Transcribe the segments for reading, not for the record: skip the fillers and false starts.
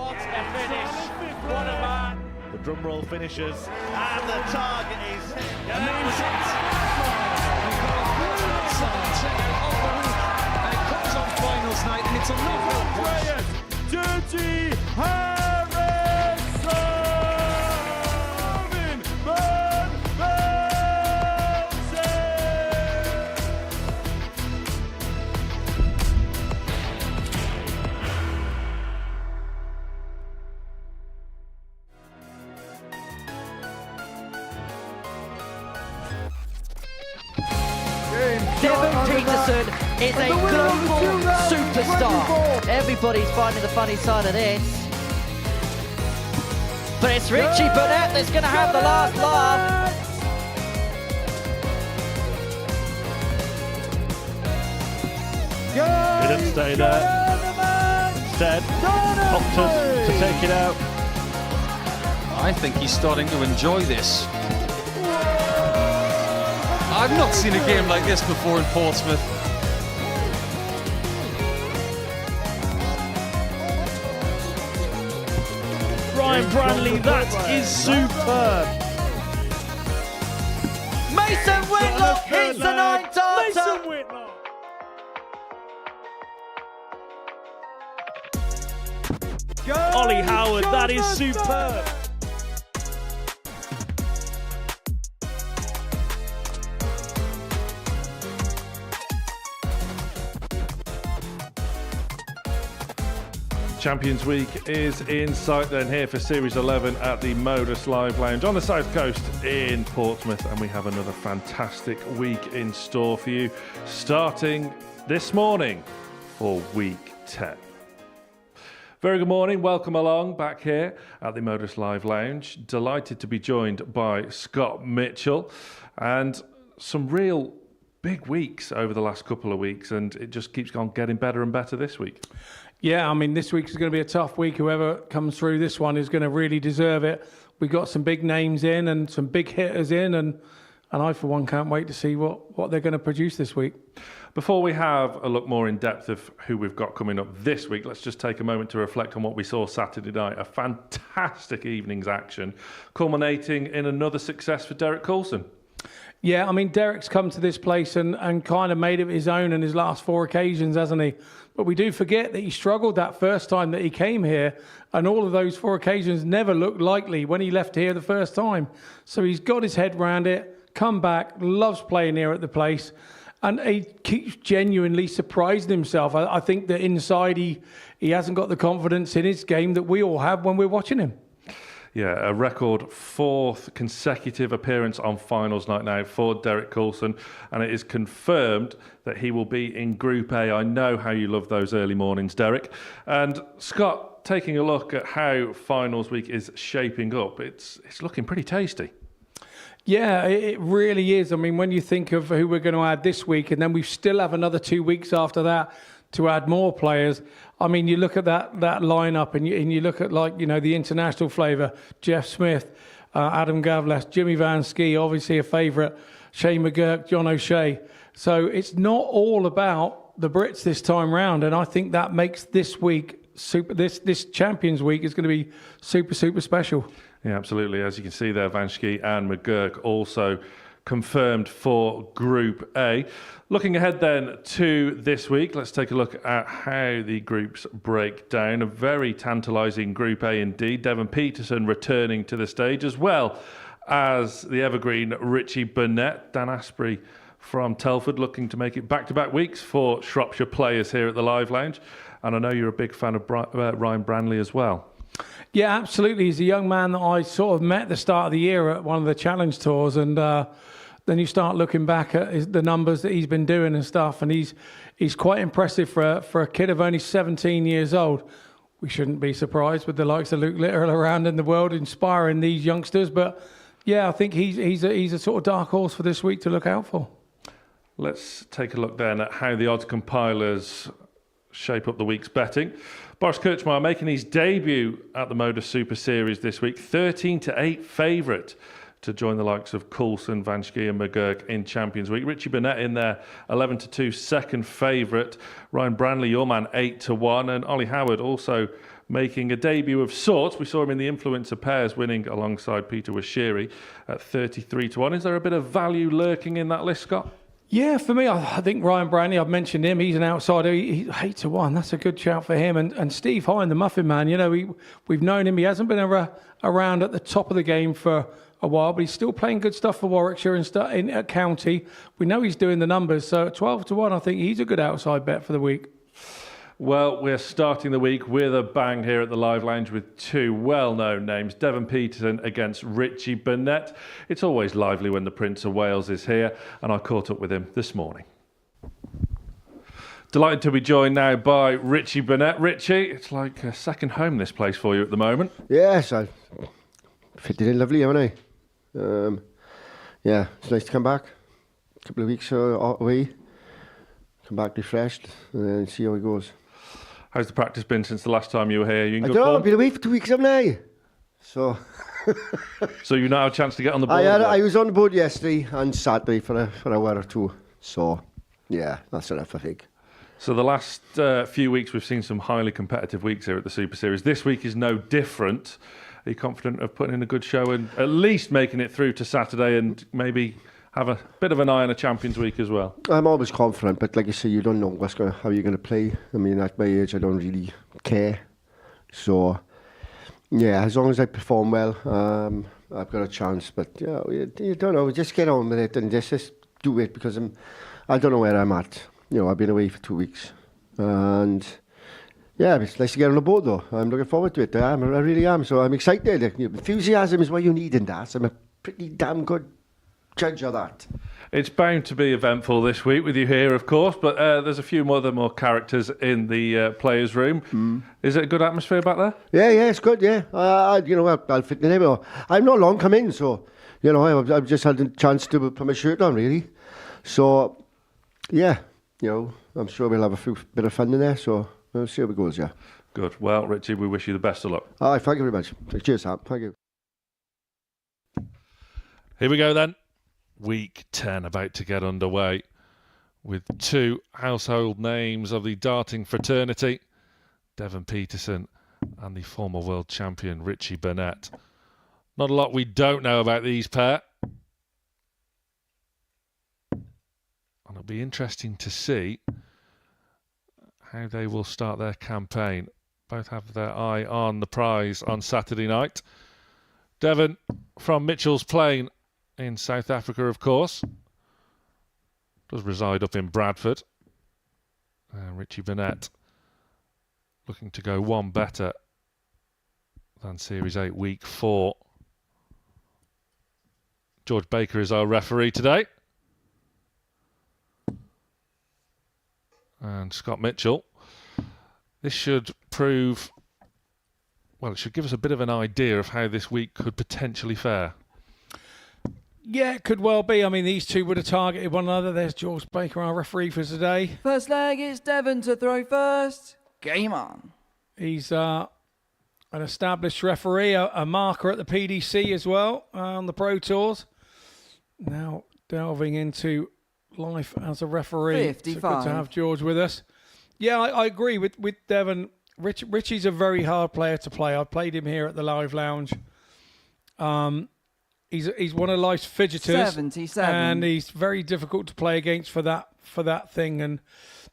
What a finish. What a man. The drum roll finishes, and the target is hit. And it comes on finals night, and it's a lovely Dirty Harrison! Van Velzen! Devon Peterson is a global superstar. Everybody's finding the funny side of this. But it's Richie Burnett that's going to have the last laugh. He didn't stay there. Instead, opted to take it out. I think he's starting to enjoy this. I've not seen a game like this before in Portsmouth. Ryan Branley, that is superb. Mason Whitlock hits the nine-tarter. Mason Whitlock. Ollie Howard, that is superb. Champions Week is in sight then here for Series 11 at the Modus Live Lounge on the South Coast in Portsmouth, and we have another fantastic week in store for you starting this morning for Week 10. Very good morning, welcome along back here at the Modus Live Lounge. Delighted to be joined by Scott Mitchell, and some real big weeks over the last couple of weeks, and it just keeps on getting better and better this week. Yeah, I mean, this week is going to be a tough week. Whoever comes through this one is going to really deserve it. We've got some big names in and some big hitters in, and I, for one, can't wait to see what they're going to produce this week. Before we have a look more in depth of who we've got coming up this week, let's just take a moment to reflect on what we saw Saturday night. A fantastic evening's action, culminating in another success for Derek Coulson. Yeah, I mean, Derek's come to this place and kind of made it his own in his last 4 occasions, hasn't he? But we do forget that he struggled that first time that he came here, and all of those 4 occasions never looked likely when he left here the first time. So he's got his head round it, come back, loves playing here at the place, and he keeps genuinely surprising himself. I think that inside he hasn't got the confidence in his game that we all have when we're watching him. Yeah, a record 4th consecutive appearance on finals night now for Derek Coulson, and it is confirmed that he will be in Group A. I know how you love those early mornings, Derek. And Scott, taking a look at how finals week is shaping up, it's looking pretty tasty. Yeah, it really is. I mean, when you think of who we're going to add this week, and then we still have another 2 weeks after that to add more players. I mean, you look at that lineup, and you look at, like, you know, the international flavour: Jeff Smith, Adam Gavlas, Jimmy Van Ski, obviously a favourite, Shane McGurk, John O'Shea. So it's not all about the Brits this time round, and I think that makes this week super. This Champions Week is going to be super special. Yeah, absolutely. As you can see there, Van Ski and McGurk also confirmed for Group A. Looking ahead then to this week, let's take a look at how the groups break down. A very tantalising Group A indeed. Devon Peterson returning to the stage, as well as the evergreen Richie Burnett. Dan Asprey from Telford looking to make it back-to-back weeks for Shropshire players here at the Live Lounge. And I know you're a big fan of Ryan Branley as well. Yeah, absolutely. He's a young man that I sort of met at the start of the year at one of the challenge tours, and then you start looking back at the numbers that he's been doing and stuff, and he's quite impressive for a kid of only 17 years old. We shouldn't be surprised with the likes of Luke Little around in the world inspiring these youngsters, but yeah, I think he's a sort of dark horse for this week to look out for. Let's take a look then at how the odds compilers shape up the week's betting. Boris Kirchmeier making his debut at the Modus Super Series this week, 13-8 favourite to join the likes of Coulson, Van Schie and McGurk in Champions Week. Richie Burnett in there, 11-2 second favourite. Ryan Branley, your man, 8-1, and Ollie Howard also making a debut of sorts. We saw him in the influencer pairs, winning alongside Peter Washiri at 33-1. Is there a bit of value lurking in that list, Scott? Yeah, for me, I think Ryan Brandy, I've mentioned him, he's an outsider. He's 8-1. That's a good shout for him. And Steve Hine, the Muffin Man, you know, we've known him. He hasn't been around at the top of the game for a while, but he's still playing good stuff for Warwickshire and at County. We know he's doing the numbers. So at 12-1, I think he's a good outside bet for the week. Well, we're starting the week with a bang here at the Live Lounge with two well-known names, Devon Peterson against Richie Burnett. It's always lively when the Prince of Wales is here, and I caught up with him this morning. Delighted to be joined now by Richie Burnett. Richie, it's like a second home, this place for you at the moment. Yes, I fitted in lovely, haven't I? Yeah, it's nice to come back. A couple of weeks away, come back refreshed, and see how it goes. How's the practice been since the last time you were here? You in I good don't know, form? I've been away for 2 weeks, haven't I? So So you now have a chance to get on the board? I was on the board yesterday and Saturday for an hour or two. So, yeah, that's enough, I think. So the last few weeks we've seen some highly competitive weeks here at the Super Series. This week is no different. Are you confident of putting in a good show and at least making it through to Saturday and maybe have a bit of an eye on a Champions Week as well? I'm always confident, but like you say, you don't know how you're going to play. I mean, at my age, I don't really care. So, yeah, as long as I perform well, I've got a chance. But, yeah, you don't know. Just get on with it and just do it because I don't know where I'm at. You know, I've been away for 2 weeks. And, yeah, it's nice to get on the board, though. I'm looking forward to it. I really am. So I'm excited. Enthusiasm is what you need in that. I'm a pretty damn good judge of that. It's bound to be eventful this week with you here, of course, but there's a few more characters in the players' room. Is it a good atmosphere back there? Yeah, it's good, yeah. I'll fit in there. I'm not long come in, so, I've just had a chance to put my shirt on, really. So, yeah, I'm sure we'll have a bit of fun in there, so we'll see how it goes, yeah. Good. Well, Richie, we wish you the best of luck. All right, thank you very much. Cheers, Sam. Thank you. Here we go then. Week 10 about to get underway with two household names of the darting fraternity, Devon Peterson and the former world champion Richie Burnett. Not a lot we don't know about these pair. And it'll be interesting to see how they will start their campaign. Both have their eye on the prize on Saturday night. Devon from Mitchell's Plain in South Africa, of course. Does reside up in Bradford. Richie Burnett looking to go one better than Series 8 Week 4. George Baker is our referee today. And Scott Mitchell. This should prove, well, it should give us a bit of an idea of how this week could potentially fare. Yeah, it could well be. I mean, these two would have targeted one another. There's George Baker, our referee for today. First leg, it's Devon to throw first. Game on. He's an established referee, a marker at the PDC as well, on the Pro Tours. Now delving into life as a referee. 55. It's good to have George with us. Yeah, I agree with Devon. Richie's a very hard player to play. I've played him here at the Live Lounge. He's one of life's fidgeters, 77. and he's very difficult to play against for that thing. And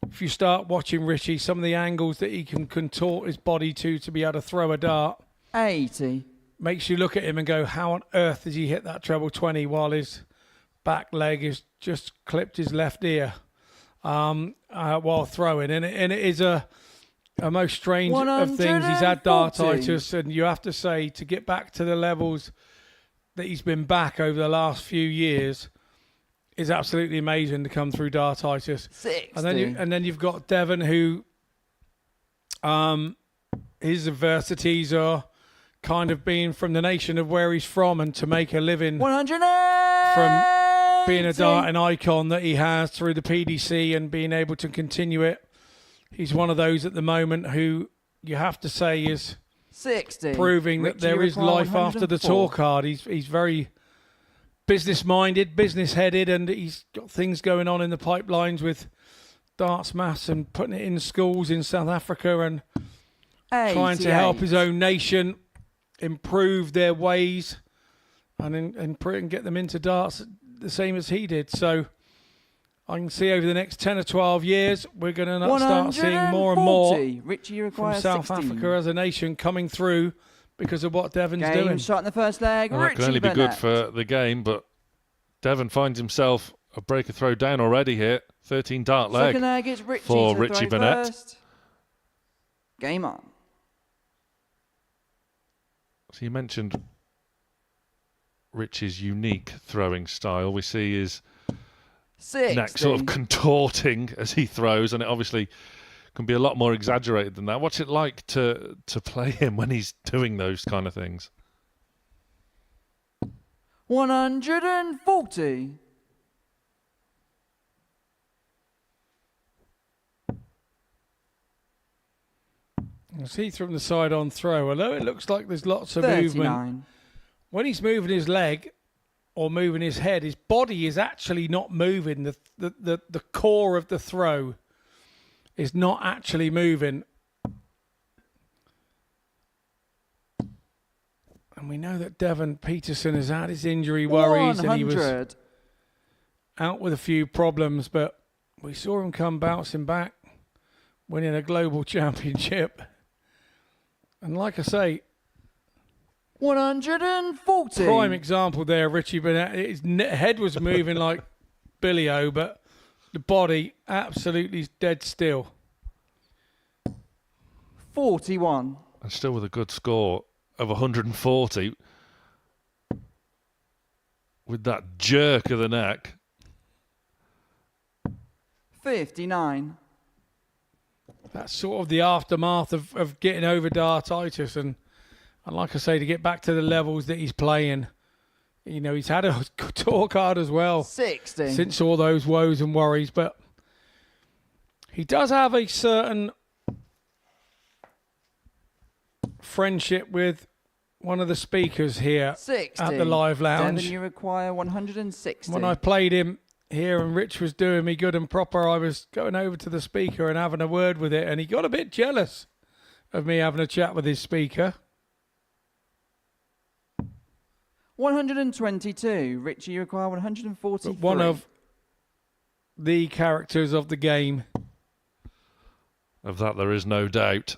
if you start watching Richie, some of the angles that he can contort his body to be able to throw a dart, 80. makes you look at him and go, how on earth does he hit that treble 20 while his back leg has just clipped his left ear while throwing? And it is a most strange of things. He's had dartitis, and you have to say, to get back to the levels that he's been back over the last few years is absolutely amazing to come through dartitis. 60. And then you've got Devon, who his adversities are kind of being from the nation of where he's from, and to make a living 180. from being a darting icon that he has through the PDC and being able to continue it. He's one of those at the moment who you have to say is 60. proving that there is life after the tour card. He's very business-minded, business-headed, and he's got things going on in the pipelines with darts maths and putting it in schools in South Africa and trying to help his own nation improve their ways and get them into darts the same as he did. So I can see over the next 10 or 12 years, we're going to start seeing more and more Richie, you require from South 16. Africa as a nation coming through because of what Devon's Game doing. shot in the first leg. Well, that can only be good for the game, but Devon finds himself a breaker throw down already here. 13 dart leg, Second leg is Richie for to Richie throw Burnett. first. Game on. So you mentioned Richie's unique throwing style. We see his 60. neck sort of contorting as he throws, and it obviously can be a lot more exaggerated than that. What's it like to play him when he's doing those kind of things? 140. You see from the side on throw, although it looks like there's lots of 39. movement, when he's moving his leg or moving his head, his body is actually not moving. The core of the throw is not actually moving. And we know that Devon Peterson has had his injury worries 100. and he was out with a few problems, but we saw him come bouncing back, winning a global championship. And like I say, 140. prime example there, Richie Burnett. His head was moving like Billy O, but the body absolutely dead still. 41. And still with a good score of 140 with that jerk of the neck. 59. That's sort of the aftermath of getting over dartitis, and like I say, to get back to the levels that he's playing. You know, he's had a talk hard as well 60. since all those woes and worries, but he does have a certain friendship with one of the speakers here 60. at the Live Lounge. Devon, you require 160. When I played him here and Rich was doing me good and proper, I was going over to the speaker and having a word with it, and he got a bit jealous of me having a chat with his speaker. 122. Richie, you require 143. But one of the characters of the game. Of that there is no doubt.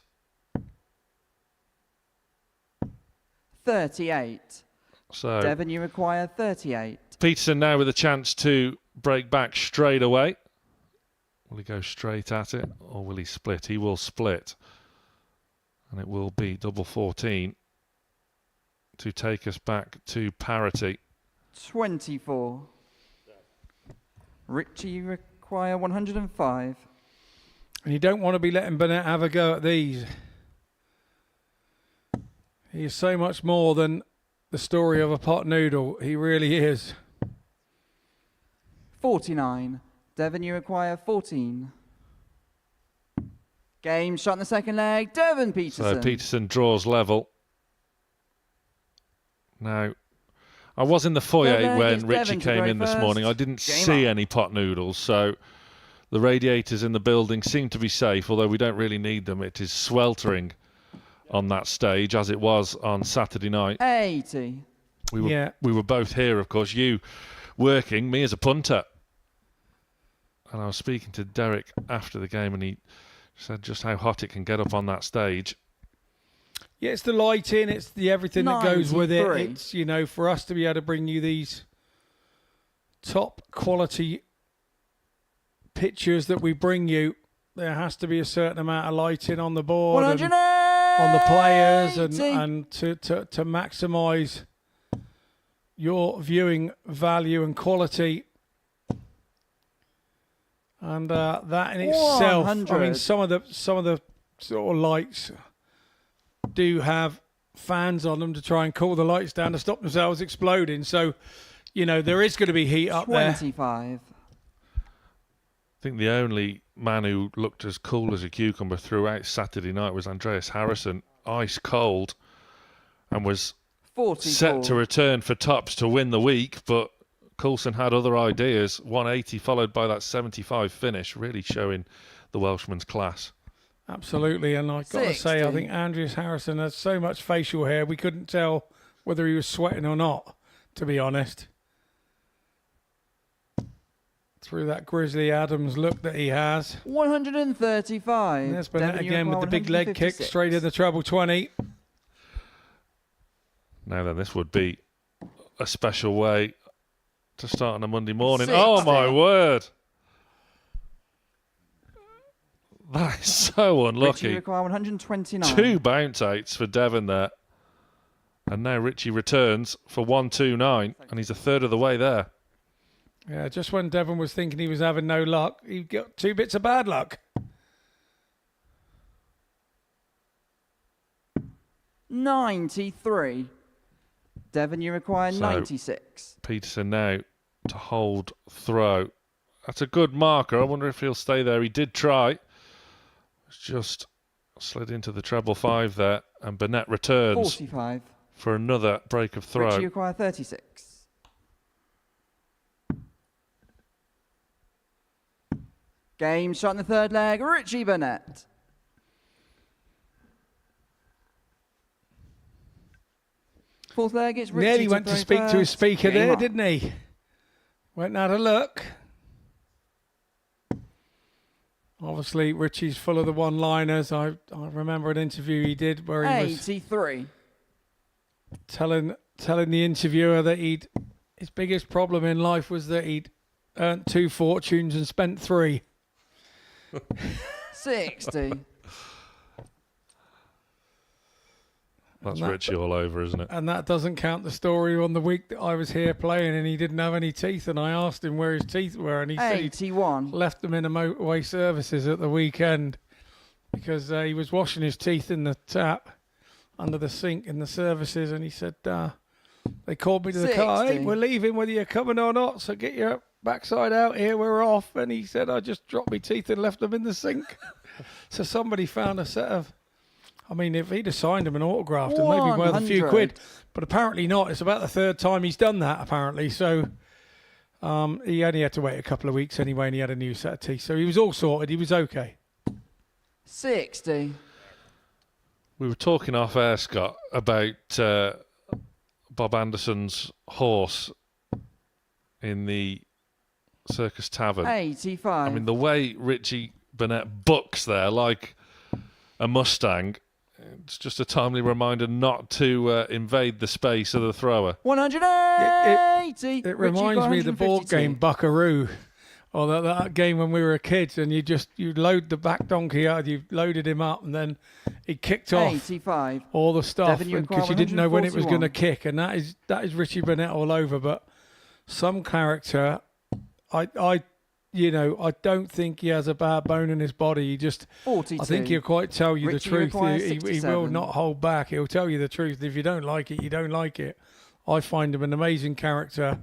38. So Devon, you require 38. Peterson now with a chance to break back straight away. Will he go straight at it or will he split? He will split. And it will be double 14 to take us back to parity. 24. Richie, you require 105. And you don't want to be letting Burnett have a go at these. He is so much more than the story of a pot noodle. He really is. 49. Devon, you require 14. Game shot in the second leg. Devon Peterson. So Peterson draws level. Now, I was in the foyer when Richie came in this morning. I didn't see any pot noodles, so the radiators in the building seem to be safe, although we don't really need them. It is sweltering on that stage, as it was on Saturday night. 80. We were both here, of course. You working, me as a punter. And I was speaking to Derek after the game, and he said just how hot it can get up on that stage. Yeah, it's the lighting, it's the everything that goes with it. 93. It's, you know, for us to be able to bring you these top quality pictures that we bring you, there has to be a certain amount of lighting on the board and on the players and to maximise your viewing value and quality. And that in itself, 100. I mean, some of the sort of lights do have fans on them to try and cool the lights down to stop themselves exploding. So, you know, there is going to be heat up there. 25. I think the only man who looked as cool as a cucumber throughout Saturday night was Andreas Harrison, ice cold, and was 44. set to return for tops to win the week, but Coulson had other ideas. 180 followed by that 75 finish, really showing the Welshman's class. Absolutely, and I've got to say, I 60. think Andreas Harrison has so much facial hair, we couldn't tell whether he was sweating or not, to be honest. Through that Grizzly Adams look that he has. 135. There's Burnett Devon, you again with the require big leg kick 156. straight in the treble 20. Now then, this would be a special way to start on a Monday morning. 60. Oh, my word. That is so Richie, unlucky. you require 129. 2 bounce outs for Devon there. And now Richie returns for 129, and he's a third of the way there. Yeah, just when Devon was thinking he was having no luck, he got 2 bits of bad luck. 93. Devon, you require So- 96. Peterson now to hold throw. That's a good marker. I wonder if he'll stay there. He did try. It's just slid into the treble 5 there, and Burnett returns 45. for another break of throw. Richie, you require 36. Game shot in the third leg. Richie Burnett. Fourth leg, it's Richie. Nearly went to throw speak to his first. speaker Game there, on. didn't he? Went and had a look. Obviously, Richie's full of the one-liners. I remember an interview he did where he was 83. telling the interviewer that his biggest problem in life was that he'd earned 2 fortunes and spent 3. 60. That's And that- Richie all over, isn't it? And that doesn't count the story on the week that I was here playing and he didn't have any teeth, and I asked him where his teeth were, and he said he'd 81. left them in a motorway services at the weekend because he was washing his teeth in the tap under the sink in the services, and he said they called me to the car, hey, 60. we're leaving whether you're coming or not, so get your backside out here, we're off. And he said, I just dropped my teeth and left them in the sink. So somebody found a set of, I mean, if he'd have signed them and autographed them, they'd be worth a few 100. quid. But apparently not. It's about the 3rd time he's done that, apparently. So he only had to wait a couple of weeks anyway, and he had a new set of teeth. So he was all sorted. He was okay. 60. We were talking off air, Scott, about Bob Anderson's horse in the Circus Tavern. 85. I mean, the way Richie Burnett bucks there like a Mustang, it's just a timely reminder not to invade the space of the thrower. 180. It reminds me of the board game Buckaroo, or that game when we were kids, and you load the back donkey out, you loaded him up, and then he kicked off 85. all the stuff Devon, you because require you didn't know when it was 141. going to kick, and that is Richie Burnett all over. But some character, I don't think he has a bad bone in his body. He just, 42. I think he'll quite tell you Richie the truth. requires He will 67. not hold back. He'll tell you the truth. If you don't like it, you don't like it. I find him an amazing character,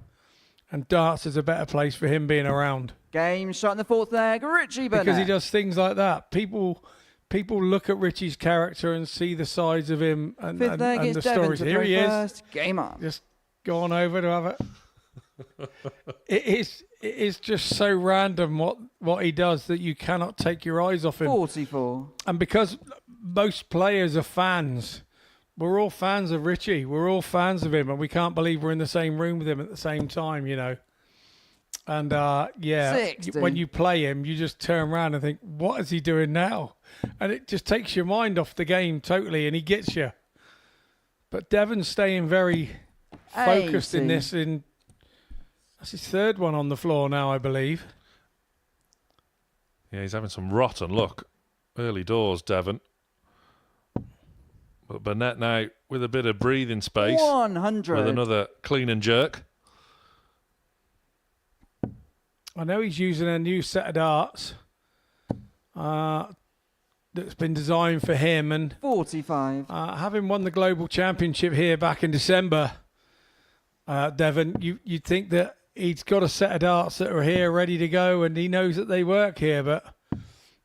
and darts is a better place for him being around Game shot in the fourth leg. Richie Burnett. because he does things like that. People look at Richie's character and see the sides of him and Fifth leg, the it's Devon stories. to Here throw he is, first. Game on. just going over to have it. It is just so random what he does that you cannot take your eyes off him. 44. And because most players are fans, we're all fans of Richie. We're all fans of him, and we can't believe we're in the same room with him at the same time, you know. And, 60. when you play him, you just turn around and think, what is he doing now? And it just takes your mind off the game totally, and he gets you. But Devon's staying very focused in 80. this. That's his 3rd one on the floor now, I believe. Yeah, he's having some rotten luck. Early doors, Devon. But Burnett now with a bit of breathing space 100. with another clean and jerk. I know he's using a new set of darts that's been designed for him, and 45. having won the global championship here back in December, Devon, you'd think that he's got a set of darts that are here ready to go, and he knows that they work here, but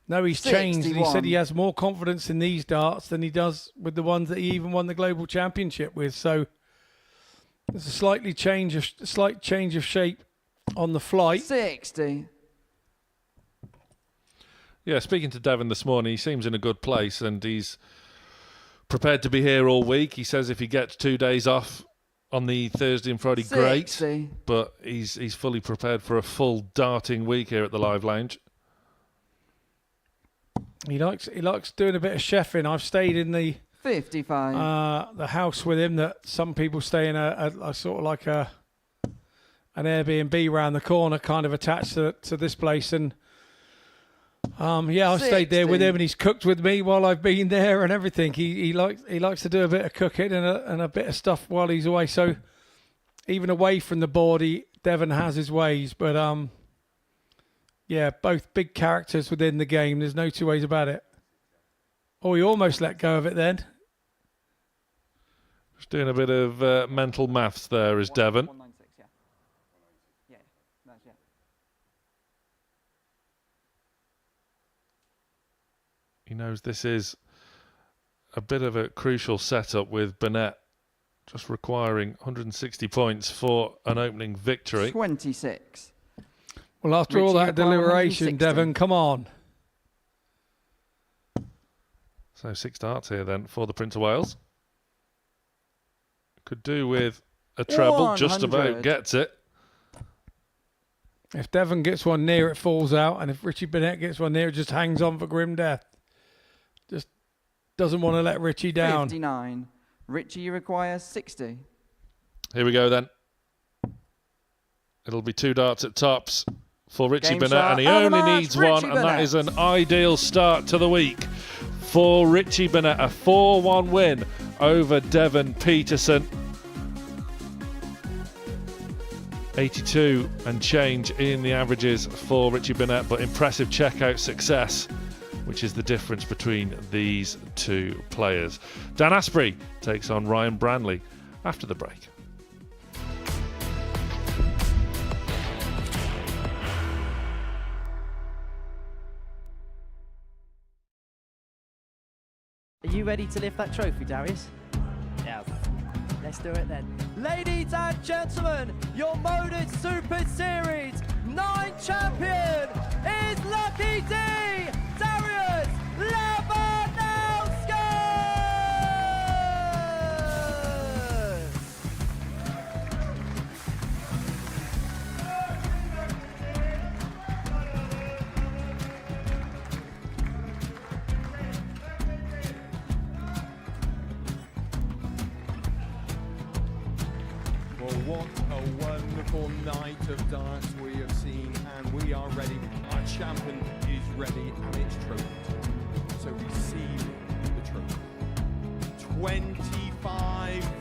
no, he's changed. And he said 61. he has more confidence in these darts than he does with the ones that he even won the global championship with. So there's a slight change of shape on the flight. 60. Yeah, speaking to Devon this morning, he seems in a good place and he's prepared to be here all week. He says if he gets 2 days off on the Thursday and Friday, 60. great. But he's fully prepared for a full darting week here at the Live Lounge. He likes doing a bit of chefing. I've stayed in the 55. the house with him that some people stay in a sort of like an Airbnb round the corner, kind of attached to this place. And I stayed there with him, and he's cooked with me while I've been there and everything. He likes to do a bit of cooking and a bit of stuff while he's away. So even away from the board, Devon has his ways. But both big characters within the game. There's no two ways about it. Oh, he almost let go of it then. Just doing a bit of mental maths there is Devon. 196, yeah. Yeah. He knows this is a bit of a crucial setup with Burnett just requiring 160 points for an opening victory. 26. Well, after all Richie that require deliberation, 160. Devon, come on. So 6 darts here then for the Prince of Wales. Could do with a treble, just about 100. gets it. If Devon gets one near, it falls out. And if Richie Burnett gets one near, it just hangs on for grim death. Just doesn't want to let Richie down. 59. Richie requires 60. Here we go then. It'll be 2 darts at tops for Richie Game Burnett, shot and he of the only match, needs Richie one, and that Burnett. is an ideal start to the week for Richie Burnett. A 4-1 win over Devon Peterson. 82 and change in the averages for Richie Burnett, but impressive checkout success, which is the difference between these two players. Dan Asprey takes on Ryan Branley after the break. Are you ready to lift that trophy, Darius? Yes. Let's do it then. Ladies and gentlemen, your Modus Super Series 9 champion is Lucky D, Darius Lewandowski! Well, what a wonderful night of darts we have seen, and we are ready. Our champion is ready, and it's trophy time. So receive the trophy. £25,000.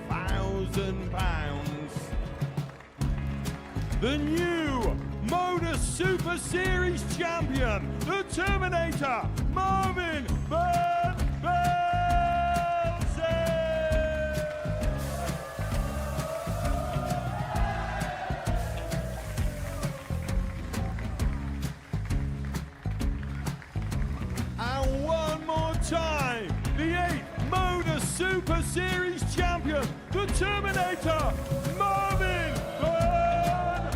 The new Modus Super Series champion, the Terminator, Marvin Van Velzen. And one more time, the 8th Modus Super Series champion, the Terminator, Marvin Van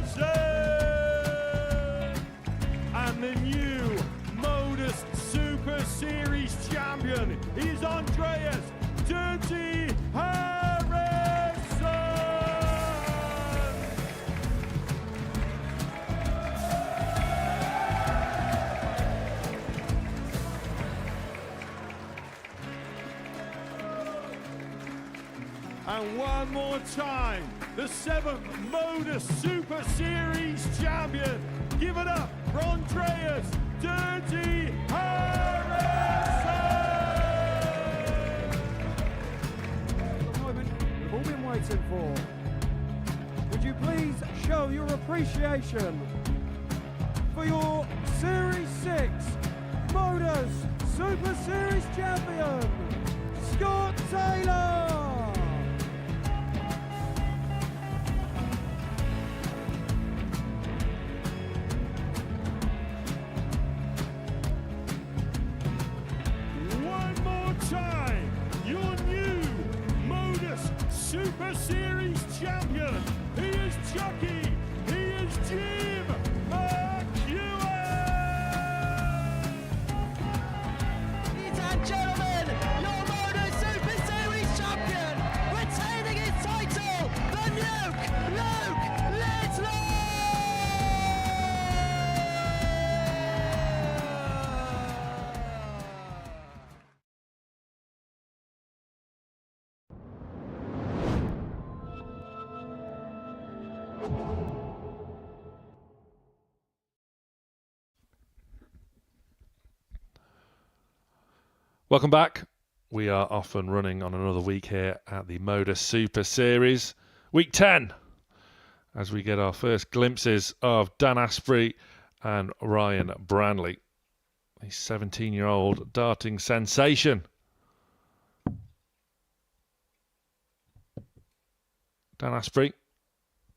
Velzen. And the new Modus Super Series champion is Andreas Dirty Harrison. And one more time, the 7th Modus Super Series champion. Give it up for Andreas Dirty Harrison. The moment we've all been waiting for. Would you please show your appreciation for your Series 6 Modus Super Series champion, Scott Taylor? One more time, your new Modus Super Series champion. He is Chucky. He is Jim McEwen. Welcome back. We are off and running on another week here at the Modus Super Series. Week 10, as we get our first glimpses of Dan Asprey and Ryan Branley, the 17-year-old darting sensation. Dan Asprey,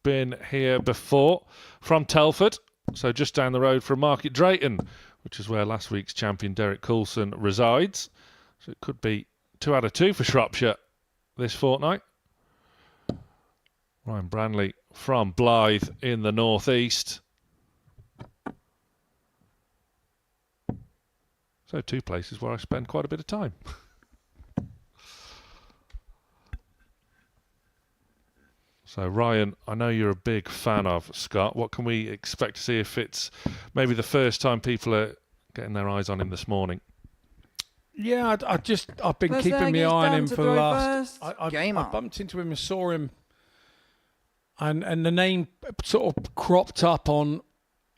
been here before from Telford, so just down the road from Market Drayton, which is where last week's champion Derek Coulson resides. So it could be 2 out of 2 for Shropshire this fortnight. Ryan Branley from Blythe in the northeast. So 2 places where I spend quite a bit of time. So Ryan, I know you're a big fan of Scott. What can we expect to see if it's maybe the first time people are getting their eyes on him this morning? Yeah, I've been First keeping leg my is eye on Dan him to for the throw last. first. I Game on. bumped into him and saw him, and the name sort of cropped up on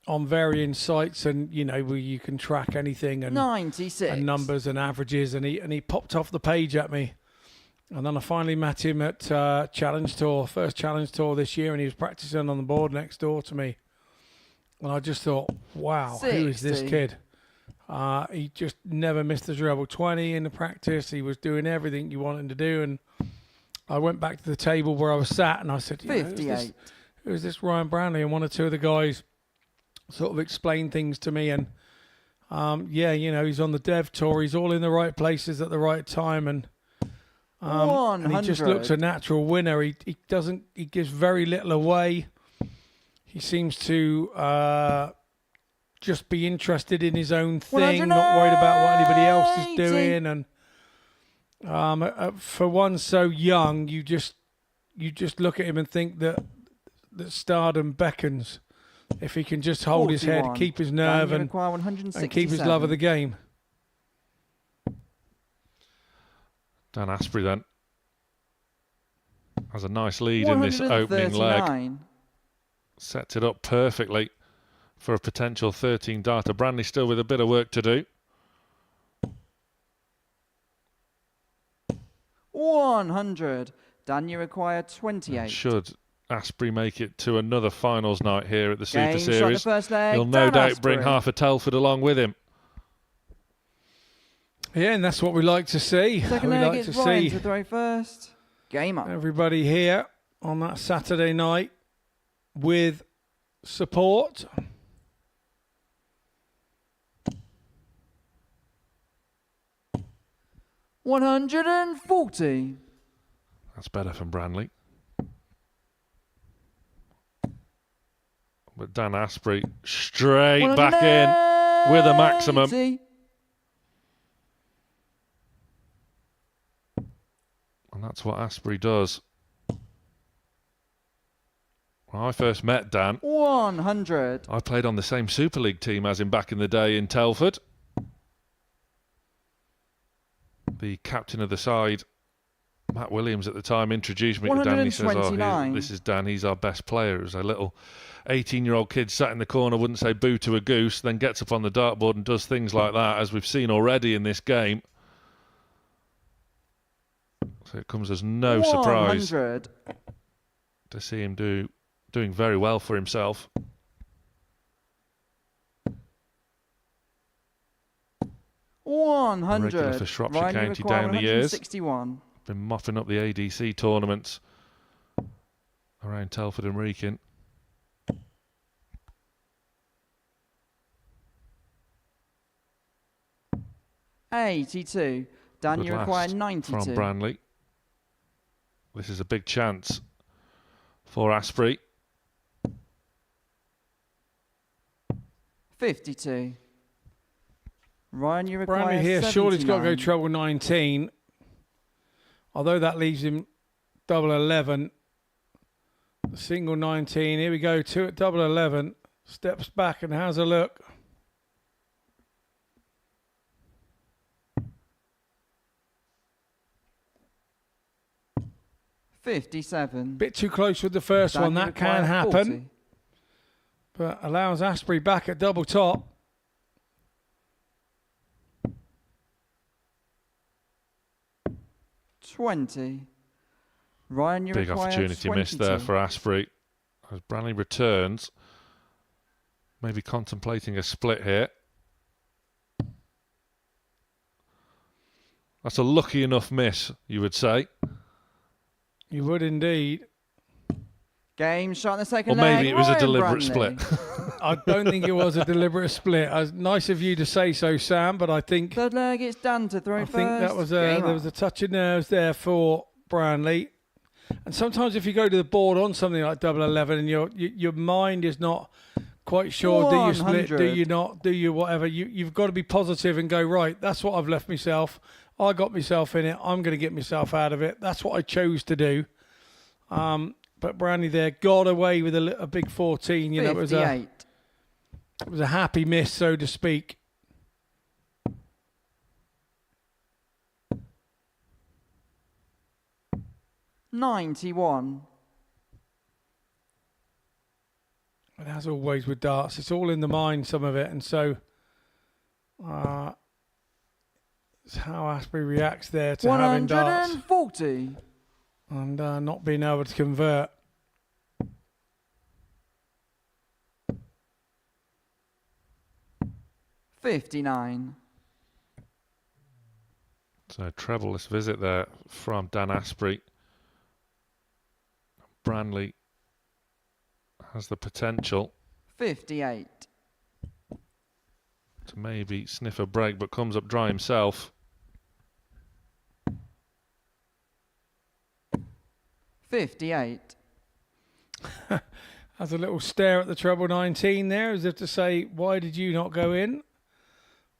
varying sites, and you know where you can track anything and 96. and numbers and averages, and he popped off the page at me, and then I finally met him at Challenge Tour, first Challenge Tour this year, and he was practicing on the board next door to me, and I just thought, wow, who is this 60. kid? He just never missed the treble 20 in the practice. He was doing everything you want him to do. And I went back to the table where I was sat and I said, you know, 58. who's this Ryan Branley? And 1 or 2 of the guys sort of explained things to me. And yeah, you know, he's on the dev tour. He's all in the right places at the right time. And he just looks a natural winner. He gives very little away. He seems to just be interested in his own thing, not worried about what anybody else is doing. And for one so young, you just look at him and think that stardom beckons if he can just hold his head, 41. keep his nerve, and keep his love of the game. Dan Asprey then has a nice lead in this opening leg. Sets it up perfectly for a potential 13 darter. Branley still with a bit of work to do. 100. Dan, you require 28. And should Asprey make it to another finals night here at the Super Game shot Series, the first leg, he'll no Dan doubt bring Asprey. half a Telford along with him. Yeah, and that's what we like to see. Second We leg like is to Ryan see to throw first. Game up. everybody here on that Saturday night with support. $140. That's better from Branley. But Dan Asprey straight back in with a maximum. 180. And that's what Asprey does. When I first met Dan, 100. I played on the same Super League team as him back in the day in Telford. The captain of the side, Matt Williams, at the time introduced me to Dan. He says, this is Dan, he's our best player. It was a little 18-year-old kid sat in the corner, wouldn't say boo to a goose, then gets up on the dartboard and does things like that, as we've seen already in this game. So it comes as no surprise 100. to see him doing very well for himself. A regular for Shropshire County down the years. 61. Been mopping up the ADC tournaments around Telford and Wrekin. $82. Dan, Good you require last 92. from Branley. This is a big chance for Asprey. 52. Ryan, you require Branley here, 79. surely he's got to go treble 19. Although that leaves him double 11. Single 19. Here we go, 2 at double 11. Steps back and has a look. $57. Bit too close with the first Dan, one. you That require can happen. 40. But allows Asprey back at double top. 20. Ryan, you Big require opportunity missed there 22. for Asprey. As Branley returns, maybe contemplating a split here. That's a lucky enough miss, you would say. You would indeed. Game shot in the second Or maybe leg. it was a Ryan deliberate Branley. split. I don't think it was a deliberate split. Nice of you to say so, Sam, but I think Third leg, it's Dan to throw I first. think that was Game there on. was a touch of nerves there for Branley. And sometimes if you go to the board on something like double 11 and your mind is not quite sure, do you split, do 100. you not, do you whatever, you've got to be positive and go, right, that's what I've left myself. I got myself in it. I'm going to get myself out of it. That's what I chose to do. But Branley there got away with a big 14. You know, 58. it was a happy miss, so to speak. $91. And as always with darts, it's all in the mind, some of it. And so it's how Asprey reacts there to having darts 140. and not being able to convert. $59. So trebleless visit there from Dan Asprey. Branley has the potential 58. to maybe sniff a break, but comes up dry himself. 58. Has a little stare at the treble 19 there, as if to say, why did you not go in?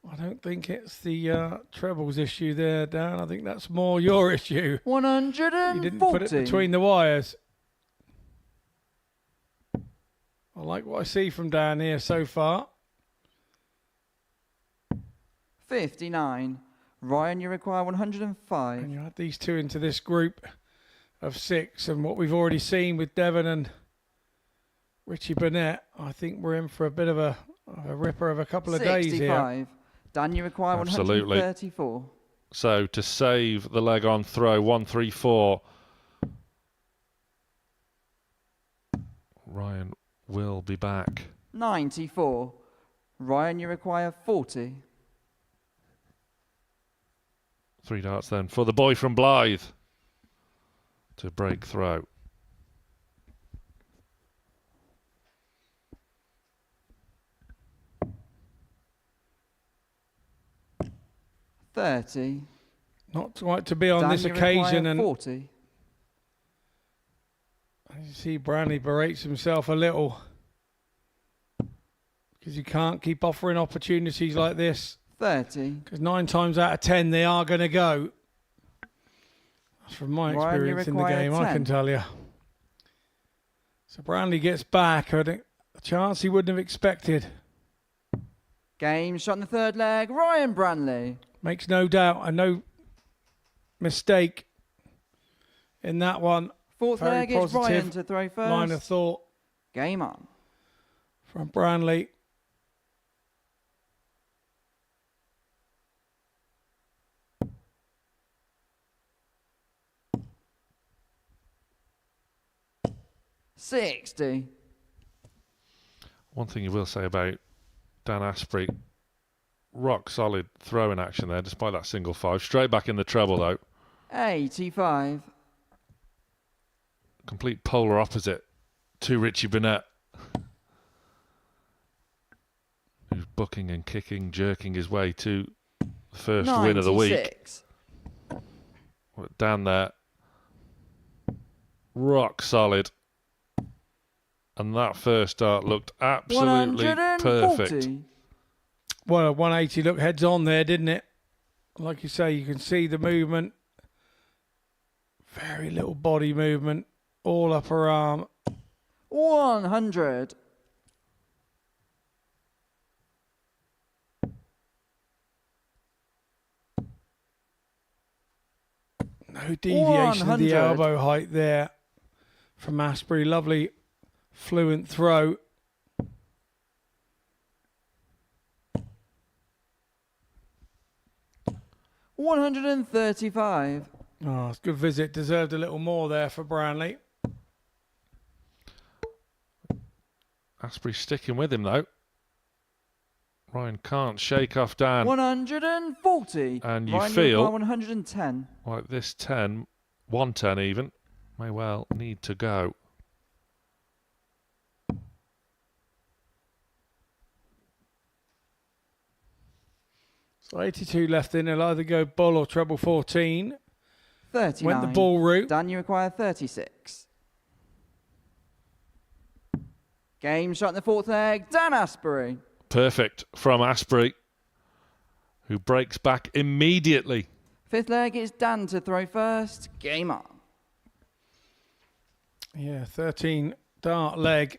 I don't think it's the trebles issue there, Dan. I think that's more your issue. 140. You didn't put it between the wires. I like what I see from Dan here so far. 59. Ryan, you require 105. And you add these two into this group of 6, and what we've already seen with Devon and Richie Burnett, I think we're in for a bit of a ripper of a couple of days here. 65. Dan, you require Absolutely. 134. So to save the leg on throw, 134. Ryan will be back. 94. Ryan, you require 40. 3 darts then for the boy from Blythe to break throw. $30. Not quite to be on Dan, this you occasion, require and 40. you see Branley berates himself a little because you can't keep offering opportunities like this, 30. because 9 times out of 10 they are going to go. That's from my Ryan, you experience in the require game, I 10. can tell you. So Branley gets back, I think a chance he wouldn't have expected. Game shot in the third leg. Ryan Branley. Makes no doubt and no mistake in that one. Fourth Very leg is Ryan positive to throw first. line of thought Game on. from Branley. $60. One thing you will say about Dan Asprey, rock solid throwing action there, despite that single 5. Straight back in the treble though. 85. Complete polar opposite to Richie Burnett, who's bucking and kicking, jerking his way to the first win of the week. 96. Dan there, rock solid. And that first start looked absolutely 140. perfect. Well, a 180 look heads on there, didn't it? Like you say, you can see the movement. Very little body movement. All upper arm. 100. No deviation of the 100. elbow height there from Asprey. Lovely fluent throw. $135. Oh, it's a good visit. Deserved a little more there for Brownlee. Asprey sticking with him, though. Ryan can't shake off Dan. 140. And you Ryan, feel 110. like this 110 even, may well need to go. So 82 left in. He'll either go bull or treble 14. 39. Went the ball route. Dan, you require 36. Game shot in the fourth leg. Dan Asprey. Perfect from Asprey, who breaks back immediately. Fifth leg is Dan to throw first. Game on. Yeah, 13 dart leg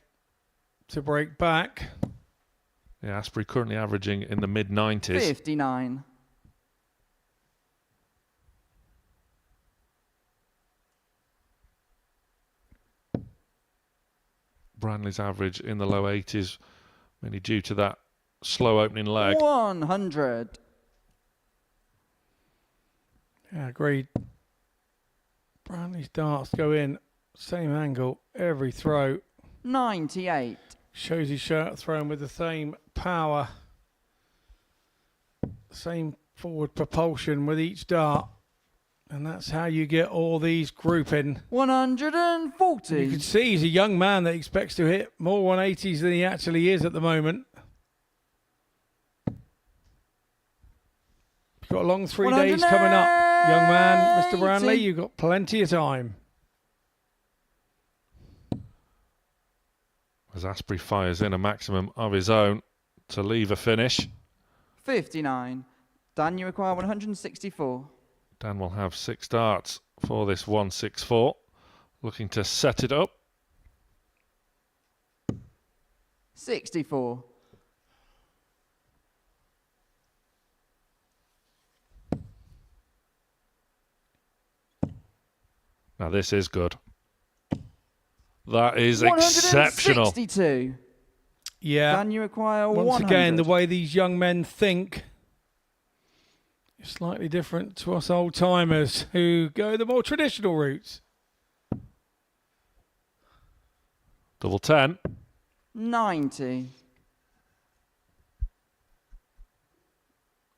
to break back. Yeah, Asprey currently averaging in the mid-90s. 59. Branley's average in the low 80s, mainly due to that slow opening leg. 100. Yeah, agreed. Brownlee's darts go in, same angle, every throw. 98. Shows his shirt thrown with the same power, same forward propulsion with each dart. And that's how you get all these grouping. 140. You can see he's a young man that expects to hit more 180s than he actually is at the moment. You've got a long 3 days coming up, young man. Mr. Brownlee, you've got plenty of time. As Asprey fires in a maximum of his own to leave a finish. 59. Dan, you require 164. Dan will have 6 darts for this 164. Looking to set it up. 64. Now this is good. That is exceptional. 162. Yeah. Dan, you require Once 100. again, the way these young men think is slightly different to us old timers who go the more traditional routes. Double 10. 90.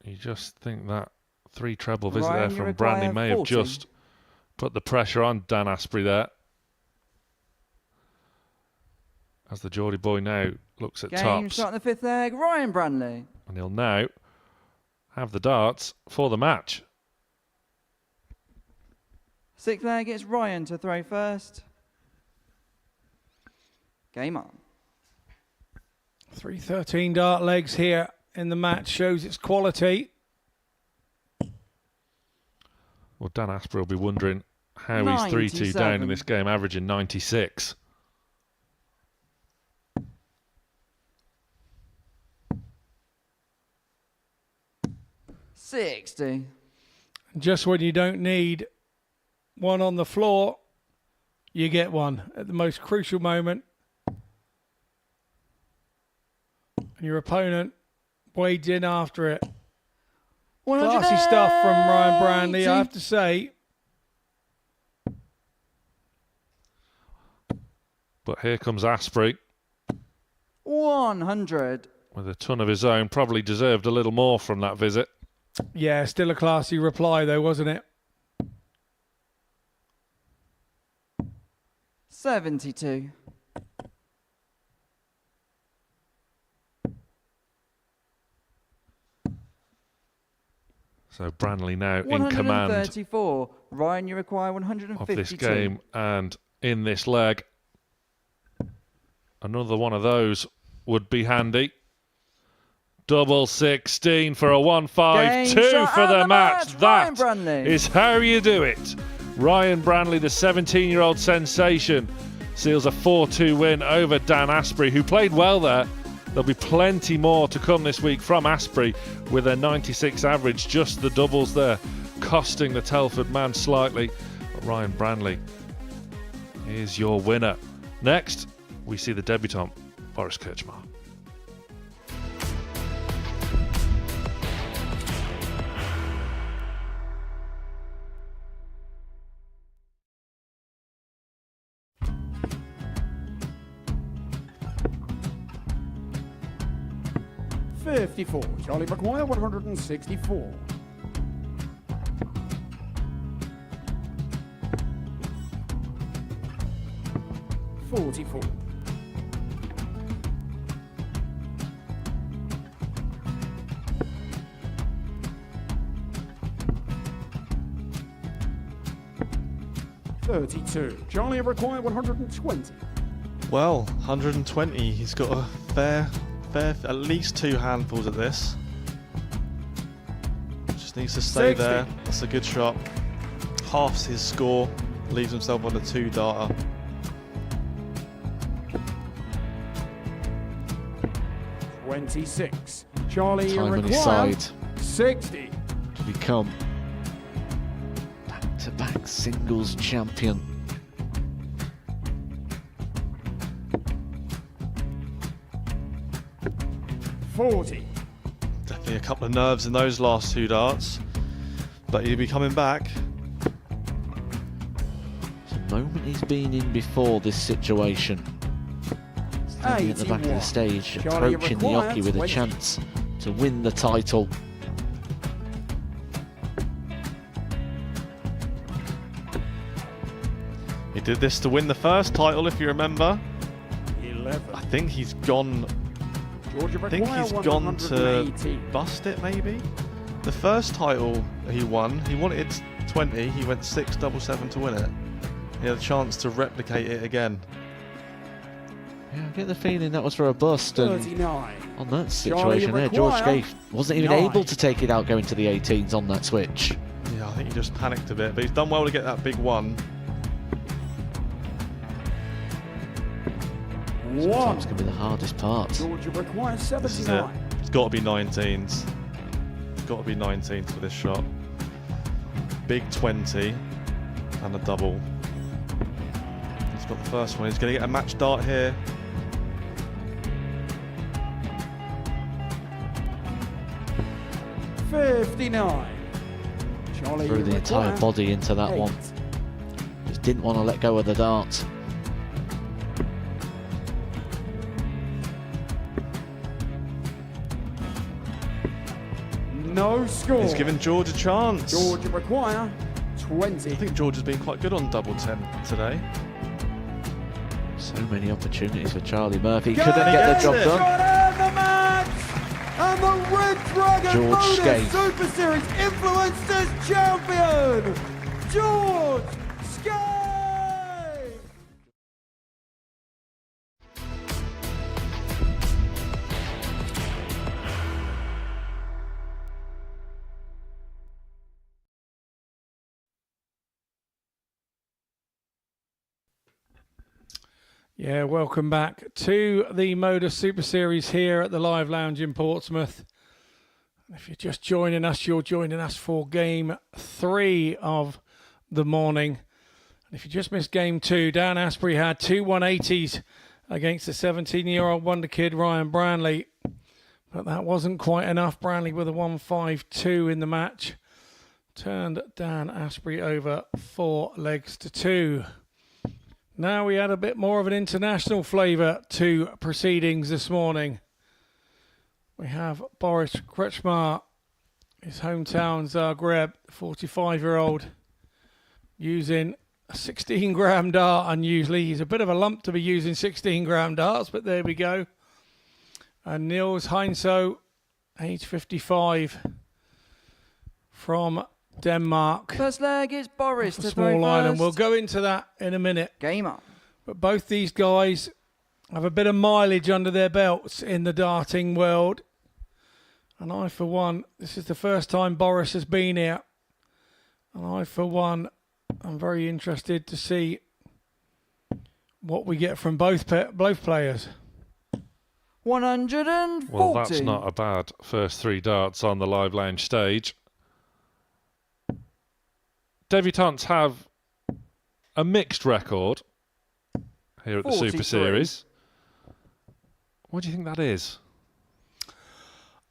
You just think that 3 treble visit Ryan, there you from require Branley may 40. have just put the pressure on Dan Asprey there. As the Geordie boy now looks at Game tops. shot in the fifth leg. Ryan Branley. And he'll now have the darts for the match. Sixth leg, it's Ryan to throw first. Game on. 313 dart legs here in the match shows its quality. Well, Dan Asprey will be wondering how he's 3-2 down in 97. this game, averaging 96. $60. Just when you don't need one on the floor, you get one at the most crucial moment. Your opponent wades in after it. Classy stuff from Ryan Branley, I have to say. But here comes Asprey 100. with a ton of his own. Probably deserved a little more from that visit. Yeah, still a classy reply though, wasn't it? 72. So Branley now in command 134. Ryan, you require of 152. this game and in this leg. Another one of those would be handy. Double 16 for a 152 Game for shot the and match. Ryan That Branley. is how you do it. Ryan Branley, the 17-year-old sensation, seals a 4-2 win over Dan Asprey, who played well there. There'll be plenty more to come this week from Asprey with a 96 average, just the doubles there, costing the Telford man slightly. But Ryan Branley is your winner. Next, we see the debutant, Boris Kirchmar. 54. Charlie Maguire, 164. 44. 32. Charlie required 120. Well, 120. He's got a fair, at least 2 handfuls at this. Just needs to stay 60. there. That's a good shot. Halves his score. Leaves himself on a 2-darter. $26. Charlie Time on his required side 60. to become back-to-back singles champion. $40. Definitely a couple of nerves in those last 2 darts. But he'll be coming back. It's a moment he's been in before this situation. Standing at the back of the 81. stage, Charlie approaching the required Yoki with a 20. chance to win the title. He did this to win the first title, if you remember. 11. I think he's gone. Georgia I think required he's gone to 118. bust it, maybe. The first title he won, he wanted 20. He went 6-7-7 to win it. He had a chance to replicate it again. Yeah, I get the feeling that was for a bust, and 39. on that situation there, George required Scaife wasn't even 9. able to take it out going to the 18s on that switch. Yeah, I think he just panicked a bit, but he's done well to get that big one. Sometimes 1. can be the hardest part. Georgia required This is it. 79. It's got to be 19s. It's got to be 19s for this shot. Big 20 and a double. He's got the first one. He's going to get a match dart here. $59. Charlie Threw the entire required body into that 8. one. Just didn't want to let go of the dart. No score. He's given George a chance. Georgia require 20. I think George has been quite good on double 10 today. So many opportunities for Charlie Murphy. Go Couldn't get the job it. done. Got out the match! And the Red Dragon George Modus Scaife. Super Series Influencers Champion, George Scaife! Yeah, welcome back to the Modus Super Series here at the Live Lounge in Portsmouth. If you're just joining us, you're joining us for Game 3 of the morning. And if you just missed Game 2, Dan Asprey had 2 180s against the 17-year-old wonder kid Ryan Branley. But that wasn't quite enough. Branley with a 152 in the match turned Dan Asprey over 4 legs to 2. Now we add a bit more of an international flavour to proceedings this morning. We have Boris Kretschmar, his hometown Zagreb, 45-year-old, using a 16-gram dart unusually. He's a bit of a lump to be using 16-gram darts, but there we go. And Niels Heinso, age 55, from Denmark. First leg is Boris A to small throw island. first. We'll go into that in a minute. Game up. But both these guys have a bit of mileage under their belts in the darting world. And I, for one, this is the first time Boris has been here. And I, for one, I'm very interested to see what we get from both players. 140. Well, that's not a bad first 3 darts on the Live Lounge stage. Debutantes have a mixed record here at the 43. Super Series. What do you think that is?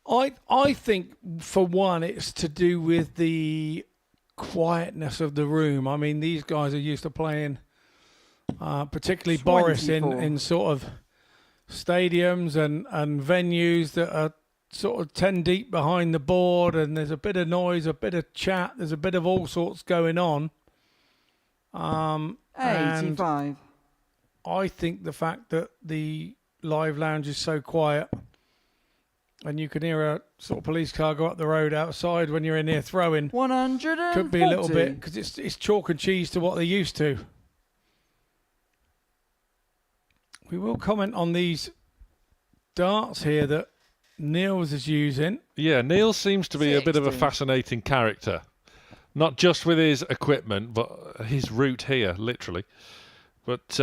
I think, for one, it's to do with the quietness of the room. I mean, these guys are used to playing, particularly Boris, 24. in sort of stadiums and venues that are sort of 10 deep behind the board, and there's a bit of noise, a bit of chat, there's a bit of all sorts going on. 85. I think the fact that the live lounge is so quiet and you can hear a sort of police car go up the road outside when you're in here throwing 140. could be a little bit, because it's chalk and cheese to what they're used to. We will comment on these darts here that Niels is using. Yeah, Neil seems to be a bit of a 60. fascinating character. Not just with his equipment, but his route here, literally. But,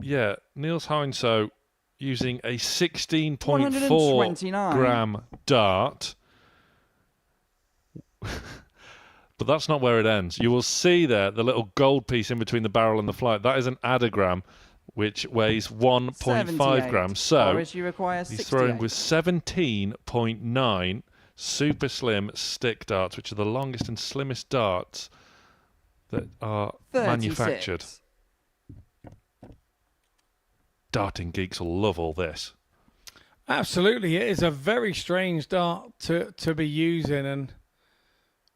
yeah, Niels Heinsoe using a 16.4 129. gram dart. But that's not where it ends. You will see there the little gold piece in between the barrel and the flight. That is an adagram, which weighs 1.5 78. grams. So Boris, you require he's throwing 68. with 17.9 super slim stick darts, which are the longest and slimmest darts that are 36. manufactured. Darting geeks will love all this. Absolutely, it is a very strange dart to be using, and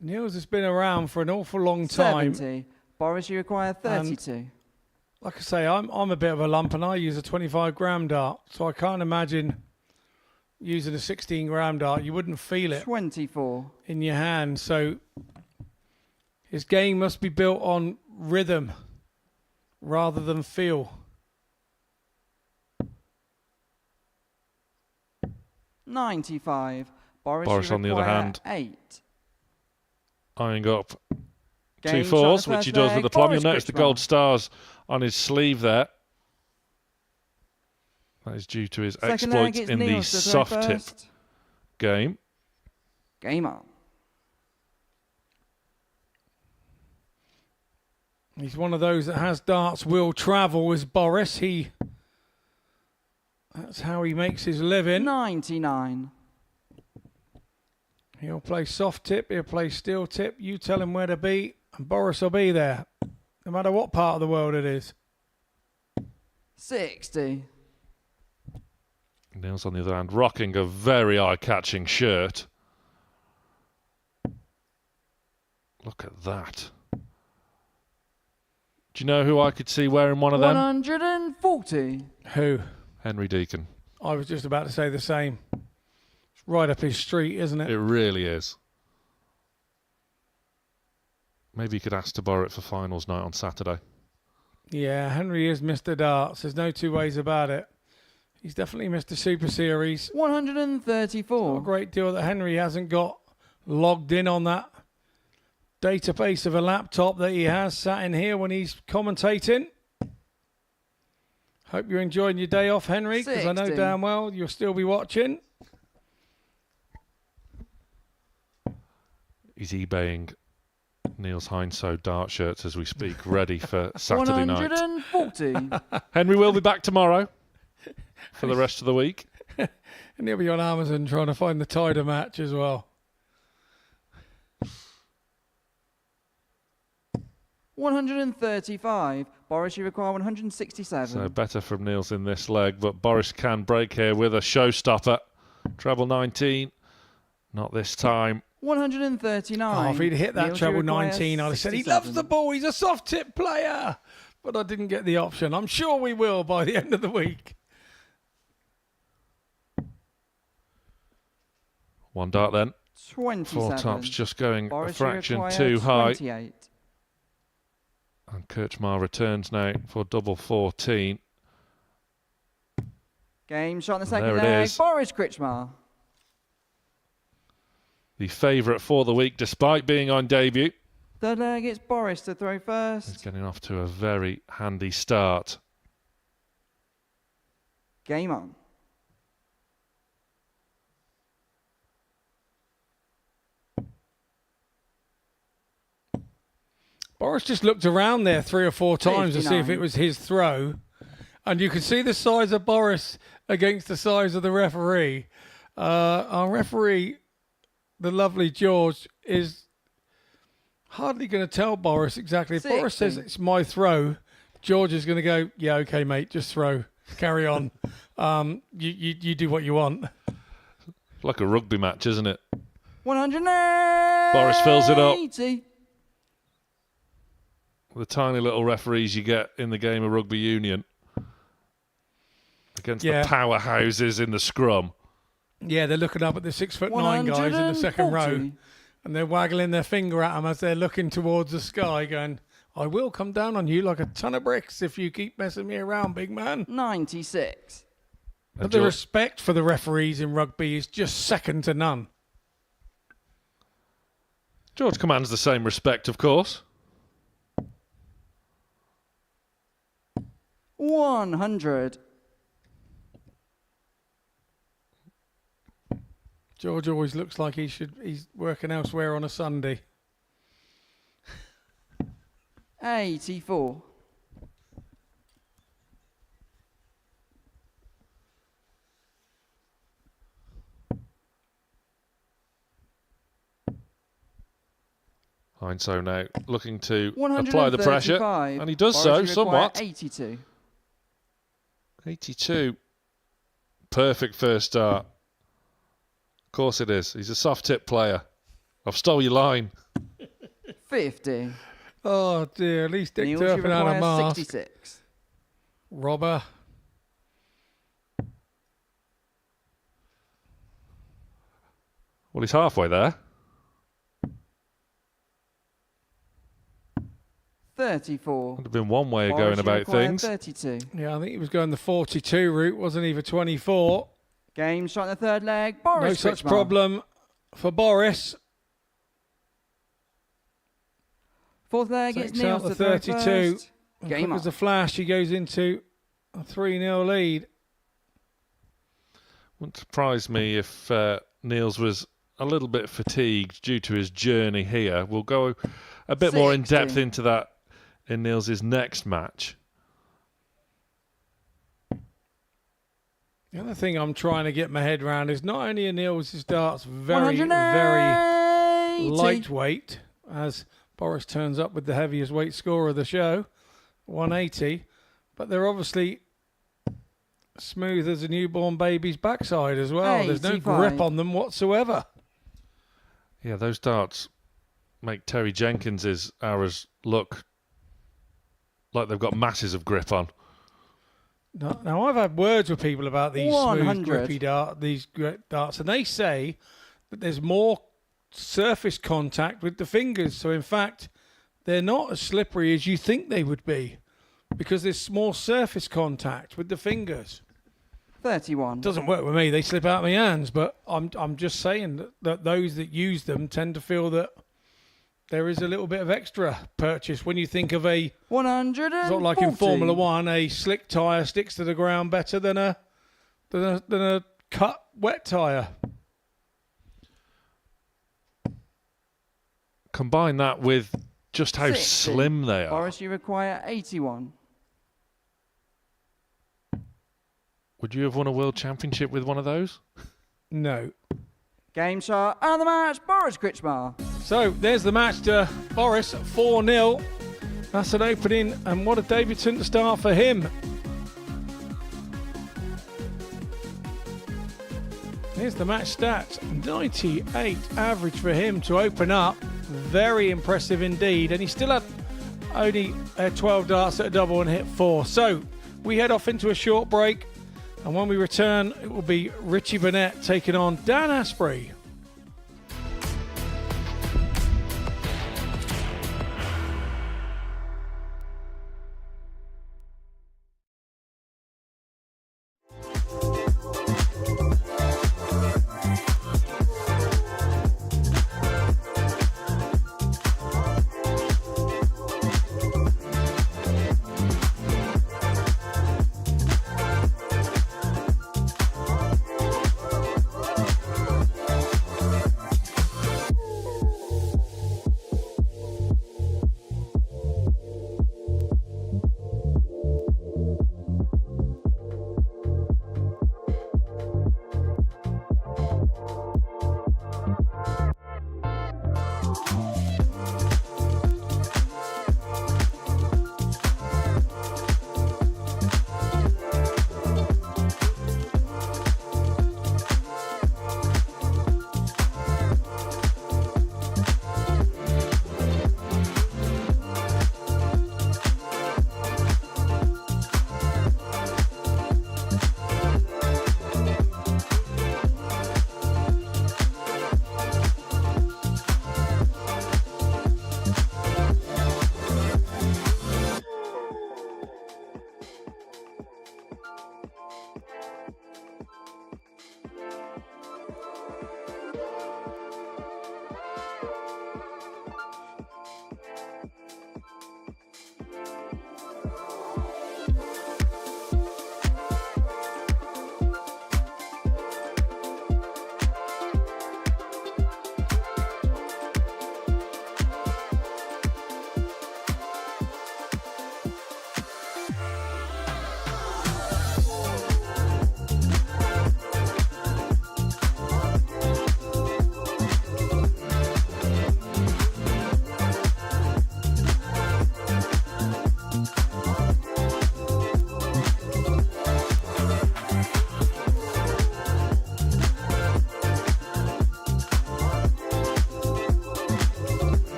Niels has been around for an awful long time. 70. Boris, you require 32. Like I say, I'm a bit of a lump, and I use a 25 gram dart, so I can't imagine using a 16 gram dart. You wouldn't feel it 24. in your hand. So his game must be built on rhythm rather than feel. 95. Boris, on the other hand, 8. eyeing up Game two shot fours, the which first he does leg. with the plum. You'll Boris notice the Critchmar. gold stars on his sleeve there. That is due to his Second leg, exploits it's in the Niels to throw soft tip first. game. Game on. He's one of those that has darts will travel, is Boris. That's how he makes his living. 99. He'll play soft tip, he'll play steel tip. You tell him where to be, and Boris will be there, no matter what part of the world it is. 60. Niels, on the other hand, rocking a very eye-catching shirt. Look at that. Do you know who I could see wearing one of them? 140. Who? Henry Deacon. I was just about to say the same. It's right up his street, isn't it? It really is. Maybe you could ask to borrow it for finals night on Saturday. Yeah, Henry is Mr. Darts. There's no two ways about it. He's definitely Mr. Super Series. 134. A great deal that Henry hasn't got logged in on that database of a laptop that he has sat in here when he's commentating. Hope you're enjoying your day off, Henry, because I know 60. damn well you'll still be watching. He's eBaying Niels Heinsoe dart shirts as we speak, ready for Saturday night. 140. Henry will be back tomorrow for the rest of the week. And he'll be on Amazon trying to find the Tider match as well. 135. Boris, you require 167. So better from Niels in this leg, but Boris can break here with a showstopper. Treble 19. Not this time. 139. Oh, if he'd hit that Niels, you treble require 19, I'd have said he 67. loves the ball. He's a soft tip player. But I didn't get the option. I'm sure we will by the end of the week. One dart then. 27. Four tops just going Boris, a fraction you require too high. 28. And Kirchmar returns now for double 14. Game shot in the There second it leg. is. Boris Critchmar. The favourite for the week, despite being on debut. Third leg, it's Boris to throw He's first. getting off to a very handy start. Game on. Boris just looked around there 3 or 4 times to see if 59. it was his throw. And you can see the size of Boris against the size of the referee. Our referee, the lovely George, is hardly going to tell Boris exactly. If Boris 60. says it's my throw, George is going to go, yeah, okay, mate, just throw. Carry on. You do what you want. Like a rugby match, isn't it? 180. Boris fills it up. The tiny little referees you get in the game of rugby union against the powerhouses in the scrum. Yeah, they're looking up at the 6'9" guys in the second row, and they're waggling their finger at them as they're looking towards the sky, going, "I will come down on you like a ton of bricks if you keep messing me around, big man." 96. But the respect for the referees in rugby is just second to none. George commands the same respect, of course. 100. George always looks like he's working elsewhere on a Sunday. 84. Heinso now looking to apply the pressure, and he does Boris, so somewhat. 82. 82. Perfect first start. Of course it is. He's a soft tip player. I've stole your line. 50. Oh dear, at least Dick Niels, Turpin out of mask. 66. Robber. Well, he's halfway there. 34. Would have been one way of Boris, going you about require things. 32. Yeah, I think he was going the 42 route, wasn't he, for 24? Game shot in the third leg. Boris No such Kritschmar. problem for Boris. Fourth leg is Takes Niels out the to throw 32. first. And Game quick as on. a flash, he goes into a 3-0 lead. Wouldn't surprise me if Niels was a little bit fatigued due to his journey here. We'll go a bit more in depth 60. into that in Niels' next match. The other thing I'm trying to get my head around is not only are Niels' darts very, 180. very lightweight, as Boris turns up with the heaviest weight score of the show, 180, but they're obviously smooth as a newborn baby's backside as well. There's no 85. grip on them whatsoever. Yeah, those darts make Terry Jenkins's arrows look like they've got masses of grip on. Now I've had words with people about these 100. smooth, grippy darts, and they say that there's more surface contact with the fingers. So in fact, they're not as slippery as you think they would be, because there's more surface contact with the fingers. 31. Doesn't work with me. They slip out of my hands, but I'm just saying that those that use them tend to feel that there is a little bit of extra purchase when you think of a 140. sort of like in Formula One, a slick tyre sticks to the ground better than a cut wet tyre. Combine that with just how 60. slim they are. Boris, you require 81. Would you have won a world championship with one of those? No. Game shot and the match, Boris Kritschmar. So there's the match to Boris, 4-0. That's an opening, and what a debutant start for him. Here's the match stats, 98 average for him to open up. Very impressive indeed, and he still had only 12 darts at a double and hit 4. So we head off into a short break, and when we return, it will be Richie Burnett taking on Dan Asprey.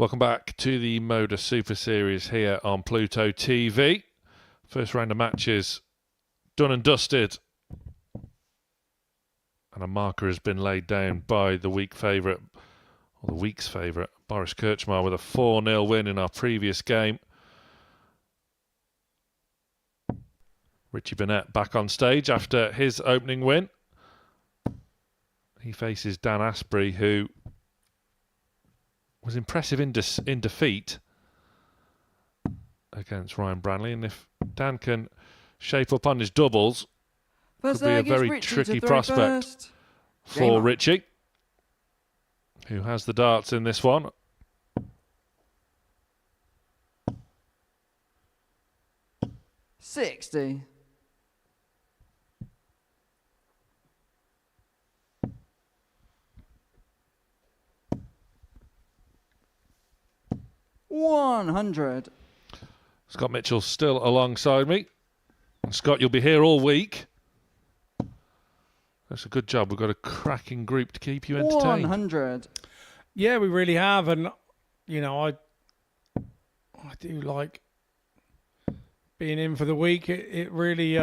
Welcome back to the Modus Super Series here on Pluto TV. First round of matches done and dusted. And a marker has been laid down by the week's favourite, Boris Kirchmar, with a 4-0 win in our previous game. Richie Burnett back on stage after his opening win. He faces Dan Asprey, who was impressive in defeat against Ryan Branley. And if Dan can shape up on his doubles, could be a very tricky prospect for Richie, who has the darts in this one. $60. $100. Scott Mitchell still alongside me. Scott, you'll be here all week. That's a good job. We've got a cracking group to keep you entertained. 100. Yeah, we really have, and you know, I do like being in for the week. It really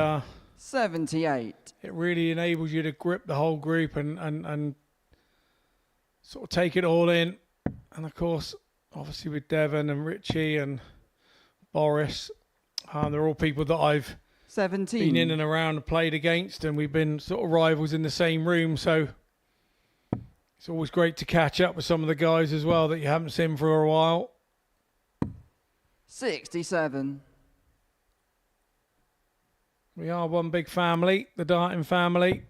78. It really enables you to grip the whole group and sort of take it all in. And of course, obviously with Devon and Richie and Boris, they're all people that I've 17. been in and around and played against, and we've been sort of rivals in the same room. So it's always great to catch up with some of the guys as well that you haven't seen for a while. 67. We are one big family, the darting family.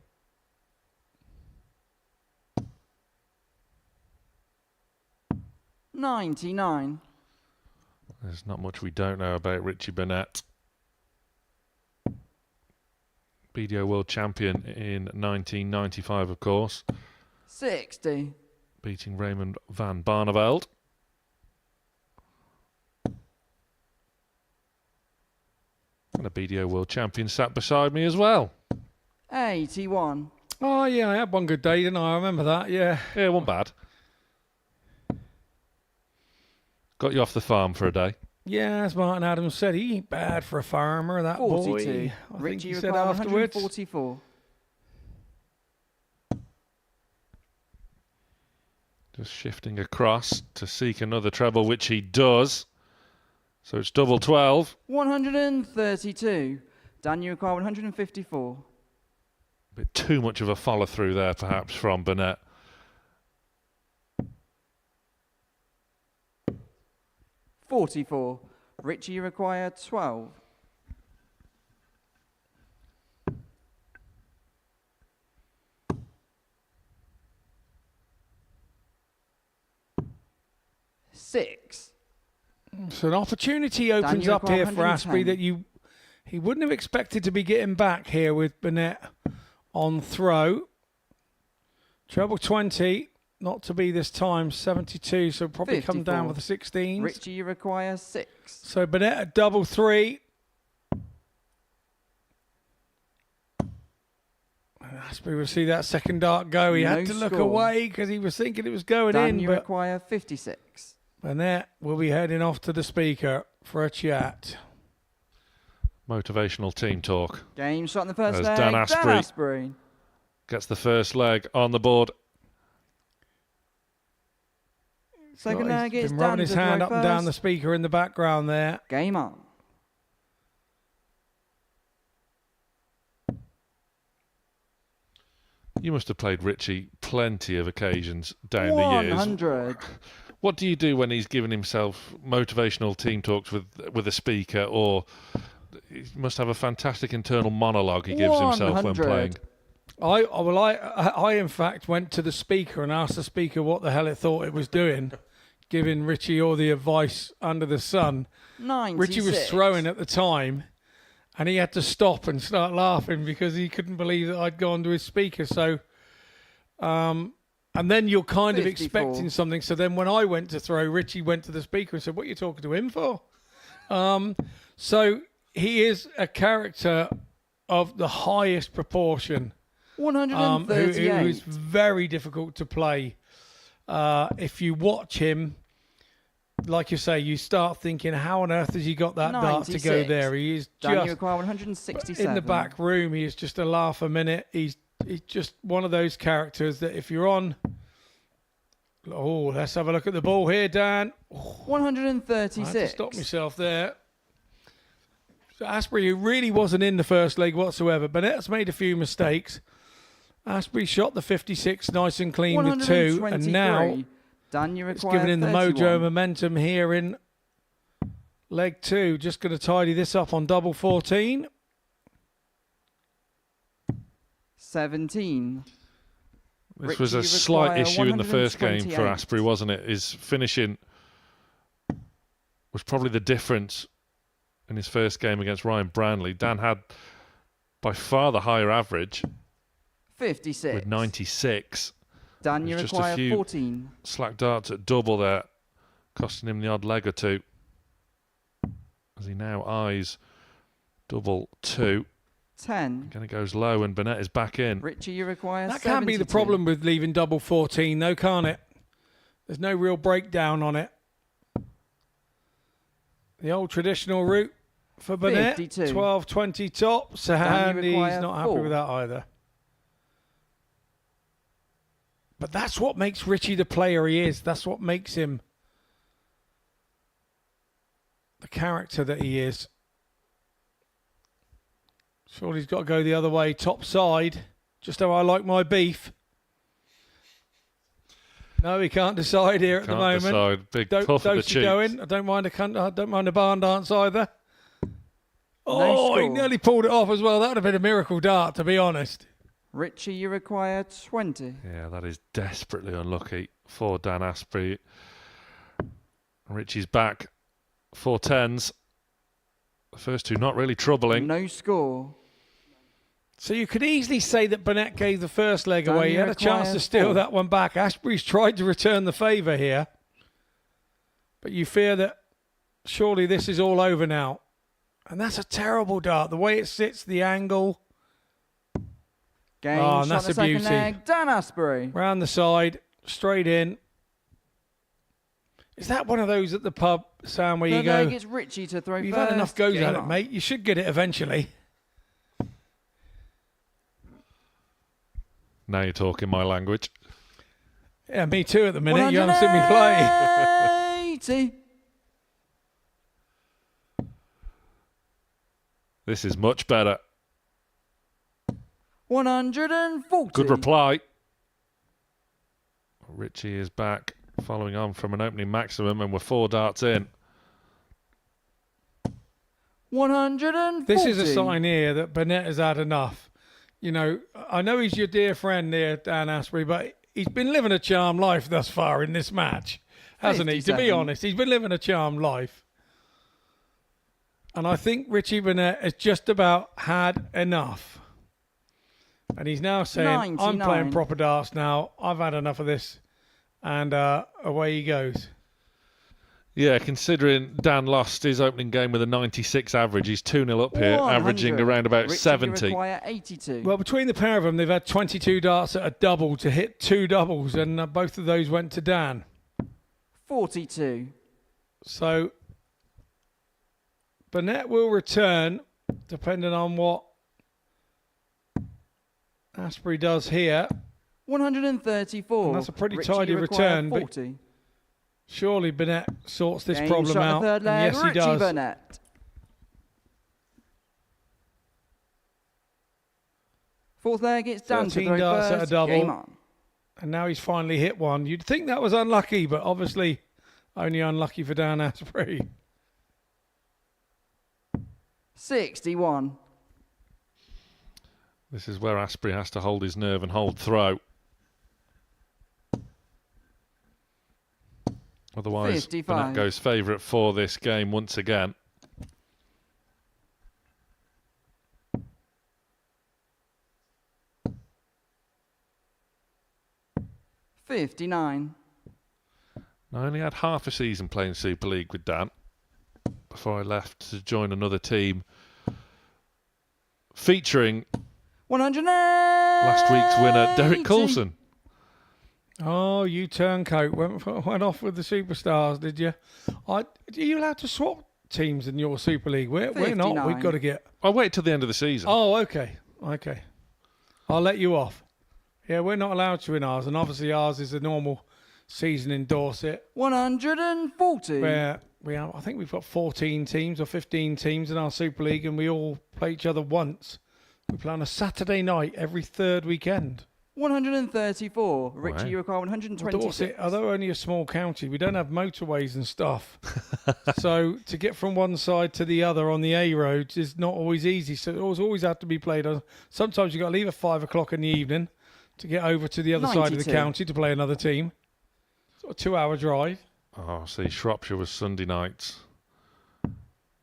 $99. There's not much we don't know about Richie Burnett. BDO World Champion in 1995, of course. 60. Beating Raymond van Barneveld. And a BDO World Champion sat beside me as well. 81. Oh, yeah, I had one good day, didn't I? I remember that, yeah. Yeah, it wasn't bad. Got you off the farm for a day. Yeah, as Martin Adams said, he ain't bad for a farmer, that 42. boy. I think Richie he said required afterwards. 144. Just shifting across to seek another treble, which he does. So it's double 12. 132. Dan, you require 154. A bit too much of a follow through there, perhaps, from Burnett. $44. Richie, you require 12. $6. So an opportunity opens Dan, up here for 110. Asprey that he wouldn't have expected to be getting back here with Burnett on throw. Treble 20, not to be this time, 72, so probably come down 54. with the 16s. Richie, you require 6. So Burnett at double 3. Asprey will see that second dart go. He had to look score. away because he was thinking it was going Dan, in. you But require 56. Burnett will be heading off to the speaker for a chat. Motivational team talk. Game shot in the first As leg. Dan Asprey. Asprey. Gets the first leg on the board. Second He's leg is been Dan rubbing his to hand throw up and down the first. speaker in the background there. Game on. You must have played Richie plenty of occasions down the years. 100. What do you do when he's giving himself motivational team talks with a speaker, or he must have a fantastic internal monologue he gives himself when 100. playing? I in fact went to the speaker and asked the speaker what the hell it thought it was doing, giving Richie all the advice under the sun. 96. Richie was throwing at the time, and he had to stop and start laughing because he couldn't believe that I'd gone to his speaker. So, and then you're kind of 54. expecting something. So then when I went to throw, Richie went to the speaker and said, "What are you talking to him for?" So he is a character of the highest proportion. 138. Who is very difficult to play. If you watch him, like you say, you start thinking, how on earth has he got that dart to go 96. there? He is Dan, you just require 167. in the back room. He is just a laugh a minute. He's just one of those characters that if you're on. Oh, let's have a look at the ball here, Dan. 136. I had to stop myself there. So Asprey, who really wasn't in the first leg whatsoever, Burnett's made a few mistakes. Asprey shot the 56 nice and clean with 2, and now Dan, you it's require giving him the 31. mojo momentum here in leg 2. Just going to tidy this up on double 14. 17. This Richie, was a you slight require issue in the first game for 128. Asprey, wasn't it? His finishing was probably the difference in his first game against Ryan Brownlee. Dan had by far the higher average 56. with 96. Dan, you There's just a require few 14. slack darts at double there, costing him the odd leg or two. As he now eyes double 2. 10. Again, it goes low, and Burnett is back in. Richie, you require That 72. can be the problem with leaving double 14, though, can't it? There's no real breakdown on it. The old traditional route for Burnett, 52. 12-20 tops, Dan, and you he's require not happy 4. with that either. But that's what makes Richie the player he is. That's what makes him the character that he is. Surely he's got to go the other way, top side, just how I like my beef. No, he can't decide here at the moment. Decide. Big puff of the Dosey cheeks. going. I don't mind the barn dance either. No Oh, he score. nearly pulled it off as well. That would have been a miracle dart, to be honest. Richie, you require 20. Yeah, that is desperately unlucky for Dan Asprey. Richie's back. 4 10s. The first two not really troubling. No score. So you could easily say that Burnett gave the first leg Dan, away. He you had a chance to require steal 4. that one back. Asprey's tried to return the favour here. But you fear that surely this is all over now. And that's a terrible dart. The way it sits, the angle. Game, Oh, and shot that's the a second beauty. leg. Dan Asprey. Round the side, straight in. Is that one of those at the pub, Sam, where you Third go, leg, it's Richie to throw you've first. had enough goes Game at it, on. mate. You should get it eventually. Now you're talking my language. Yeah, me too at the minute. You haven't seen me play. 180. This is much better. 140. Good reply. Richie is back, following on from an opening maximum, and we're 4 darts in. 140. This is a sign here that Burnett has had enough. You know, I know he's your dear friend there, Dan Asprey, but he's been living a charmed life thus far in this match, hasn't he? To be 57. honest, he's been living a charmed life. And I think Richie Burnett has just about had enough. And he's now saying, I'm 99. playing proper darts now. I've had enough of this. And away he goes. Yeah, considering Dan lost his opening game with a 96 average, he's 2-0 up here, averaging 100. around about Richie, 70. You require 82. Well, between the pair of them, they've had 22 darts at a double to hit 2 doubles, and both of those went to Dan. 42. So Burnett will return, depending on what Asprey does here. 134. And that's a pretty Richie, tidy you require return, but 40. Surely Burnett sorts this Game problem shot out. the third And leg. yes, he Richie does. Burnett. Fourth leg, it's down to 13 throw darts first. at a double. Game on. And now he's finally hit one. You'd think that was unlucky, but obviously only unlucky for Dan Asprey. 61. This is where Asprey has to hold his nerve and hold throw. Otherwise, 55. Burnett goes favourite for this game once again. $59. I only had half a season playing Super League with Dan before I left to join another team featuring 100. last week's winner, Derek Coulson. Oh, you turncoat went off with the superstars, did you? Are you allowed to swap teams in your Super League? We're not. 59. We've got to get. I'll wait till the end of the season. Oh, okay. I'll let you off. Yeah, we're not allowed to in ours, and obviously ours is a normal season in Dorset. 140. Where I think we've got 14 teams or 15 teams in our Super League, and we all play each other once. We play on a Saturday night every third weekend. 134. Richie, Wow. you require 126. Dorset, although only a small county, we don't have motorways and stuff. So to get from one side to the other on the A roads is not always easy. So it always have to be played on. Sometimes you've got to leave at 5 o'clock in the evening to get over to the other side of the 92. county to play another team. It's a 2-hour drive. Oh, see, Shropshire was Sunday nights.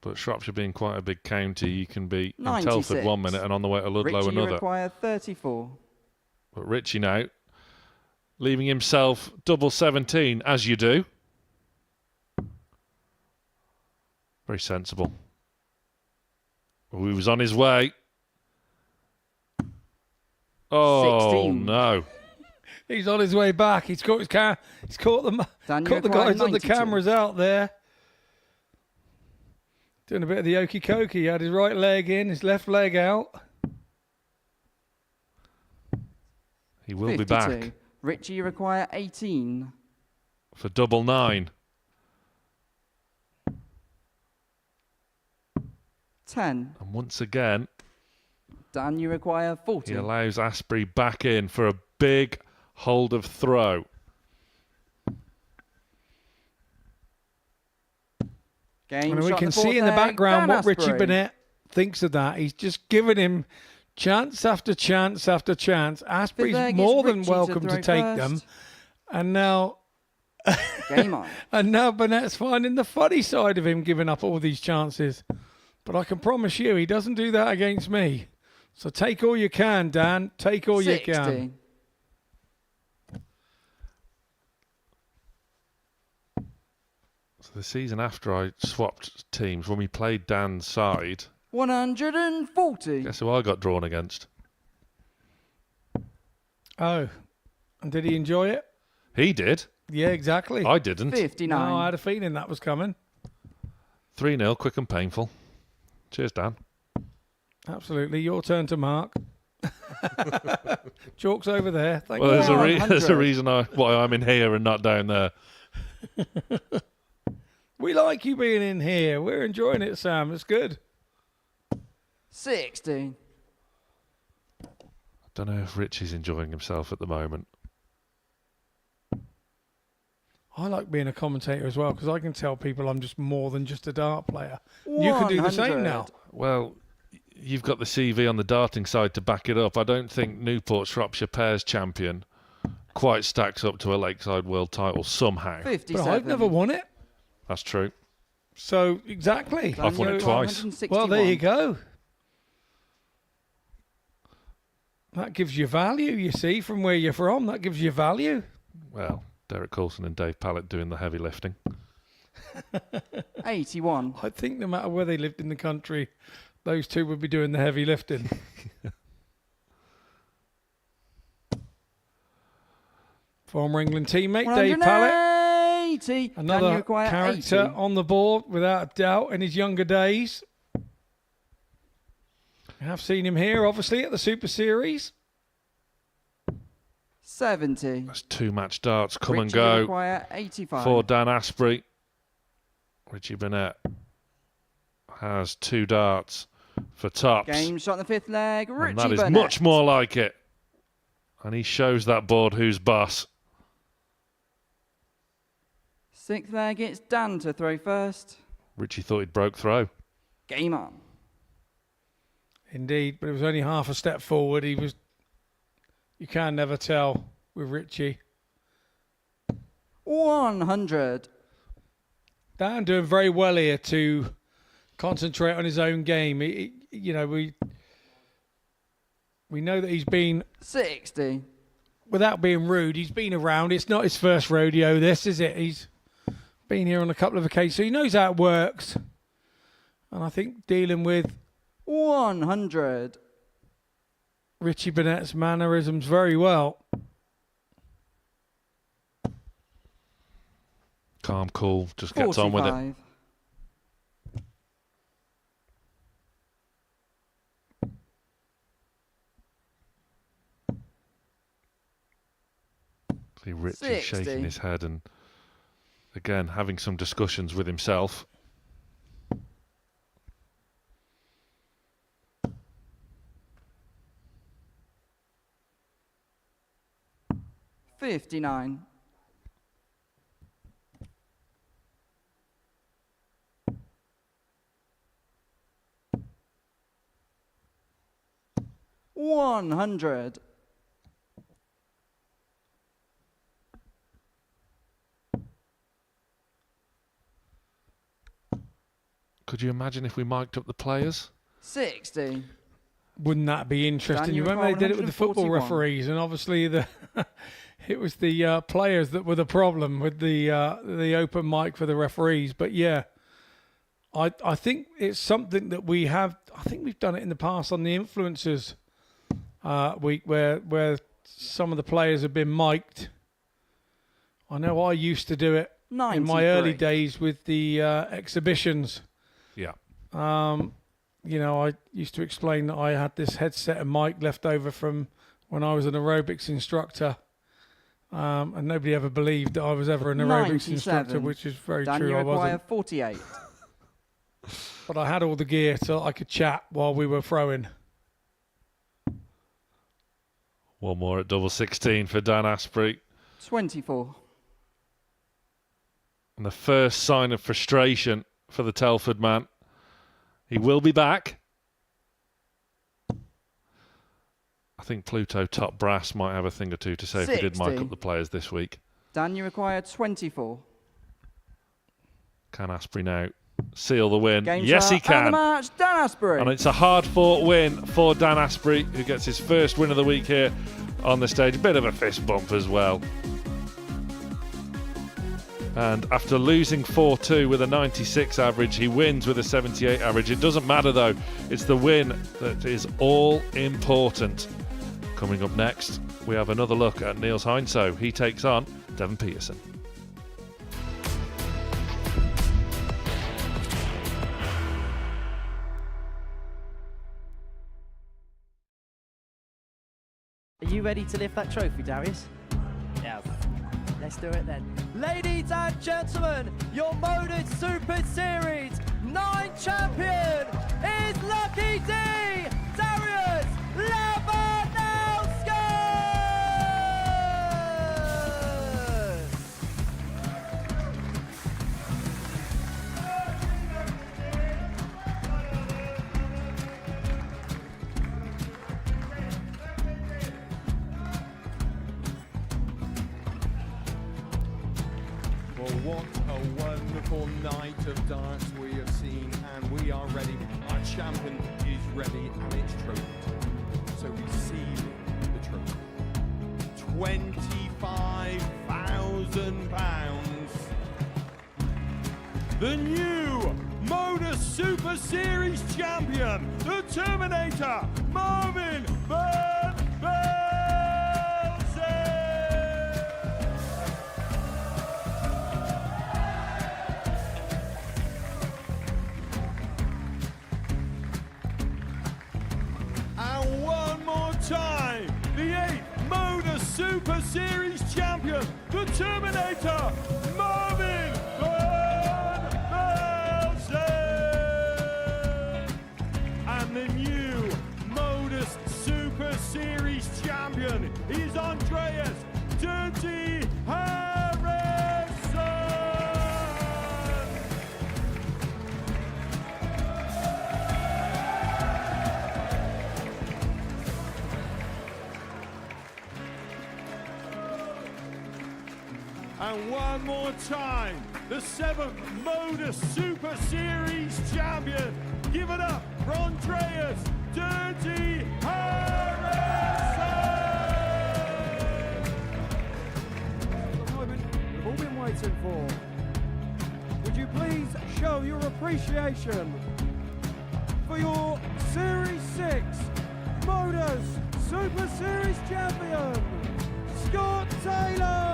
But Shropshire being quite a big county, you can be in 96. Telford 1 minute and on the way to Ludlow Richie, you another. require 34. But Richie now, leaving himself double 17, as you do. Very sensible. Oh, he was on his way. Oh, 16. no. He's on his way back. He's caught his car. He's caught the Dan, you caught the require guys on the 92. cameras out there. Doing a bit of the okey cokey. He had his right leg in, his left leg out. He will 52. be back Richie, you require 18. for double 9. 10. And once again, Dan, you require 40. he allows Asprey back in for a big hold of throw. Game And we shot can the see fourth in the leg, background Dan what Richie Asprey. Burnett thinks of that. He's just given him chance after chance after chance. Asprey's leg is more than Richie to welcome to throw take first. them. And now Game on. and now Burnett's finding the funny side of him giving up all these chances. But I can promise you he doesn't do that against me. So take all you can, Dan. Take all 60. you can. So the season after I swapped teams, when we played Dan's side, 140. guess who I got drawn against? Oh. And did he enjoy it? He did. Yeah, exactly. I didn't. 59. No, I had a feeling that was coming. 3-0, quick and painful. Cheers, Dan. Absolutely. Your turn to mark. Chalk's over there. Thank Well, you. there's a 100. reason why I'm in here and not down there. We like you being in here. We're enjoying it, Sam. It's good. 60. I don't know if Richie's enjoying himself at the moment. I like being a commentator as well because I can tell people I'm just more than just a dart player. You can do the same 100. now. Well, you've got the CV on the darting side to back it up. I don't think Newport Shropshire Pairs champion quite stacks up to a Lakeside World title somehow. 57. But I've never won it. That's true. So, exactly. I've won it twice. 161. Well, there you go. That gives you value, you see, from where you're from. That gives you value. Well, Derek Coulson and Dave Pallett doing the heavy lifting. 81. I think no matter where they lived in the country, those two would be doing the heavy lifting. Former England teammate Dave Pallett. 180. Dan, you Another require character 80. on the board, without a doubt, in his younger days. I have seen him here, obviously, at the Super Series. 70. That's 2 match darts. Come and Richie, you go require 85. for Dan Asprey. Richie Burnett has 2 darts for tops. Game shot in the fifth leg. Richie And that is Burnett. much more like it. And he shows that board who's boss. Sixth leg, it's Dan to throw first. Richie thought he'd broke throw. Game on. Indeed, but it was only half a step forward. He was. You can never tell with Richie. 100. Dan doing very well here to concentrate on his own game. You know, we know that he's been, 60. without being rude, he's been around. It's not his first rodeo, this, is it? He's been here on a couple of occasions, so he knows how it works. And I think dealing with 100. Richie Burnett's mannerisms very well. Calm, cool, just gets on with it. 45. See Rich is 60. shaking his head and again having some discussions with himself. $59. $100. Could you imagine if we mic'd up the players? 60. Wouldn't that be interesting? Dan, You you remember they did it with the football 141. referees, and obviously it was the players that were the problem with the open mic for the referees. But yeah, I think it's something that we have. I think we've done it in the past on the influencers week, where some of the players have been mic'd. I know I used to do it in my 93. early days with the exhibitions. Yeah. You know, I used to explain that I had this headset and mic left over from when I was an aerobics instructor, and nobody ever believed that I was ever an aerobics 97. instructor, which is very Dan, true. you I require wasn't. 48. But I had all the gear so I could chat while we were throwing. One more at double 16 for Dan Asprey. 24. And the first sign of frustration for the Telford man. He will be back. I think Pluto Top Brass might have a thing or two to say if we did mic 60. up the players this week. Dan, you require 24. Can Asprey now seal the win? Game Yes, he start and the can. match, Dan Asprey. And it's a hard-fought win for Dan Asprey, who gets his first win of the week here on the stage. A bit of a fist bump as well. And after losing 4-2 with a 96 average, he wins with a 78 average. It doesn't matter, though. It's the win that is all important. Coming up next, we have another look at Niels Heinsoe. He takes on Devon Peterson. Are you ready to lift that trophy, Darius? Yes. Let's do it then. Ladies and gentlemen, your Modus Super Series 9 champion is Lucky D, Darius Labanowski! Well, what a wonderful night of darts we have seen, and we are ready. Our champion is ready, and it's trophy time. So receiving the trophy. £25,000. The new Modus Super Series champion, the Terminator, Marvin Van Velzen. And one more time, the 8th Modus Super Series champion, the Terminator, Marvin Van Velzen. And the new Modus Super Series champion is Andreas Dirty Harrison. And one more time, the 7th Modus Super Series champion. Give it up for Andreas Dirty Harrison. The moment we've all been waiting for. Would you please show your appreciation for your Series 6 Modus Super Series champion, Scott Taylor?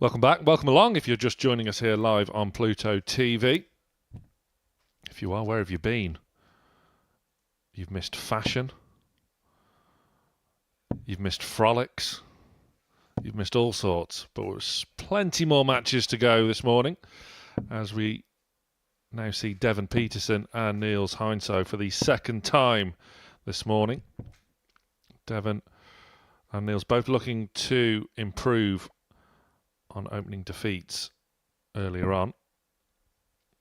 Welcome back. Welcome along if you're just joining us here live on Pluto TV. If you are, where have you been? You've missed fashion. You've missed frolics. You've missed all sorts. But there's plenty more matches to go this morning as we now see Devon Peterson and Niels Heinsoe for the second time this morning. Devon and Niels both looking to improve on opening defeats earlier on.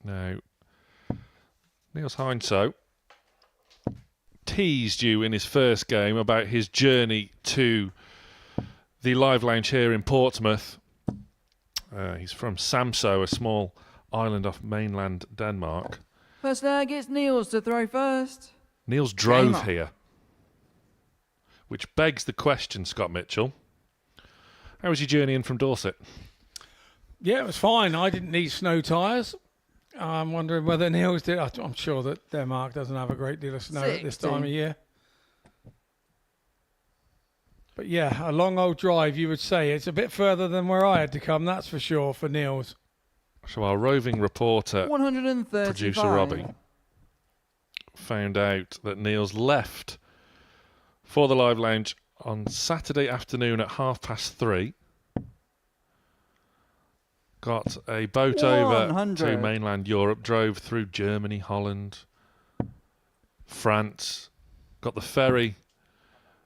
Now, Niels Heinsoe teased you in his first game about his journey to the Live Lounge here in Portsmouth. He's from Samso, a small island off mainland Denmark. First leg, it's Niels to throw first. Niels drove here, which begs the question, Scott Mitchell. How was your journey in from Dorset? Yeah, it was fine. I didn't need snow tyres. I'm wondering whether Niels did. I'm sure that Denmark doesn't have a great deal of snow at this time of year. But yeah, a long old drive, you would say. It's a bit further than where I had to come, that's for sure, for Niels. So our roving reporter, 135. producer Robbie, found out that Niels left for the Live Lounge on Saturday afternoon at 3:30. Got a boat over 100. to mainland Europe, drove through Germany, Holland, France, got the ferry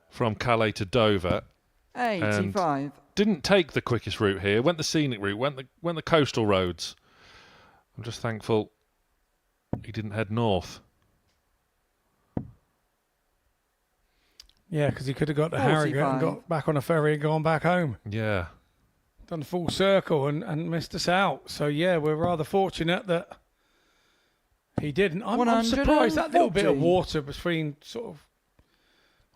from Calais to Dover. 85. And didn't take the quickest route here, went the scenic route, went the coastal roads. I'm just thankful he didn't head north. Yeah, because he could have got to Harrogate and got back on a ferry and gone back home. Yeah. Done a full circle and missed us out. So, yeah, we're rather fortunate that he didn't. I'm surprised that little bit of water between sort of,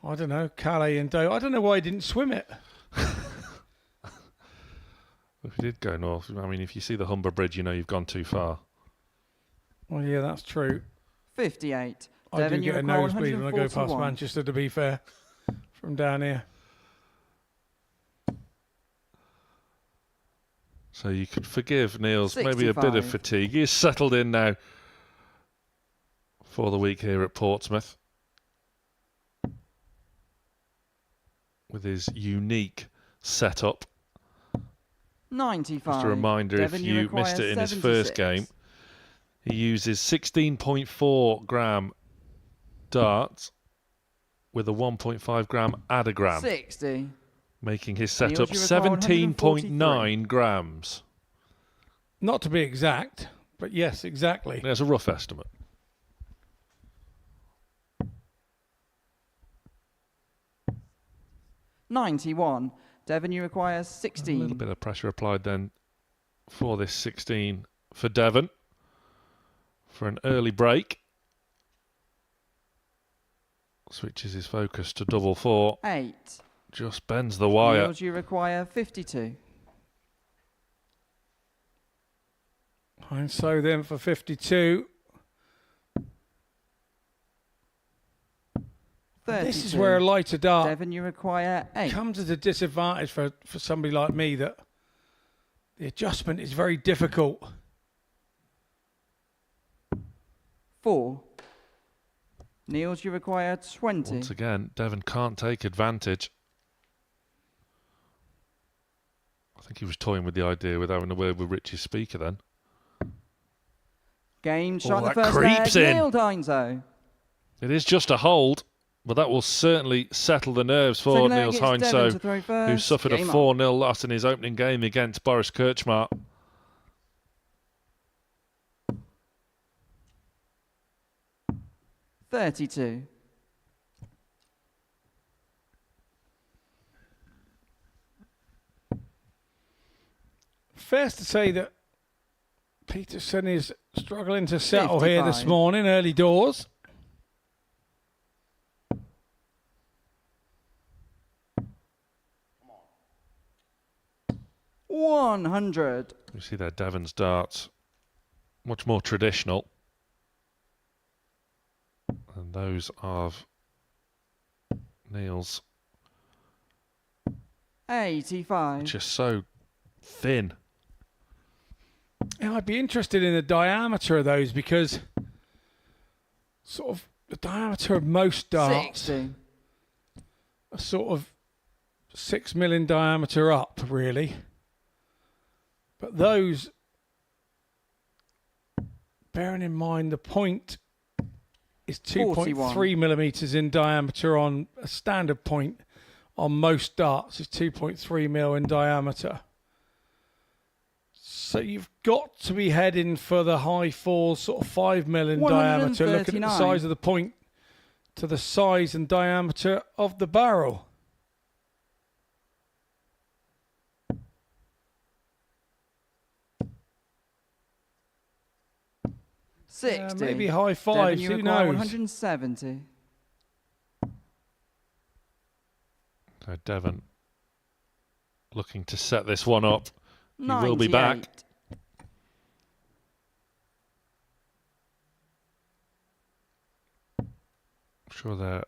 I don't know, Calais and Dover. I don't know why he didn't swim it. If you did go north, I mean, if you see the Humber Bridge, you know you've gone too far. Well, yeah, that's true. 58. I do get a nosebleed when I go past Manchester, to be fair, from down here. So you could forgive Niels 65. maybe a bit of fatigue. He is settled in now for the week here at Portsmouth with his unique setup. 95. Just a reminder, Devon, if you missed it in his first game, he uses 16.4 gram darts with a 1.5 gram adagram. 60. Making his setup 17.9 grams. Not to be exact, but yes, exactly. There's a rough estimate. $91. Devon, you require 16. A little bit of pressure applied then for this 16 for Devon for an early break. Switches his focus to double four. 8. Just bends the wire. Niels, you require 52. And so then for 52. 32. This is where a lighter dart Devon, you require 8. comes at a disadvantage for somebody like me, that the adjustment is very difficult. 4. Niels, you require 20. Once again, Devon can't take advantage. I think he was toying with the idea with having a word with Richie's speaker then. Game shot the that first creeps leg. in. Niels Heinsoe. It is just a hold, but that will certainly settle the nerves for Second leg, Niels it's Devon to Heinsoe, throw who first. suffered a Game on. 4-0 loss in his opening game against Boris Kirchmar. $32. Fair to say that Peterson is struggling to settle here this morning, early doors. $100. You see there, Devon's darts, much more traditional. And those of Niels, 85. just so thin. Yeah, I'd be interested in the diameter of those because sort of the diameter of most darts 60. are sort of 6 mm diameter up, really. But those, bearing in mind the point is 2.3 millimeters in diameter on a standard point on most darts is 2.3 mil in diameter. So you've got to be heading for the high fours, sort of 5 mil in diameter. Looking at the size of the point to the size and diameter of the barrel. Maybe high fives, who knows? 170. So Devon looking to set this one up. He will be back. I'm sure there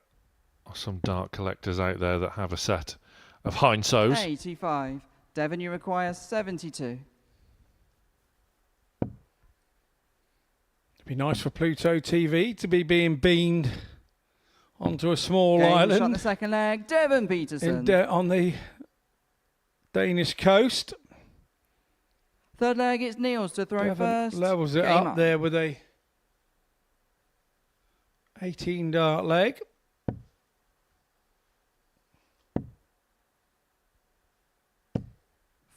are some dart collectors out there that have a set of Heinzos. 85. Devon, you require 72. It'd be nice for Pluto TV to be being beamed onto a small island. On the second leg, Devon Peterson. On the Danish coast. Third leg, it's Niels to throw Devon first. Levels it up there with a 18 dart leg.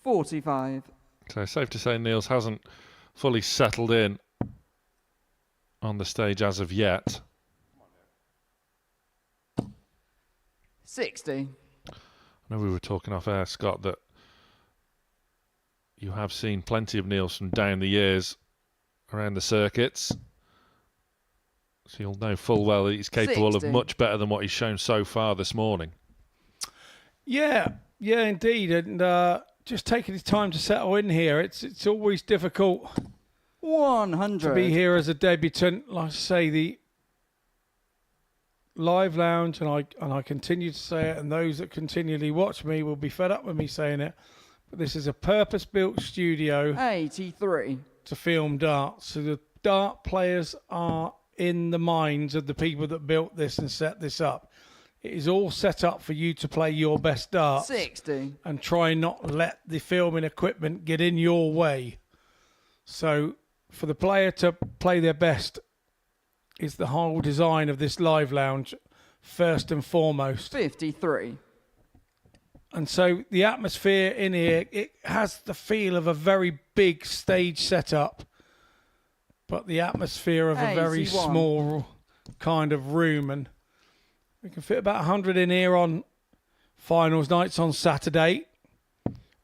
$45. So safe to say Niels hasn't fully settled in on the stage as of yet. 60. I know we were talking off air, Scott, that you have seen plenty of Niels from down the years around the circuits. So you'll know full well that he's capable 60. of much better than what he's shown so far this morning. Yeah, indeed. And just taking his time to settle in here. It's always difficult 100. to be here as a debutant. Like I say, the live lounge, and I continue to say it, and those that continually watch me will be fed up with me saying it, but this is a purpose-built studio 83. to film darts. So the dart players are in the minds of the people that built this and set this up. It is all set up for you to play your best darts 60. and try not let the filming equipment get in your way. So for the player to play their best is the whole design of this live lounge, first and foremost. 53. And so the atmosphere in here, it has the feel of a very big stage setup, but the atmosphere of a very 81. small kind of room. And we can fit about 100 in here on finals nights on Saturday.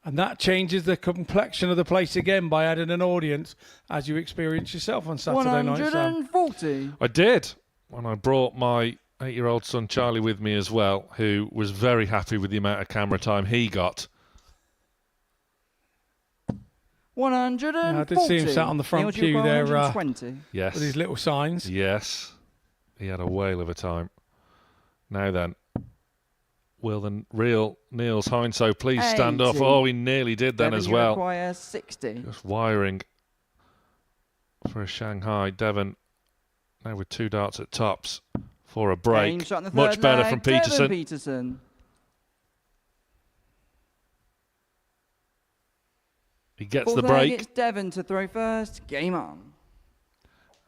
And that changes the complexion of the place again by adding an audience, as you experience yourself on Saturday night. 140. I did. When I brought my 8-year-old son Charlie with me as well, who was very happy with the amount of camera time he got. 140. Yeah, I did see him sat on the front pew there Yes. with his little signs. Yes. He had a whale of a time. Now then, will the real Niels Heinzo please stand up? Oh, he nearly did then Devon, as you well. require 60. Just wiring for a Shanghai. Devon now with 2 darts at tops for a break. Much better from Peterson. Peterson. He gets Fourth the leg, break. it's Devon to throw first. Game on.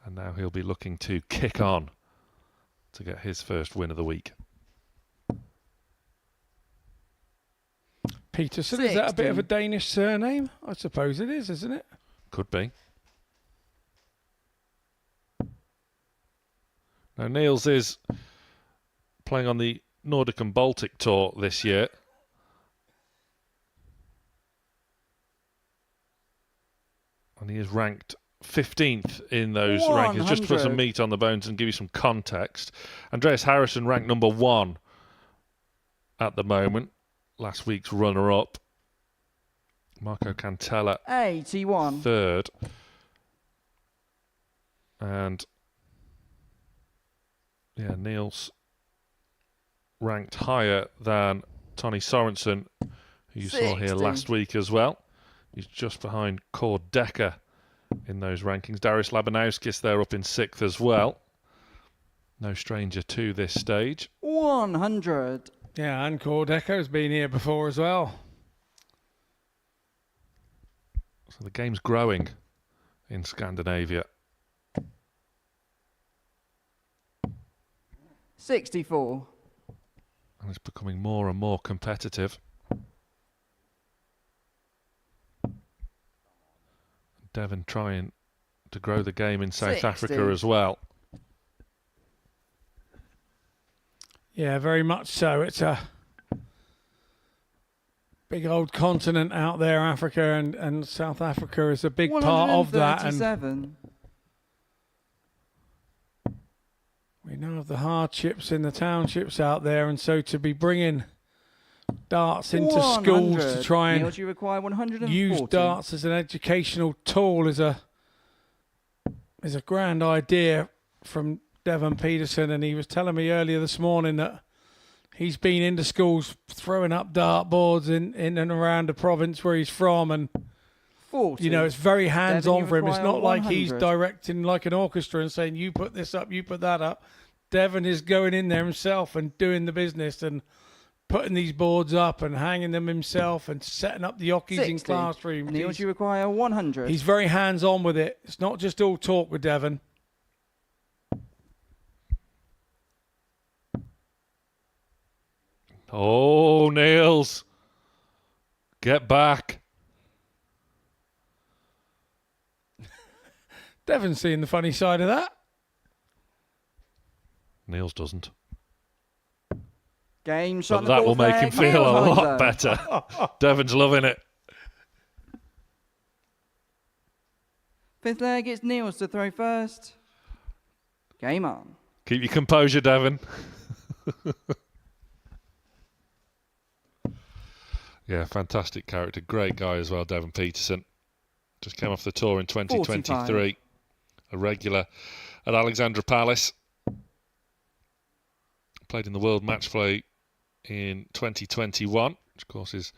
And now he'll be looking to kick on to get his first win of the week. Peterson, is that a bit of a Danish surname? I suppose it is, isn't it? Could be. Now, Niels is playing on the Nordic and Baltic Tour this year. And he is ranked 15th in those rankings. Just to put some meat on the bones and give you some context. Andreas Harrison ranked number 1 at the moment. Last week's runner-up. Marco Cantella 81. 3rd. And yeah, Niels ranked higher than Tony Sorensen, who you saw here last week as well. He's just behind Cord Decker in those rankings. Darius Labanowskis there up in 6th as well. No stranger to this stage. 100. Yeah, and Cordeco's been here before as well. So the game's growing in Scandinavia. 64. And it's becoming more and more competitive. Devon trying to grow the game in South 60. Africa as well. Yeah, very much so. It's a big old continent out there, Africa, and South Africa is a big part of that. And 137. we know of the hardships in the townships out there, and so to be bringing darts into schools to try Neil, do you require 140? use darts as an educational tool is a grand idea from Devon Peterson, and he was telling me earlier this morning that he's been into schools throwing up dartboards in and around the province where he's from, and 40. you know, it's very hands-on Devon, for him. It's require not like he's 100. directing like an orchestra and saying, you put this up, you put that up. Devon is going in there himself and doing the business and putting these boards up and hanging them himself and setting up the jockeys 60. in classrooms. Neil, do you require 100? He's very hands-on with it. It's not just all talk with Devon. Oh, Niels. Get back. Devon's seeing the funny side of that. Niels doesn't. Game shot. But that will make him feel a lot better. Devon's loving it. 5th leg, it's Niels to throw first. Game on. Keep your composure, Devon. Yeah, fantastic character. Great guy as well, Devon Peterson. Just came off the tour in 2023. 45. A regular at Alexandra Palace. Played in the World Match Play in 2021, which of course is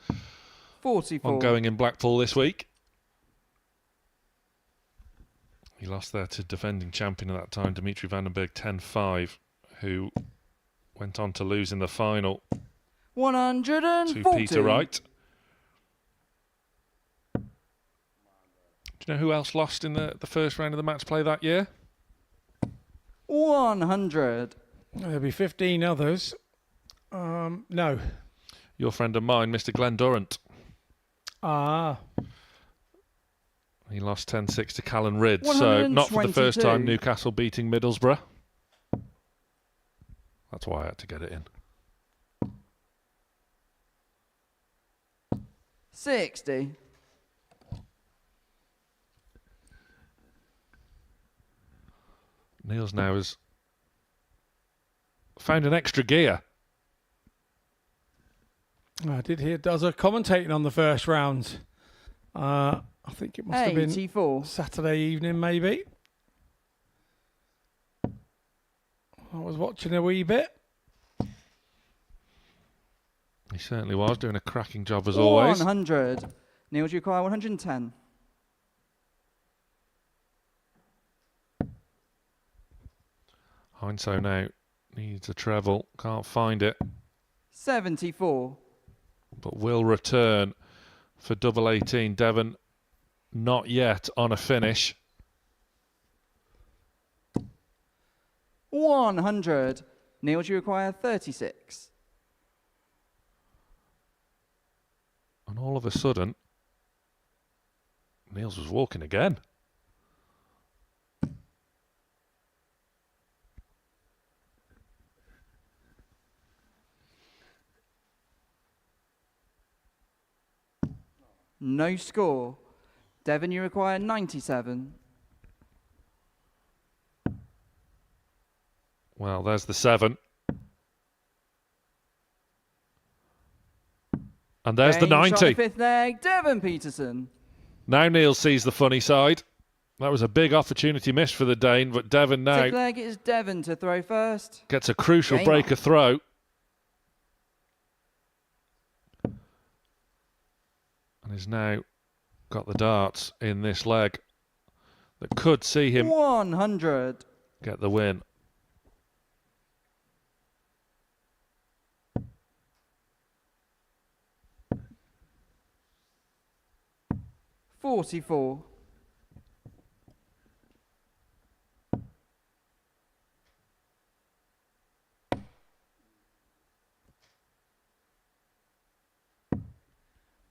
44. ongoing in Blackpool this week. He lost there to defending champion at that time, Dimitri Vandenberg, 10-5, who went on to lose in the final 140. to Peter Wright. Do you know who else lost in the first round of the match play that year? 100. There'll be 15 others. No. Your friend of mine, Mr. Glenn Durrant. Ah. He lost 10-6 to Callan Ridd. So not for the first time 122. Newcastle beating Middlesbrough. That's why I had to get it in. 60. Niels now has found an extra gear. I did hear Dozer commentating on the first round. I think it must have been 84. Saturday evening, maybe. I was watching a wee bit. He certainly was doing a cracking job as always. 100. Neil, do you require 110? Hindso now needs a treble. Can't find it. 74. But will return for double 18. Devon not yet on a finish. 100. Neil, do you require 36? And all of a sudden, Niels was walking again. No score. Devon, you require 97. Well, there's the 7. And there's the Game shot 90. 5th leg, Devon Peterson. Now Neil sees the funny side. That was a big opportunity missed for the Dane, but Devon now 6th leg, it's Devon to throw first. gets a crucial Game breaker on. throw. And is now got the darts in this leg that could see him 100. get the win. $44.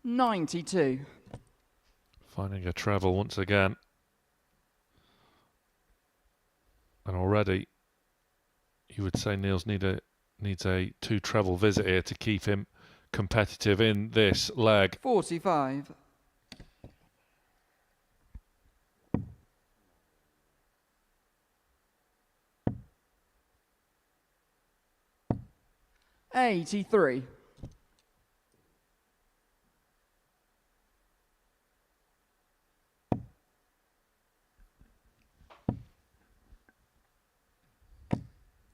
$92. Finding a treble once again. And already you would say Niels needs a 2 treble visit here to keep him competitive in this leg. 45. $83.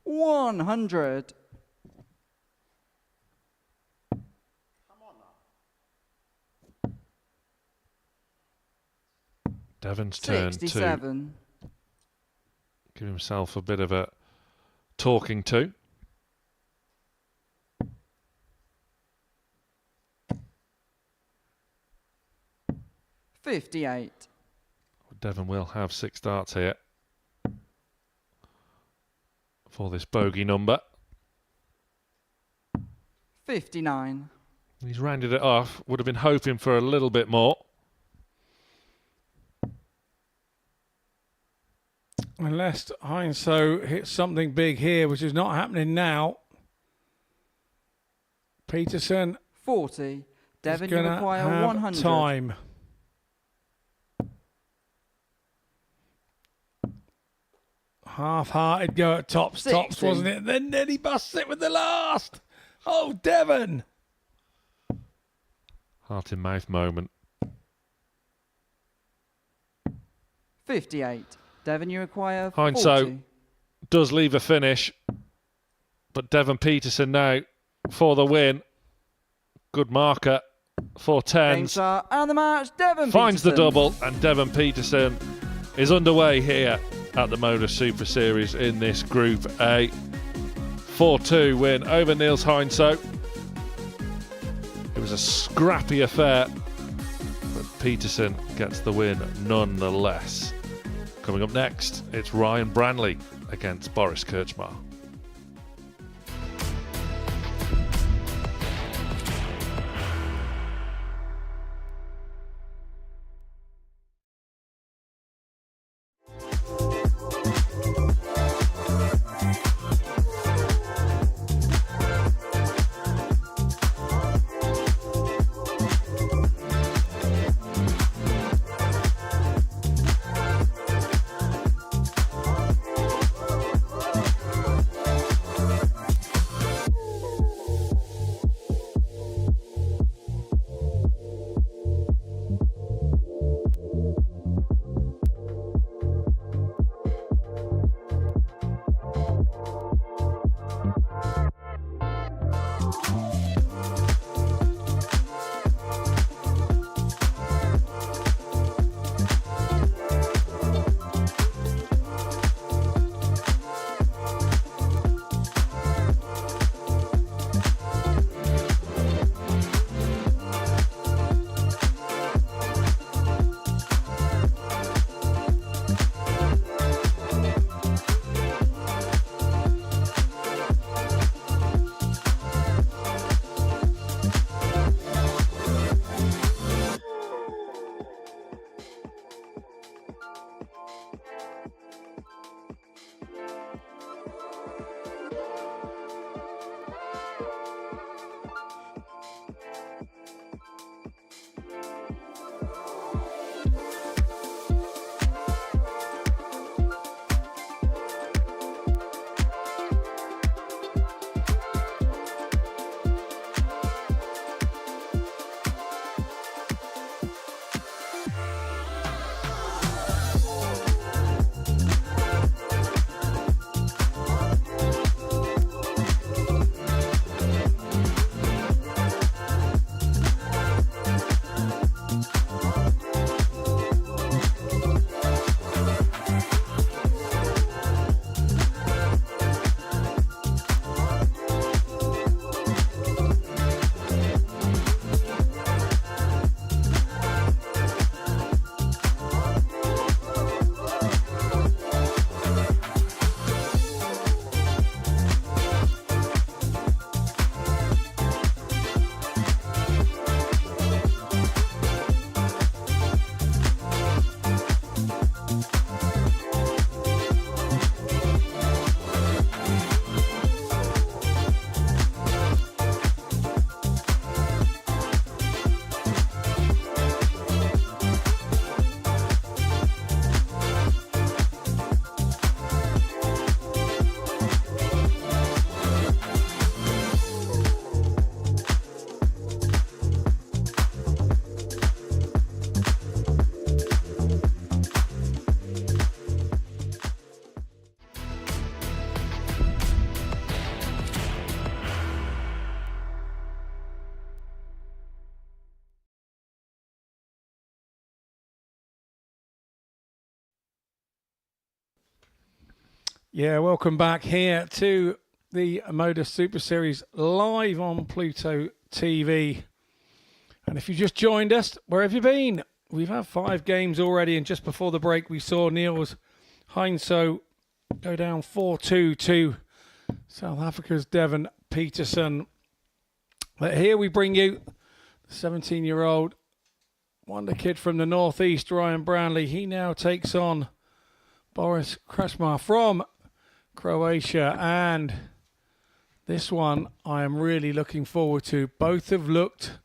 $100. Devon's turn to 67. give himself a bit of a talking to. $58. Devon will have 6 darts here for this bogey number. $59. He's rounded it off. Would have been hoping for a little bit more. Unless Heinso hits something big here, which is not happening now. Peterson 40. Devon, you gonna require have 100. time. Half-hearted go at tops, 60. wasn't it? Then he busts it with the last. Oh, Devon. Heart in mouth moment. 58. Devon, you require Heinso 40. does leave a finish, but Devon Peterson now for the win. Good marker for Game tens. start and the match. Devon Finds the Peterson. double, and Devon Peterson is underway here at the Modus Super Series in this Group A. 4-2 win over Niels Heinso. It was a scrappy affair, but Peterson gets the win nonetheless. Coming up next, it's Ryan Branley against Boris Kirchmar. Yeah, welcome back here to the Modus Super Series live on Pluto TV. And if you just joined us, where have you been? We've had 5 games already, and just before the break, we saw Niels Heinso go down 4-2 to South Africa's Devon Peterson. But here we bring you the 17-year-old wonder kid from the northeast, Ryan Brownlee. He now takes on Boris Krasmar from Croatia, and this one I am really looking forward to. Both have looked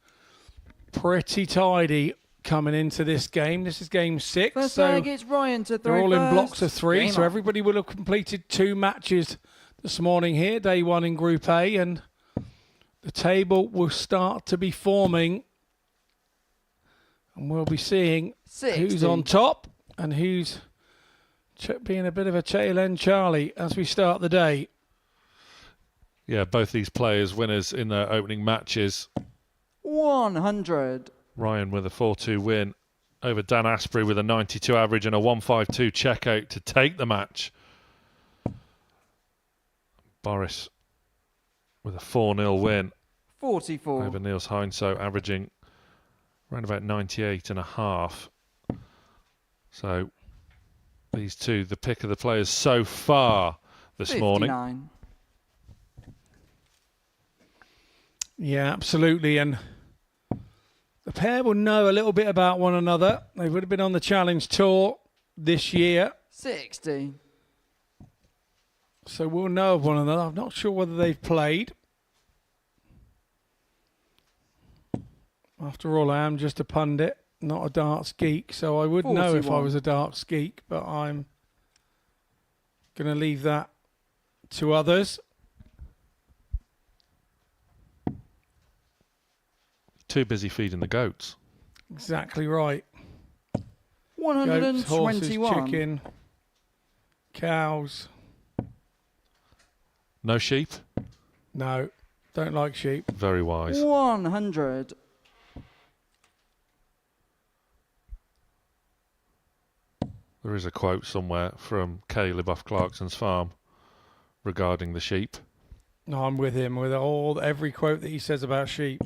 pretty tidy coming into this game. This is game 6. First so leg, it's Ryan to throw they're all first. in blocks of 3, Game so on. everybody will have completed 2 matches this morning here, day 1 in Group A, and the table will start to be forming, and we'll be seeing 60. who's on top and who's being a bit of a tail end Charlie as we start the day. Yeah, both these players winners in their opening matches. 100. Ryan with a 4-2 win over Dan Asprey with a 92 average and a 152 checkout to take the match. Boris with a 4-0 win 44. over Niels Heinso, averaging around about 98 and a half. So these two, the pick of the players so far this 59. morning. Yeah, absolutely. And the pair will know a little bit about one another. They would have been on the Challenge Tour this year, 60. so we'll know of one another. I'm not sure whether they've played. After all, I am just a pundit, not a darts geek, so I would know if I 41. was a darts geek, but I'm going to leave that to others. Too busy feeding the goats. Exactly right. Goats, horses, 121. chicken, cows. No sheep? No, don't like sheep. Very wise. 100. There is a quote somewhere from Caleb off Clarkson's farm regarding the sheep. No, I'm with him with every quote that he says about sheep.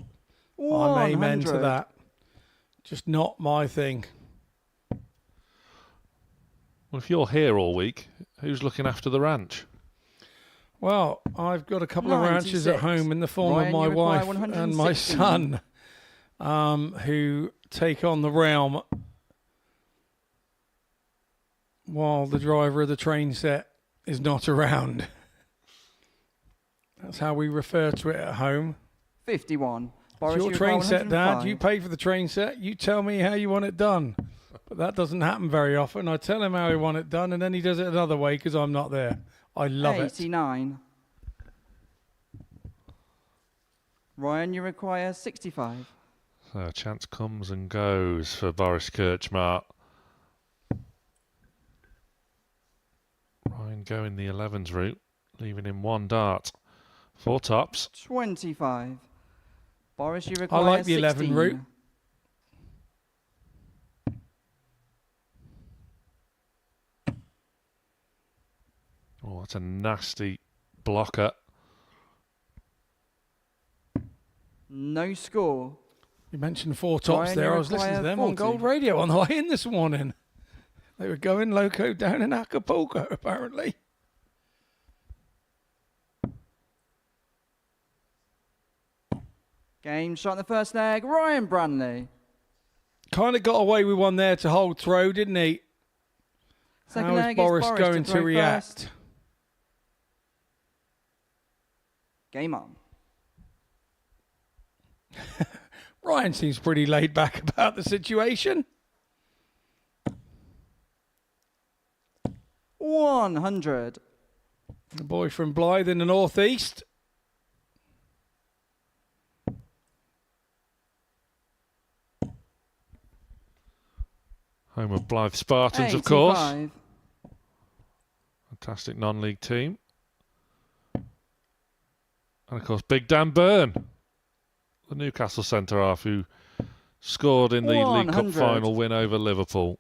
I'm amen to 100. that. Just not my thing. Well, if you're here all week, who's looking after the ranch? Well, I've got a couple of ranches at 96. home in the form Ryan, of my you require wife and my 116. son, who take on the realm while the driver of the train set is not around. That's how we refer to it at home. 51. It's Boris, your you require train set, Dad. 105. You pay for the train set. You tell me how you want it done. But that doesn't happen very often. I tell him how I want it done, and then he does it another way because I'm not there. I love it. 89. Ryan, you require 65. So a chance comes and goes for Boris Kirchmar. Ryan going the 11s route, leaving him 1 dart. 4 tops. 25. Boris, you I require like the 16. 11 route. Oh, that's a nasty blocker. No score. You mentioned 4 tops Ryan, there. you I was listening to require them on 40. Gold Radio on the way in this morning. They were going loco down in Acapulco, apparently. Game shot in the first leg. Ryan Brunley. Kind of got away with one there to hold throw, didn't he? Second How is leg Boris is Boris going to throw react? first. Game on. Ryan seems pretty laid back about the situation. 100. The boy from Blythe in the northeast. Home of Blythe Spartans, of course. 85. Fantastic non-league team. And of course, Big Dan Byrne, the Newcastle centre-half who scored in the League Cup 100. final win over Liverpool.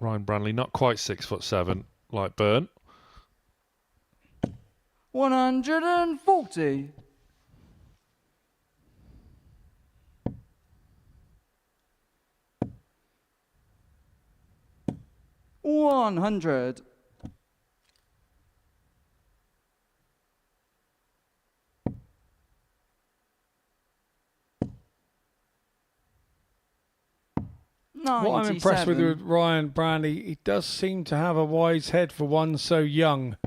Ryan Branley, not quite 6'7", like Byrne. 140. $100. What I'm impressed with Ryan Branley, he does seem to have a wise head for one so young.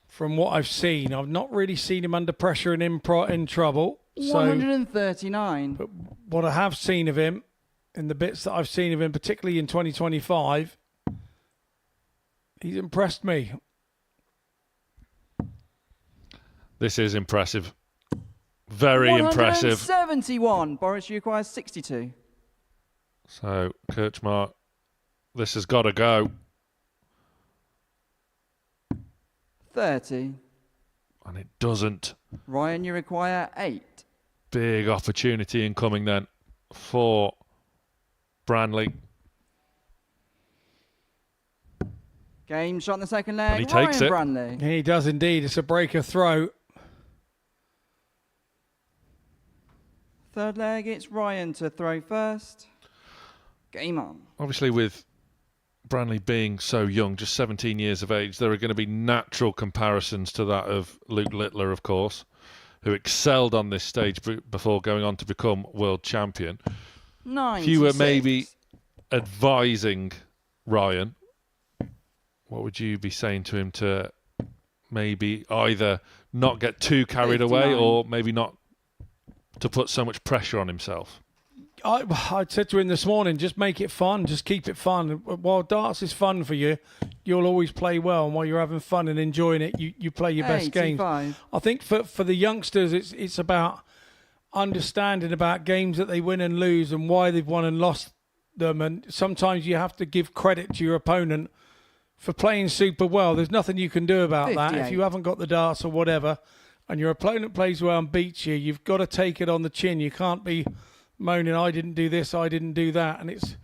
From what I've seen, I've not really seen him under pressure and in trouble. 139. But what I have seen of him, in the bits that I've seen of him, particularly in 2025, he's impressed me. This is impressive. Very impressive. 171. Boris, you require 62. So, Kirchmark, this has got to go. 30. And it doesn't. Ryan, you require 8. Big opportunity incoming then for Branley. Game shot in the second leg. And he takes it. Branley. He does indeed. It's a breaker throw. Third leg, it's Ryan to throw first. Game on. Obviously, with Branley being so young, just 17 years of age, there are going to be natural comparisons to that of Luke Littler, of course, who excelled on this stage before going on to become world champion. 96. If you were maybe advising Ryan, what would you be saying to him to maybe either not get too carried 59. away or maybe not to put so much pressure on himself? I said to him this morning, just make it fun, just keep it fun. While darts is fun for you, you'll always play well. And while you're having fun and enjoying it, you play your best games. I think for the youngsters, it's about understanding about games that they win and lose and why they've won and lost them. And sometimes you have to give credit to your opponent for playing super well. There's nothing you can do about 58. that. If you haven't got the darts or whatever, and your opponent plays well and beats you, you've got to take it on the chin. You can't be moaning, I didn't do this, I didn't do that. And it's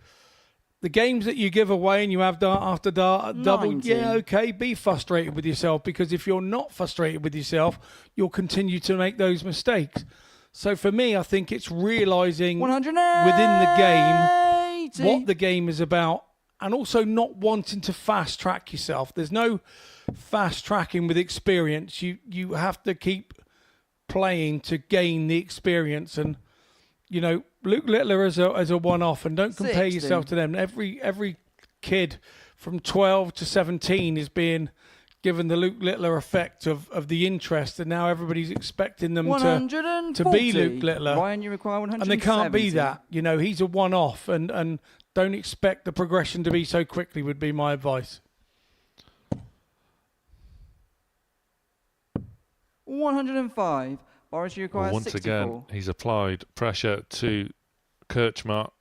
the games that you give away and you have dart after dart, double, 90. yeah, okay, be frustrated with yourself, because if you're not frustrated with yourself, you'll continue to make those mistakes. So for me, I think it's realising within the game what the game is about, and also not wanting to fast track yourself. There's no fast tracking with experience. You have to keep playing to gain the experience. And you know, Luke Littler as a one-off, and don't compare 60. yourself to them. Every kid from 12 to 17 is being given the Luke Littler effect of the interest, and now everybody's expecting them to be Luke Littler. Ryan, you require 170. And they can't be that. You know, he's a one-off, and don't expect the progression to be so quickly, would be my advice. 105. Boris, you require Once 64. again, he's applied pressure to Kirchmark,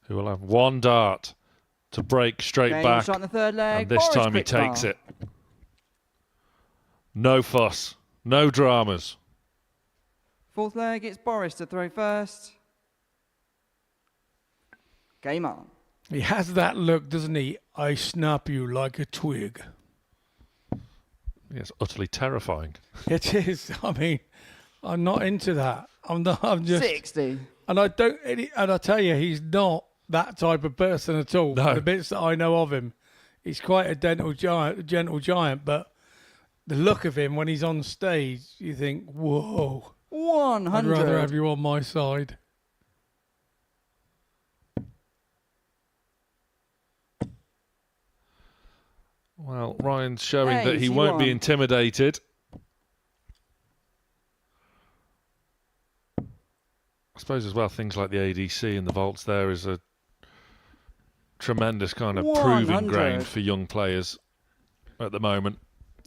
who will have one dart to break straight Game back. shot in the third leg. And this Boris time he Kritzmar. takes it. No fuss, no dramas. Fourth leg, it's Boris to throw first. Game on. He has that look, doesn't he? I snap you like a twig. It's utterly terrifying. It is. I mean, I'm not into that. I'm just 60. And I don't. And I tell you, he's not that type of person at all. No. The bits that I know of him, he's quite a gentle giant. But the look of him when he's on stage, you think, whoa. 100. I'd rather have you on my side. Well, Ryan's showing that he won't 81. be intimidated. I suppose as well, things like the ADC and the vaults there is a tremendous kind of proving 100. ground for young players at the moment.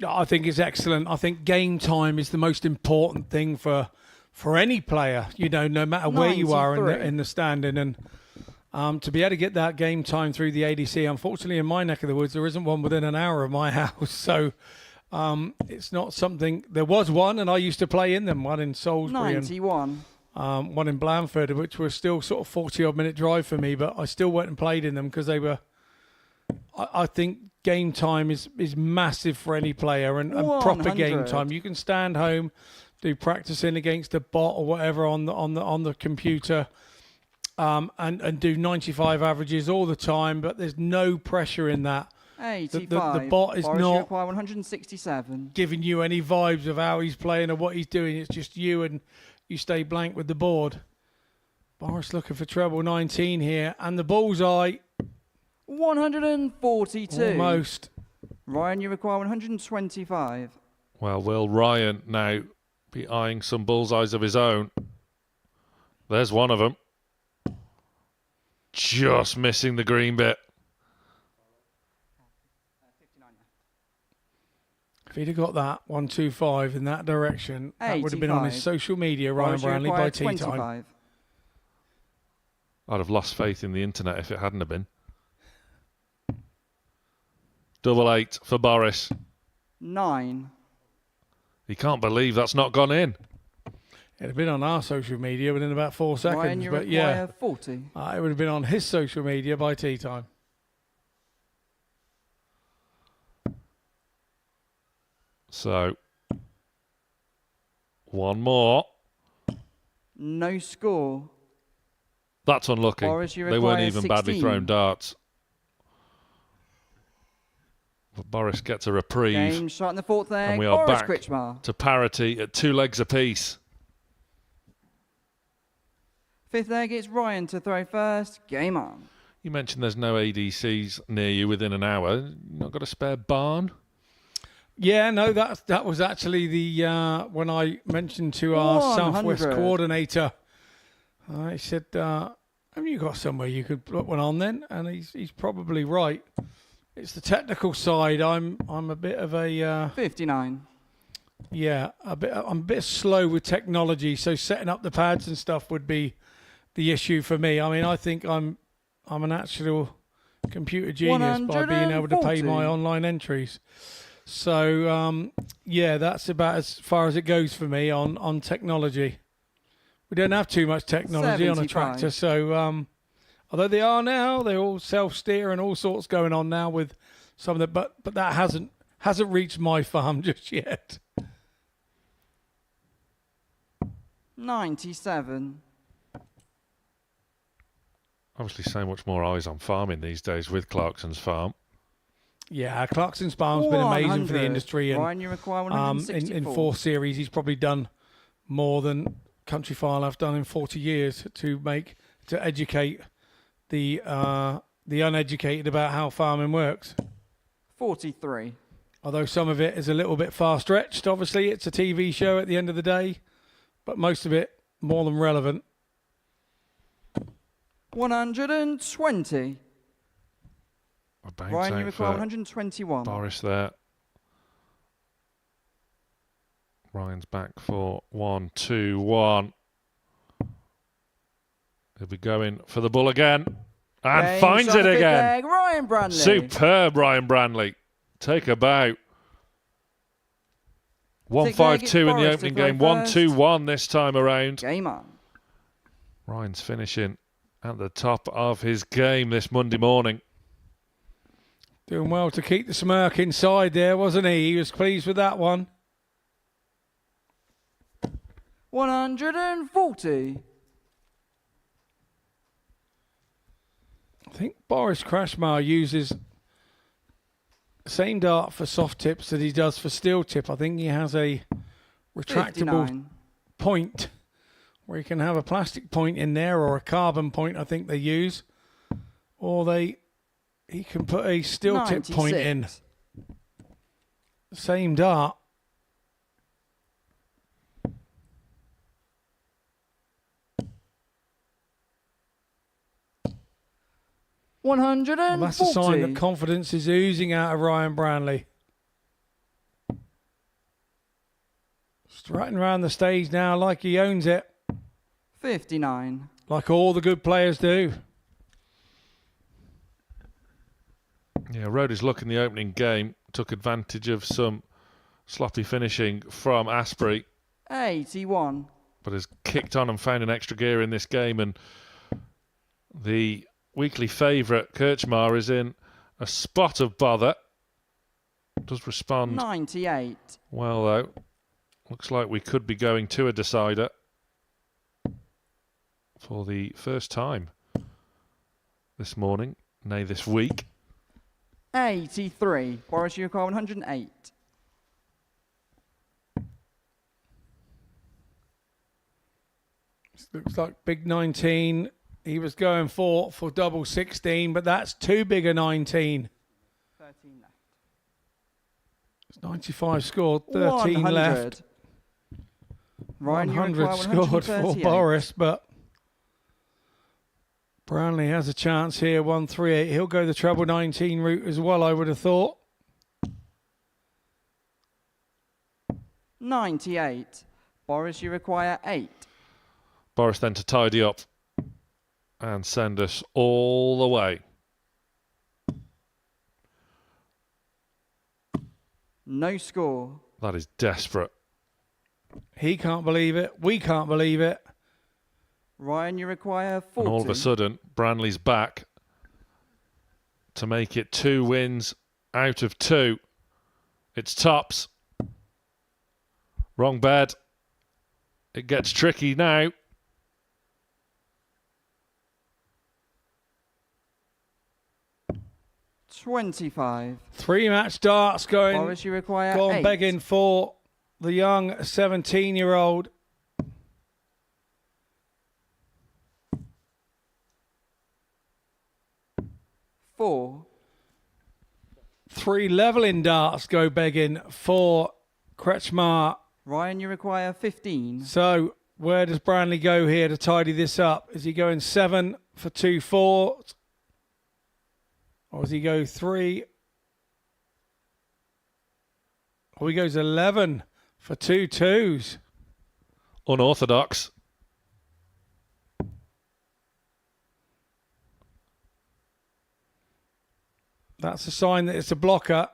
I think it's excellent. I think game time is the most important thing for any player, you know, no matter where you are 93. in the standing. And to be able to get that game time through the ADC, unfortunately in my neck of the woods, there isn't one within an hour of my house. So it's not something, there was one and I used to play in them, one in Salisbury. 91. one in Blandford, which was still sort of 40-odd minute drive for me, but I still went and played in them because they were. I think game time is massive for any player, and proper game time. You can stand home, do practicing against a bot or whatever on the computer, and do 95 averages all the time, but there's no pressure in that. 85. The bot is Boris, you not require 167. giving you any vibes of how he's playing or what he's doing. It's just you, and you stay blank with the board. Boris looking for treble 19 here, and the bullseye. 142. Almost. Ryan, you require 125. Well, will Ryan now be eyeing some bullseyes of his own? There's one of them. Just missing the green bit. If he'd have got that 125 in that direction, that would have been on his 85. social media, Ryan Boris, you Brownlee, by require tea 25. time. I'd have lost faith in the internet if it hadn't have been. 88 for Boris. 9. He can't believe that's not gone in. It'd have been on our social media within about 4 seconds, Ryan, you but require yeah, 40. it would have been on his social media by tea time. So, one more. No score. That's unlucky. Boris, you They weren't require even badly 16. thrown darts. But Boris gets a reprieve. Game shot in the fourth leg. And we are Boris back Kritschmar. to parity at 2 legs apiece. Fifth leg, it's Ryan to throw first. Game on. You mentioned there's no ADCs near you within an hour. You not got a spare barn? Yeah, no, that was actually the when I mentioned to our 100. Southwest coordinator, he said, "Have you got somewhere you could put one on then?" And he's probably right. It's the technical side. I'm a bit of a 59. Yeah, I'm a bit slow with technology, so setting up the pads and stuff would be the issue for me. I mean, I think I'm an actual computer genius by being able to pay 140. my online entries. So yeah, that's about as far as it goes for me on technology. We don't have too much technology on a 75. tractor, so although they are now, they're all self-steer and all sorts going on now with some of the, but that hasn't reached my farm just yet. 97. Obviously, so much more eyes on farming these days with Clarkson's farm. Yeah, Clarkson's farm's been amazing for the 100. industry, and Ryan, you require 164. in 4 series, he's probably done more than Country File have done in 40 years to educate the uneducated about how farming works. 43. Although some of it is a little bit far stretched. Obviously, it's a TV show at the end of the day, but most of it more than relevant. 120. About Ryan, you out require for 121. Boris there. Ryan's back for 1, 2, 1. He'll be going for the bull again. And Game finds shot it the fifth again. leg, Ryan Brandley. Superb, Ryan Brandley. Take a bow. 1-5-2 in the Boris opening to throw game. first. 1-2-1 this time around. Game on. Ryan's finishing at the top of his game this Monday morning. Doing well to keep the smirk inside there, wasn't he? He was pleased with that one. 140. I think Boris Krashmar uses the same dart for soft tips that he does for steel tip. I think he has a retractable 59. point where you can have a plastic point in there or a carbon point, I think they use. Or he can put a steel tip point in. 96. Same dart. Well, 140. that's a sign that confidence is oozing out of Ryan Brownlee. Strutting around the stage now like he owns it. 59. Like all the good players do. Yeah, rode his luck in the opening game. Took advantage of some sloppy finishing from Asprey. 81. but has kicked on and found an extra gear in this game. And the weekly favourite, Kirchmar, is in a spot of bother. Does respond 98. well, though. Looks like we could be going to a decider for the first time this morning, nay, this week. 83. Boris, you require 108. Looks like big 19. He was going for double 16, but that's too big a 19. 13 left. It's 95 scored, 13 100. left. Ryan, you 100 require scored for 138. Boris, but Brownlee has a chance here, 138. He'll go the treble 19 route as well, I would have thought. 98. Boris, you require 8. Boris then to tidy up and send us all the way. No score. That is desperate. He can't believe it. We can't believe it. Ryan, you require 40. And all of a sudden, Branley's back to make it 2 wins out of 2. It's tops. Wrong bed. It gets tricky now. $25. 3-match darts going. Boris, you require Gone 8. begging for the young 17-year-old. $4. 3 leveling darts go begging for Kretschmar. Ryan, you require 15. So where does Branley go here to tidy this up? Is he going 7 for 2 4s? Or does he go 3? Or he goes 11 for 2 2s? Unorthodox. That's a sign that it's a blocker.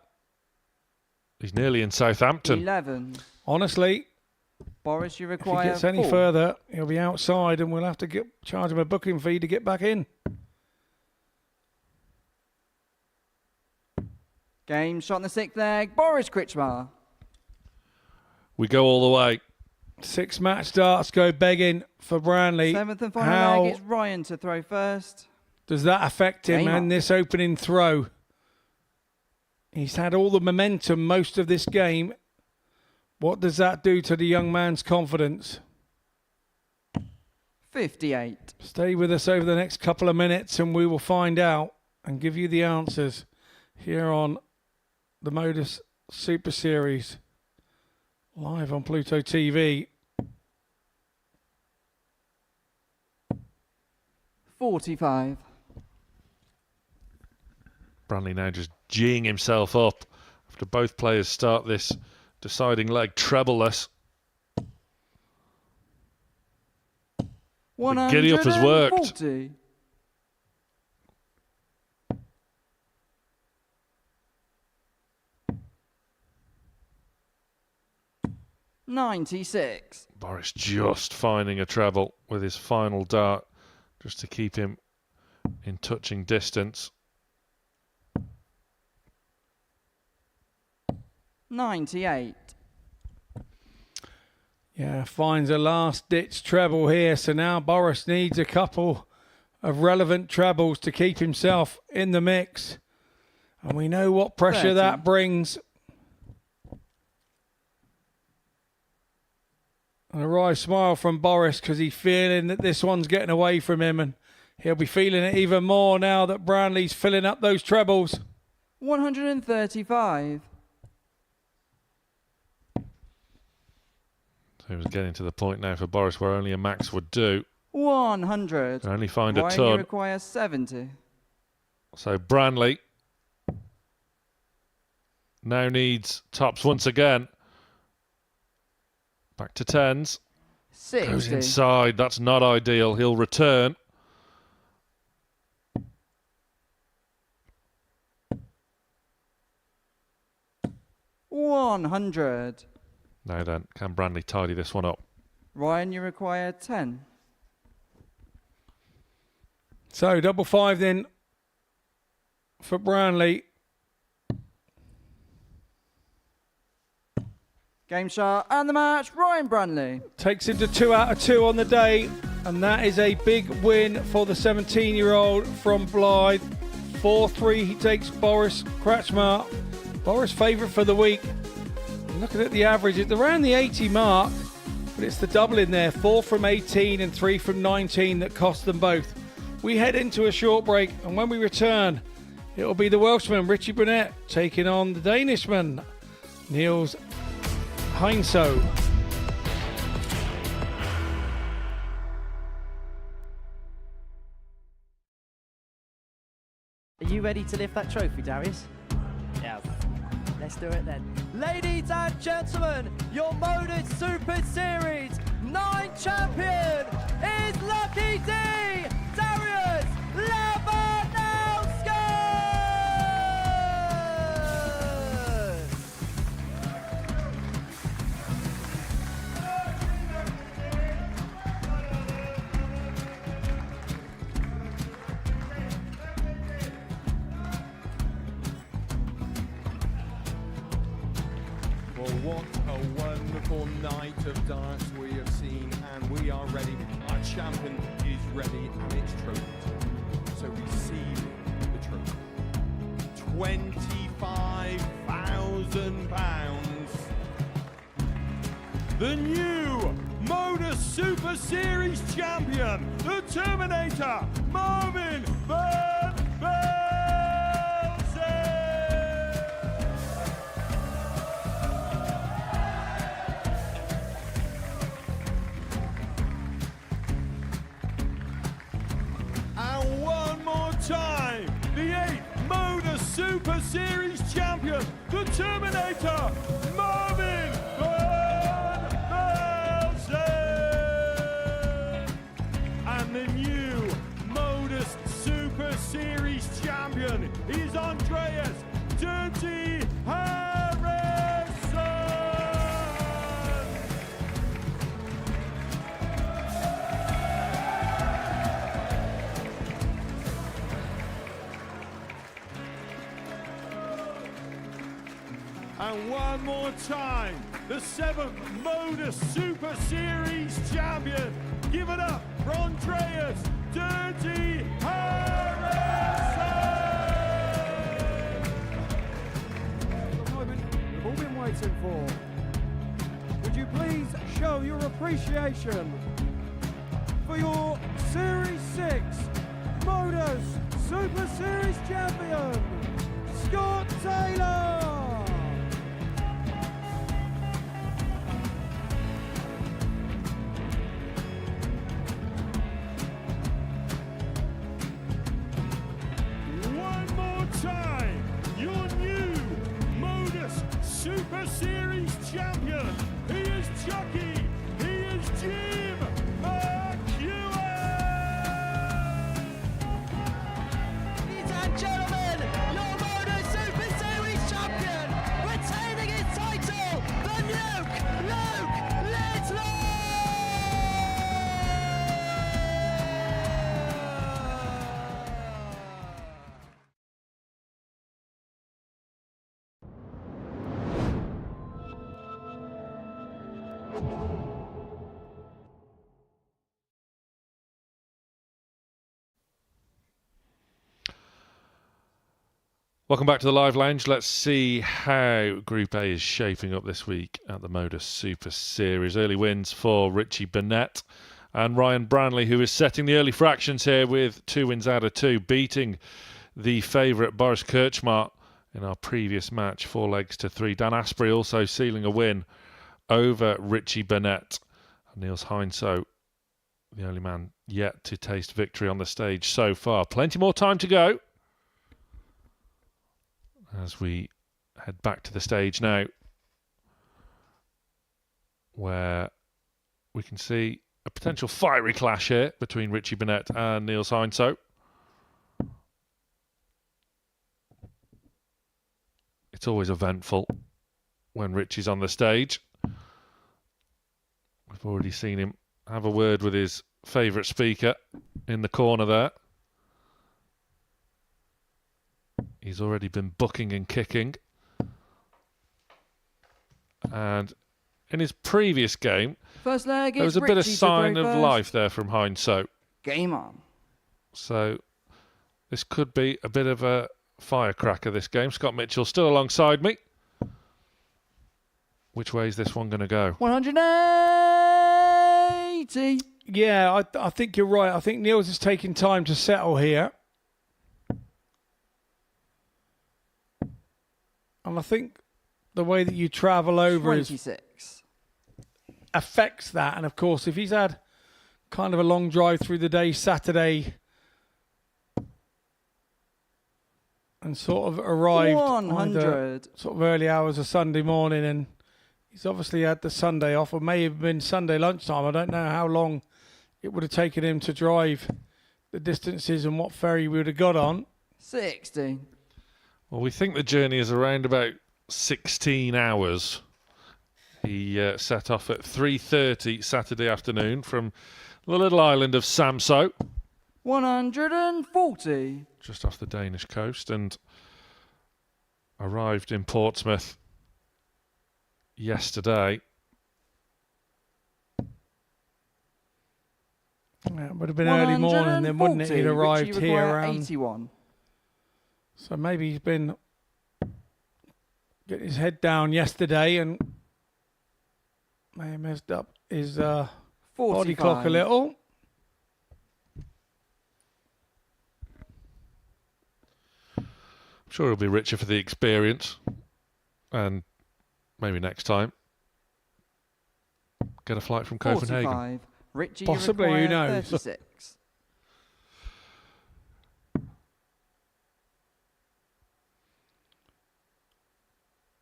He's nearly in Southampton. 11. Honestly, Boris, you if he require gets any 4. further, he'll be outside and we'll have to charge him a booking fee to get back in. Game shot in the 6th leg. Boris Kretschmar. We go all the way. 6-match darts go begging for Branley. 7th and final How leg. It's Ryan to throw first. does that affect him Game and up. this opening throw? He's had all the momentum most of this game. What does that do to the young man's confidence? 58. Stay with us over the next couple of minutes and we will find out and give you the answers here on the Modus Super Series live on Pluto TV. 45. Branley now just geeing himself up after both players start this deciding leg trebleless. The giddy up has worked. 140. $96. Boris just finding a treble with his final dart just to keep him in touching distance. 98. Yeah, finds a last-ditch treble here. So now Boris needs a couple of relevant trebles to keep himself in the mix. And we know what pressure 30. that brings. And a wry smile from Boris because he's feeling that this one's getting away from him. And he'll be feeling it even more now that Branley's filling up those trebles. 135. So he was getting to the point now for Boris where only a max would do. 100. Can only find a Ryan, you ton. require 70. So Branley now needs tops once again. Back to tens. 60. Goes inside. That's not ideal. He'll return. $100. Now then, can Branley tidy this one up? Ryan, you require 10. So double 5 then for Brownlee. Game shot and the match, Ryan Branley. Takes it to 2 out of 2 on the day, and that is a big win for the 17-year-old from Blythe. 4-3, he takes Boris Kretschmar. Boris favourite for the week. Looking at the average, it's around the 80 mark, but it's the double in there. 4 from 18 and 3 from 19 that cost them both. We head into a short break, and when we return, it'll be the Welshman, Richie Burnett, taking on the Danishman, Niels Heinso. Are you ready to lift that trophy, Darius? Yes. Let's do it then. Ladies and gentlemen, your Modus Super Series 9 champion is Lucky D, Darius Labanowski! Well, what a wonderful night of darts we have seen, and we are ready. Our champion is ready, and it's trophy time. So receive the trophy. £25,000. The new Modus Super Series champion, the Terminator, Marvin Van Velzen. And one more time, the 8th Modus Super Series champion, the Terminator, Marvin Van Velzen. And the new Modus Super Series champion is Andreas Dirty Harrison. And one more time, the 7th Modus Super Series champion. Give it up for Andreas Dirty Harrison. The moment we've all been waiting for. Would you please show your appreciation for your Series 6 Modus Super Series champion, Scott Taylor? One more time, your new Modus Super Series champion. He is Chucky. He is Jim McEwen. Ladies and gentlemen, your Modus Super Series champion, retaining his title, the Nuke, Luke Littler! Welcome back to the Live Lounge. Let's see how Group A is shaping up this week at the Modus Super Series. Early wins for Richie Burnett and Ryan Branley, who is setting the early fractions here with 2 wins out of 2, beating the favourite Boris Kretschmar in our previous match, 4 legs to 3. Dan Asprey also sealing a win over Richie Burnett. And Niels Heinso, the only man yet to taste victory on the stage so far. Plenty more time to go as we head back to the stage now, where we can see a potential fiery clash here between Richie Burnett and Niels Heinso. It's always eventful when Richie's on the stage. We've I've already seen him have a word with his favourite speaker in the corner there. He's already been bucking and kicking. And in his previous game, First leg, there was a bit of sign of life there from Heinz So. Game on. So this could be a bit of a firecracker, this game. Scott Mitchell still alongside me. Which way is this one going to go? 180. Yeah, I think you're right. I think Niels is taking time to settle here. And I think the way that you travel over 26. affects that. And of course, if he's had kind of a long drive through the day, Saturday, and sort of arrived 100. Sort of early hours of Sunday morning, and he's obviously had the Sunday off, or may have been Sunday lunchtime. I don't know how long it would have taken him to drive the distances and what ferry we would have got on. 60. Well, we think the journey is around about 16 hours. He set off at 3:30 Saturday afternoon from the little island of Samso, 140. just off the Danish coast, and arrived in Portsmouth yesterday. Yeah, it would have been early morning then, wouldn't it? He'd arrived here around 81. So maybe he's been getting his head down yesterday and may have messed up his body clock a little. I'm sure he'll be richer for the experience, and maybe next time get a flight from Copenhagen. 45. Richie, Possibly, who knows? 36.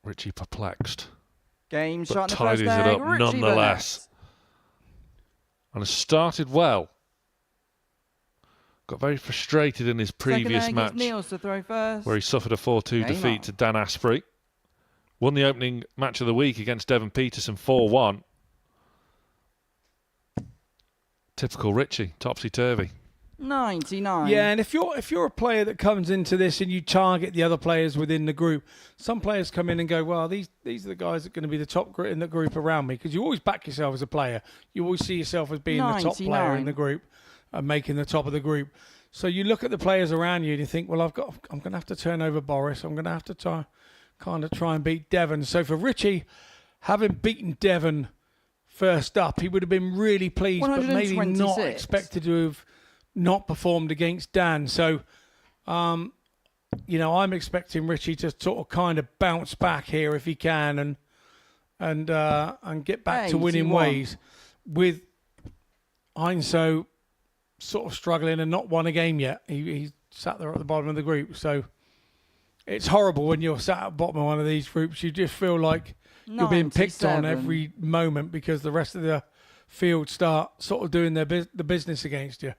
Richie perplexed, Game but shot in the first tidies it leg. up Richie nonetheless, and has started well. Got very frustrated in his previous Second leg match, is Niels to throw first. where he suffered a 4-2 Game defeat on. to Dan Asprey. Won the opening match of the week against Devon Peterson 4-1. Typical Richie, topsy-turvy. 99. Yeah, and if you're a player that comes into this and you target the other players within the group, some players come in and go, well, these are the guys that are going to be the top in the group around me, because you always back yourself as a player. You always see yourself as being the top player in the group and making the top of the group. So you look at the players around you and you think, well, I'm going to have to turn over Boris. I'm going to have to try and beat Devon. So for Richie, having beaten Devon first up, he would have been really pleased, but maybe not expected to have not performed against Dan. So, I'm expecting Richie to sort of kind of bounce back here if he can and get back to winning ways, with Heinz So sort of struggling and not won a game yet. He's sat there at the bottom of the group. So it's horrible when you're sat at the bottom of one of these groups. You just feel like you're being picked on every moment because the rest of the field start sort of doing the business against you.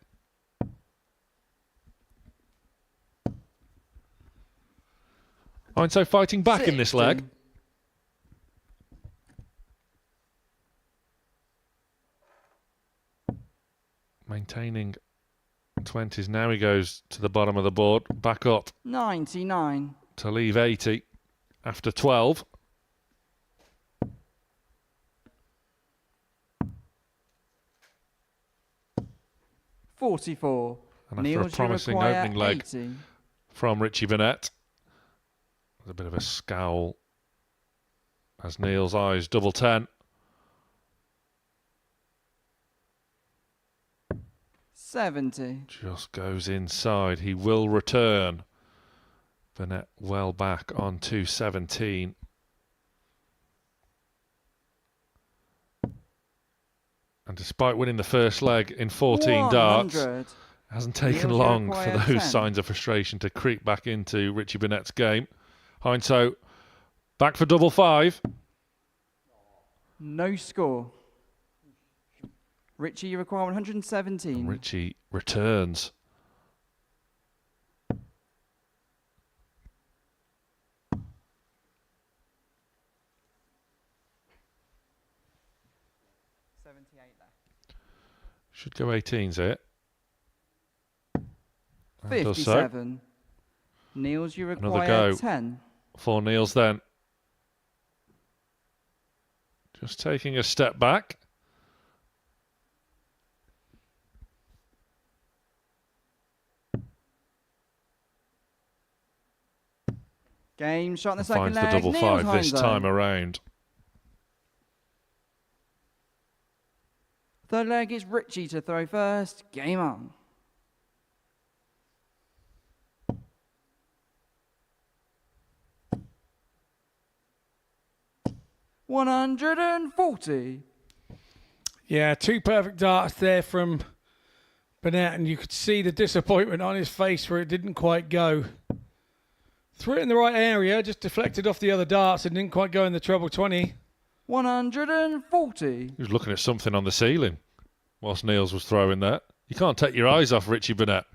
Heinz So fighting back in this leg. Maintaining 20s. Now he goes to the bottom of the board. Back up 99. to leave 80 after 12. $44. And after a promising opening leg 80. from Richie Burnett, there's a bit of a scowl as Neil's eyes double 10. 70. Just goes inside. He will return. Burnett well back on 217. And despite winning the first leg in 14 darts, it hasn't taken long for those signs of frustration to creep back into Richie Burnett's game. Heinz So back for double 5. No score. Richie, you require 117. Richie returns. 78 left. Should go 18s here. And does so. 57. Niels, you Another require go. 10. For Niels then. Just taking a step back. Game shot in the second Finds the leg. double Niels five this Heinze. time around. Third leg is Richie to throw first. Game on. $140. Yeah, 2 perfect darts there from Burnett, and you could see the disappointment on his face where it didn't quite go. Threw it in the right area, just deflected off the other darts and didn't quite go in the treble 20. 140. He was looking at something on the ceiling whilst Niels was throwing that. You can't take your eyes off Richie Burnett.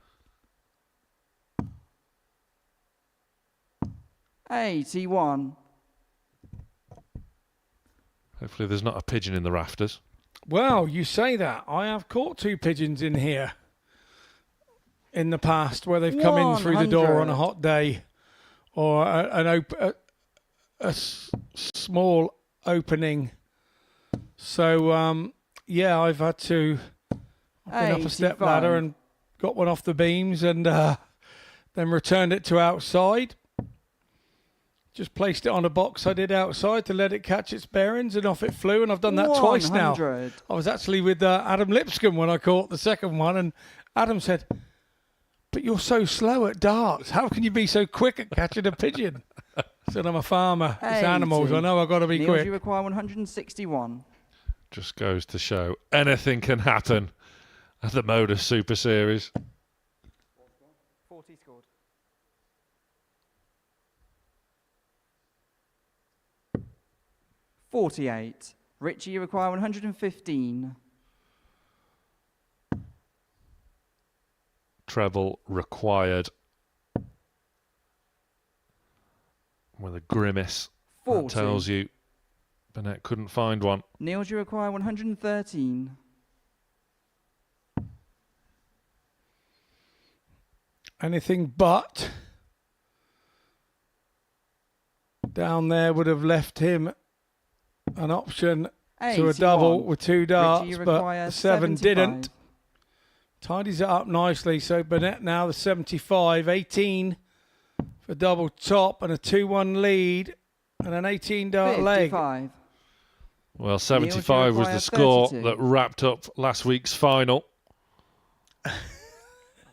81. Hopefully there's not a pigeon in the rafters. Well, you say that. I have caught 2 pigeons in here in the past where they've come in through the door on a 100. hot day, or a small opening. So, yeah, I've been up a step 85. ladder and got one off the beams and then returned it to outside. Just placed it on a box I did outside to let it catch its bearings, and off it flew, and I've done that twice now. 100. I was actually with Adam Lipscomb when I caught the second one, and Adam said, "But you're so slow at darts. How can you be so quick at catching a pigeon?" I said, "I'm a farmer. It's 80. animals. I know I've got to be Niels, quick." you require 161. Just goes to show anything can happen at the Modus Super Series. 40 scored. $48. Richie, you require 115. Treble required. With a grimace. 40. That tells you Burnett couldn't find one. Niels, you require 113. Anything but down there would have left him an option to a 81. double with 2 darts, Richie, you but require the 7 75. didn't. Tidies it up nicely. So Burnett now the 75, 18 for double top and a 2-1 lead and an 18 dart leg. 55. Well, 75 was the require score 32. that wrapped up last week's final.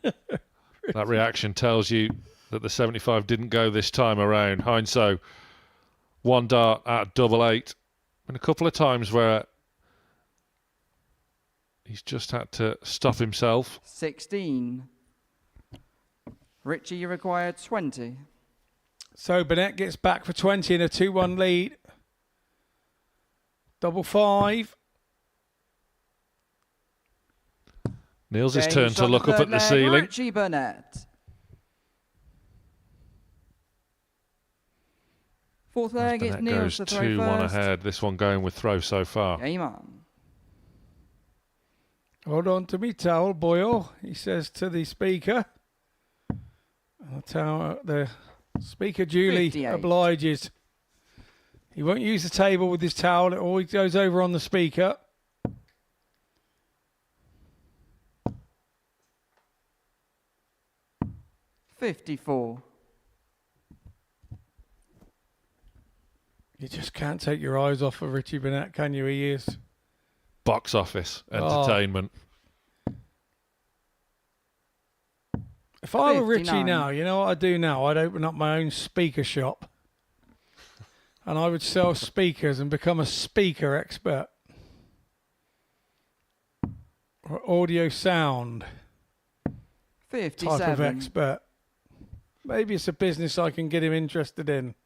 That reaction tells you that the 75 didn't go this time around. Heinze, 1 dart at double 8. And a couple of times where he's just had to stop himself. 16. Richie, you require 20. So Burnett gets back for 20 in a 2-1 lead. Double 5. Niels' Game turn shot to the look up third at the leg, ceiling. Richie Burnett. Fourth As leg is Burnett Niels goes to throw 2-1 first. ahead. This one going with throw so far. Game on. Hold on to me towel, Boyle, he says to the speaker. The speaker duly 58. obliges. He won't use the table with his towel. It always goes over on the speaker. $54. You just can't take your eyes off of Richie Burnett, can you? He is. Box office Oh. entertainment. If I were Richie 59. now, you know what I'd do now? I'd open up my own speaker shop. And I would sell speakers and become a speaker expert. Or audio sound type of 57. expert. Maybe it's a business I can get him interested in.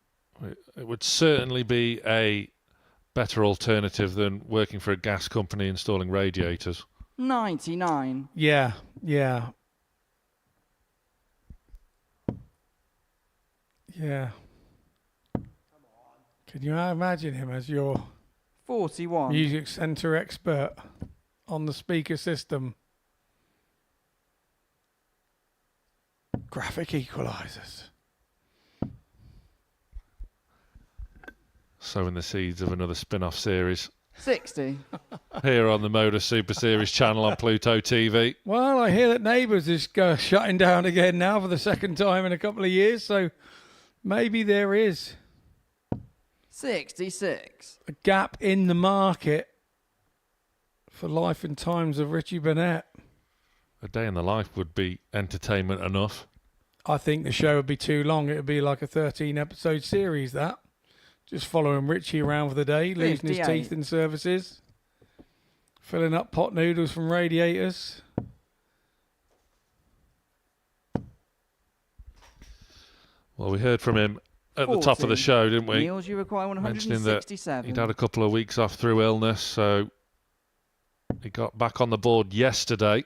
It would certainly be a better alternative than working for a gas company installing radiators. 99. Yeah. Can you imagine him as your 41. Music centre expert on the speaker system. Graphic equalisers. Sowing the seeds of another spin-off series 60. here on the Modus Super Series channel on Pluto TV. Well, I hear that Neighbours is shutting down again now for the second time in a couple of years, so maybe there is 66. a gap in the market for Life and Times of Richie Burnett. A day in the life would be entertainment enough. I think the show would be too long. It would be like a 13-episode series, that. Just following Richie around for the day, losing his 58. teeth in services, filling up pot noodles from radiators. Well, we heard from him at the top of the 40. show, didn't we? Niels, you require Mentioning that 167. he'd had a couple of weeks off through illness, so he got back on the board yesterday.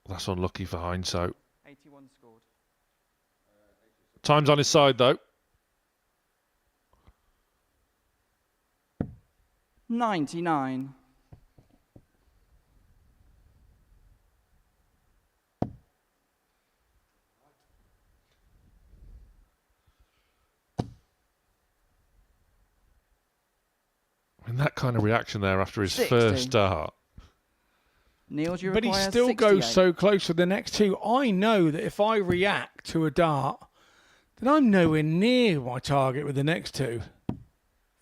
That's unlucky for Hindsight. 81 scored. Time's on his side, though. 99. I mean, that kind of reaction there after his 60. first start. Niels, you But he require still 68. goes so close with the next two. I know that if I react to a dart, then I'm nowhere near my target with the next two.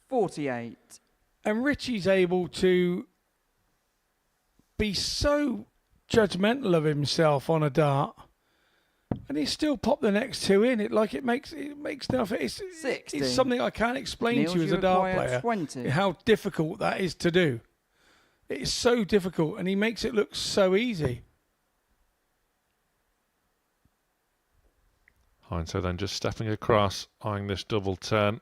48. And Richie's able to be so judgmental of himself on a dart, and he still pop the next two in. It makes nothing. It's 60. something I can't explain Niels, to you as you a dart require player. 20. How difficult that is to do. It's so difficult, and he makes it look so easy. Hindsight then just stepping across, eyeing this double turn.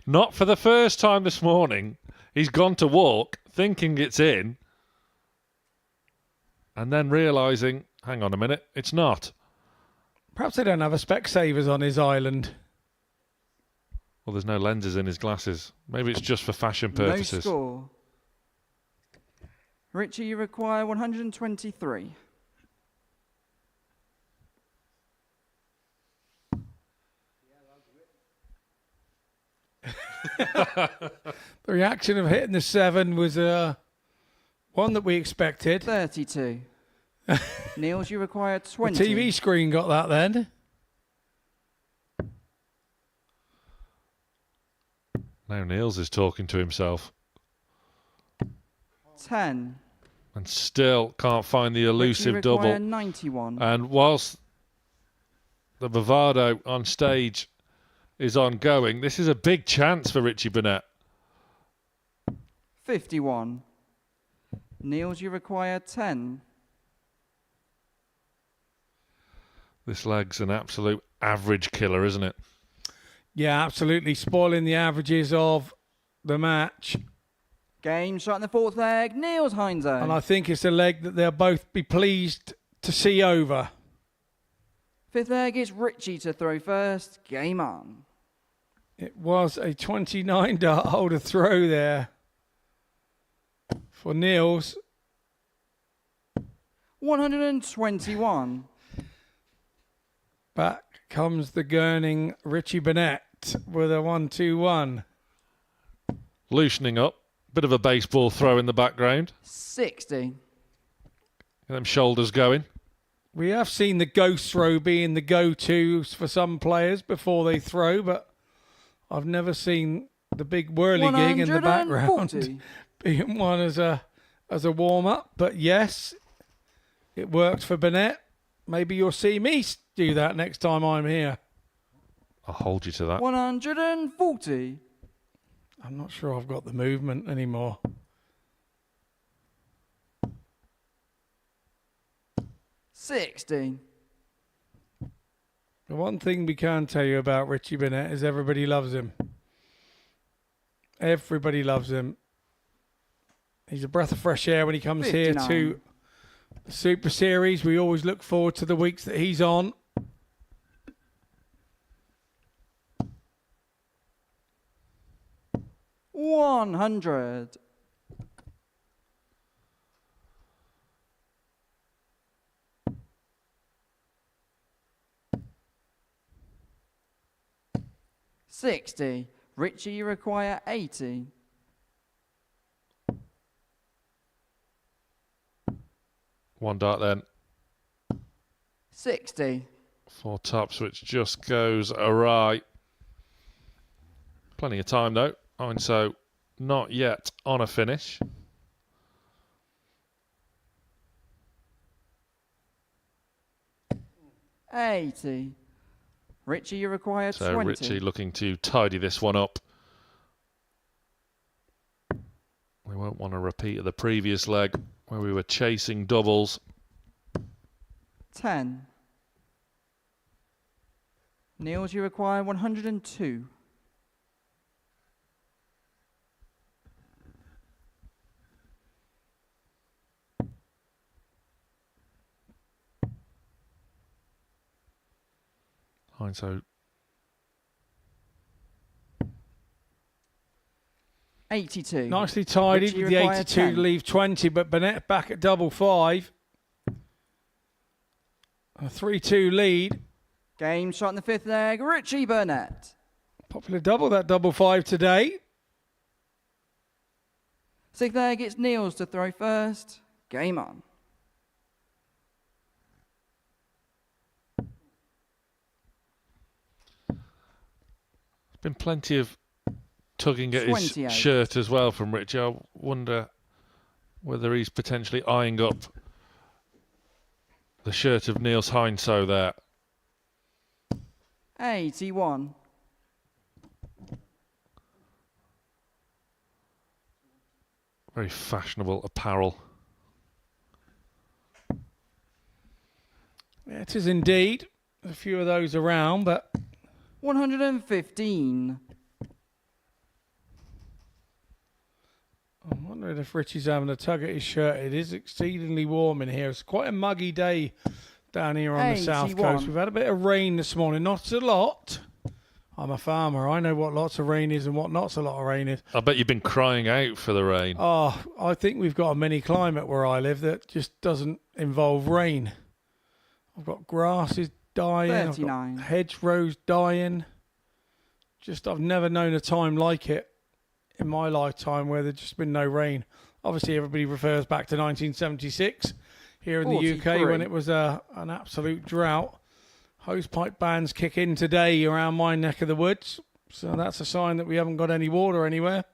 Not for the first time this morning. He's gone to walk, thinking it's in, and then realising, hang on a minute, it's not. Perhaps they don't have a Specsavers on his island. Well, there's no lenses in his glasses. Maybe it's just for fashion No purposes. score. Richie, you require 123. The reaction of hitting the 7 was one that we expected. 32. Niels, you require The 20. TV screen got that then. Now Niels is talking to himself 10. and still can't find the elusive Richie require double. 91. And whilst the bravado on stage is ongoing, this is a big chance for Richie Burnett. 51. Niels, you require 10. This leg's an absolute average killer, isn't it? Yeah, absolutely. Spoiling the averages of the match. Game shot in the fourth leg. Niels Heinze. And I think it's a leg that they'll both be pleased to see over. Fifth leg is Richie to throw first. Game on. It was a 29 dart holder throw there for Niels. 121. Back comes the gurning Richie Burnett with a 1-2-1. Loosening up. Bit of a baseball throw in the background. 60. Get them shoulders going. We have seen the ghost throw being the go-to for some players before they throw, but I've never seen the big whirligig in the background 140. being one as a warm-up. But yes, it worked for Burnett. Maybe you'll see me do that next time I'm here. I'll hold you to that. 140. I'm not sure I've got the movement anymore. 60. The one thing we can tell you about Richie Burnett is everybody loves him. Everybody loves him. He's a breath of fresh air when he comes 59. here to the Super Series. We always look forward to the weeks that he's on. 100. $60. Richie, you require 80. One dart then. 60. For tops, which just goes awry. Plenty of time though. And so not yet on a finish. $80. Richie, you require 20. So Richie looking to tidy this one up. We won't want a repeat of the previous leg where we were chasing doubles. 10. Niels, you require 102. Fine, so 82. Nicely tidied Richie, with the require 82 10. to leave 20, but Burnett back at double 5. A 3-2 lead. Game shot in the fifth leg. Richie Burnett. Popular double, that double 5 today. Sixth leg, it's Niels to throw first. Game on. been plenty of tugging at his 28. shirt as well from Richie. I wonder whether he's potentially eyeing up the shirt of Niels Heinsoe there. 81. Very fashionable apparel. Yeah, it is indeed. There's a few of those around, but 115. I'm wondering if Richie's having a tug at his shirt. It is exceedingly warm in here. It's quite a muggy day down here on the south 81. coast. We've had a bit of rain this morning. Not a lot. I'm a farmer. I know what lots of rain is and what not a lot of rain is. I bet you've been crying out for the rain. Oh, I think we've got a mini climate where I live that just doesn't involve rain. I've got grasses dying. 39. I've got hedgerows dying. Just, I've never known a time like it in my lifetime where there's just been no rain. Obviously, everybody refers back to 1976 here in the UK 43. when it was an absolute drought. Hosepipe bans kick in today around my neck of the woods. So that's a sign that we haven't got any water anywhere.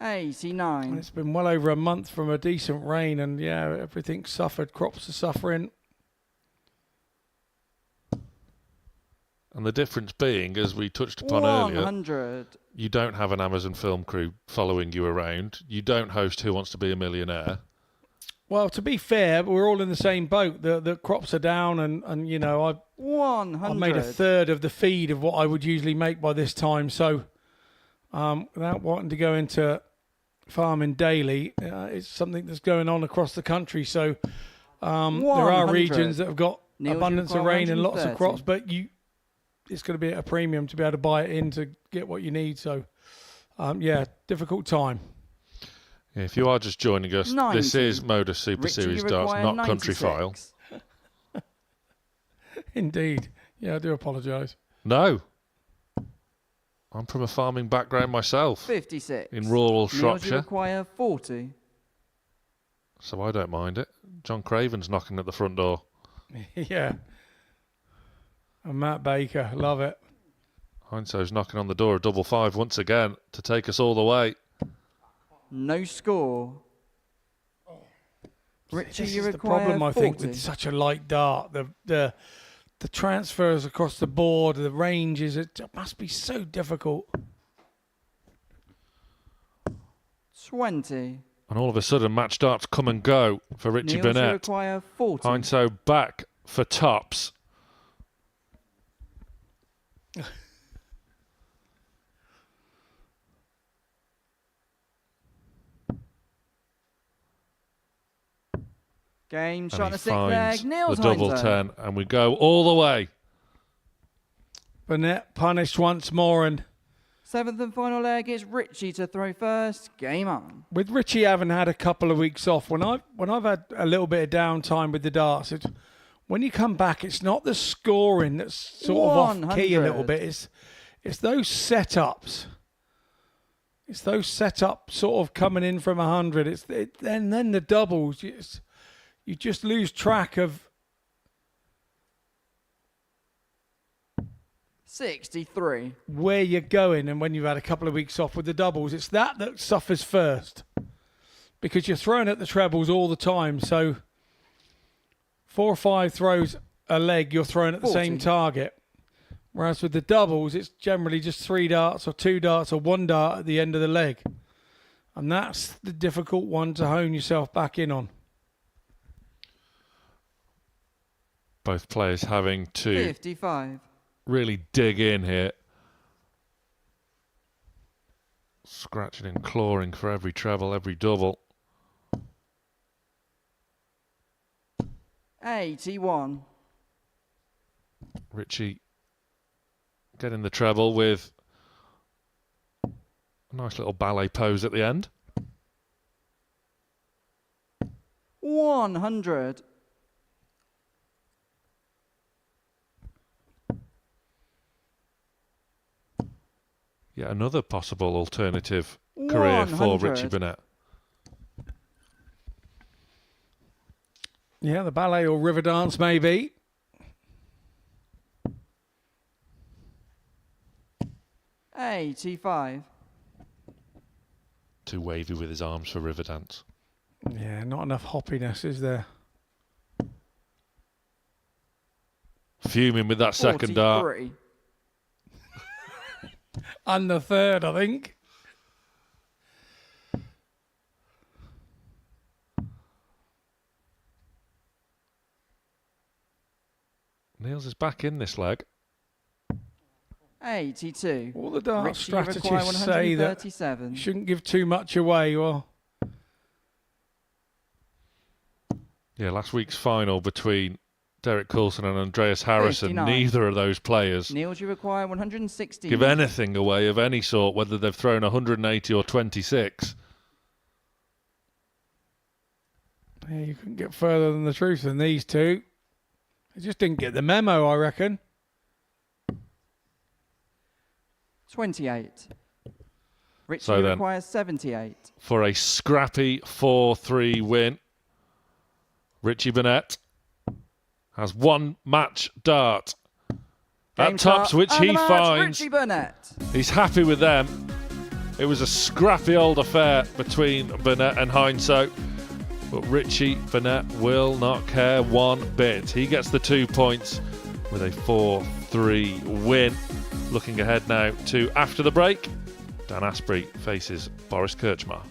89. And it's been well over a month from a decent rain, and yeah, everything's suffered. Crops are suffering. And the difference being, as we touched upon earlier, 100. you don't have an Amazon film crew following you around. You don't host Who Wants to Be a Millionaire. Well, to be fair, we're all in the same boat. The crops are down, and you know, I've 100. made a third of the feed of what I would usually make by this time. So, without wanting to go into farming daily, it's something that's going on across the country. So, there are 100. regions that have got Niels, abundance you've of got rain and lots of 130. crops, but it's going to be at a premium to be able to buy it in to get what you need. So, yeah, difficult time. Yeah, if you are just joining us, 90. this is Modus Super Richie, Series you Darts, require not Country 96. File. Indeed. Yeah, I do apologise. No. I'm from a farming background myself 56. in rural Niels, you Shropshire, require 40. so I don't mind it. John Craven's knocking at the front door. Yeah. And Matt Baker, love it. Heinsoe's knocking on the door of double five once again to take us all the way. No score. Richie, This you is the require problem, I 40. think, with such a light dart. The transfers across the board, the ranges, it must be so difficult. 20. And all of a sudden, match darts come and go for Richie Niels, you Burnett. require 40. Heinsoe back for tops. Game And shot in he the sixth leg. finds Niels the double Heinsoe. 10, and we go all the way. Burnett punished once more, and 7th and final leg, it's Richie to throw first. Game on. with Richie having had a couple of weeks off, when I've had a little bit of downtime with the darts, when you come back, it's not the scoring that's sort of off key a little bit. It's those setups. It's those setups sort of coming in from 100. And then the doubles. You just lose track of 63. where you're going, and when you've had a couple of weeks off with the doubles, it's that suffers first, because you're throwing at the trebles all the time. So 4 or 5 throws a leg, you're throwing at the 40. same target. Whereas with the doubles, it's generally just 3 darts or 2 darts or 1 dart at the end of the leg. And that's the difficult one to hone yourself back in on. Both players having to 55. really dig in here. Scratching and clawing for every treble, every double. 81. Richie getting the treble with a nice little ballet pose at the end. 100. Yet another possible alternative career for 100. Richie Burnett. Yeah, the ballet or river dance maybe. 85. Too wavy with his arms for river dance. Yeah, not enough hoppiness, is there? Fuming with that second dart. 43. And the third, I think. Niels is back in this leg. 82. All the dart Richie require strategists say that 137. you shouldn't give too much away. Well, Yeah, last week's final between Derek Coulson and Andreas Harrison, 59. neither of those players Niels, you require 160. give anything away of any sort, whether they've thrown 180 or 26. yeah, you couldn't get further than the truth than these two. They just didn't get the memo, I reckon. 28. Richie So then- requires 78. For a scrappy 4-3 win, Richie Burnett has one match dart Game at tops, start, which and he the match, finds. Richie Burnett. He's happy with them. It was a scrappy old affair between Burnett and Hindsoe, but Richie Burnett will not care one bit. He gets the 2 points with a 4-3 win. Looking ahead now to after the break, Dan Asprey faces Boris Kirchmar.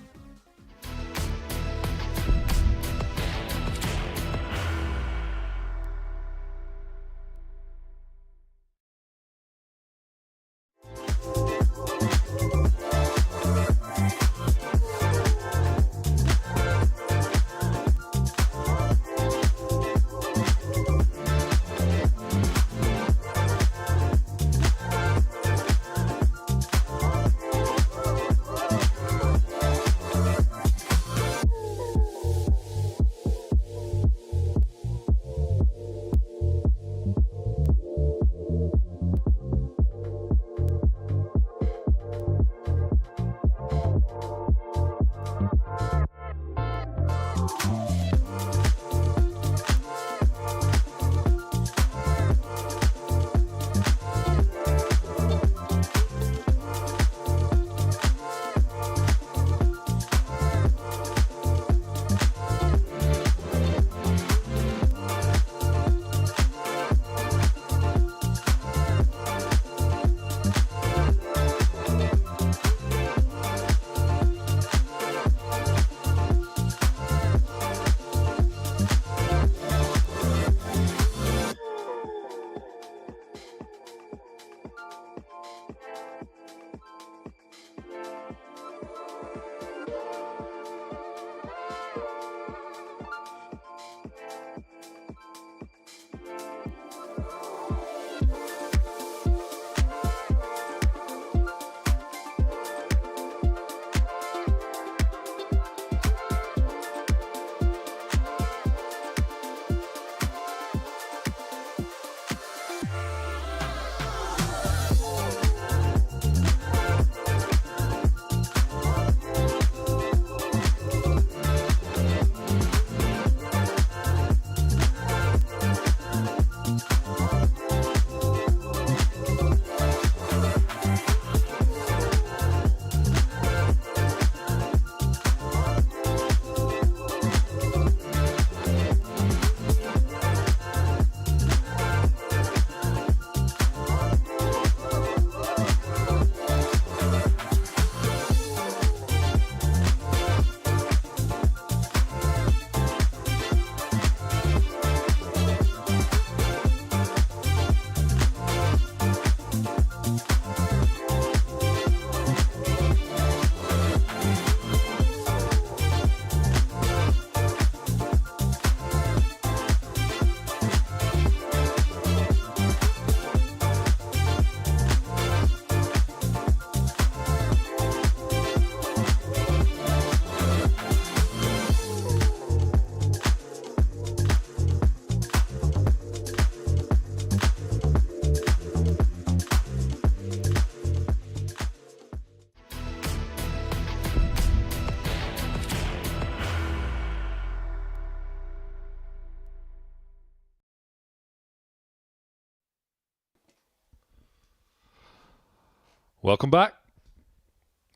Welcome back.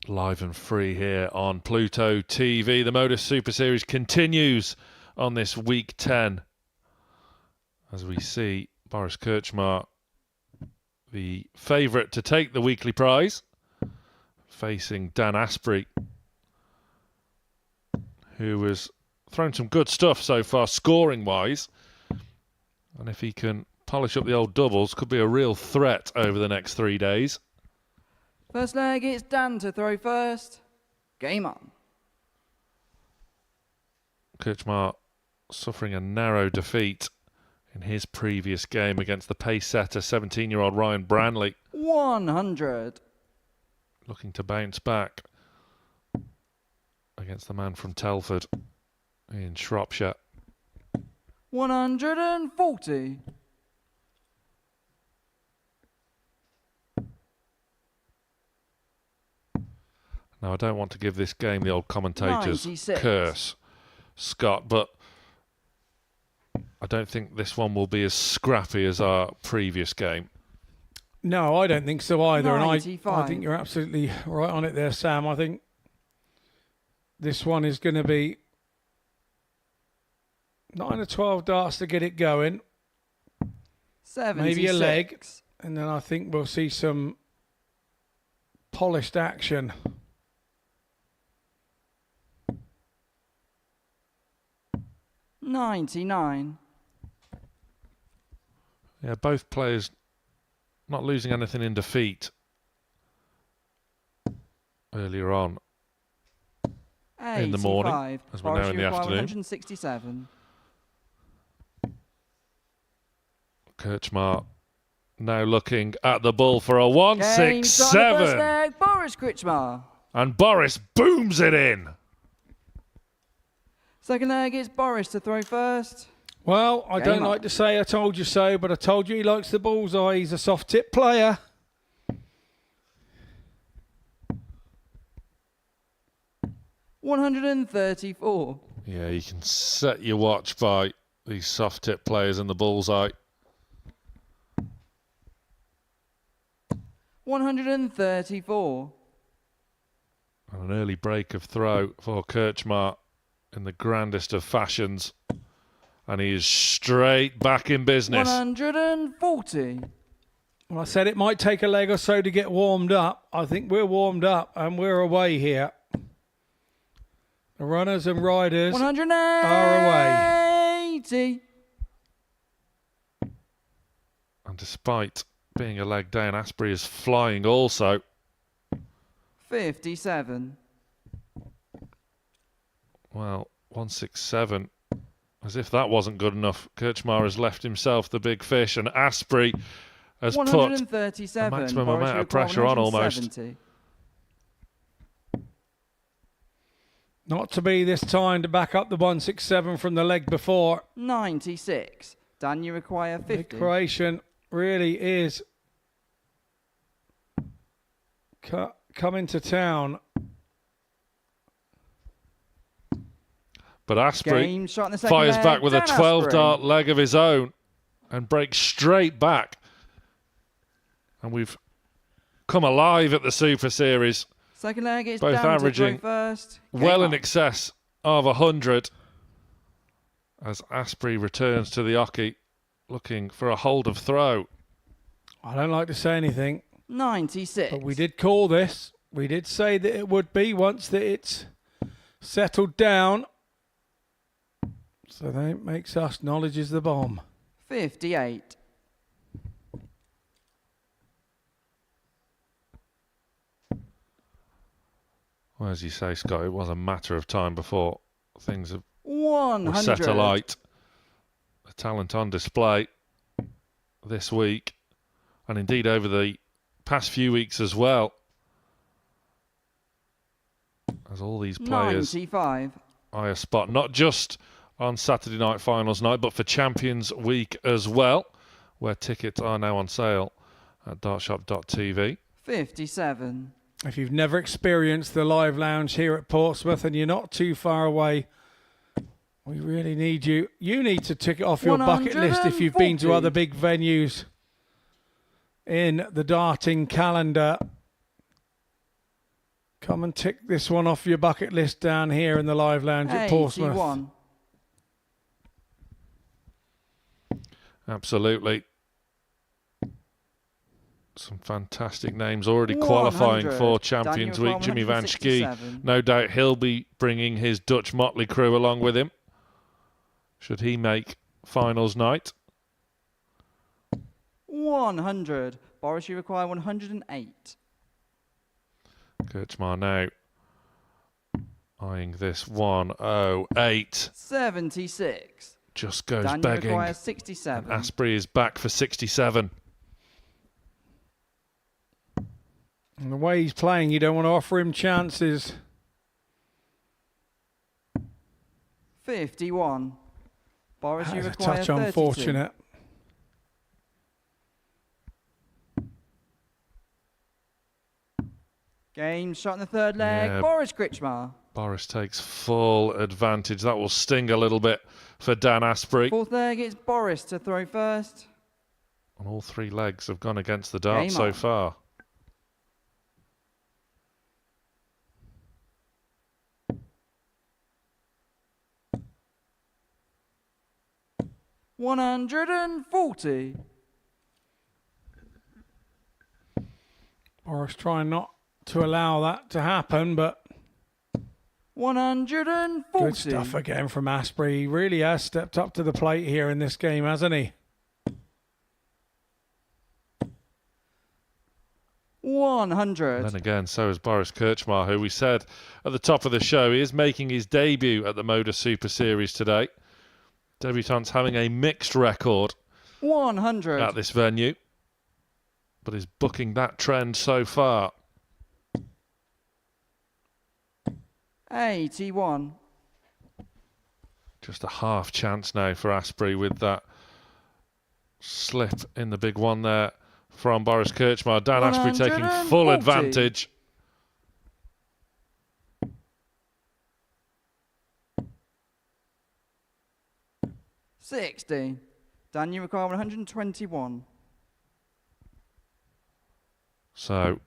Live and free here on Pluto TV. The Modus Super Series continues on this week 10 as we see Boris Krčmar, the favourite to take the weekly prize, facing Dan Asprey, who has thrown some good stuff so far scoring wise, and if he can polish up the old doubles, could be a real threat over the next 3 days. First leg, it's Dan to throw first. Game on. Krčmar suffering a narrow defeat in his previous game against the pace setter, 17-year-old Ryan Branley. 100. Looking to bounce back against the man from Telford in Shropshire. 140. Now, I don't want to give this game the old commentator's 96. curse, Scott, but I don't think this one will be as scrappy as our previous game. No, I don't think so either. And I 95. think you're absolutely right on it there, Sam. I think this one is going to be 9 or 12 darts to get it going. 76. Maybe a leg. And then I think we'll see some polished action. $99. Yeah, both players not losing anything in defeat earlier on in the morning, as we're now in the afternoon. 167. Krčmar now looking at the ball for a Game starting the first 167. leg, Boris Krčmar. And Boris booms it in. Second leg, it's Boris to throw first. Well, I don't on. like to say I told you so, but I told you he likes the bullseye. He's a soft tip player. $134. Yeah, you can set your watch by these soft tip players in the bullseye. 134. And an early break of throw for Krčmar in the grandest of fashions. And he is straight back in business. 140. Well, I said it might take a leg or so to get warmed up. I think we're warmed up and we're away here. The runners and riders 180. are away. And despite being a leg down, Asprey is flying also. 57. Well, 167. As if that wasn't good enough, Krčmar has left himself the big fish, and Asprey has put 137. a maximum Boris amount of required pressure on almost. 170. Not to be this time to back up the 167 from the leg before. 96. Dan, you require 50. The Croatian really is coming to town. But Asprey Game shot in the second fires leg. back with a Dan 12-dart Asprey. leg of his own and breaks straight back. And we've come alive at the Super Series. Second leg is Both Dan to averaging throw first. Game well in on. excess of 100 as Asprey returns to the oche looking for a hold of throw. I don't like to say anything, 96. but we did call this. We did say that it would be once that it's settled down. So that makes us knowledge is the bomb. 58. Well, as you say, Scott, it was a matter of time before things were 100. set alight. The talent on display this week, and indeed over the past few weeks as well, as all these players 95. eye a spot, not just on Saturday night finals night, but for Champions Week as well, where tickets are now on sale at dartshop.tv. 57. If you've never experienced the live lounge here at Portsmouth and you're not too far away, we really need you. You need to tick it off your bucket list if you've been to 140. other big venues in the darting calendar. Come and tick this one off your bucket list down here in the live lounge at Portsmouth. 81. Absolutely. Some fantastic names already qualifying for Champions Week. Jimmy Van Schie, no doubt he'll be bringing his Dutch motley crew along with him, should he make finals night. 100. Boris, you require 108. Kirchmar now eyeing this 108. 76. Just goes Dan, begging. you require 67. Asprey is back for 67. And the way he's playing, you don't want to offer him chances. 51. Boris, you That's a require touch 32. unfortunate. Game shot in the third leg. Yeah. Boris Kritschmar. Boris takes full advantage. That will sting a little bit for Dan Asprey. Fourth leg, it's Boris to throw first. And all three legs have gone against the dart Game so on. far. $140. Boris trying not to allow that to happen, but 140. good stuff again from Asprey. He really has stepped up to the plate here in this game, hasn't he? 100. And then again, so is Boris Kirchmar, who we said at the top of the show, he is making his debut at the Modus Super Series today. Debutant's having a mixed record 100. at this venue, but is booking that trend so far. 81. Just a half chance now for Asprey with that slip in the big one there from Boris Kirchmar. Dan Asprey taking full 140. advantage. $60. Dan, you require 121. So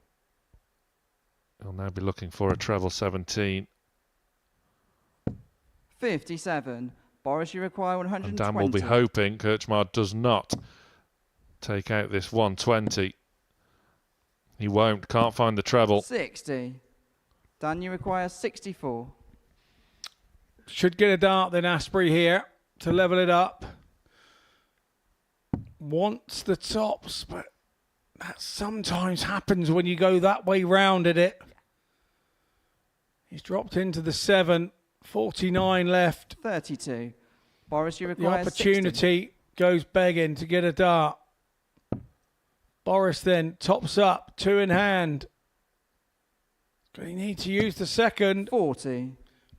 he'll now be looking for a treble 17. 57. Boris, you require 120. And Dan will be hoping Kirchmar does not take out this 120. He won't, can't find the treble. 60. Dan, you require 64. Should get a dart then, Asprey here to level it up. Wants the tops, but that sometimes happens when you go that way round at it. He's dropped into the 7, 49 left. 32. Boris, you The require opportunity 60. goes begging to get a dart. Boris then tops up, 2 in hand. He needs to use the second. 40.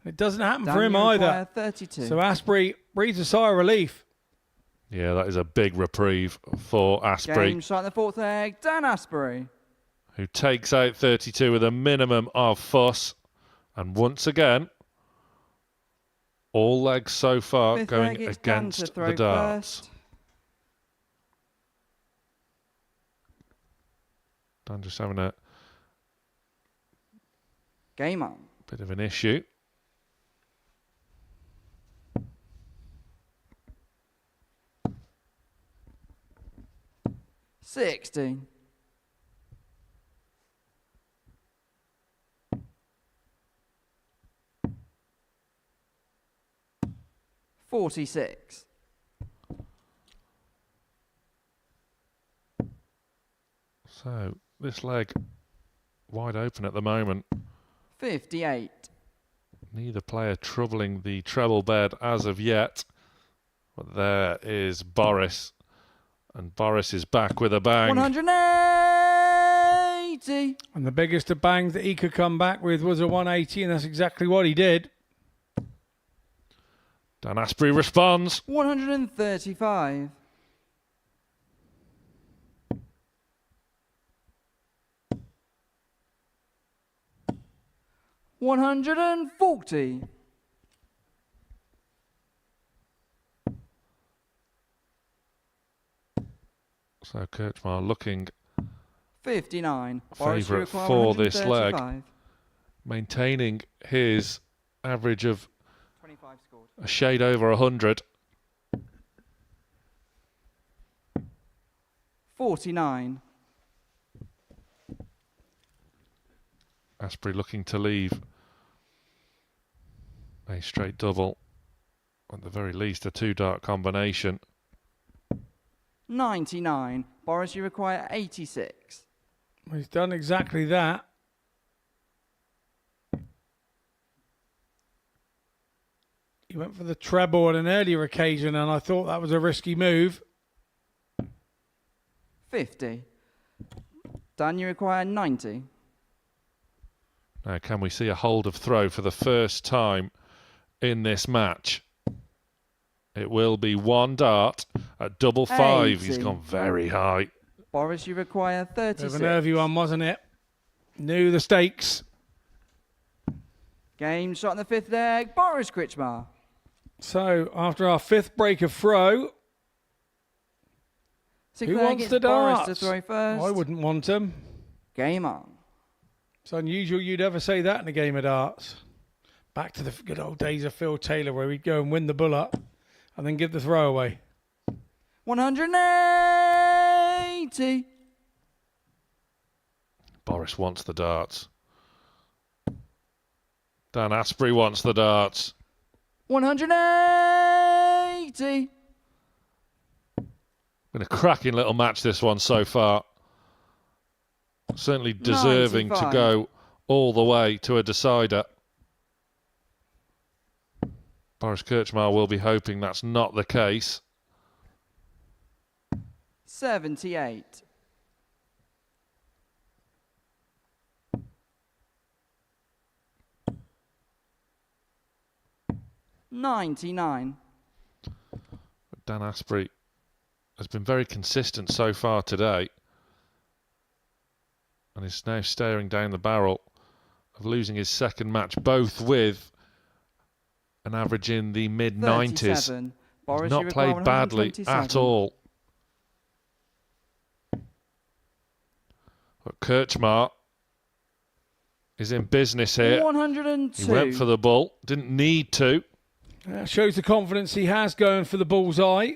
It doesn't happen Dan, for him you either. require 32. So Asprey breathes a sigh of relief. Yeah, that is a big reprieve for Asprey, Game shot in the fourth leg. Dan Asprey. who takes out 32 with a minimum of fuss. And once again, all legs so far Fifth going leg, it's Dan to against throw the darts. first. Dan just having a Game on. bit of an issue. $60. $46. So this leg wide open at the moment. 58. Neither player troubling the treble bed as of yet. But there is Boris. And Boris is back with a bang. 180. And the biggest of bangs that he could come back with was a 180, and that's exactly what he did. Dan Asprey responds. 135. $140. So Kirchmar looking 59. Boris, you favourite require for this leg. 135. maintaining his average of 25 scored. a shade over 100. 49. Asprey looking to leave a straight double, at the very least a 2-dart combination. 99. Boris, you require 86. He's done exactly that. He went for the treble on an earlier occasion, and I thought that was a risky move. 50. Dan, you require 90. Now, can we see a hold of throw for the first time in this match? It will be 1 dart at double 5. 80. He's gone very high. Boris, you require 36. Bit of a nervy one, wasn't it? Knew the stakes. Game shot in the 5th leg. Boris Kritchmar. So, after our 5th break of throw, 6th who leg, wants it's the Boris darts? to throw first. I wouldn't want them. Game on. It's unusual you'd ever say that in a game of darts. Back to the good old days of Phil Taylor, where we'd go and win the bull up and then give the throw away. 180. Boris wants the darts. Dan Asprey wants the darts. 180. Been a cracking little match, this one, so far. Certainly deserving 95. to go all the way to a decider. Boris Kritchmar will be hoping that's not the case. 78. 99. Dan Asprey has been very consistent so far today, and is now staring down the barrel of losing his second match, both with an average in the mid-90s. 37. Boris, you Not require played badly 127. at all. But Kritchmar is in business here. 102. He went for the bull, didn't need to. Shows the confidence he has going for the bullseye.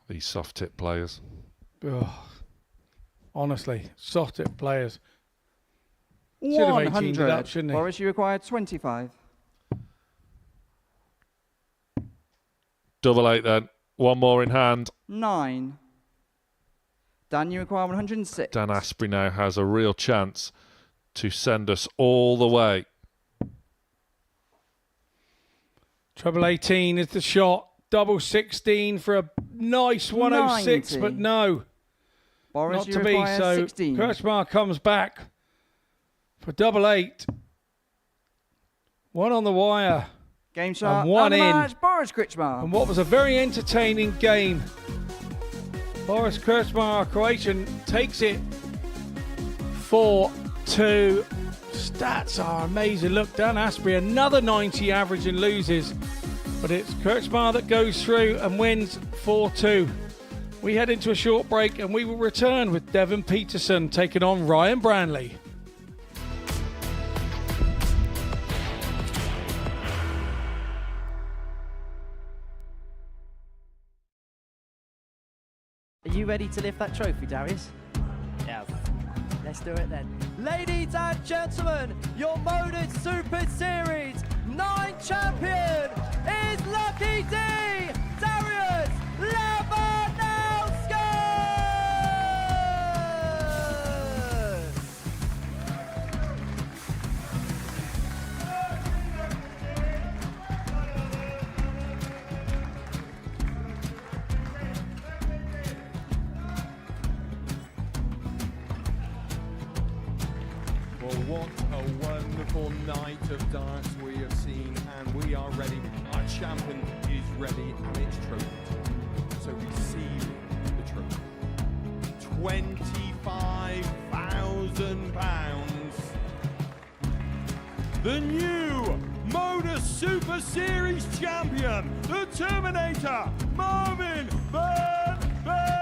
These soft tip players. Ugh. Honestly, soft tip players. Should have 18'd it up, shouldn't he? Boris, you require 25. Double 8 then. One more in hand. 9. Dan, you require 106. Dan Asprey now has a real chance to send us all the way. Treble 18 is the shot. Double 16 for a nice 106, 90. but no. Boris, Not you to be. require So 16. Kritchmar comes back for double 8. One on the wire. Game shot. And one and the in. match, Boris Kritchmar. And what was a very entertaining game. Boris Kritchmar, our Croatian, takes it 4-2. Stats are amazing. Look, Dan Asprey, another 90 average and loses. But it's Kritchmar that goes through and wins 4-2. We head into a short break and we will return with Devon Peterson taking on Ryan Branley. Are you ready to lift that trophy, Darius? Yes. Let's do it then. Ladies and gentlemen, your Modus Super Series 9 champion is Lucky D, Darius Labanowski! Well, what a wonderful night of darts we have seen, and we are ready. Our champion is ready, and it's trophy. So receive the trophy. £25,000. The new Modus Super Series champion, the Terminator, Marvin Van Velzen.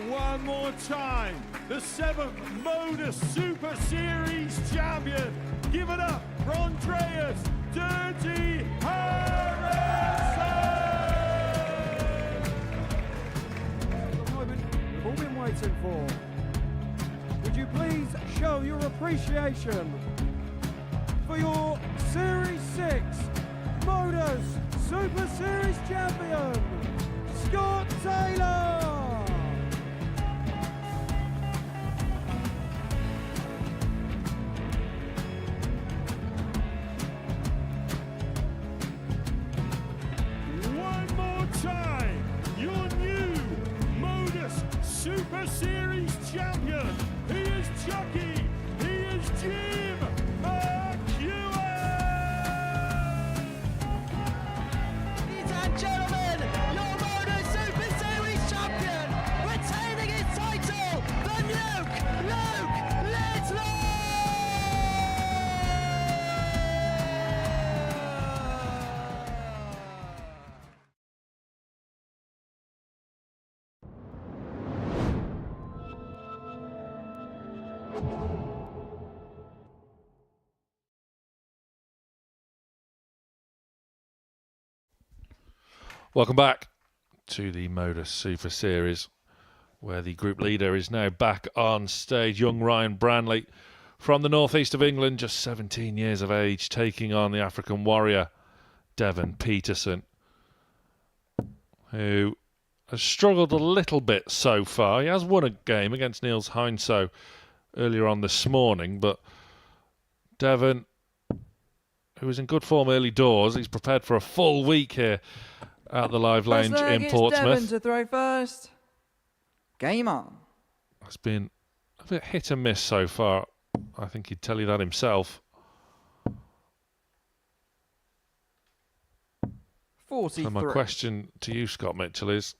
one more time, the 7th Modus Super Series champion. Give it up for Andreas Dirty Harrison! The moment we've all been waiting for. Would you please show your appreciation for your Series 6 Modus Super Series champion, Scott Taylor! One more time, your new Modus Super Series champion. He is Chucky. He is Jim McEwen. Ladies and gentlemen, your Modus Super Series champion, retaining his title, the Nuke, Luke Littler! Welcome back to the Modus Super Series, where the group leader is now back on stage. Young Ryan Branley from the northeast of England, just 17 years of age, taking on the African warrior, Devon Peterson, who has struggled a little bit so far. He has won a game against Niels Heinso earlier on this morning, but Devon, who was in good form early doors, he's prepared for a full week here at the Live Lounge First leg, in it's Portsmouth. Devon to throw first. Game on. It's been a bit hit and miss so far. I think he'd tell you that himself. 43. So my question to you, Scott Mitchell, is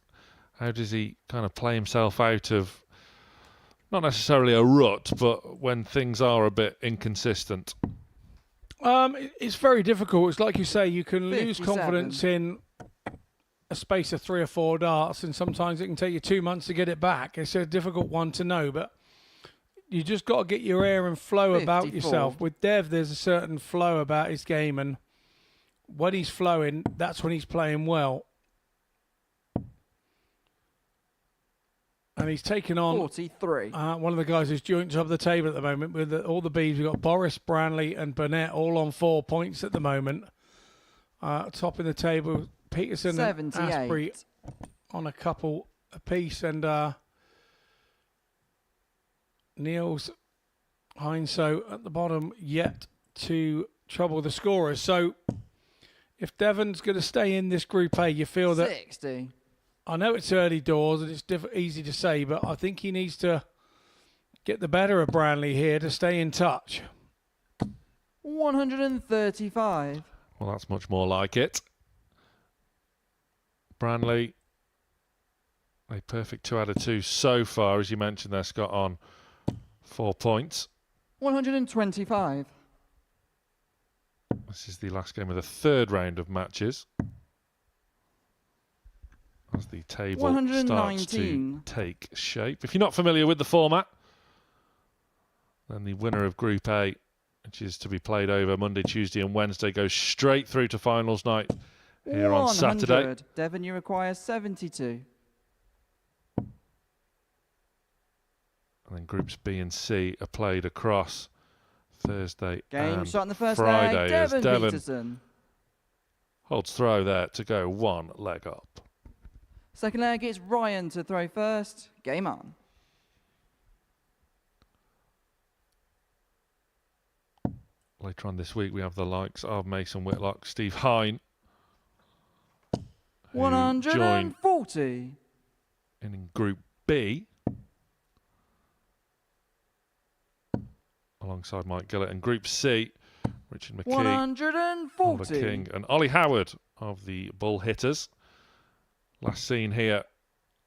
how does he kind of play himself out of not necessarily a rut, but when things are a bit inconsistent? It's very difficult. It's like you say, you can lose 57. confidence in a space of 3 or 4 darts, and sometimes it can take you 2 months to get it back. It's a difficult one to know, but you just got to get your air and flow about 54. yourself. With Dev, there's a certain flow about his game, and when he's flowing, that's when he's playing well. And he's taken on 43. one of the guys who's joint top of the table at the moment with all the Bees. We've got Boris, Branley and Burnett all on 4 points at the moment. Topping the table, Peterson 78. and Asprey on a couple apiece, and Niels Heinso at the bottom yet to trouble the scorers. So if Devon's going to stay in this Group A, you feel that... 60. I know it's early doors and it's easy to say, but I think he needs to get the better of Branley here to stay in touch. 135. Well, that's much more like it. Branley, a perfect 2 out of 2 so far, as you mentioned there, Scott, on 4 points. 125. This is the last game of the 3rd round of matches, as the table starts to 119. take shape. If you're not familiar with the format, then the winner of Group A, which is to be played over Monday, Tuesday and Wednesday, goes straight through to finals night here on Saturday. 100. Devon, you require 72. And then Groups B and C are played across Thursday Game and shot in the first Friday, leg. as Devon Devon Peterson. holds throw there to go 1 leg up. Second leg, it's Ryan to throw first. Game on. Later on this week, we have the likes of Mason Whitlock, Steve Hine, who join 140. in Group B alongside Mike Gillett, and Group C, Richard McKee, 140. Oliver King, and Ollie Howard of the Bull Hitters. Last seen here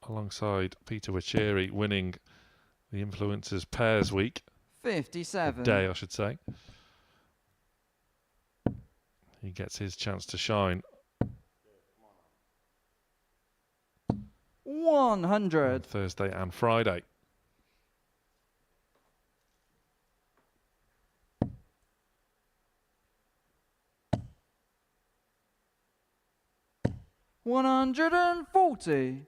alongside Peter Wacheri, winning the Influencers Pairs Week. 57. Day, I should say. He gets his chance to shine. 100. Thursday and Friday. $140.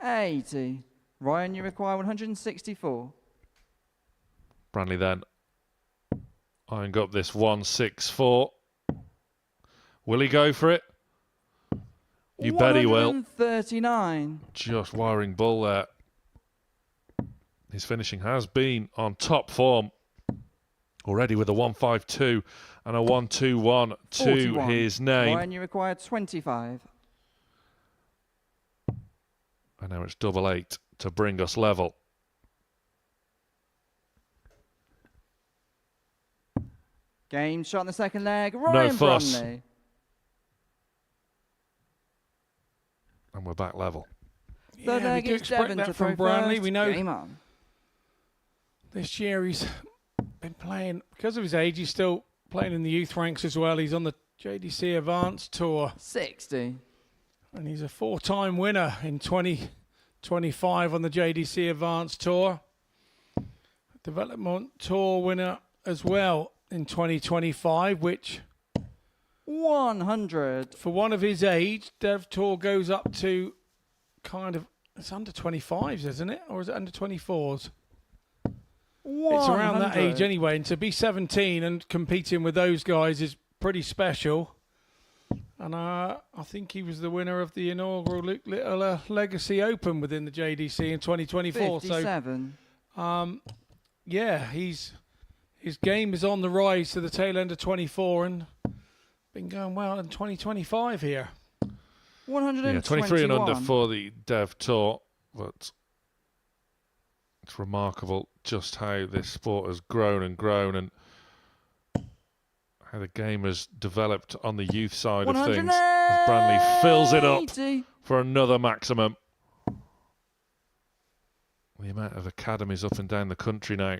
80. Ryan, you require 164. Branley then eyeing up this 164. Will he go for it? You bet he will. 139. Just wiring bull there. His finishing has been on top form already with a 152 and a 121 to 41. his name. Ryan, you require 25. And now it's 88 to bring us level. Game shot in the second leg. Ryan fuss. Bromley. And we're back level. Third Yeah, we leg do is expect Devon that to from throw Branley. first. We know Game on. this year he's been playing, because of his age, he's still playing in the youth ranks as well. He's on the JDC Advanced Tour. 60. And he's a 4-time winner in 2025 on the JDC Advanced Tour. Development Tour winner as well in 2025, which 100. for one of his age, Dev Tour goes up to kind of, it's under 25s, isn't it? Or is it under 24s? 100. It's around that age anyway. And to be 17 and competing with those guys is pretty special. And I think he was the winner of the inaugural Little Legacy Open within the JDC in 2024. 57. So, yeah, his game is on the rise to the tail end of 24 and been going well in 2025 here. 121. Yeah, 23 and under for the Dev Tour, but it's remarkable just how this sport has grown and grown and how the game has developed on the youth side of things as Branley fills it up for another maximum. The amount of academies up and down the country now.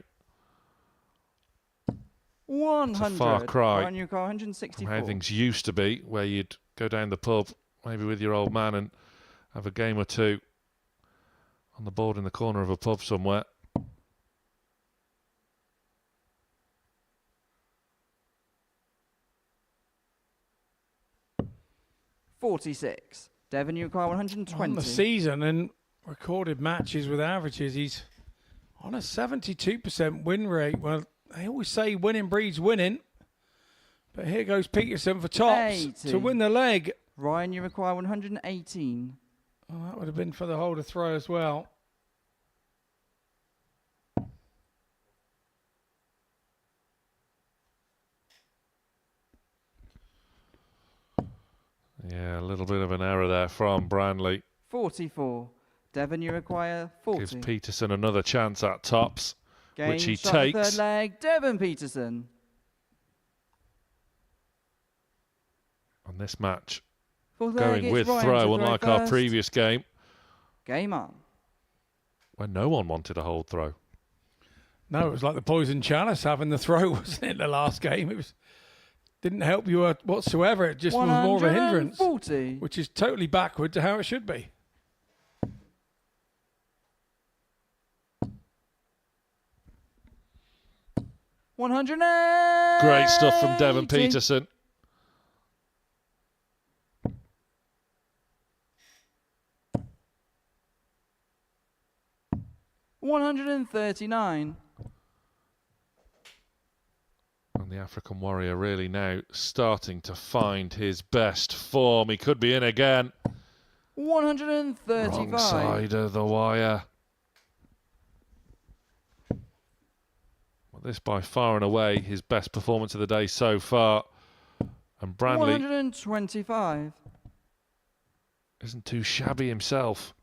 100. It's a far cry Ryan, you got 164. from how things used to be, where you'd go down the pub, maybe with your old man, and have a game or two on the board in the corner of a pub somewhere. $46. Devon, you require 120. On the season and recorded matches with averages, he's on a 72% win rate. Well, they always say winning breeds winning. But here goes Peterson for tops 80. to win the leg. Ryan, you require 118. Oh, that would have been for the holder throw as well. Yeah, a little bit of an error there from Branley. 44. Devon, you require 40. Gives Peterson another chance at tops, Game which he shot, takes. Third leg, Devon Peterson. On this match, Fourth leg, going it's with Ryan throw, to unlike our first. previous game, Game on. when no one wanted a hold throw. No, it was like the poison chalice having the throw, wasn't it, the last game? It was didn't help you whatsoever. It just was more of a hindrance, 140. which is totally backward to how it should be. Great stuff from Devon Peterson. $139. And the African Warrior really now starting to find his best form. He could be in again. 135. Wrong side of the wire. Well, this by far and away his best performance of the day so far. And Branley 125. isn't too shabby himself.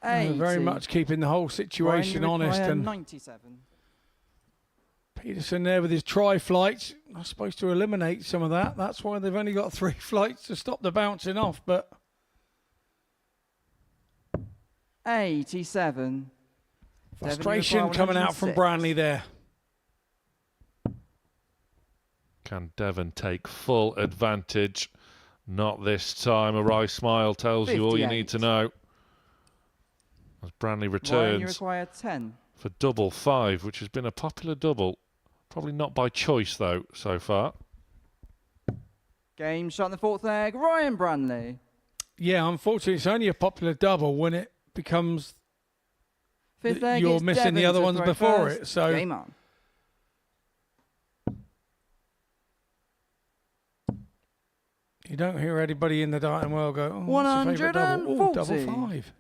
Very much keeping the whole situation honest. And 97. Peterson there with his tri-flights. I'm supposed to eliminate some of that. That's why they've only got 3 flights to stop the bouncing off. But 87. Frustration coming out from 106. Branley there. Can Devon take full advantage? Not this time. A wry smile tells you all you need to 58. know. As Branley Ryan, you returns require 10. for double 5, which has been a popular double. Probably not by choice, though, so far. Game shot in the fourth leg, Ryan Branley. Yeah, unfortunately, it's only a popular double when it becomes Fifth leg, you're it's missing Devon the other to ones throw before first. it. So Game on. you don't hear anybody in the darting world go, oh, what's your favourite double? Oh, double 140. 5.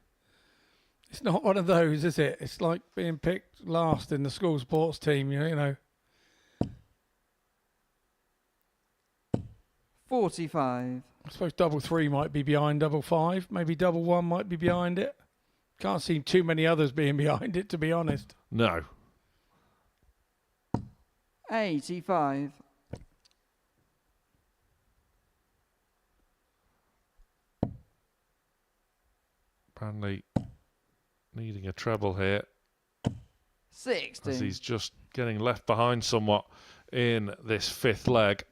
It's not one of those, is it? It's like being picked last in the school sports team, you know. 45. I suppose double 3 might be behind double 5. Maybe double 1 might be behind it. Can't see too many others being behind it, to be honest. No. 85. Branley needing a treble here, 60. as he's just getting left behind somewhat in this fifth leg.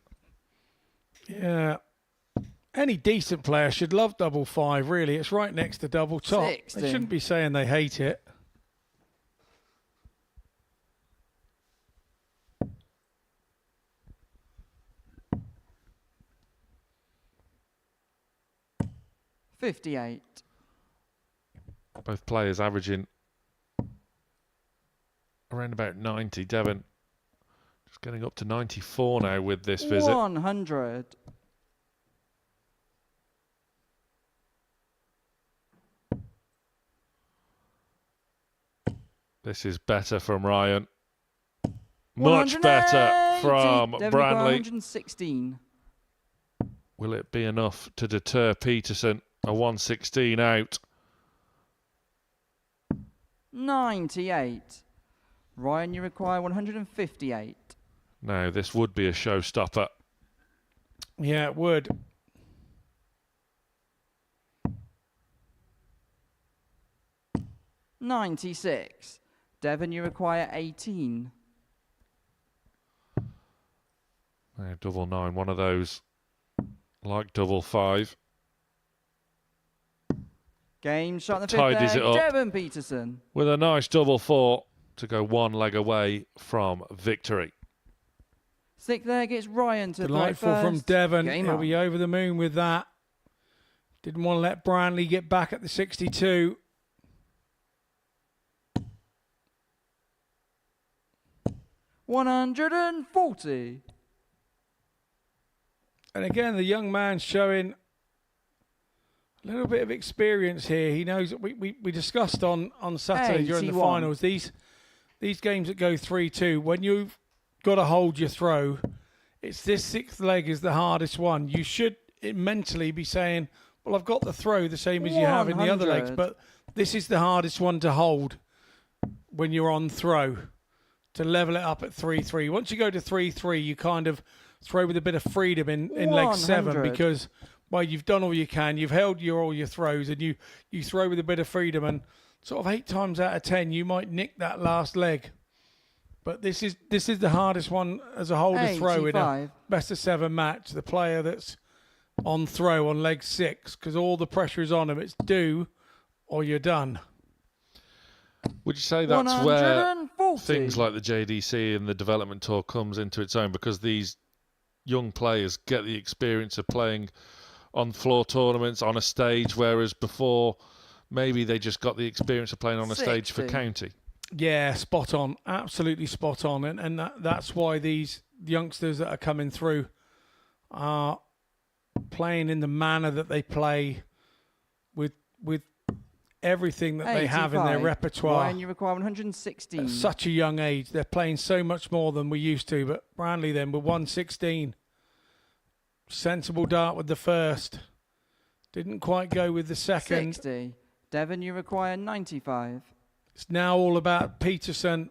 Yeah. Any decent player should love double 5, really. It's right next to double top. 60. They shouldn't be saying they hate it. $58. Both players averaging around about 90. Devon just getting up to 94 now with this visit. 100. This is better from Ryan. Much better from Devon Branley. 116. Will it be enough to deter Peterson? A 116 out. 98. Ryan, you require 158. Now, this would be a showstopper. Yeah, it would. $96. Devon, you require 18. Now, double 9, one of those like double 5. Game shot in the fifth Tidies leg, it up. Devon Peterson. With a nice double 4 to go one leg away from victory. Sixth leg, it's Ryan to throw Delightful first. from Devon. Game He'll on. be over the moon with that. Didn't want to let Branley get back at the 62. $140. And again, the young man showing a little bit of experience here. He knows that we discussed on Saturday during the 81. finals. These games that go 3-2, when you've got to hold your throw, it's this sixth leg is the hardest one. You should mentally be saying, well, I've got the throw the same as you have in the other legs, 100. but this is the hardest one to hold when you're on throw, to level it up at 3-3. Once you go to 3-3, you kind of throw with a bit of freedom in leg 7, 100. because, well, you've done all you can. You've held all your throws, and you throw with a bit of freedom, and sort of 8 times out of 10, you might nick that last leg. But this is the hardest one as a whole to throw in a 85. best of 7 match. The player that's on throw on leg 6, because all the pressure is on him. It's do or you're done. Would you say that's where 140. things like the JDC and the development tour comes into its own, because these young players get the experience of playing on floor tournaments on a stage, whereas before maybe they just got the experience of playing on a stage for 60. county? Yeah, spot on. Absolutely spot on. And that's why these youngsters that are coming through are playing in the manner that they play, with everything that they have in their 85. repertoire. Ryan, you require 116. At such a young age, they're playing so much more than we used to. But Branley then with 116, sensible dart with the first, didn't quite go with the second. 60. Devon, you require 95. It's now all about Peterson.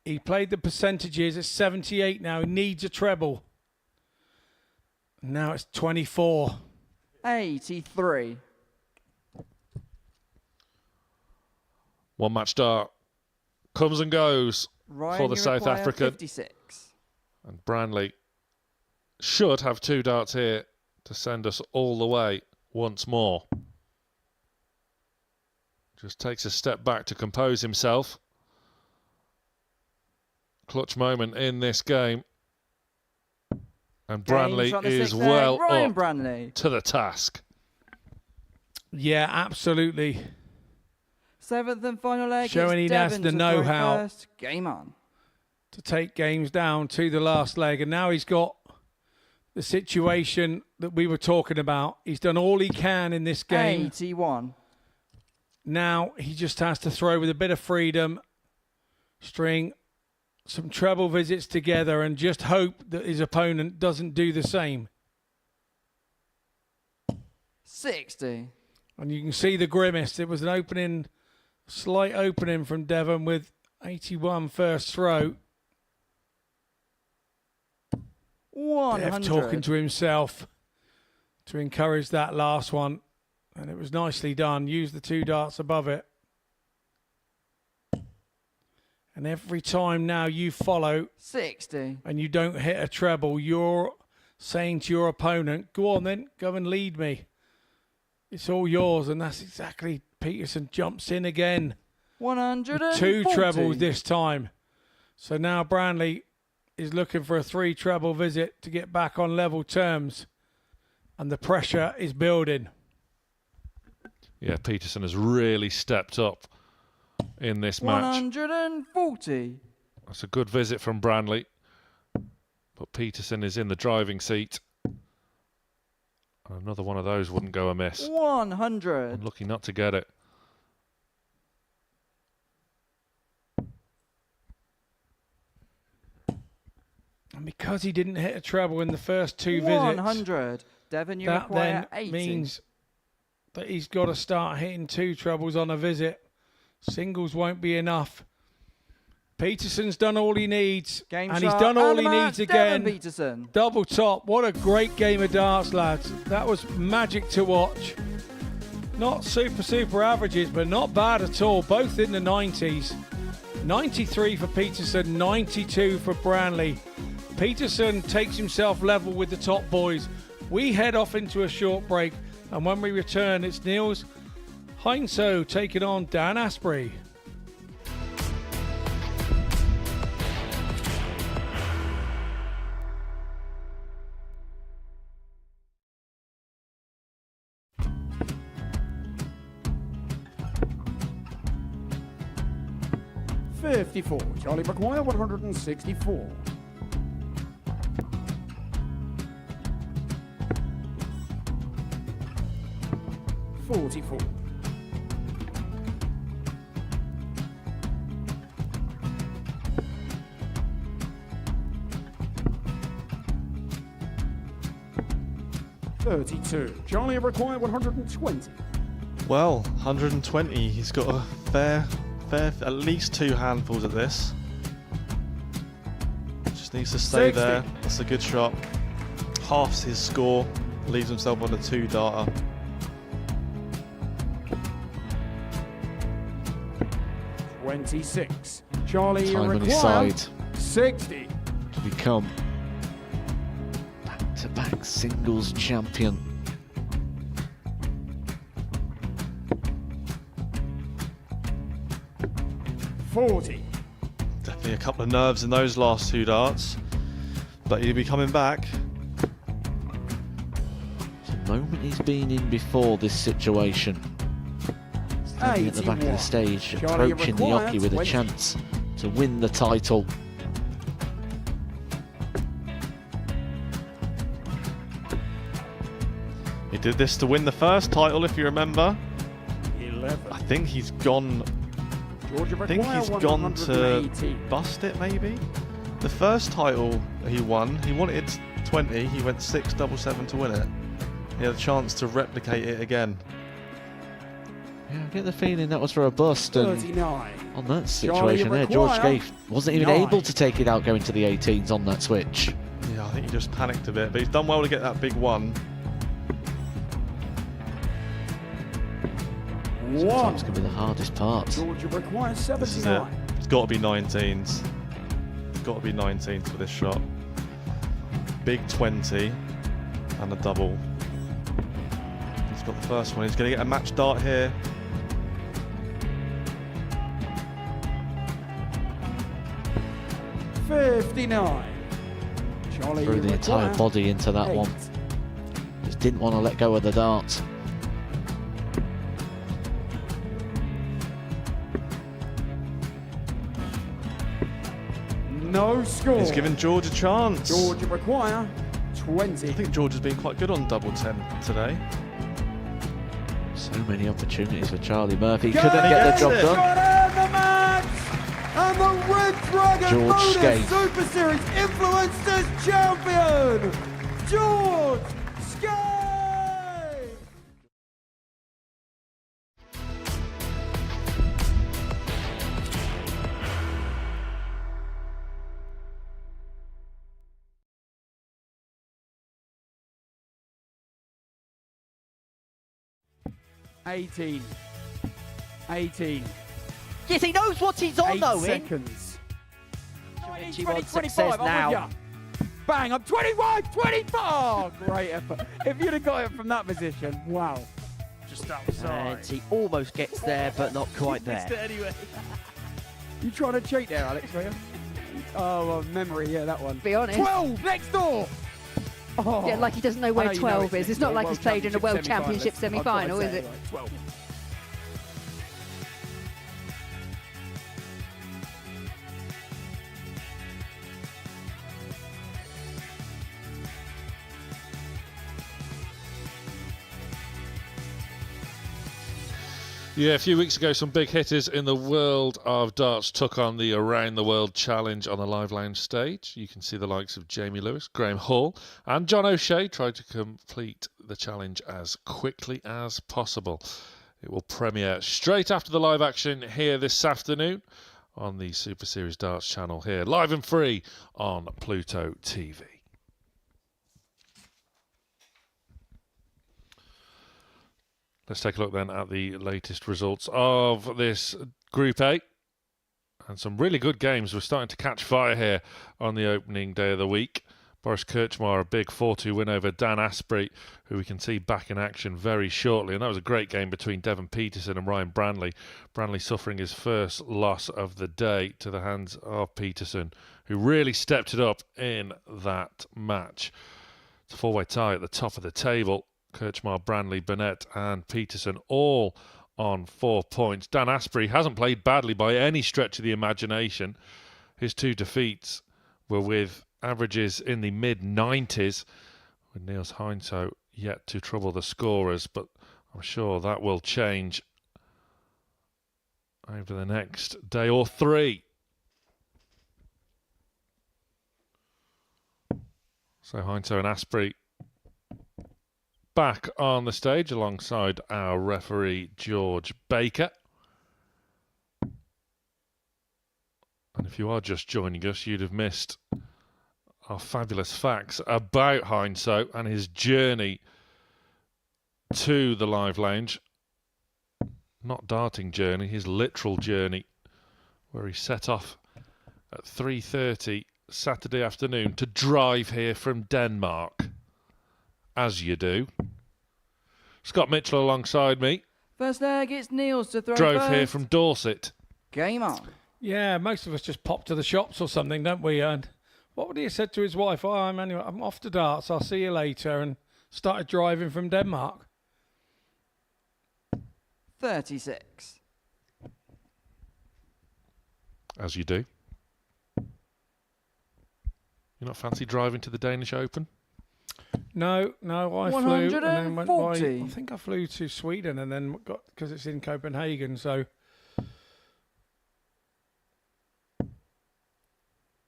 He played the percentages. It's 78 now. He needs a treble. Now it's 24. 83. One match dart comes and goes Ryan, for the you South require African. 56. And Branley should have 2 darts here to send us all the way once more. Just takes a step back to compose himself. Clutch moment in this game. And Branley is well Ryan up Branley. to the task. Yeah, absolutely. 7th and final leg. Showing it's he has Devon the to know-how. throw first. Game on. To take games down to the last leg. And now he's got the situation that we were talking about. He's done all he can in this game. 81. Now he just has to throw with a bit of freedom, string some treble visits together and just hope that his opponent doesn't do the same. 60. And you can see the grimace. It was an opening, slight opening from Devon with 81 first throw. 100. Dev talking to himself to encourage that last one. And it was nicely done. Use the 2 darts above it. And every time now you follow 60. and you don't hit a treble, you're saying to your opponent, go on then, go and lead me. It's all yours. And that's exactly, Peterson jumps in again. 140. 2 trebles this time. So now Branley is looking for a 3 treble visit to get back on level terms. And the pressure is building. Yeah, Peterson has really stepped up in this match. 140. That's a good visit from Branley. But Peterson is in the driving seat. And another one of those wouldn't go amiss. 100. Unlucky not to get it. And because he didn't hit a treble in the first 2 visits, 100. Devon, you that require then 80. means that he's got to start hitting 2 trebles on a visit. Singles won't be enough. Peterson's done all he needs. Game and he's shot done all and he the match, needs Devon again. Peterson. Double top. What a great game of darts, lads. That was magic to watch. Not super averages, but not bad at all. Both in the 90s. 93 for Peterson, 92 for Branley. Peterson takes himself level with the top boys. We head off into a short break, and when we return, it's Niels Heinsoe taking on Dan Asprey. $54. Charlie McGuire, 164. $44. $32. Charlie required 120. Well, 120. He's got a fair, at least 2 handfuls at this. Just needs to stay 60. there. That's a good shot. Halves his score. Leaves himself on a 2-darter. $26. Charlie Time on his required side 60. to become back-to-back singles champion. $40. Definitely a couple of nerves in those last 2 darts. But he'll be coming back. It's a moment he's been in before this situation. Standing at the back of the 81. stage, Charlie approaching the required hockey with a 20. chance to win the title. He did this to win the first title, if you remember. 11. I think he's gone. Georgia I think required he's gone to 180. bust it, maybe. The first title he won, he wanted 20. He went 6-7-7 to win it. He had a chance to replicate it again. Yeah, I get the feeling that was for a bust, and 39. on that situation there, George Scaife wasn't even 9. able to take it out going to the 18s on that switch. Yeah, I think he just panicked a bit, but he's done well to get that big one. Sometimes can be the hardest part. Georgia requires This is it. 79. It's got to be 19s. It's got to be 19s for this shot. Big 20 and a double. He's got the first one. He's going to get a match dart here. $59. Charlie, Threw you the entire require body into that 8. one. Just didn't want to let go of the dart. No score. He's giving George a chance. Georgia require 20. I think George has been quite good on double 10 today. So many opportunities for Charlie Murphy. Game Couldn't get the job it. done. Got out the match! And the Red Dragon George Modus Skate. Super Series Influencers Champion, George Skate! 18. Yes, he knows what he's on 8 though, seconds. 19, He 20, wants 25, success I'm now. with ya. Bang, I'm 25, 25! Oh, great effort. If you'd have got it from that position, wow. Just outside. And he almost gets there, but not quite Missed there. it anyway. You trying to cheat there, Alex, were you? Oh, well, memory, yeah, that one. Be honest. 12 next door! Oh. Yeah, like he doesn't know I where know you know 12 it's is. next It's not door, like he's played in a World Championship I'd semi-final, say is it? anyway, 12. Yeah, a few weeks ago, some big hitters in the world of darts took on the Around the World Challenge on the Live Lounge stage. You can see the likes of Jamie Lewis, Graham Hall, and John O'Shea tried to complete the challenge as quickly as possible. It will premiere straight after the live action here this afternoon on the Super Series Darts channel here, live and free on Pluto TV. Let's take a look then at the latest results of this Group A. And some really good games. We're starting to catch fire here on the opening day of the week. Boris Kirchmar, a big 4-2 win over Dan Asprey, who we can see back in action very shortly. And that was a great game between Devon Peterson and Ryan Branley. Branley suffering his first loss of the day to the hands of Peterson, who really stepped it up in that match. It's a four-way tie at the top of the table. Kirchmar, Branley, Burnett and Peterson all on 4 points. Dan Asprey hasn't played badly by any stretch of the imagination. His two defeats were with averages in the mid-90s, with Niels Heinzo yet to trouble the scorers, but I'm sure that will change over the next day or three. So Heinzo and Asprey back on the stage alongside our referee George Baker. And if you are just joining us, you'd have missed our fabulous facts about Heinzo and his journey to the Live Lounge. Not darting journey, his literal journey, where he set off at 3:30 Saturday afternoon to drive here from Denmark. As you do. Scott Mitchell alongside me. First leg, it's Niels to throw Drove first. here from Dorset. Game on. Yeah, most of us just pop to the shops or something, don't we? And what would he have said to his wife? Oh, I'm off to darts. I'll see you later. And started driving from Denmark. 36. As you do. You not fancy driving to the Danish Open? No, I flew and then went by. 140. I think I flew to Sweden and then got, because it's in Copenhagen. So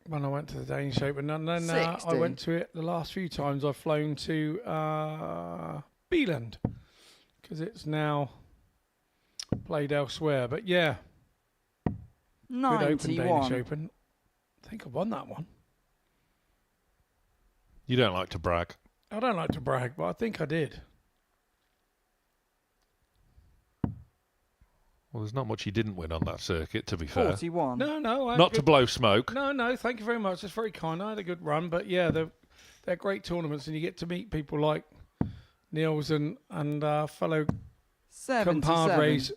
when I went to the Danish Open, and then I 60. went to it the last few times. I've flown to Beeland because it's now played elsewhere. But yeah, good Open, Danish 91. Open. I think I won that one. You don't like to brag. I don't like to brag, but I think I did. Well, there's not much he didn't win on that circuit, to be fair. 41. No, I had Not good- to blow smoke. No, thank you very much. That's very kind. I had a good run, but yeah, they're great tournaments, and you get to meet people like Niels and fellow 77. compadres,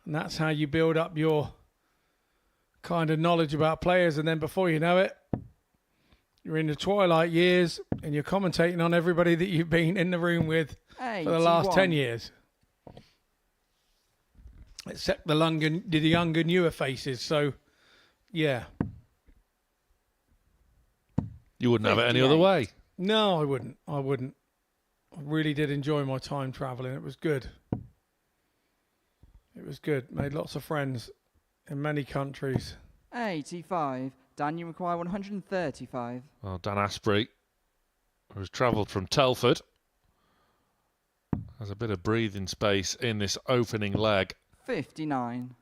and that's how you build up your kind of knowledge about players. And then before you know it, you're in the twilight years, and you're commentating on everybody that you've been in the room with for the last 10 years. Except the younger, newer faces. So, yeah. You wouldn't have it any other way. No, I wouldn't. I really did enjoy my time travelling. It was good. Made lots of friends in many countries. 85. Dan, you require 135. Well, Dan Asprey, who's travelled from Telford, has a bit of breathing space in this opening leg. 59.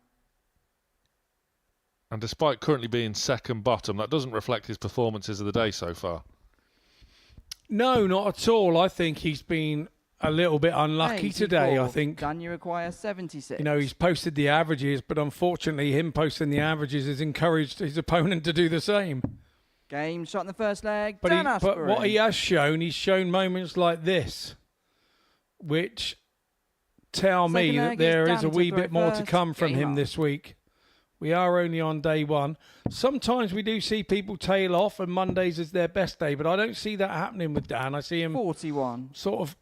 And despite currently being second bottom, that doesn't reflect his performances of the day so far. No, not at all. I think he's been a little bit unlucky 84. today, I think. Dan, you require 76. You know, he's posted the averages, but unfortunately him posting the averages has encouraged his opponent to do the same. Game shot in the first leg. But, Dan but Asprey. what he has shown, he's shown moments like this, which tell me Second that leg there is is a Dan to wee throw bit more to first. come from Game him on. this week. We are only on day one. Sometimes we do see people tail off, and Mondays is their best day, but I don't see that happening with Dan. I see him 41. sort of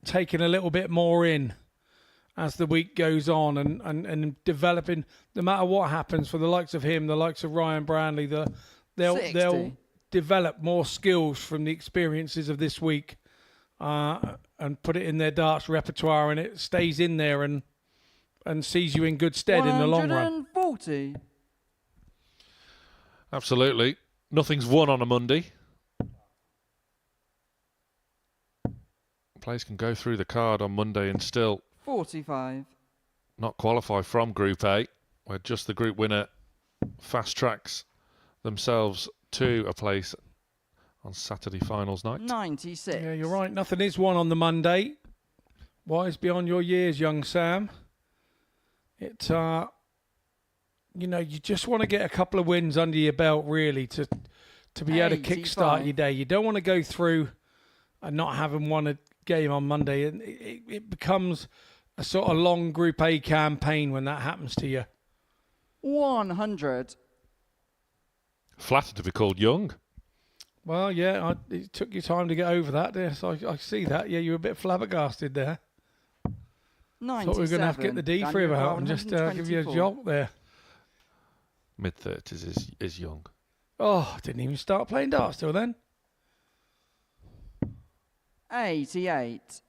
taking a little bit more in as the week goes on, and developing, no matter what happens for the likes of him, the likes of Ryan Brandley, they'll 60. develop more skills from the experiences of this week and put it in their darts repertoire, and it stays in there and sees you in good stead in the long run. 140. Absolutely. Nothing's won on a Monday. Players can go through the card on Monday and still 45. not qualify from Group A, where just the group winner fast tracks themselves to a place on Saturday finals night. 96. Yeah, you're right. Nothing is won on the Monday. Wise beyond your years, young Sam. It, you know, you just want to get a couple of wins under your belt, really, to be able to 85. kickstart your day. You don't want to go through and not having won a game on Monday, and it becomes a sort of long Group A campaign when that happens to you. 100. Flattered to be called young. Well, yeah, it took you time to get over that. Yes, I see that. Yeah, you were a bit flabbergasted there. 97. Thought we were going to have to get the D3 out and just give you a jolt there. Mid-30s is young. Oh, I didn't even start playing darts till then. 88.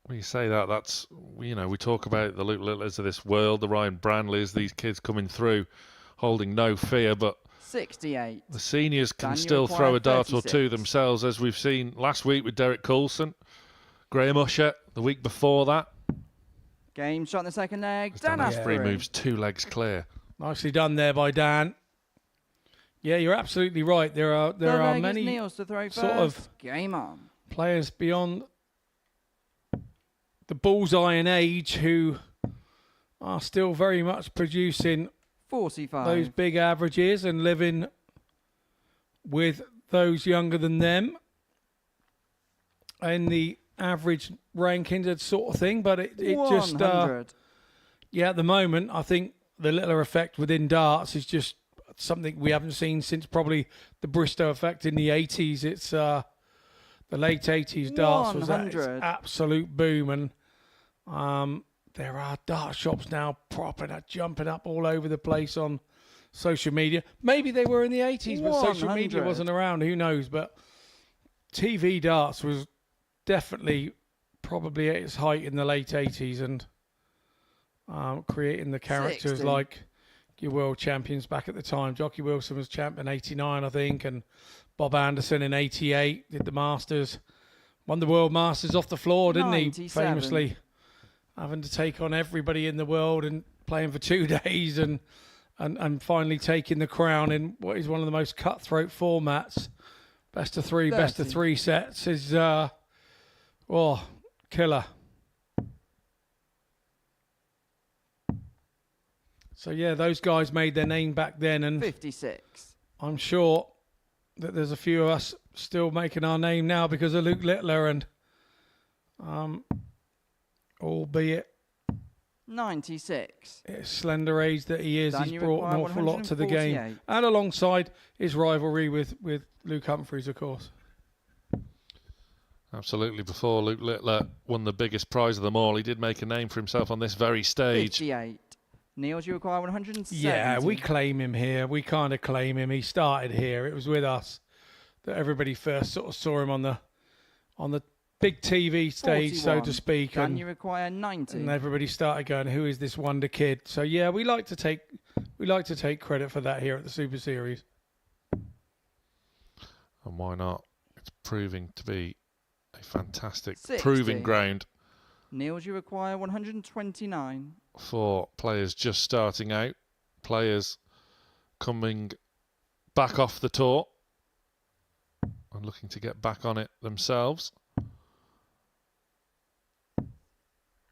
When you say that, that's, you know, we talk about the Luke Littlers of this world, the Ryan Brandleys, these kids coming through holding no fear, but 68. the seniors can Dan, you still throw require a dart or 36. two themselves, as we've seen last week with Derek Coulson, Graham Usher the week before that. Game shot in the second leg. As Dan Dan Asprey Asprey. moves 2 legs clear. Nicely done there by Dan. Yeah, you're absolutely right. There are Third leg is many Niels to throw sort first. of Game on. players beyond the bullseye in age who are still very much producing 45. those big averages and living with those younger than them in the average rankings, that sort of thing. But it just 100. yeah, at the moment, I think the Littler effect within darts is just something we haven't seen since probably the Bristow effect in the 80s. It's the late 80s darts was at its 100. absolute boom, and there are dart shops now propping up, jumping up all over the place on social media. Maybe they were in the 80s, but social media 100. wasn't around. Who knows? But TV darts was definitely probably at its height in the late 80s, and creating the characters 60. like your world champions back at the time. Jockey Wilson was champ in 89, I think, and Bob Anderson in 88 did the Masters. Won the World Masters off the floor, didn't he? 97. Famously having to take on everybody in the world and playing for 2 days and finally taking the crown in what is one of the most cutthroat formats. Best of 3, best of 30. 3 sets is, killer. So yeah, those guys made their name back then, and 56. I'm sure that there's a few of us still making our name now because of Luke Littler, and albeit 96. at his slender age that he is, Dan, he's you brought an require awful lot to the game, 148. and alongside his rivalry with Luke Humphreys, of course. Absolutely. Before Luke Littler won the biggest prize of them all, he did make a name for himself on this very stage. 58. Niels, you require 170. Yeah, we claim him here. We kind of claim him. He started here. It was with us that everybody first sort of saw him on the big TV stage, 41. so to speak. Dan, you require 90. And everybody started going, "Who is this wonder kid?" So yeah, we like to take credit for that here at the Super Series. And why not? It's proving to be a fantastic 60. proving ground Niels, you require 129. for players just starting out, players coming back off the tour and looking to get back on it themselves.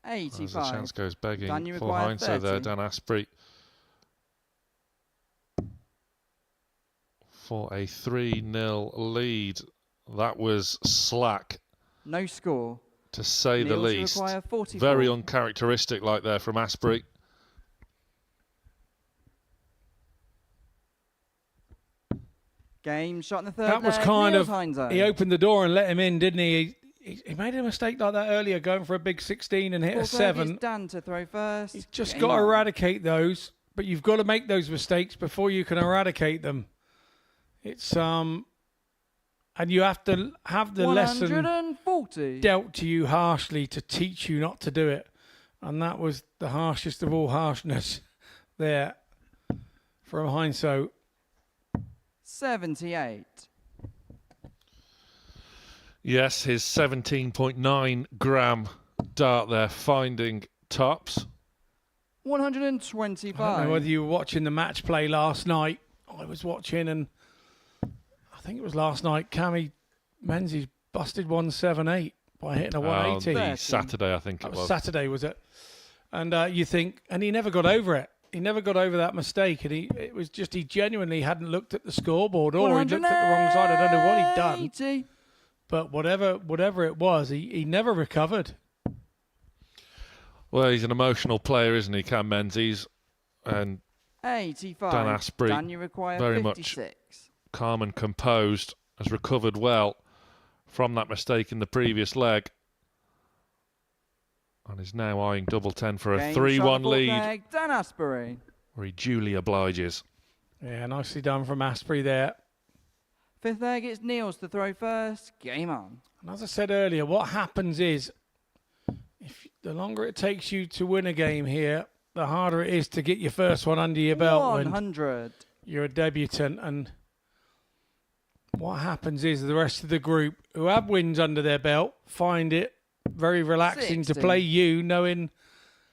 As the 85. chance goes Dan, begging you for require Heinz there, 30. Dan Asprey. For a 3-0 lead. That was slack, No score. to say the Niels, you least. require 44. Very uncharacteristic like there from Asprey. Game shot in the third That was leg. kind Niels of, Heinze. he opened the door and let him in, didn't he? He made a mistake like that earlier, going for a big 16 and hit a Fourth leg 7. is Dan to throw first. You've just Game got to on. eradicate those, but you've got to make those mistakes before you can eradicate them. It's and you have to have the lesson 140. dealt to you harshly to teach you not to do it, and that was the harshest of all harshness there from Heinzo. 78. Yes, his 17.9 gram dart there finding tops. 125. I don't know whether you were watching the match play last night. I was watching, and I think it was last night. Cammy Menzies busted 178 by hitting a 180. The Saturday, I think That it was was. Saturday, was it? And you think, and he never got over it. He never got over that mistake, and it was just he genuinely hadn't looked at the scoreboard, or he looked at the wrong side. I don't know what he'd done, 180. but whatever it was, he never recovered. Well, he's an emotional player, isn't he, Cam Menzies? And 85. Dan Asprey, Dan, you require very much 56. calm and composed, has recovered well from that mistake in the previous leg. And is now eyeing double 10 for a Game 3-1 shot, fourth lead, leg, Dan Asprey. where he duly obliges. Yeah, nicely done from Asprey there. Fifth leg, it's Niels to throw first. Game on. And as I said earlier, what happens is, if the longer it takes you to win a game here, the harder it is to get your first one under your belt when 100. you're a debutant. And what happens is the rest of the group who have wins under their belt find it very relaxing 60. to play you, knowing,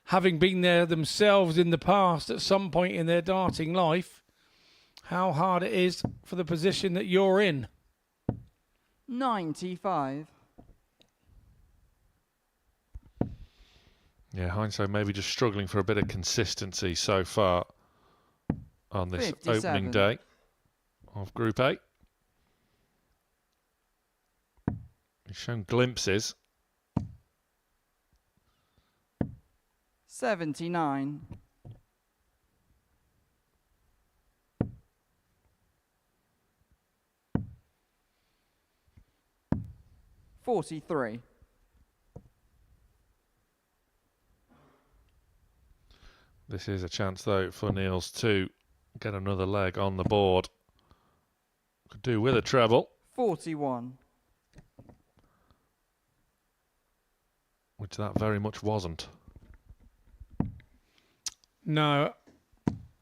having been there themselves in the past at some point in their darting life, how hard it is for the position that you're in. 95. Yeah, Heinz maybe just struggling for a bit of consistency so far on this 57. opening day of Group A. He's shown glimpses. 79. 43. This is a chance, though, for Niels to get another leg on the board. Could do with a treble, 41. which that very much wasn't. No,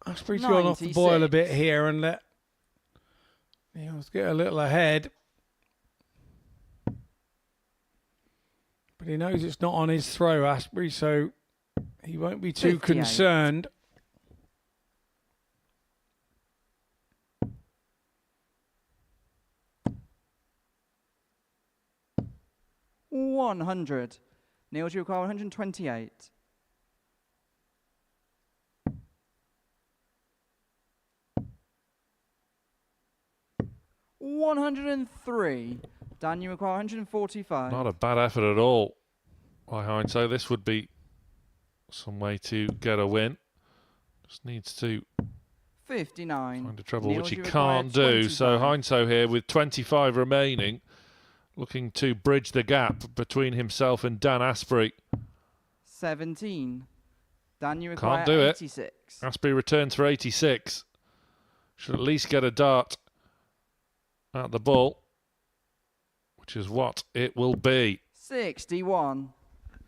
Asprey's gone off the boil a bit here and let Niels get a little ahead. But he knows it's not on his throw, Asprey, so he won't be too 58. concerned. $100. Niels, you require 128. 103. Dan, you require 145. Not a bad effort at all by Heinz. So this would be some way to get a win. Just needs to 59. find a treble, Neil, which he you require can't do. So 25. Heinz here with 25 remaining, looking to bridge the gap between himself and Dan Asprey. 17. Dan, you require Can't do 86. it. Asprey returns for 86. Should at least get a dart at the ball, which is what it will be. 61.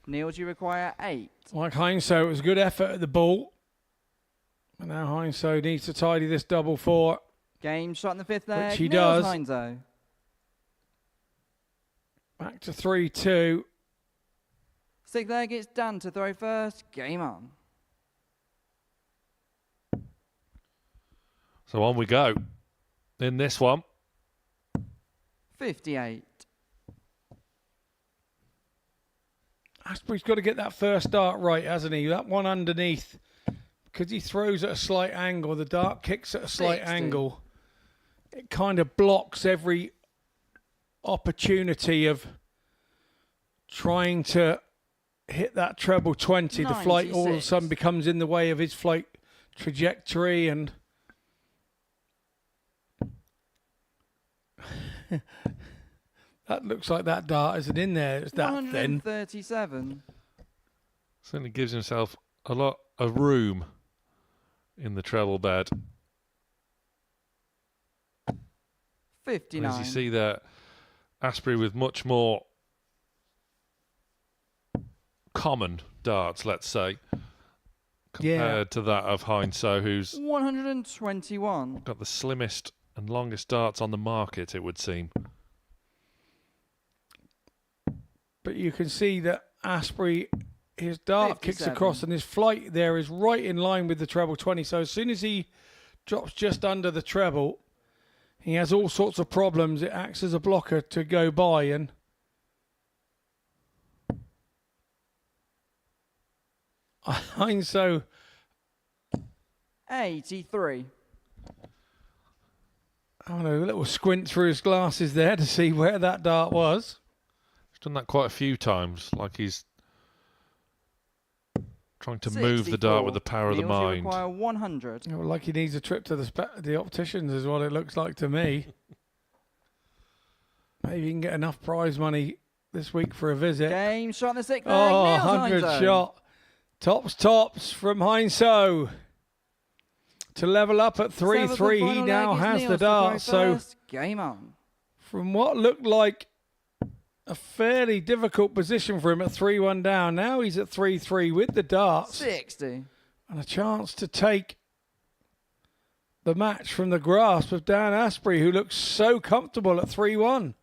Neil, do you require 8? Like Heinz, it was a good effort at the ball. And now Heinz needs to tidy this double four. Game shot in the 5th leg. Which he Niels does. Heinzo. Back to 3-2. 6th leg, it's Dan to throw first. Game on. So on we go in this one. 58. Asprey's got to get that first dart right, hasn't he? That one underneath, because he throws at a slight angle, the dart kicks at a slight 60. angle. It kind of blocks every opportunity of trying to hit that treble 20. The flight all of a 96. sudden becomes in the way of his flight trajectory, and that looks like that dart isn't in there. It's that thin. 137. Certainly gives himself a lot of room in the treble bed. 59. As you see there, Asprey with much more common darts, let's say, compared to that of Heinz, who's 121. got the slimmest and longest darts on the market, it would seem. But you can see that Asprey, his dart kicks 57. across and his flight there is right in line with the treble 20. So as soon as he drops just under the treble, he has all sorts of problems. It acts as a blocker to go by, and Heinz 83. I don't know, a little squint through his glasses there to see where that dart was. He's done that quite a few times, like he's trying to move the dart with the power of the Niels, you mind. require 100. Like he needs a trip to the opticians is what it looks like to me. Maybe he can get enough prize money this week for a visit. Game shot in the 6th leg. Oh, Niels 100 Heinzo. shot. Tops from Heinz to level up at 3-3. 7th and He final now leg is has Niels the to throw dart. So first. Game on. from what looked like a fairly difficult position for him at 3-1 down, now he's at 3-3 with the darts 60. and a chance to take the match from the grasp of Dan Asprey, who looks so comfortable at 3-1.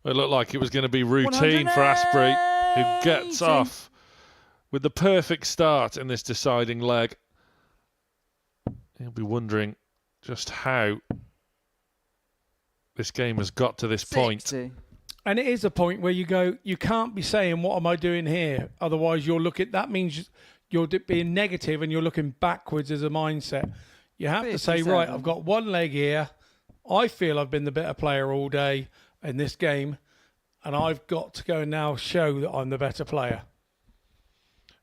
It looked like it was going to be routine for Asprey, who gets 180. off with the perfect start in this deciding leg. He'll be wondering just how this game has got to this point. 60. And it is a point where you go, you can't be saying, what am I doing here? Otherwise, that means you're being negative and you're looking backwards as a mindset. You have to say, 57. right, I've got one leg here. I feel I've been the better player all day in this game, and I've got to go and now show that I'm the better player.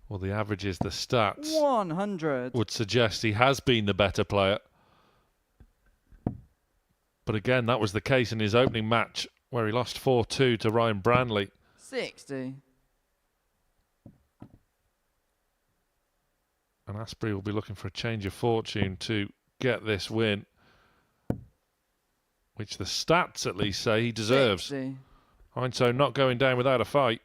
Well, the averages, the stats 100. would suggest he has been the better player. But again, that was the case in his opening match where he lost 4-2 to Ryan Branley. 60. And Asprey will be looking for a change of fortune to get this win, which the stats at least say he deserves. 60. Heinz not going down without a fight.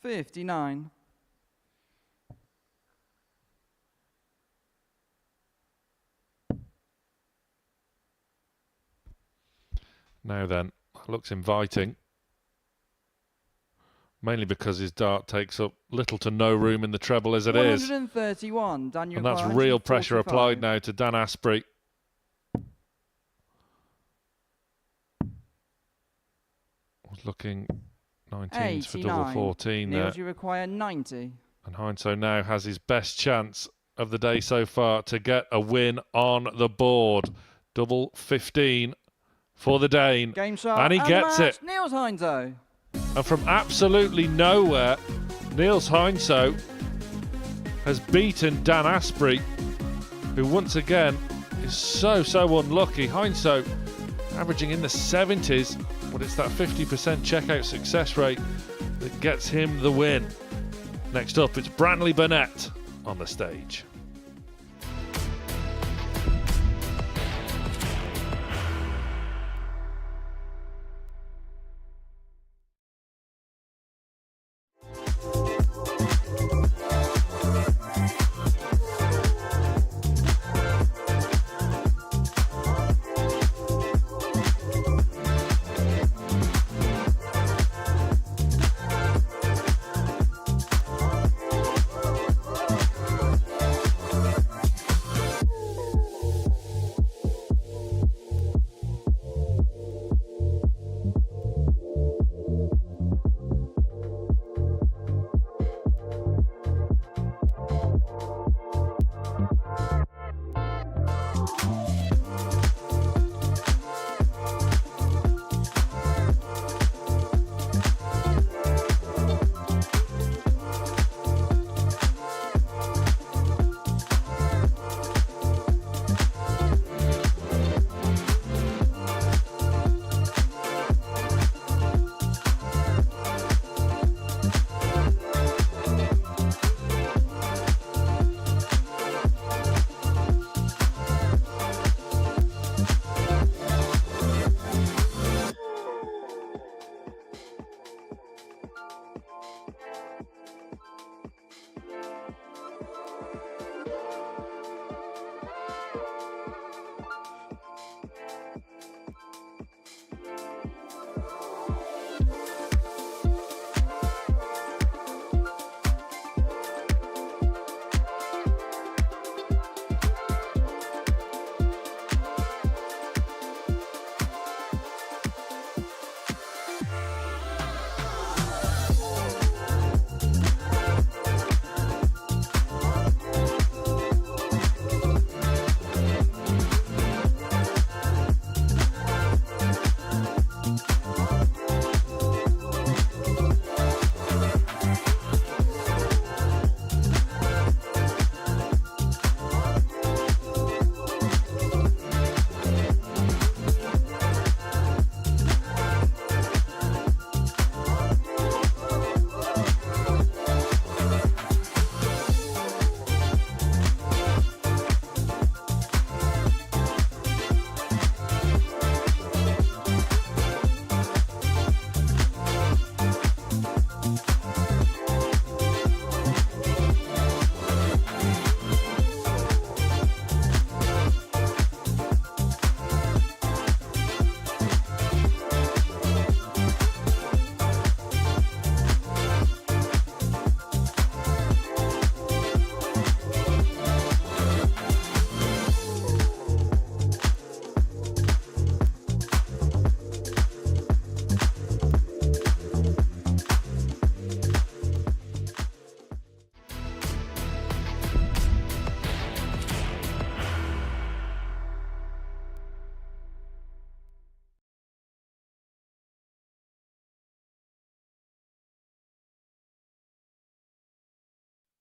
$59. Now then, that looks inviting. Mainly because his dart takes up little to no room in the treble as it is. 131. Dan, And that's real pressure applied now to Dan Asprey. Was looking 19s for double 14 there. Niels, you require 90. And Heinzo now has his best chance of the day so far to get a win on the board. Double 15 for the Dane. Game shot. And he gets match, it. Niels Heinzo. And from absolutely nowhere, Niels Heinzo has beaten Dan Asprey, who once again is so unlucky. Heinzo averaging in the 70s, but it's that 50% checkout success rate that gets him the win. Next up, it's Branley Burnett on the stage.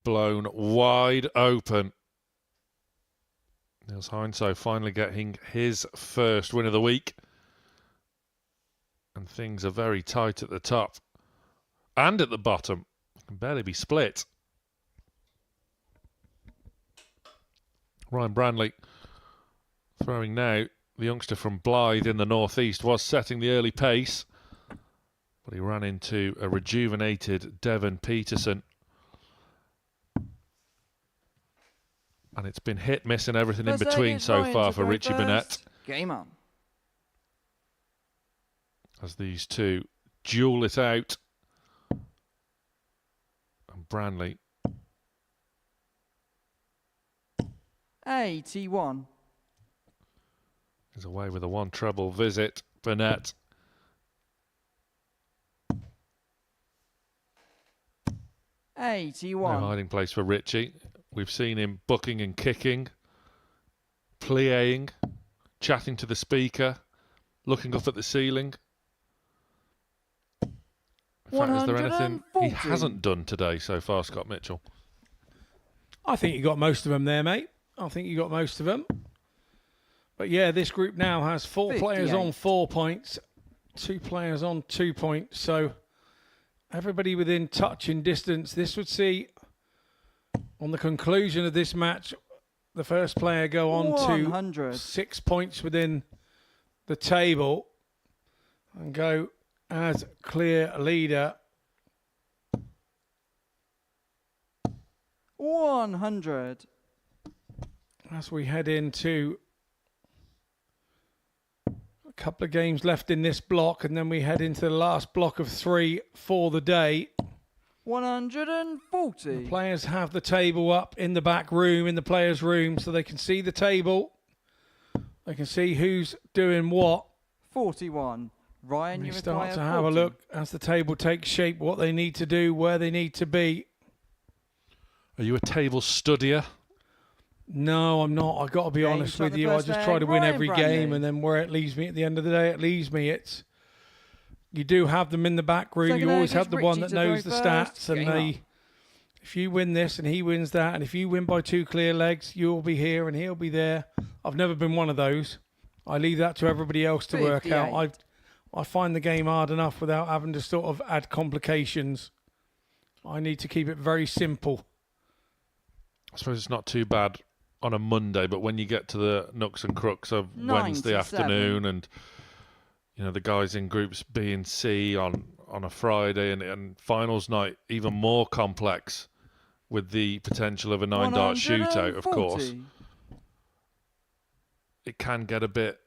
Blown wide open. Niels Heinzo finally getting his first win of the week. And things are very tight at the top. And at the bottom. Can barely be split. Ryan Branley throwing now. The youngster from Blythe in the northeast was setting the early pace. But he ran into a rejuvenated Devon Peterson. And it's been hit, miss, and everything in between so far for Richie Burnett. Game on. As these two duel it out. And Branley. 81. Is away with a one treble visit. Burnett. No 81. hiding place for Richie. We've seen him booking and kicking, playing, chatting to the speaker, looking up at the ceiling. In fact, is there anything he 140. hasn't done today so far, Scott Mitchell? I think you got most of them there, mate. I think you got most of them. But yeah, this group now has 4 players on 4 points, 2 players on 2 points. So everybody within touching distance. This would see, on the conclusion of this match, the first player go on 100. to 6 points within the table and go as clear leader. 100. As we head into a couple of games left in this block, and then we head into the last block of 3 for the day. 140. The players have the table up in the back room, in the players' room, so they can see the table. They can see who's doing what. 41. Ryan, We you start require to have 40. a look as the table takes shape, what they need to do, where they need to be. Are you a table studier? No, I'm not. I've got to be Game honest shot with the you. I first just leg, try to win Ryan every Branley. game, and then where it leaves me at the end of the day, it leaves me. It's you do have them in the back room. Second You leg always is have the one Richie that to knows throw the first. stats, and Game they. If you win this and he wins that, and if you win by 2 clear legs, you'll be here and he'll be there. I've never been one of those. I leave that to everybody else to work out. 58. I find the game hard enough without having to sort of add complications. I need to keep it very simple. I suppose it's not too bad on a Monday, but when you get to the nooks and crooks of Wednesday 97. afternoon, and you know the guys in groups B and C on a Friday, and finals night even more complex with the potential of a 9-dart shootout, of course. 140. It can get a bit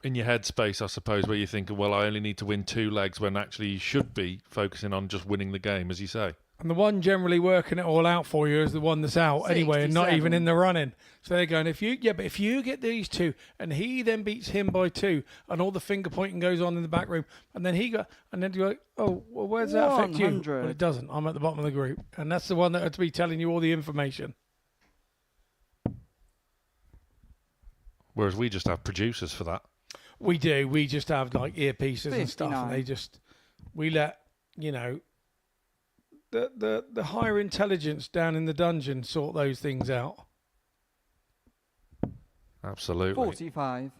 in your headspace, I suppose, where you're thinking, well, I only need to win 2 legs, when actually you should be focusing on just winning the game, as you say. And the one generally working it all out for you is the one that's out anyway, and not even 67. in the running. So they're going, if you get these 2, and he then beats him by 2, and all the finger pointing goes on in the back room, and then and then you're like, oh, well, where does that affect you? 100. Well, it doesn't. I'm at the bottom of the group, and that's the one that had to be telling you all the information. Whereas we just have producers for that. We do. We just have like earpieces and stuff, and 59. we let the higher intelligence down in the dungeon sort those things out. Absolutely. 45.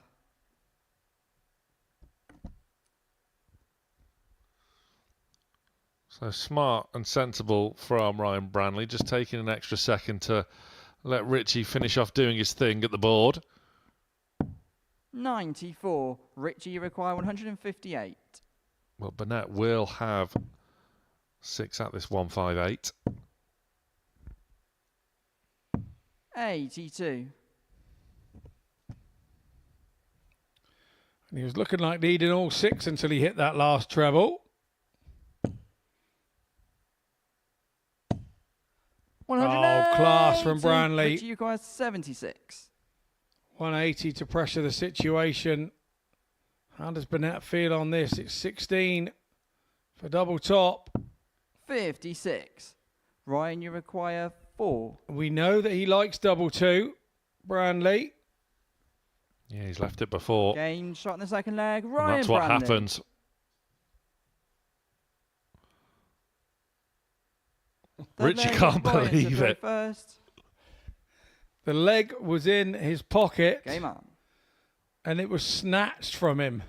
So smart and sensible from Ryan Branley, just taking an extra second to let Richie finish off doing his thing at the board. 94. Richie, you require 158. Well, Burnett will have 6 at this 158. 82. And he was looking like needing all 6 until he hit that last treble. 180. Class from Branley. Richie, you require 76. 180 to pressure the situation. How does Burnett feel on this? It's 16 for double top. 56. Ryan, you require 4. We know that he likes double 2, Branley. Yeah, he's left it before. Game shot in the second leg. And Ryan that's what Branley. happens. The Richie leg can't is Ryan to believe throw it. First. The leg was in his pocket. Game on. And it was snatched from him,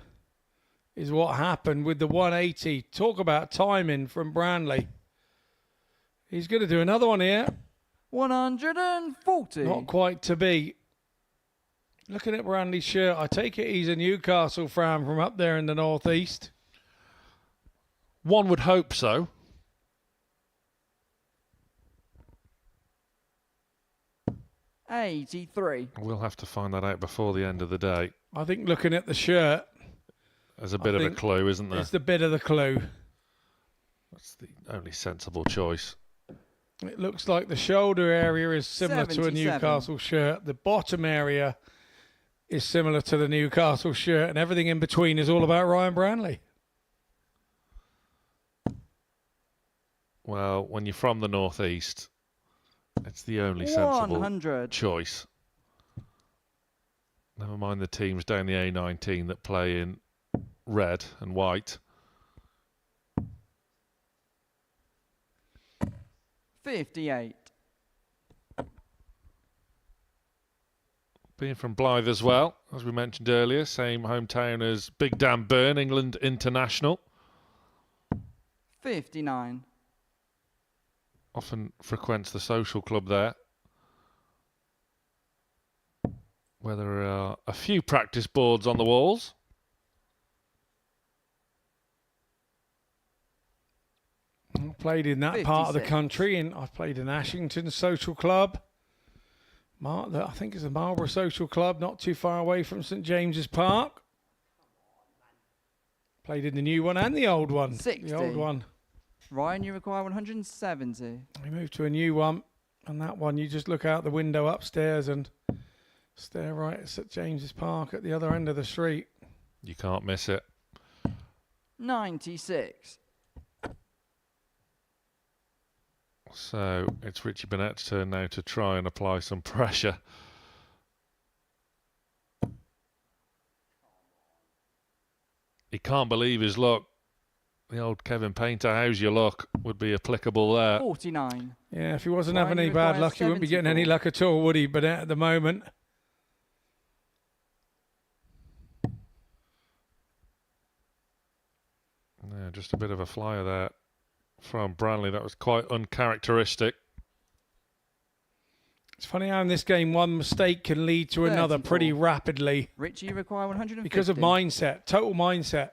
is what happened with the 180. Talk about timing from Branley. He's going to do another one here. 140. Not quite to be. Looking at Branley's shirt, I take it he's a Newcastle fan from up there in the northeast. One would hope so. $83. We'll have to find that out before the end of the day. I think looking at the shirt, There's a bit of a think clue, isn't there? it's the bit of the clue. That's the only sensible choice. It looks like the shoulder area is similar to a 77. Newcastle shirt. The bottom area is similar to the Newcastle shirt, and everything in between is all about Ryan Branley. Well, when you're from the northeast, it's the only sensible 100. choice. Never mind the teams down the A19 that play in red and white. 58. Being from Blythe as well, as we mentioned earlier, same hometown as Big Dan Byrne, England international. 59. Often frequents the social club there, where there are a few practice boards on the walls. I played in that part of the 56. country, and I've played in Ashington Social Club. I think it's the Marlborough Social Club, not too far away from St James's Park. Played in the new one and the old one. 60. The old one. Ryan, you require 170. We moved to a new one, and that one you just look out the window upstairs and stare right at St James's Park at the other end of the street. You can't miss it. 96. So it's Richie Burnett's turn now to try and apply some pressure. He can't believe his luck. The old Kevin Painter, how's your luck, would be applicable there. 49. Yeah, if he wasn't Ryan, having any you bad require luck, he wouldn't be getting any 74. luck at all, would he? But at the moment, Yeah, just a bit of a flyer there from Branley. That was quite uncharacteristic. it's funny how in this game one mistake can lead to another 34. pretty rapidly Richie, you require 150. because of mindset, total mindset.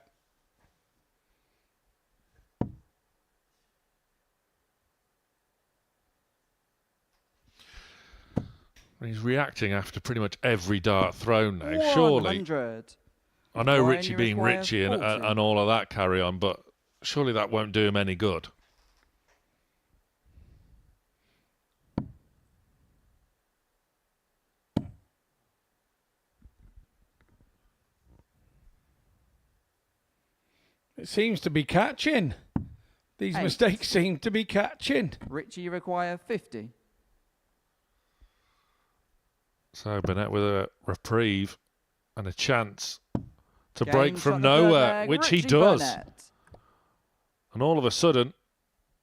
He's reacting after pretty much every dart thrown now. Surely, 100. I know Ryan, Richie you being require Richie and 40. all of that carry on, but surely that won't do him any good. It seems to be catching. These 8. mistakes seem to be catching. Richie, you require 50. So Burnett with a reprieve and a chance to Game break shot from the third nowhere, leg, which he Richie does. Burnett. And all of a sudden,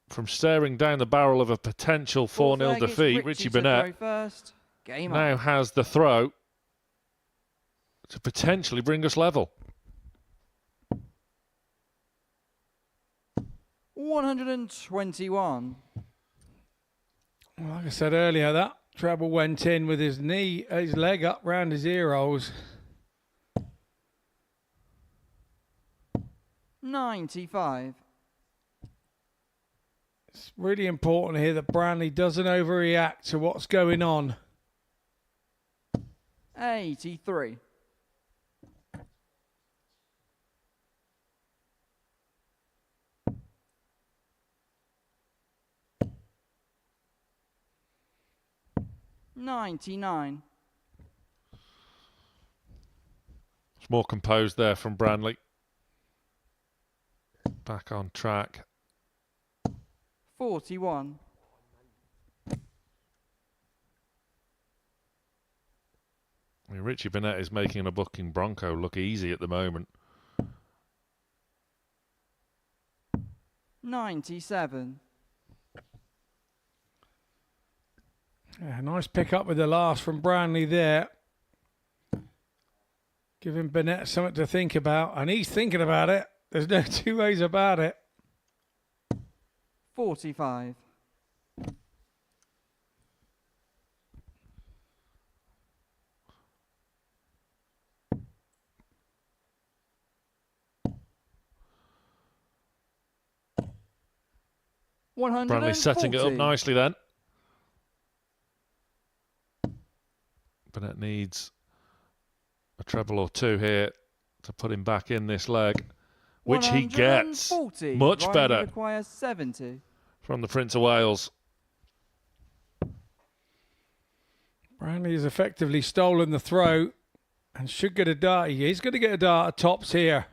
from staring down the barrel of a potential 4-0 Fourth leg, it's defeat, Richie to throw Burnett first. Game now up. has the throw to potentially bring us level. 121. Like I said earlier, that treble went in with his leg up round his ear holes. 95. It's really important here that Branley doesn't overreact to what's going on. 83. $99. It's more composed there from Branley. Back on track. 41. I mean, Richie Burnett is making a Bucking Bronco look easy at the moment. 97. Yeah, nice pick up with the last from Branley there. Giving Burnett something to think about, and he's thinking about it. There's no two ways about it. 45. Branley setting it up 140. nicely then. Burnett needs a treble or two here to put him back in this leg, which he gets 140. much Ryan better requires 70. from the Prince of Wales. Branley has effectively stolen the throw and should get a dart. He is going to get a dart at tops here.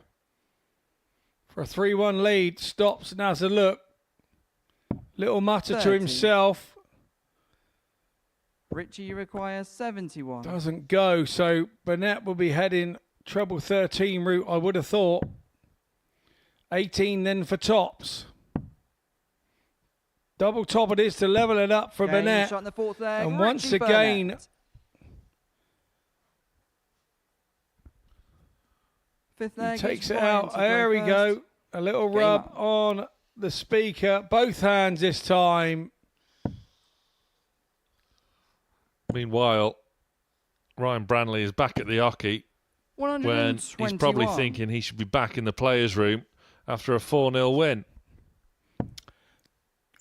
For a 3-1 lead, stops and has a look. Little mutter to 30. himself. Richie, you require 71. Doesn't go. So Burnett will be heading treble 13 route, I would have thought. 18 then for tops. Double top it is to level it up for Game Burnett. shot in the fourth leg. And once Richie again, Burnett. Fifth leg. takes is it Ryan out. to There we first. go. A little Game rub up. on the speaker. Both hands this time. Meanwhile, Ryan Branley is back at the hockey when 121. he's probably thinking he should be back in the players' room after a 4-0 win.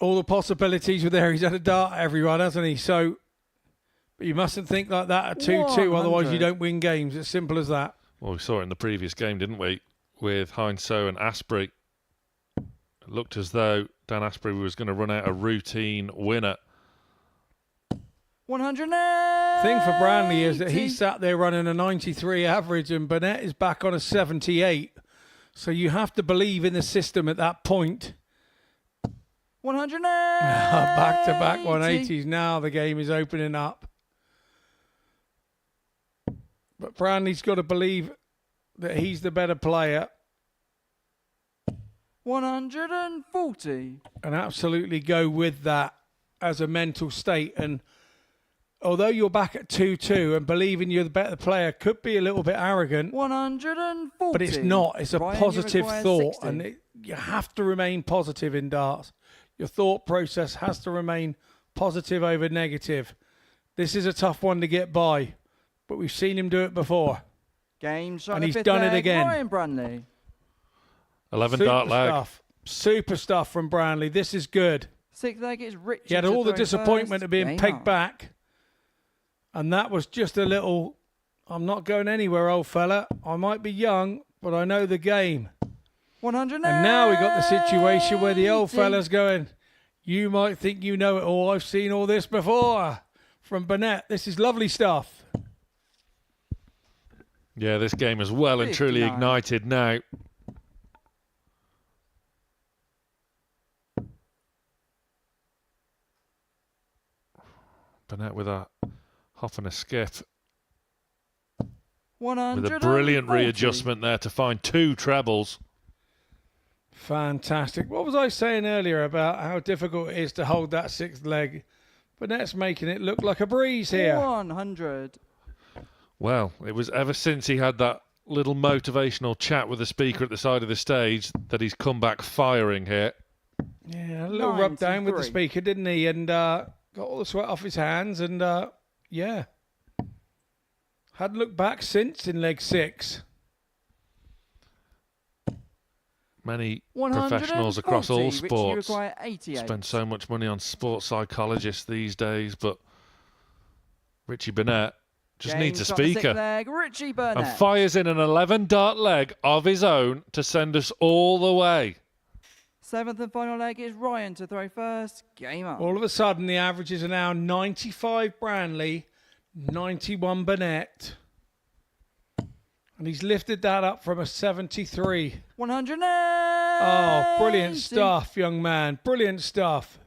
All the possibilities were there. He's had a dart at everyone, hasn't he? So, but you mustn't think like that at 2-2, otherwise you 100. don't win games. It's simple as that. Well, we saw it in the previous game, didn't we? With Heinsoe and Asprey. It looked as though Dan Asprey was going to run out a routine winner. 100. Thing for Branley is that he sat there running a 93 average and Burnett is back on a 78. So you have to believe in the system at that point. 100. Back-to-back 180s. Now the game is opening up. But Branley's got to believe that he's the better player 140. and absolutely go with that as a mental state. And although you're back at 2-2 and believing you're the better player could be a little bit arrogant, 140. but it's not. It's a Ryan, you positive require thought. 60. And you have to remain positive in darts. Your thought process has to remain positive over negative. This is a tough one to get by, but we've seen him do it before. Game shot. And in the he's fifth done it leg, again. Ryan Branley. 11 Super dart leg. stuff. Super stuff from Branley. This is good. Sixth leg is Richie. He had to all the throw disappointment first. of being Game pegged up. back. And that was just a little, I'm not going anywhere, old fella. I might be young, but I know the game. 100. And now we got the situation where the old fella's going, you might think you know it all. I've seen all this before. From Burnett. This is lovely stuff. Yeah, this game is well and truly 59. ignited now. Burnett with a hop and a skip. 140. With a brilliant readjustment there to find 2 trebles. Fantastic. What was I saying earlier about how difficult it is to hold that sixth leg? Burnett's making it look like a breeze here. 100. Well, it was ever since he had that little motivational chat with the speaker at the side of the stage that he's come back firing here. Yeah, a little rub down with the 93. speaker, didn't he? And got all the sweat off his hands. And yeah, hadn't looked back since in leg 6. Many professionals across all 140, Richie, you sports require 88. spend so much money on sports psychologists these days, but Richie Burnett just Game needs a shot, the sixth speaker leg, Richie and Burnett. fires in an 11 dart leg of his own to send us all the way. Seventh and final leg is Ryan to throw first. Game up. All of a sudden, the averages are now 95 Branley, 91 Burnett. And he's lifted that up from a 73. 100. Oh, brilliant stuff, young man. Brilliant stuff.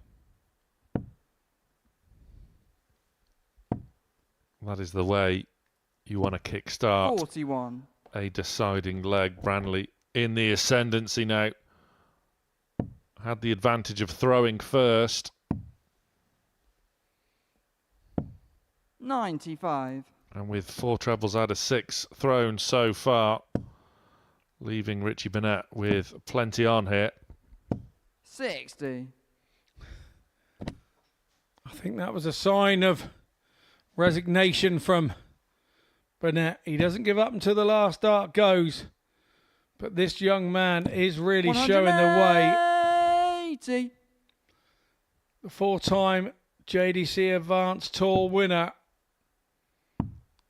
That is the way you want to kick-start 41. a deciding leg. Branley in the ascendancy now. Had the advantage of throwing first. 95. And with 4 trebles out of 6 thrown so far, leaving Richie Burnett with plenty on here. 60. I think that was a sign of resignation from Burnett. He doesn't give up until the last dart goes. But this young man is really showing the way. 80. The 4-time JDC Advanced Tour winner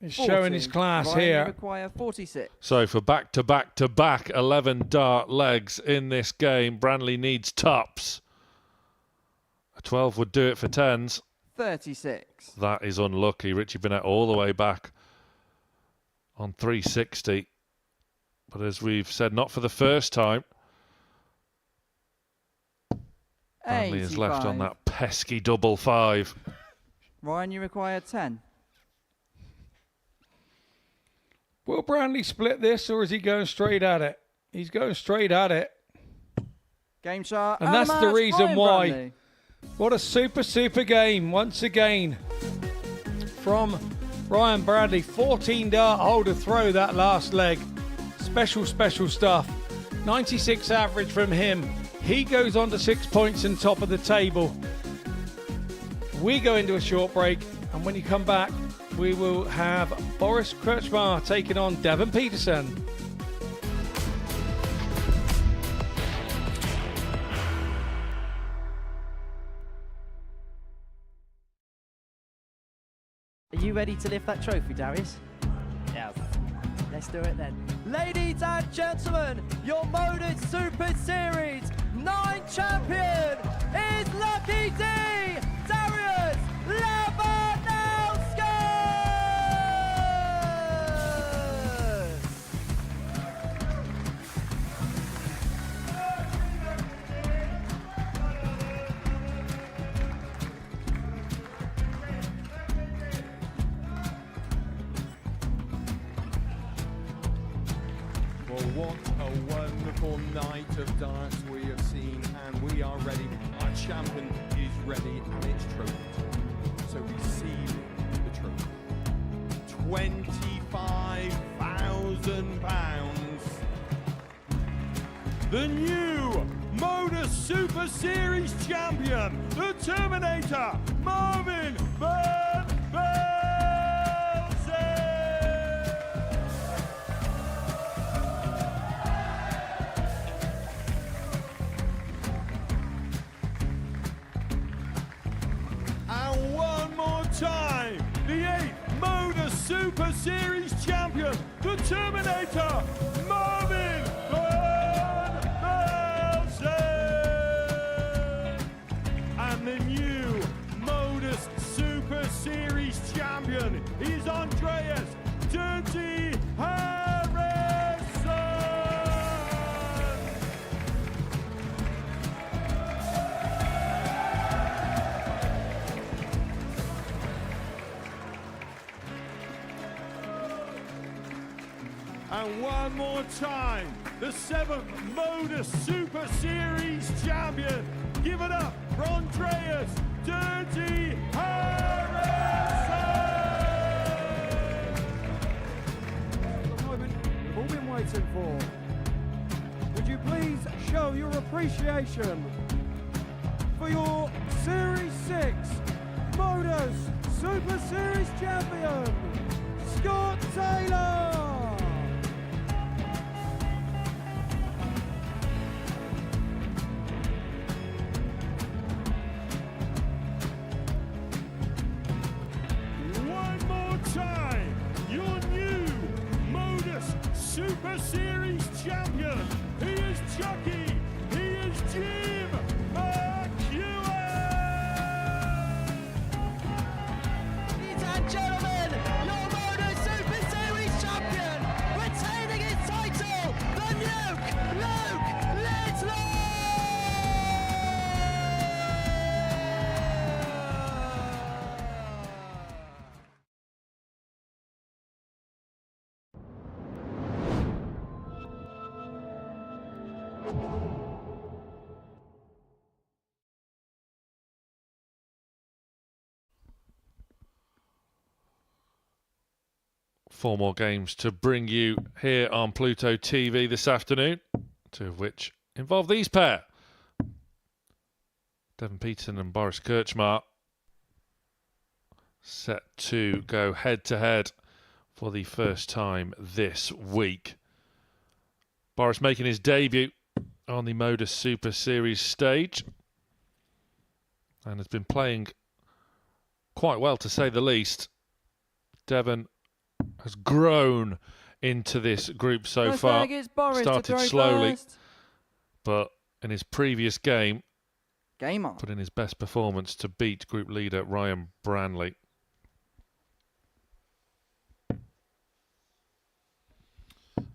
is showing his class Ryan, you here. require 46. So for back-to-back-to-back 11 dart legs in this game, Branley needs tops. A 12 would do it for 10s. 36. That is unlucky. Richie Burnett all the way back on 360. But as we've said, not for the first time. Bradley is left on 85. that pesky double 5. Ryan, you require 10. Will Branley split this, or is he going straight at it? He's going straight at it. Game shot. And that's the reason Ryan why. Branley. What a super game once again from Ryan Bradley. 14 dart holder throw that last leg. Special stuff. 96 average from him. He goes on to 6 points and top of the table. We go into a short break, and when you come back, we will have Boris Krčmar taking on Devon Peterson. Are you ready to lift that trophy, Darius? Yes. Let's do it then. Ladies and gentlemen, your Modus Super Series 9 champion is Lucky D, Darius Lewandowski! Well, what a wonderful night of darts we have seen, and we are ready. Our champion is ready, and it's trophy time. So receive the trophy. £25,000. The new Modus Super Series champion, the Terminator, Marvin Van Velzen. And one more time, the 8th Modus Super Series champion, the Terminator, Marvin Van Velzen. And the new Modus Super Series champion is Andreas Dirty Harrison. And one more time, the 7th Modus Super Series champion. Give it up for Andreas Dirty Harrison. The moment we've all been waiting for. Would you please show your appreciation for your Series 6 Modus Super Series champion, Scott Taylor? One more time, your new Modus Super Series champion. He is Chucky. He is Jim McEwen. Ladies and gentlemen, your Modus Super Series champion, retaining his title, the Nuke, Luke Littler! Four more games to bring you here on Pluto TV this afternoon, two of which involve these pair. Devon Peterson and Boris Krčmar set to go head-to-head for the first time this week. Boris making his debut on the Modus Super Series stage and has been playing quite well, to say the least. Devon has grown into this group so First far. leg is Boris to Started throw slowly, first. but in his previous game, Game on. put in his best performance to beat group leader Ryan Branley.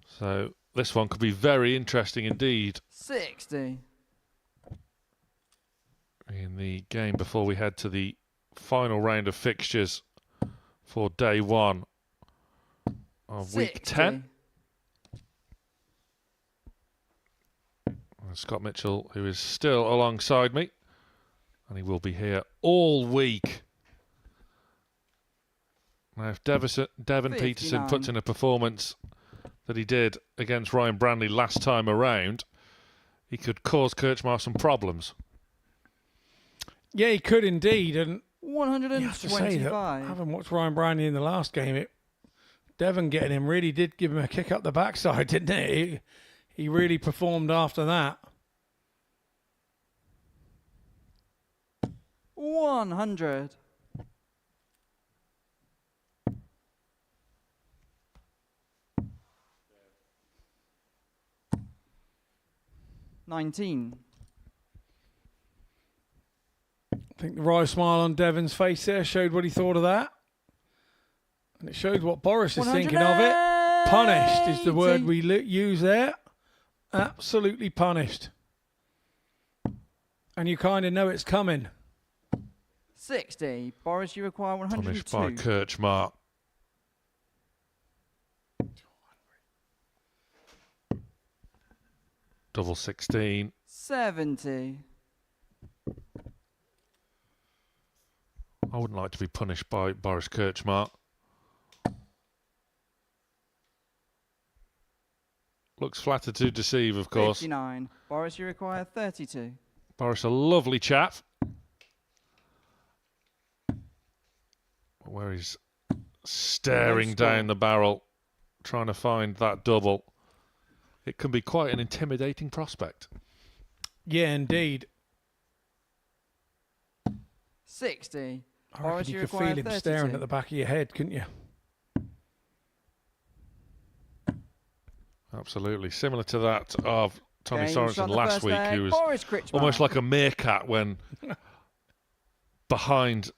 So this one could be very interesting indeed. 60. in the game before we head to the final round of fixtures for day one of week 10. And Scott Mitchell, who is still alongside me, and he will be here all week. Now, if Devon Peterson puts in a performance that he did against Ryan Brandley last time around, he could cause Kirchmar some problems. Yeah, he could indeed. And 125. Having watched Ryan Brandley in the last game, Devon getting him really did give him a kick up the backside, didn't it? He really performed after that. 100. $19. I think the wry smile on Devon's face there showed what he thought of that. And it showed what Boris is thinking of it. Punished is the word we use there. Absolutely punished. And you kind of know it's coming. 60. Boris, you require 102. Punished by Kirchmar. Double 16. 70. I wouldn't like to be punished by Boris Kirchmar. Looks flattered to deceive, of course. 59. Boris, you require 32. Boris, a lovely chap. Where he's staring down the barrel, trying to find that double. It can be quite an intimidating prospect. Yeah, indeed. 60. I Boris, reckon you you could feel require him 32. staring at the back of your head, couldn't you? Absolutely. Similar to that of Tony Game Sorensen shot the last first week, leg. who was Boris Kirchmar. almost like a meerkat when behind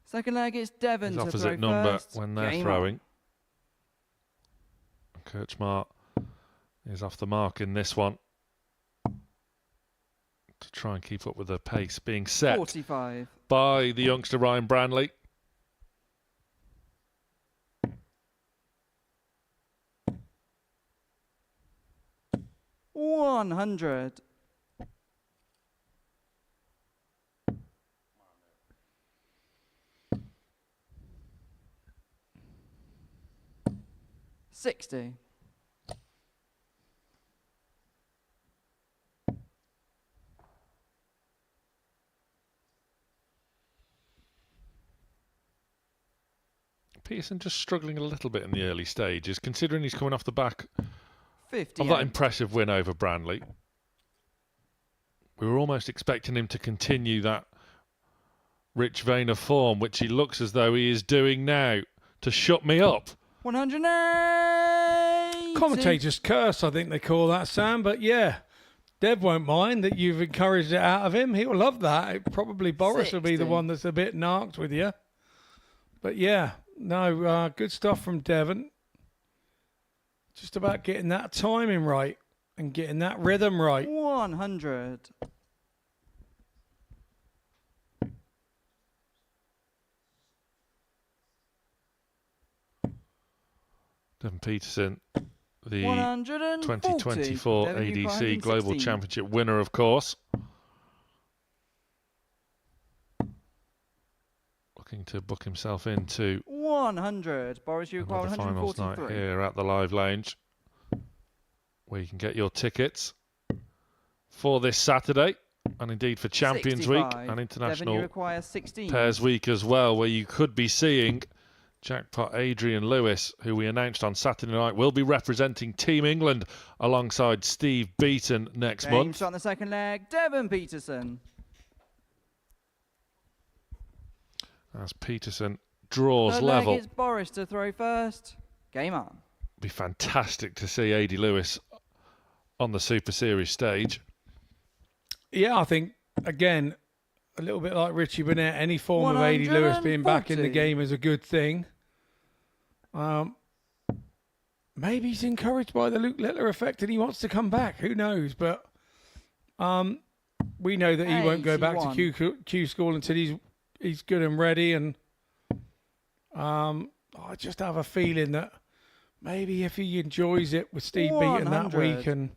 Second leg, it's Devon his to opposite throw number first. when they're Game throwing. Kirchmar is off the mark in this one to try and keep up with the pace being set 45. by the youngster Ryan Brandley. $100. $60. Pearson just struggling a little bit in the early stages, considering he's coming off the back 50. of that impressive win over Brandley. We were almost expecting him to continue that rich vein of form, which he looks as though he is doing now, to shut me up. 180. Commentator's curse, I think they call that, Sam. But yeah, Dev won't mind that you've encouraged it out of him. He'll love that. Probably Boris will be the 60. one that's a bit narked with you. But yeah, no, good stuff from Devon. Just about getting that timing right and getting that rhythm right. 100. Devon Peterson, the 140. 2024 Devon, you got ADC Global 116. Championship winner, of course. Looking to book himself into 100. Boris, you require another finals night 143. here at the Live Lounge, where you can get your tickets for this Saturday, and indeed for Champions 65. Week and Devon, you International require 16. Pairs Week as well, where you could be seeing Jackpot Adrian Lewis, who we announced on Saturday night will be representing Team England alongside Steve Beaton next Game month. shot on the second leg. Devon Peterson. As Peterson draws Third level. leg, it's Boris to throw first. Game on. Be fantastic to see AD Lewis on the Super Series stage. Yeah, I think, again, a little bit like Richie Burnett, any form of AD Lewis being back in the 140. game is a good thing. Maybe he's encouraged by the Luke Littler effect and he wants to come back. Who knows? But we know that he won't go back to 81. Q school until he's good and ready. And I just have a feeling that maybe if he enjoys it with Steve Beaton that 100. week, and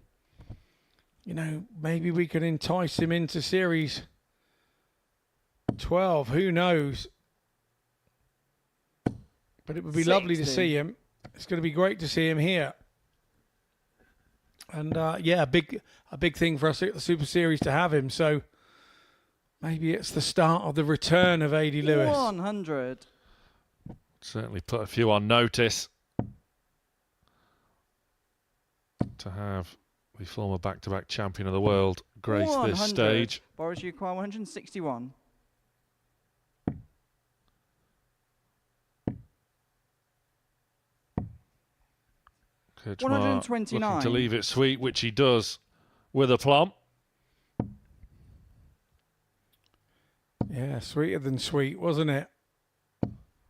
maybe we can entice him into Series 12. Who knows? But it would be lovely to 60. see him. It's going to be great to see him here. And a big thing for us at the Super Series to have him. So maybe it's the start of the return of A.D. Lewis. 100. Certainly put a few on notice to have the former back-to-back champion of the world grace 100. this stage. Boris, you require 161. Kirchmar 129. looking to leave it sweet, which he does with aplomb. Yeah, sweeter than sweet, wasn't it?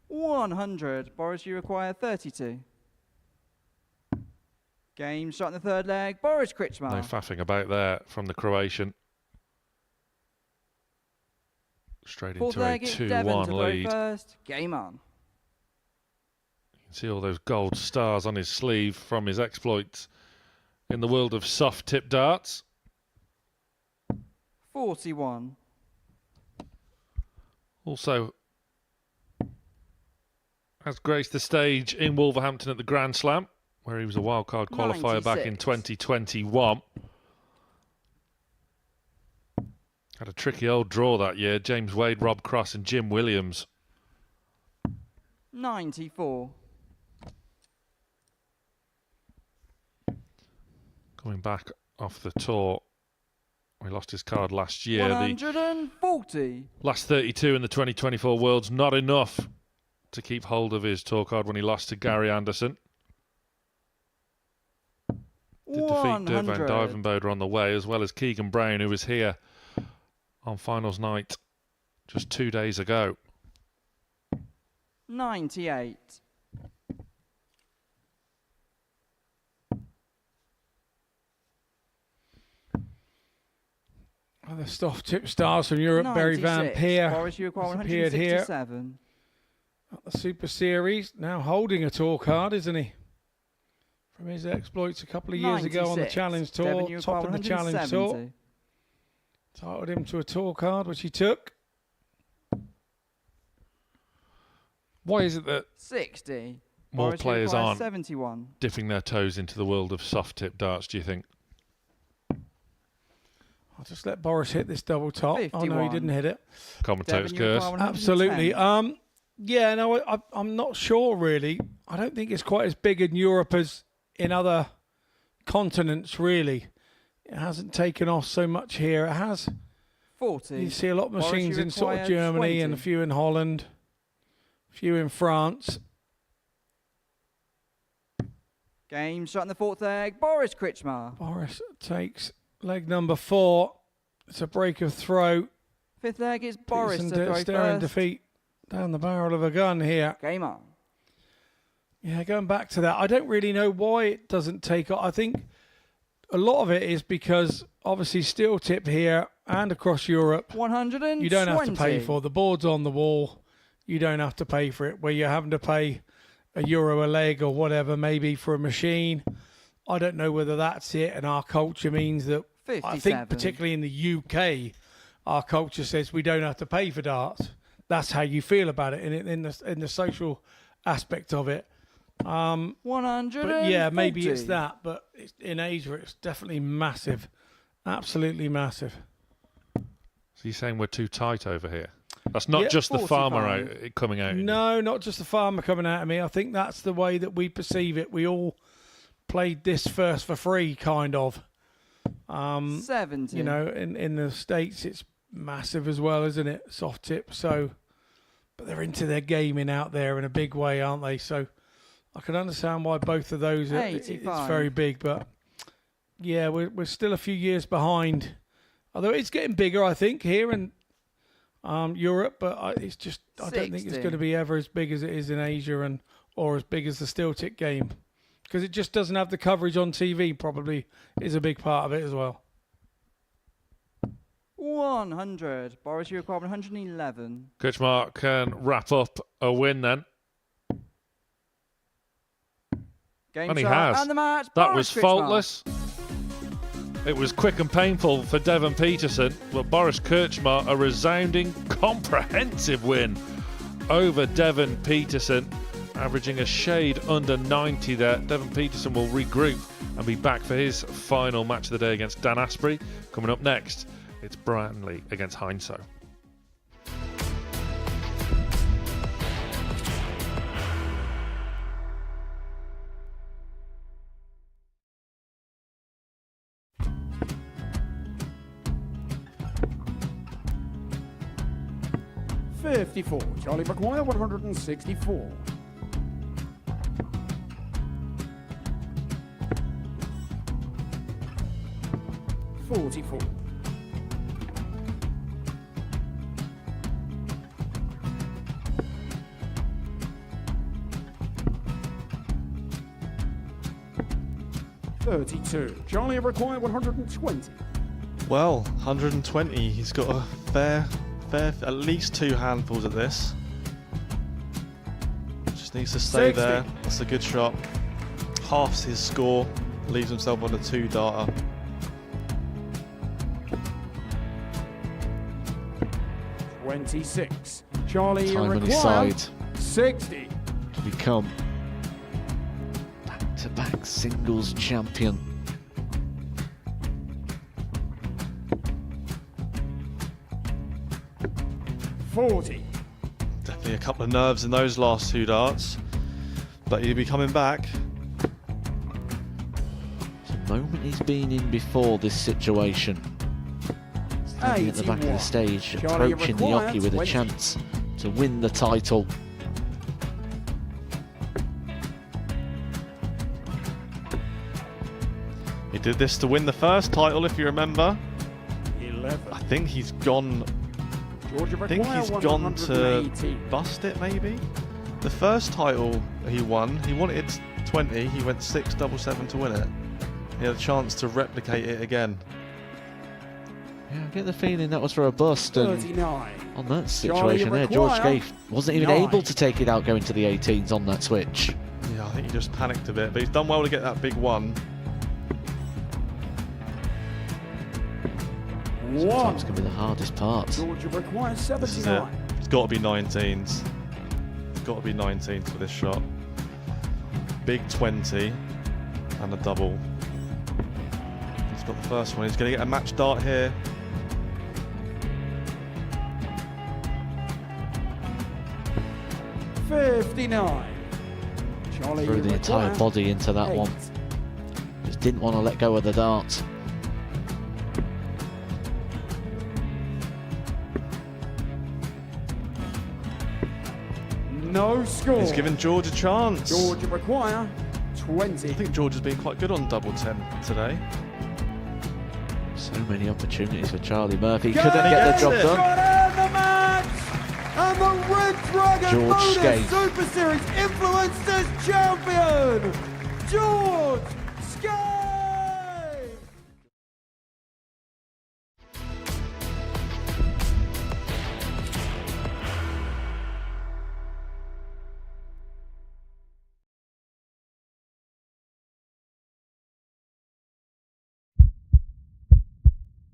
100. Boris, you require 32. Game shot in the third leg. Boris Kritschmar. No faffing about there from the Croatian. Straight Fourth into a leg, it's Devon 2-1 to throw lead. first. Game on. You can see all those gold stars on his sleeve from his exploits in the world of soft tip darts. 41. Also has graced the stage in Wolverhampton at the Grand Slam, where he was a wildcard qualifier back in 96. 2021. Had a tricky old draw that year. James Wade, Rob Cross and Jim Williams. 94. Coming back off the tour. He lost his card last year. The 140. last 32 in the 2024 Worlds, not enough to keep hold of his tour card when he lost to Gary Anderson. Did defeat Dirk van 100. Duivenbode on the way, as well as Keegan Brown, who was here on finals night just 2 days ago. 98. The soft tip stars from Europe, Barry Van 96. Peer, Boris, you require has appeared here 167. at the Super Series. Now holding a tour card, isn't he? From his exploits a couple of years ago on the 96. Challenge Tour, Devon, you top require of the Challenge Tour. 170. Titled him to a tour card, which he took. Why is it that 60. more Boris, you players require aren't 71. dipping their toes into the world of soft tip darts, do you think? I'll just let Boris hit this double top. Oh no, he 51. didn't hit it. Commentator's Devon, you curse. require 110. Absolutely. Yeah, no, I'm not sure really. I don't think it's quite as big in Europe as in other continents, really. It hasn't taken off so much here. It has. 40. You see a lot of Boris, you machines in sort of require Germany 20. and a few in Holland, a few in France. Game shot in the fourth leg. Boris Kritschmar. Boris takes leg number 4. It's a break of throw. Fifth leg is Boris to Peterson throw staring first. defeat down the barrel of a gun here. Game on. Yeah, going back to that, I don't really know why it doesn't take off. I think a lot of it is because obviously steel tip here and across Europe, 120. you don't have to pay for. The board's on the wall. You don't have to pay for it. Where you're having to pay €1 a leg or whatever, maybe for a machine. I don't know whether that's it. And our culture means that, I 57. think particularly in the UK, our culture says we don't have to pay for darts. That's how you feel about it in the social aspect of it. 140. But yeah, maybe it's that. But in Asia, it's definitely massive. Absolutely massive. So you're saying we're too tight over here? That's not Yeah, just the 45. farmer coming out. No, not just the farmer coming out of me. I think that's the way that we perceive it. We all played this first for free, kind of. 70. You know, in the States, it's massive as well, isn't it? Soft tip. So, but they're into their gaming out there in a big way, aren't they? So I can understand why both of those it's 85. very big. But yeah, we're still a few years behind. Although it's getting bigger, I think, here in Europe. But it's just I don't think it's 60. going to be ever as big as it is in Asia or as big as the steel tip game. Because it just doesn't have the coverage on TV, probably is a big part of it as well. 100. Boris, you require 111. Kutchmark can wrap up a win then. Game And he start has. and the match. That Boris was Kutchmark. faultless. It was quick and painful for Devon Peterson, but Boris Kutchmark, a resounding, comprehensive win over Devon Peterson, averaging a shade under 90 there. Devon Peterson will regroup and be back for his final match of the day against Dan Asprey. Coming up next, it's Branley against Heinsoe. Charlie McGuire, 164. 44. 32. Charlie require 120. Well, 120. He's got a fair, at least 2 handfuls at this. Just needs to stay 60. there. That's a good shot. Halves his score. Leaves himself on a 2-darter. $26. Charlie Time on his require side 60. to become back-to-back singles champion. $40. Definitely a couple of nerves in those last 2 darts. But he'll be coming back. It's a moment he's been in before this situation. Standing at the back of the 81. stage, Charlie approaching the require hockey with a 20. chance to win the title. He did this to win the first title, if you remember. 11. I think he's gone. Georgia I think require he's gone to 180. bust it, maybe. The first title he won, he wanted 20. He went 6-7-7 to win it. He had a chance to replicate it again. Yeah, I get the feeling that was for a bust, and 39. on that situation there, George require Gave wasn't even 9. able to take it out going to the 18s on that switch. Yeah, I think he just panicked a bit, but he's done well to get that big one. Sometimes can be the hardest part. Georgia requires This is it. 79. It's got to be 19s. It's got to be 19s for this shot. Big 20 and a double. He's got the first one. He's going to get a match dart here. $59. Charlie Threw the entire require body into that 8. one. Just didn't want to let go of the dart. No score. He's given George a chance. Georgia require 20. I think George has been quite good on double 10 today. So many opportunities for Charlie Murphy. Good. Couldn't get the job Yes. done. Got out the match! And the Red Dragon George Modus Skate. Super Series Influencers Champion, George Skate!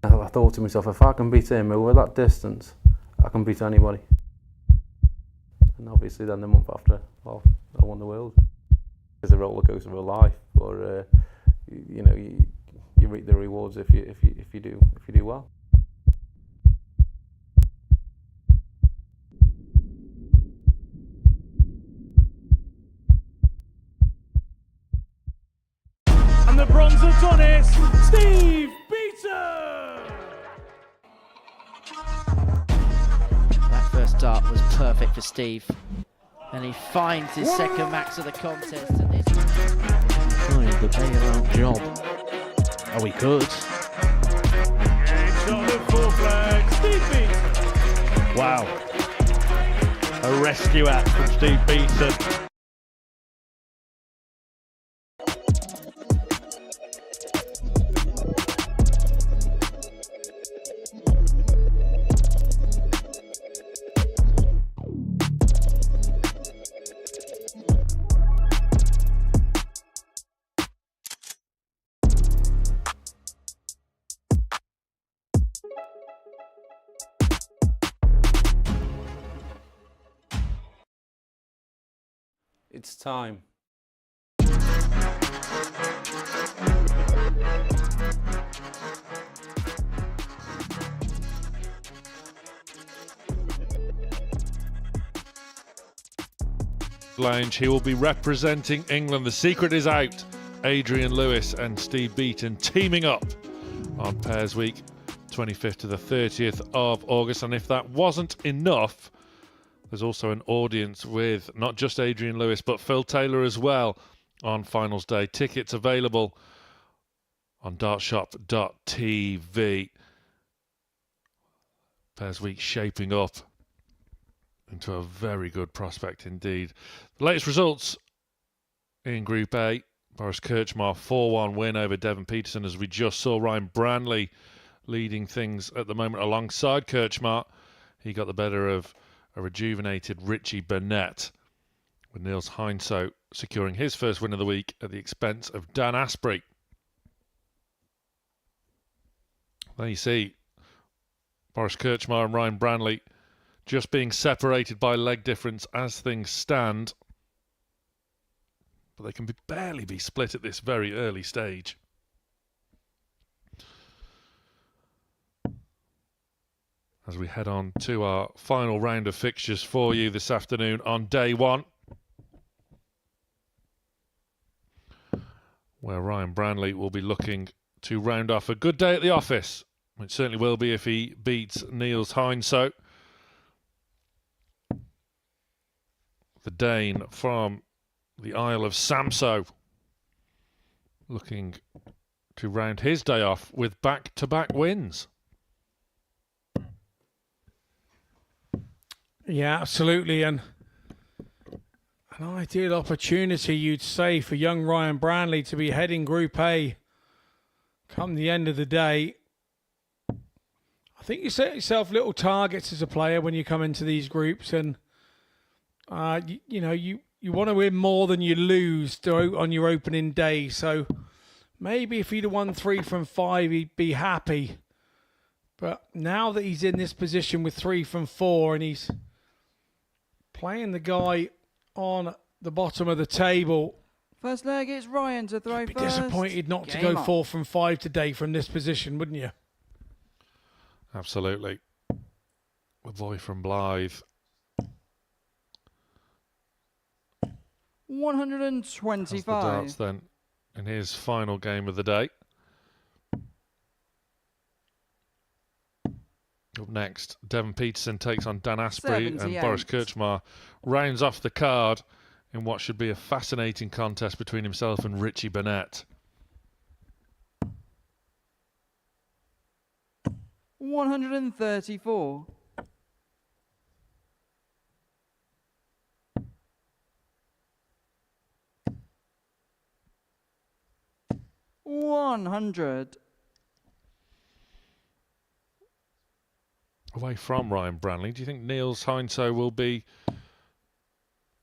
I thought to myself, if I can beat him over that distance, I can beat anybody. And obviously then the month after, well, I won the world. It's a roller coaster of life, but you know, you reap the rewards if you do well. And the bronze Adonis, Steve Beaton! That first dart was perfect for Steve. And he finds his second max of the contest. And this Trying the bailout job. Oh, he could. And shot the 4 flag, Steve Beaton! Wow. A rescue act from Steve Beaton. it's time. Lounge, he will be representing England. The secret is out. Adrian Lewis and Steve Beaton teaming up on Pairs Week, 25th to the 30th of August. And if that wasn't enough, there's also an audience with not just Adrian Lewis, but Phil Taylor as well on finals day. Tickets available on dartshop.tv. Pairs Week shaping up into a very good prospect indeed. The latest results in Group A. Boris Kirchmar 4-1 win over Devon Peterson, as we just saw. Ryan Branley leading things at the moment alongside Kirchmar. He got the better of a rejuvenated Richie Burnett, with Niels Heinsoe securing his first win of the week at the expense of Dan Asprey. There you see Boris Kirchmar and Ryan Branley just being separated by leg difference as things stand. But they can barely be split at this very early stage. As we head on to our final round of fixtures for you this afternoon on day one, where Ryan Branley will be looking to round off a good day at the office, which certainly will be if he beats Niels Heinsoe. The Dane from the Isle of Samso looking to round his day off with back-to-back wins. Yeah, absolutely. And an ideal opportunity, you'd say, for young Ryan Branley to be heading Group A come the end of the day. I think you set yourself little targets as a player when you come into these groups, and you want to win more than you lose on your opening day. So maybe if he'd have won 3 from 5, he'd be happy. But now that he's in this position with 3 from 4 and he's playing the guy on the bottom of the table, First leg, it's Ryan to throw you'd be first. disappointed not to Game go on. 4 from 5 today from this position, wouldn't you? Absolutely. The boy from Blythe. 125. Has the darts then in his final game of the day. Up next, Devon Peterson takes on Dan Asprey, and 78. Boris Kirchmar rounds off the card in what should be a fascinating contest between himself and Richie Burnett. 134. 100. Away from Ryan Branley, do you think Niels Heinsoe will be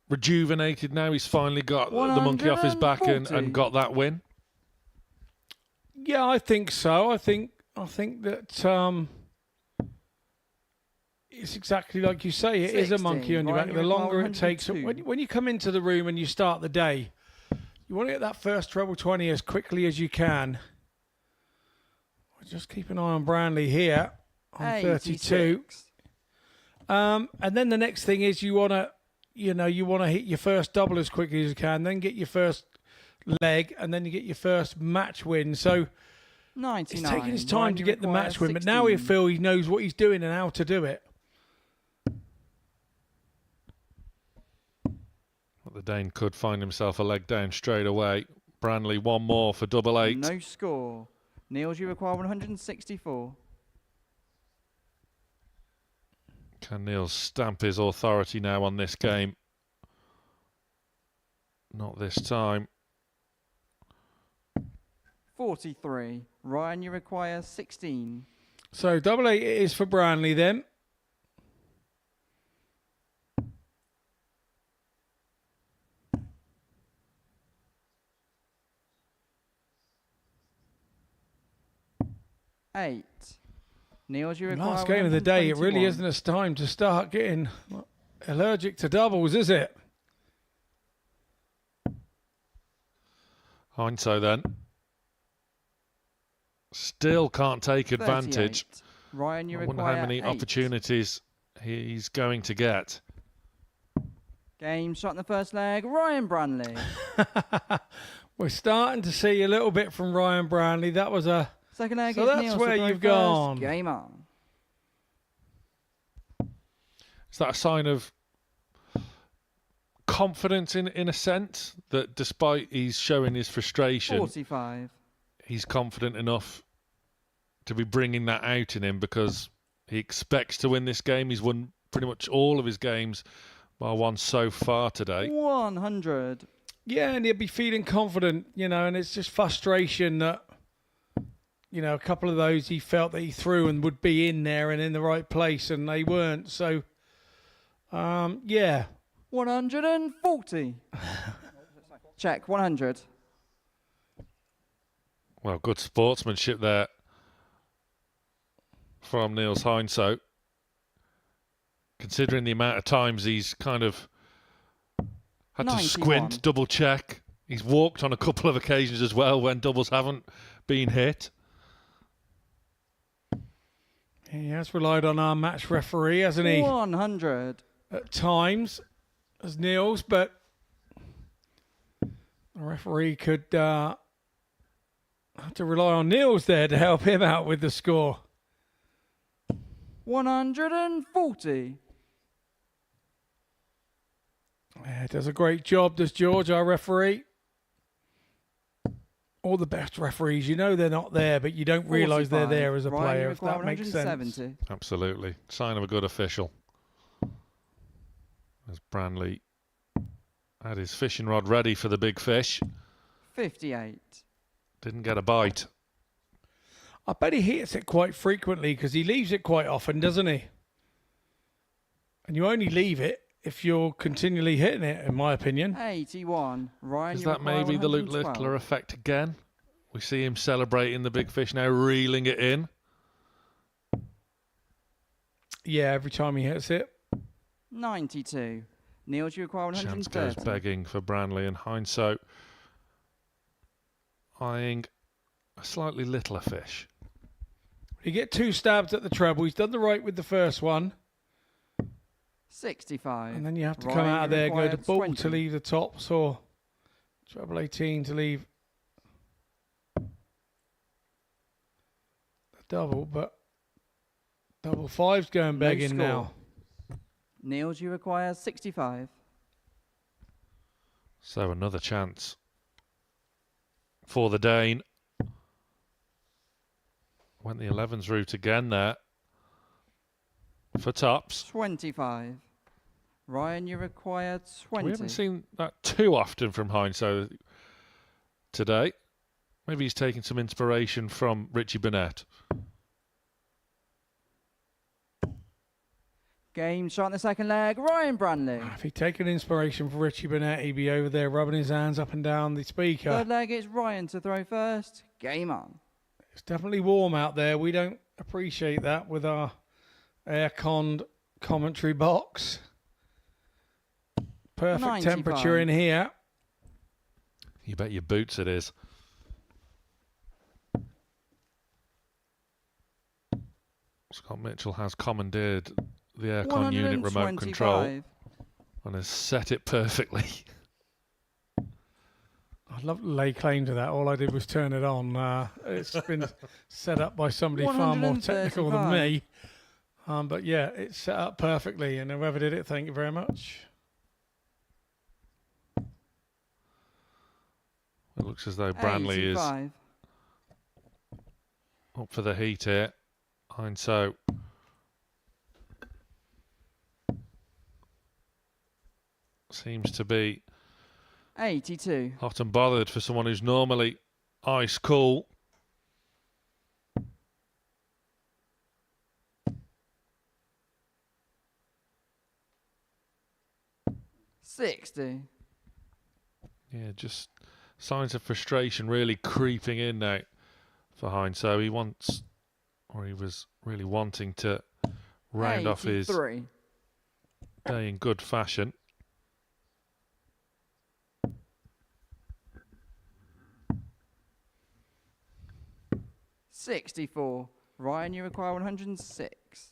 rejuvenated now? He's finally got the monkey off his back and got that win. Yeah, I think so. I think that it's exactly like you say. It is a monkey on your back. The longer it takes, when you come into the room and you start the day, you want to get that first treble 20 as quickly as you can. Just keep an eye on Branley here on 32. And then the next thing is you want to hit your first double as quickly as you can, then get your first leg, and then you get your first match win. So 99. it's taking his time to get the match win, but now he knows what he's doing and how to do it. The Dane could find himself a leg down straight away. Branley one more for double 8. No score. Niels, you require 164. Can Niels stamp his authority now on this game? Not this time. 43. Ryan, you require 16. So double 8 it is for Branley then. Eight. Niels, you require Last game of the day, it really 121. isn't a time to start getting allergic to doubles, is it? Hindso then. Still can't take advantage. 38. Ryan, you I wonder require how many 8. opportunities he's going to get. Game shot in the first leg, Ryan Branley. We're starting to see a little bit from Ryan Branley. That was a... Second leg So is that's Niels where to throw you've first. gone. Game on. Is that a sign of confidence in a sense that despite he's showing his frustration, 45. he's confident enough to be bringing that out in him because he expects to win this game? He's won pretty much all of his games by one so far today. 100. Yeah, and he'll be feeling confident, you know, and it's just frustration that, you know, a couple of those he felt that he threw and would be in there and in the right place, and they weren't. So, yeah. 140. Check, 100. Well, good sportsmanship there from Niels Hindso. Considering the amount of times he's kind of had to 91. squint, double check. He's walked on a couple of occasions as well when doubles haven't been hit. He has relied on our match referee, hasn't he? 100. At times, as Niels, but the referee could have to rely on Niels there to help him out with the score. 140. Yeah, does a great job, does George, our referee. All the best referees, you know they're not there, but you don't realise they're 45. there as a Ryan, player, you if require that makes sense. 170. Absolutely. Sign of a good official. As Branley had his fishing rod ready for the big fish. 58. Didn't get a bite. I bet he hits it quite frequently because he leaves it quite often, doesn't he? And you only leave it if you're continually hitting it, in my opinion. 81. Ryan, Is you that require maybe the Luke 112. Littler effect again? We see him celebrating the big fish now, reeling it in. Yeah, every time he hits it. 92. Niels, you require Chance 130. goes begging for Branley, and Hindso eyeing a slightly littler fish. You get 2 stabs at the treble. He's done the right with the first one. 65. And then you have to Ryan, come out of you there, go require to ball 20. to leave the tops, or treble 18 to leave the double. But double 5's going begging score. now. Niels, you require 65. So another chance for the Dane. Went the 11s route again there for tops. 25. Ryan, you require 20. We haven't seen that too often from Hindso today. Maybe he's taking some inspiration from Richie Burnett. Game shot in the second leg, Ryan Branley. If he'd taken inspiration from Richie Burnett, he'd be over there rubbing his hands up and down the speaker. Third leg, it's Ryan to throw first. Game on. It's definitely warm out there. We don't appreciate that with our air-conned commentary box. Perfect 95. temperature in here. You bet your boots it is. Scott Mitchell has commandeered the aircon unit remote control 125. and has set it perfectly. I'd love to lay claim to that. All I did was turn it on. It's been set up by somebody far more technical than me. But yeah, it's set up perfectly, and whoever did it, thank you very much. It looks as though Branley 85. is up for the heat here. Hindso seems to be 82. hot and bothered for someone who's normally ice cool. $60. Yeah, just signs of frustration really creeping in now for Hindso. He wants, or he was really wanting to round off his 83. day in good fashion. 64. Ryan, you require 106.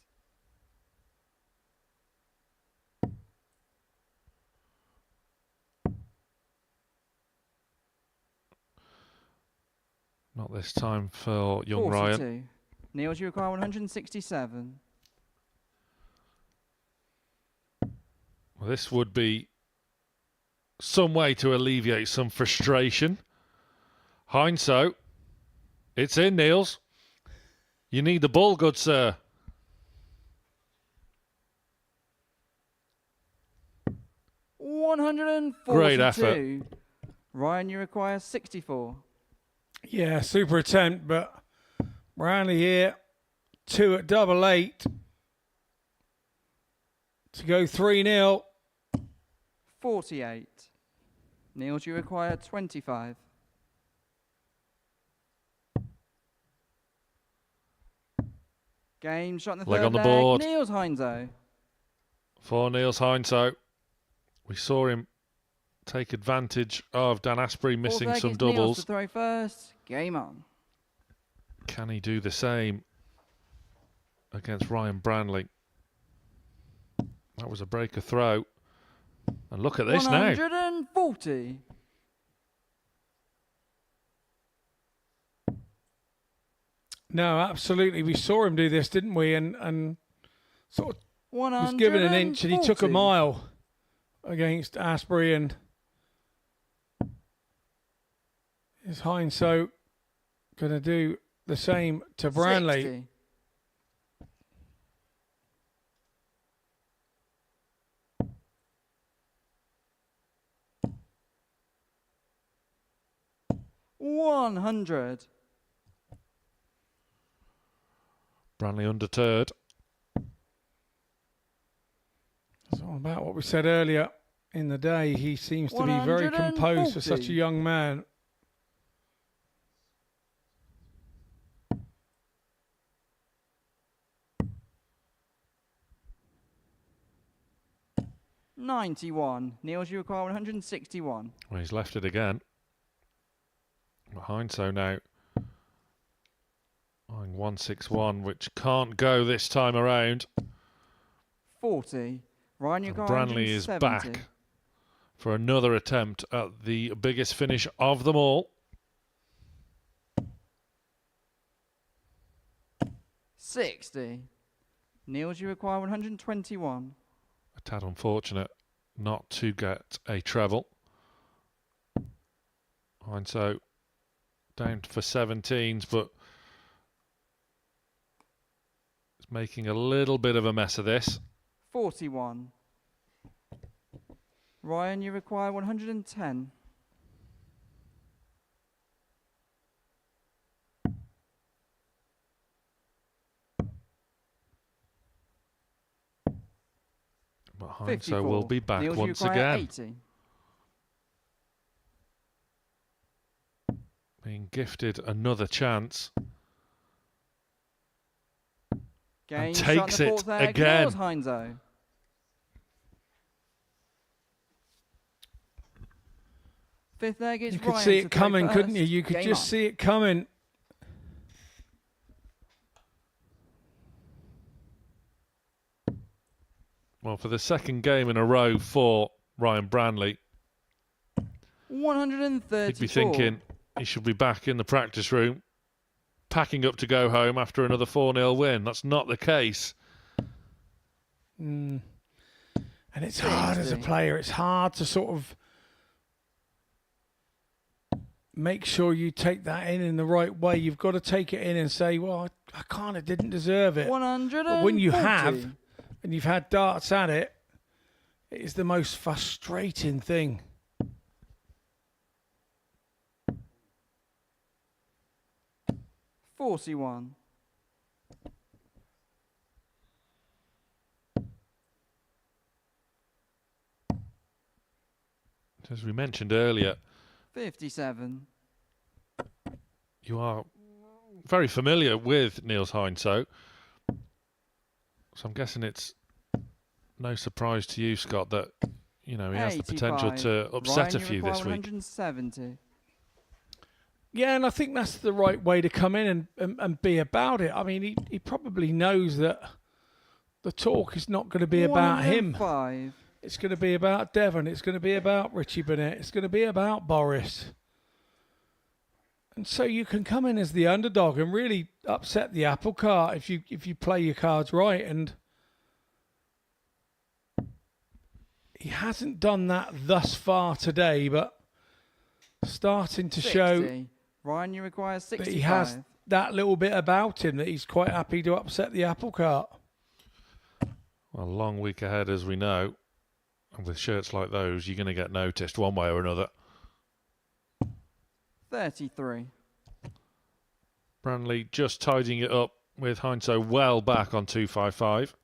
Not this time for young 42. Ryan. Niels, you require 167. Well, this would be some way to alleviate some frustration. Hindso. It's in, Niels. You need the ball, good sir. Great effort. Ryan, you require 64. Yeah, super attempt, but Brownlee here, 2 at double 8 to go 3-0. 48. Niels, you require 25. Game shot in the Leg third on the leg. board. Niels Hindso. For Niels Hindso. We saw him take advantage of Dan Asprey missing Fourth leg some is Niels doubles. to throw first. Game on. Can he do the same against Ryan Branley? That was a breaker throw. And look at this now. 140. No, absolutely. We saw him do this, didn't we? And sort of was given an inch and he took a 140. mile against Asprey, and is Hindso going to do the same to Branley? 60. $100. Branley undeterred. It's all about what we said earlier in the day. He seems to be very composed for such a 140. young man. $91. Niels, you require 161. Well, he's left it again. Behind so now. Eyeing 161, which can't go this time around. 40. Ryan, you And require Branley is 170. back for another attempt at the biggest finish of them all. 60. Niels, you require 121. A tad unfortunate not to get a treble. And so down for 17s, but it's making a little bit of a mess of this. 41. Ryan, you require 110. But 54. Hindso will be back Niels, you once require again. 80. Being gifted another chance. Game takes shot in the it fourth leg. again. Niels Hindso. Fifth leg is You could Ryan see to it throw coming, couldn't you? first. You could Game just on. see it coming. Well, for the second game in a row for Ryan Branley, 134. he'd be thinking he should be back in the practice room, packing up to go home after another 4-0 win. That's not the case. And it's hard as a player. It's hard to sort of make sure you take that in the right way. You've got to take it in and say, well, I kind of didn't deserve it. 140. But when you have, and you've had darts at it, it is the most frustrating thing. $41. As we mentioned earlier, 57. you are very familiar with Niels Hindso. So I'm guessing it's no surprise to you, Scott, that he has the potential 85. to upset Ryan, a few you this require week. 170. Yeah, and I think that's the right way to come in and be about it. I mean, he probably knows that the talk is not going to be about him. 105. It's going to be about Devon. It's going to be about Richie Burnett. It's going to be about Boris. And so you can come in as the underdog and really upset the apple cart if you play your cards right. And he hasn't done that thus far today, but starting to 60. show Ryan, you require 65. that he has that little bit about him that he's quite happy to upset the apple cart. Well, long week ahead, as we know. And with shirts like those, you're going to get noticed one way or another. 33. Branley just tidying it up with Heinzo well back on 255.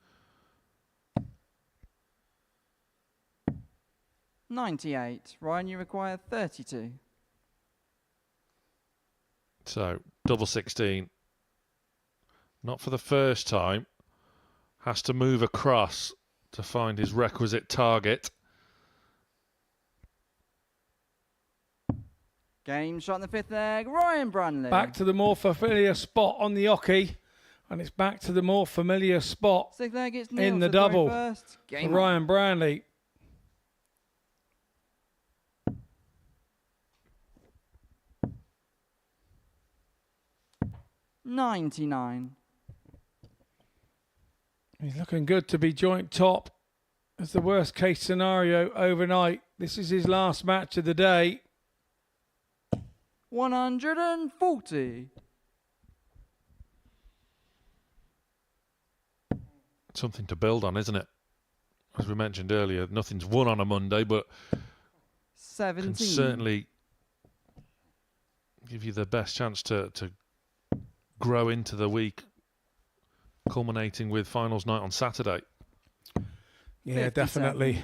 98. Ryan, you require 32. So, double 16. Not for the first time. Has to move across to find his requisite target. Game shot in the fifth leg. Ryan Branley. Back to the more familiar spot on the oche, and it's back to the more familiar spot Sixth leg, it's in Neil the to throw double first. for Game Ryan Branley. on. 99. He's looking good to be joint top. As the worst case scenario overnight. This is his last match of the day. 140. Something to build on, isn't it? As we mentioned earlier, nothing's won on a Monday, but 17. can certainly give you the best chance to grow into the week, culminating with finals night on Saturday. Yeah, 57. definitely.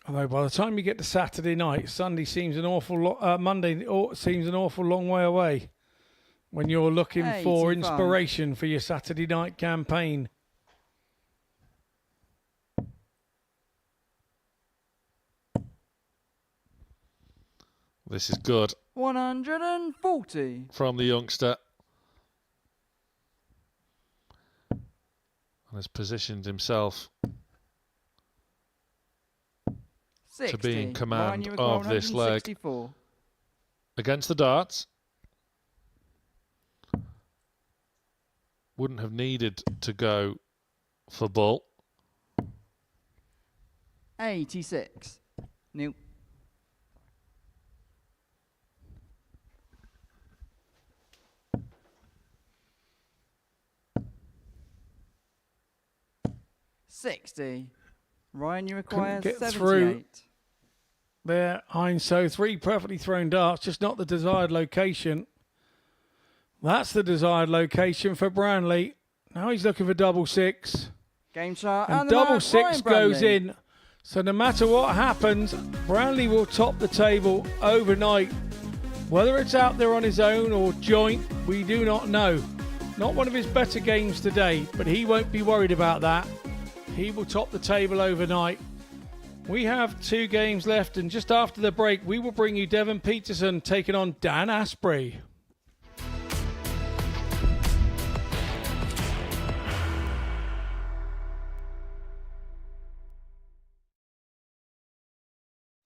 Although by the time you get to Saturday night, Sunday seems an awful Monday seems an awful long way away. When you're looking for 85. inspiration for your Saturday night campaign. This is good 140. from the youngster. And has positioned himself 60. to be in command Ryan, you require of this leg. 164. Against the darts. Wouldn't have needed to go for bull. 86. Neil. $60. Ryan, you require Couldn't get 78. through. There, Heinzo, 3 perfectly thrown darts, just not the desired location. That's the desired location for Branley. Now he's looking for double 6. Game shot And the double mark, 6 Ryan goes Branley. in. So no matter what happens, Branley will top the table overnight. Whether it's out there on his own or joint, we do not know. Not one of his better games today, but he won't be worried about that. He will top the table overnight. We have 2 games left, and just after the break, we will bring you Devon Peterson taking on Dan Asprey.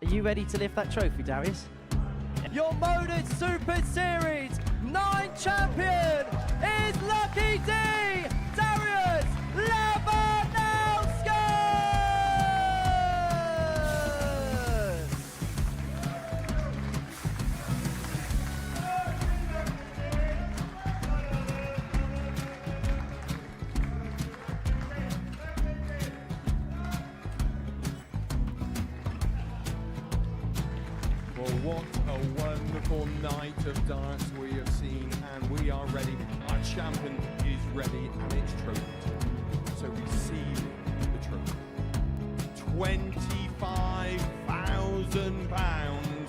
Are you ready to lift that trophy, Darius? Your Modus Super Series 9 champion is Lucky D, Darius Labanowski! Well, what a wonderful night of darts we have seen, and we are ready. Our champion is ready, and it's trophy time. So receive the trophy. £25,000.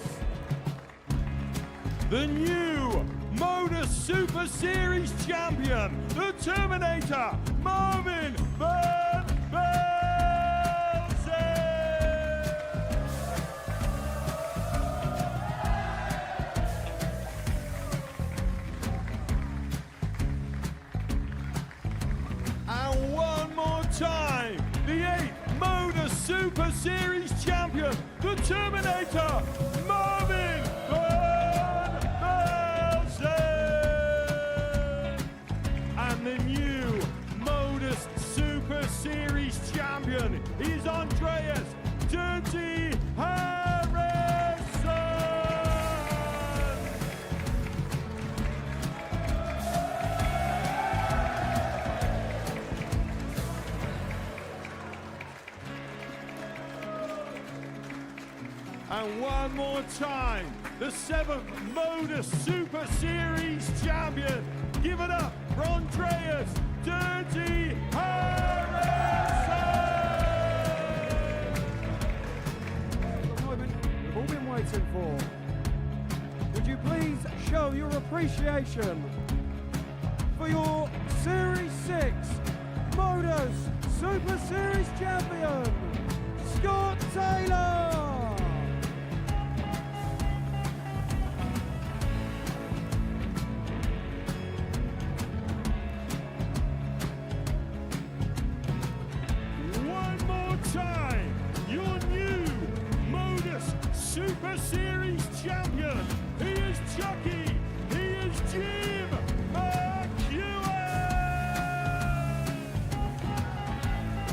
The new Modus Super Series champion, the Terminator, Marvin Van Velzen! And one more time, the 8th Modus Super Series champion, the Terminator, Marvin Van Velzen. And the new Modus Super Series champion is Andreas Dirty Harrison. And one more time, the 7th Modus Super Series champion. Give it up for Andreas Dirty Harrison. The moment we've all been waiting for. Would you please show your appreciation for your Series 6 Modus Super Series champion, Scott Taylor? One more time, your new Modus Super Series champion. He is Chucky. He is Jim McEwen.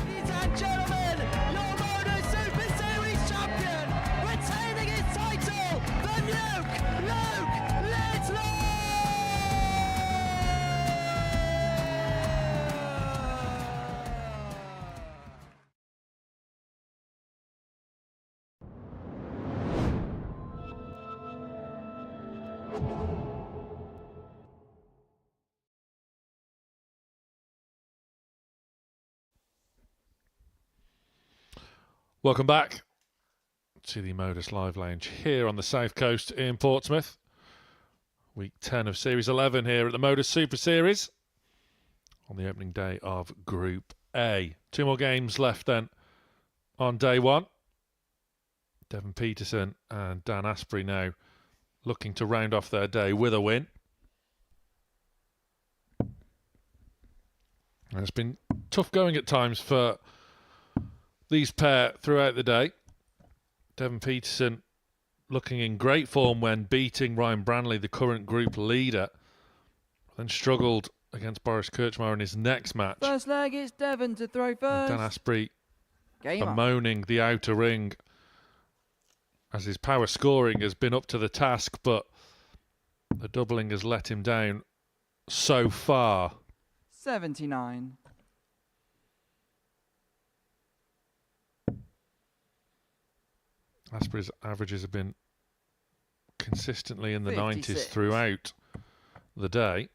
Ladies and gentlemen, your Modus Super Series champion, retaining his title, the Nuke, Luke Littler! Welcome back to the Modus Live Lounge here on the South Coast in Portsmouth. Week 10 of Series 11 here at the Modus Super Series on the opening day of Group A. 2 more games left then on day 1. Devon Peterson and Dan Asprey now looking to round off their day with a win. And it's been tough going at times for these pair throughout the day. Devon Peterson looking in great form when beating Ryan Branley, the current group leader, then struggled against Boris Kirchmeier in his next match. First leg, it's Devon to throw And first. Dan Asprey Game on. bemoaning the outer ring as his power scoring has been up to the task, but the doubling has let him down so far. 79. Asprey's averages have been consistently in the 90s 56. throughout the day.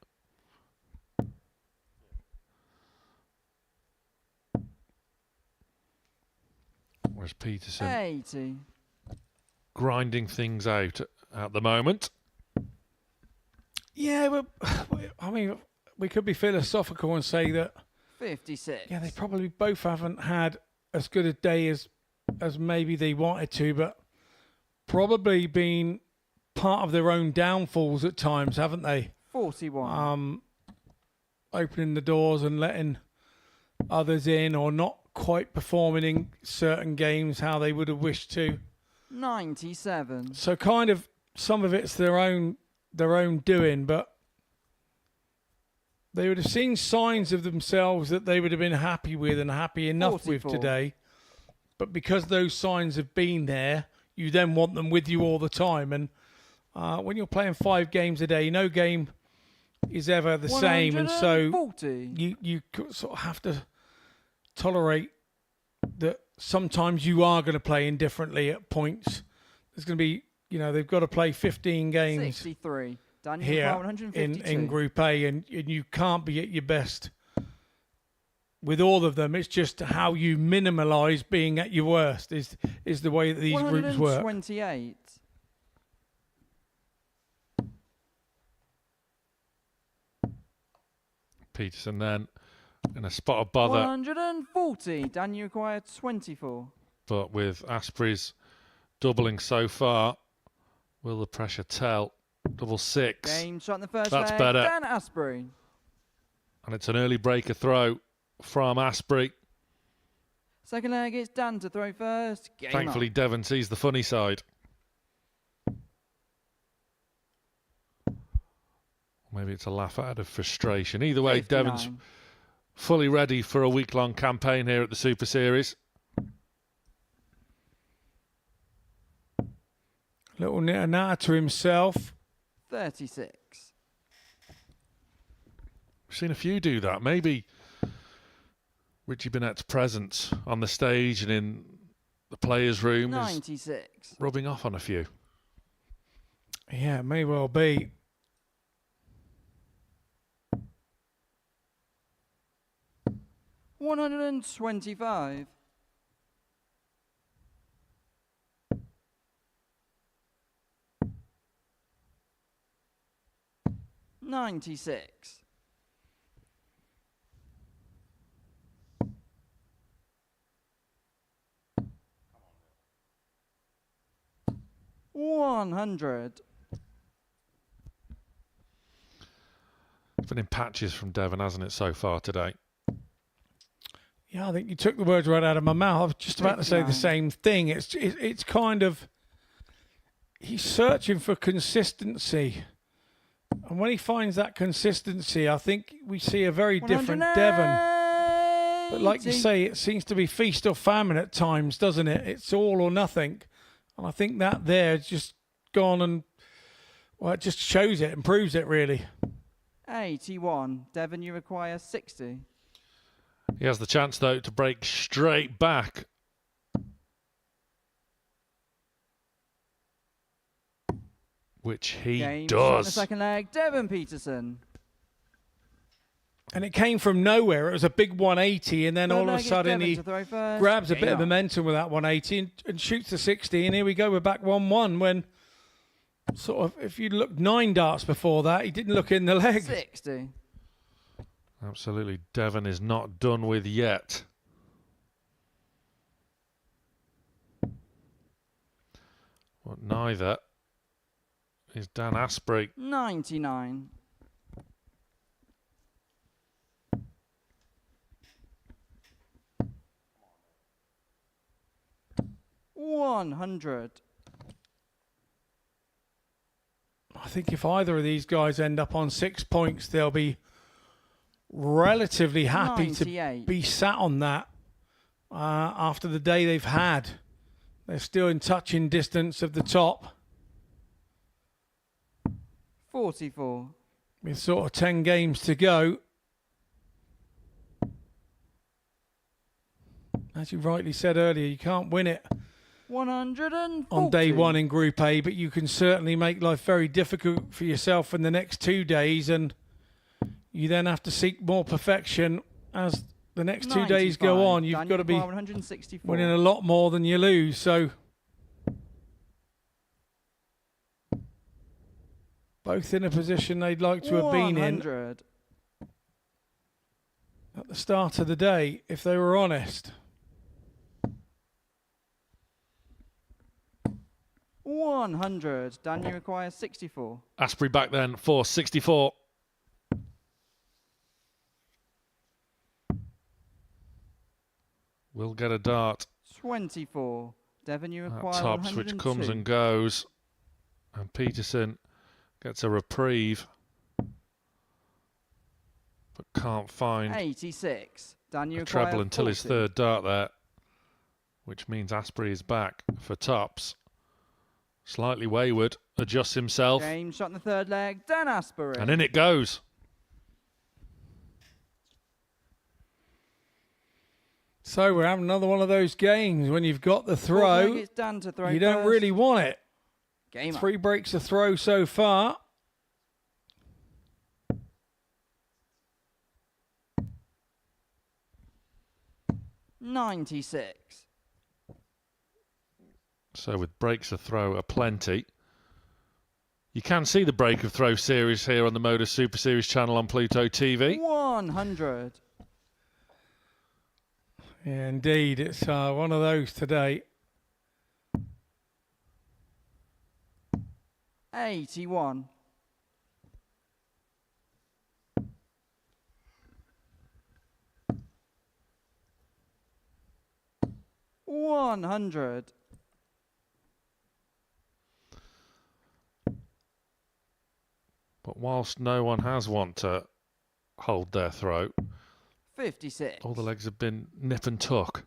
Whereas Peterson 80. grinding things out at the moment. Yeah, but I mean, we could be philosophical and say that 56. yeah, they probably both haven't had as good a day as maybe they wanted to, but probably been part of their own downfalls at times, haven't they? 41. Opening the doors and letting others in, or not quite performing in certain games how they would have wished to. 97. So kind of some of it's their own doing, but they would have seen signs of themselves that they would have been happy with and happy enough 44. with today. But because those signs have been there, you then want them with you all the time. And when you're playing 5 games a day, no game is ever the same. And so 140. you sort of have to tolerate that sometimes you are going to play indifferently at points. There's going to be, they've got to play 15 games 63. Daniel here 152. in Group A, and you can't be at your best with all of them. It's just how you minimalise being at your worst is the way that these groups work. 128. Peterson then in a spot of bother, 140. Daniel acquired 24. but with Asprey's doubling so far, will the pressure tell? Double 6. Game shot in the first That's leg. better. Dan Asprey. And it's an early breaker throw from Asprey. Second leg, it's Dan to throw first. Game Thankfully, on. Devon sees the funny side. Maybe it's a laugh out of frustration. Either way, 59. Devon's fully ready for a week-long campaign here at the Super Series. Little natter to himself. 36. We've seen a few do that. Maybe Richie Burnett's presence on the stage and in the players' room 96. is rubbing off on a few. Yeah, it may well be. $125. $96. $100. It's been in patches from Devon, hasn't it, so far today? Yeah, I think you took the words right out of my mouth. I was just about to say the 59. same thing. It's kind of, he's searching for consistency. And when he finds that consistency, I think we see a very different Devon. But like you say, it seems to be feast or famine at times, doesn't it? It's all or nothing. And I think that there's just gone and, well, it just shows it and proves it, really. 81. Devon, you require 60. He has the chance, though, to break straight back. Which he Game shot in the does. second leg, Devon Peterson. And it came from nowhere. It was a big 180, and then all of a sudden he grabs a bit of momentum with that 180 and shoots the 60, and here we go, we're back 1-1 when sort of, if you looked 9 darts before that, he didn't look in the leg. 60. Absolutely, Devon is not done with yet. Well, neither is Dan Asprey. 99. $100. I think if either of these guys end up on 6 points, they'll be relatively happy 98. to be sat on that after the day they've had. They're still in touching distance of the top. 44. With sort of 10 games to go. As you rightly said earlier, you can't win it 140. on day one in Group A, but you can certainly make life very difficult for yourself in the next 2 days, and you then have to seek more perfection as the next 2 days go on. You've got to be 164. winning a lot more than you lose, so both in a position they'd like to have been in 100. at the start of the day, if they were honest. 100. Dan, you require 64. Asprey back then for 64. Will get a dart 24. Devon, you require at tops, 102. which comes and goes. And Peterson gets a reprieve, but can't find 86. Dan, you a require treble until his 40. third dart there, which means Asprey is back for tops. Slightly wayward, adjusts himself, Game shot in the third leg, Dan Asprey. and in it goes. So we're having another one of those games when you've got the Fourth throw, leg, it's Dan to throw you don't first. really want it. Game up. 3 breaks a throw so far. $96. So with breaks of throw aplenty. You can see the break of throw series here on the Modus Super Series channel on Pluto TV. 100. Yeah, indeed, it's one of those today. 81. 100. But whilst no one has want to hold their throat, 56. all the legs have been nip and tuck.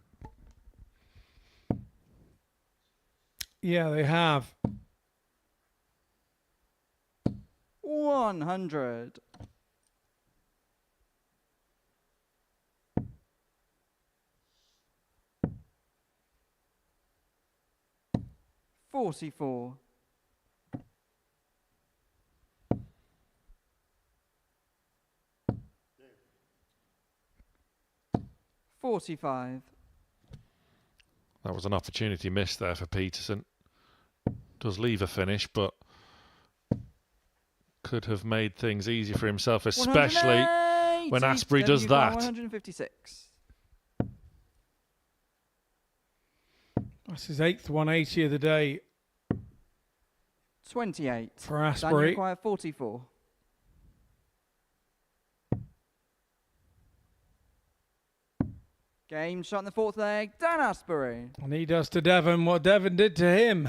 Yeah, they have. 100. 44. 45. That was an opportunity missed there for Peterson. Does leave a finish, but could have made things easy for himself, especially 180. when Asprey Devon, does you've got that. 156. That's his 8th 180 of the day 28. for Dan, you Asprey. require 44. Game shot in the 4th leg. Dan Asprey. And he does to Devon what Devon did to him.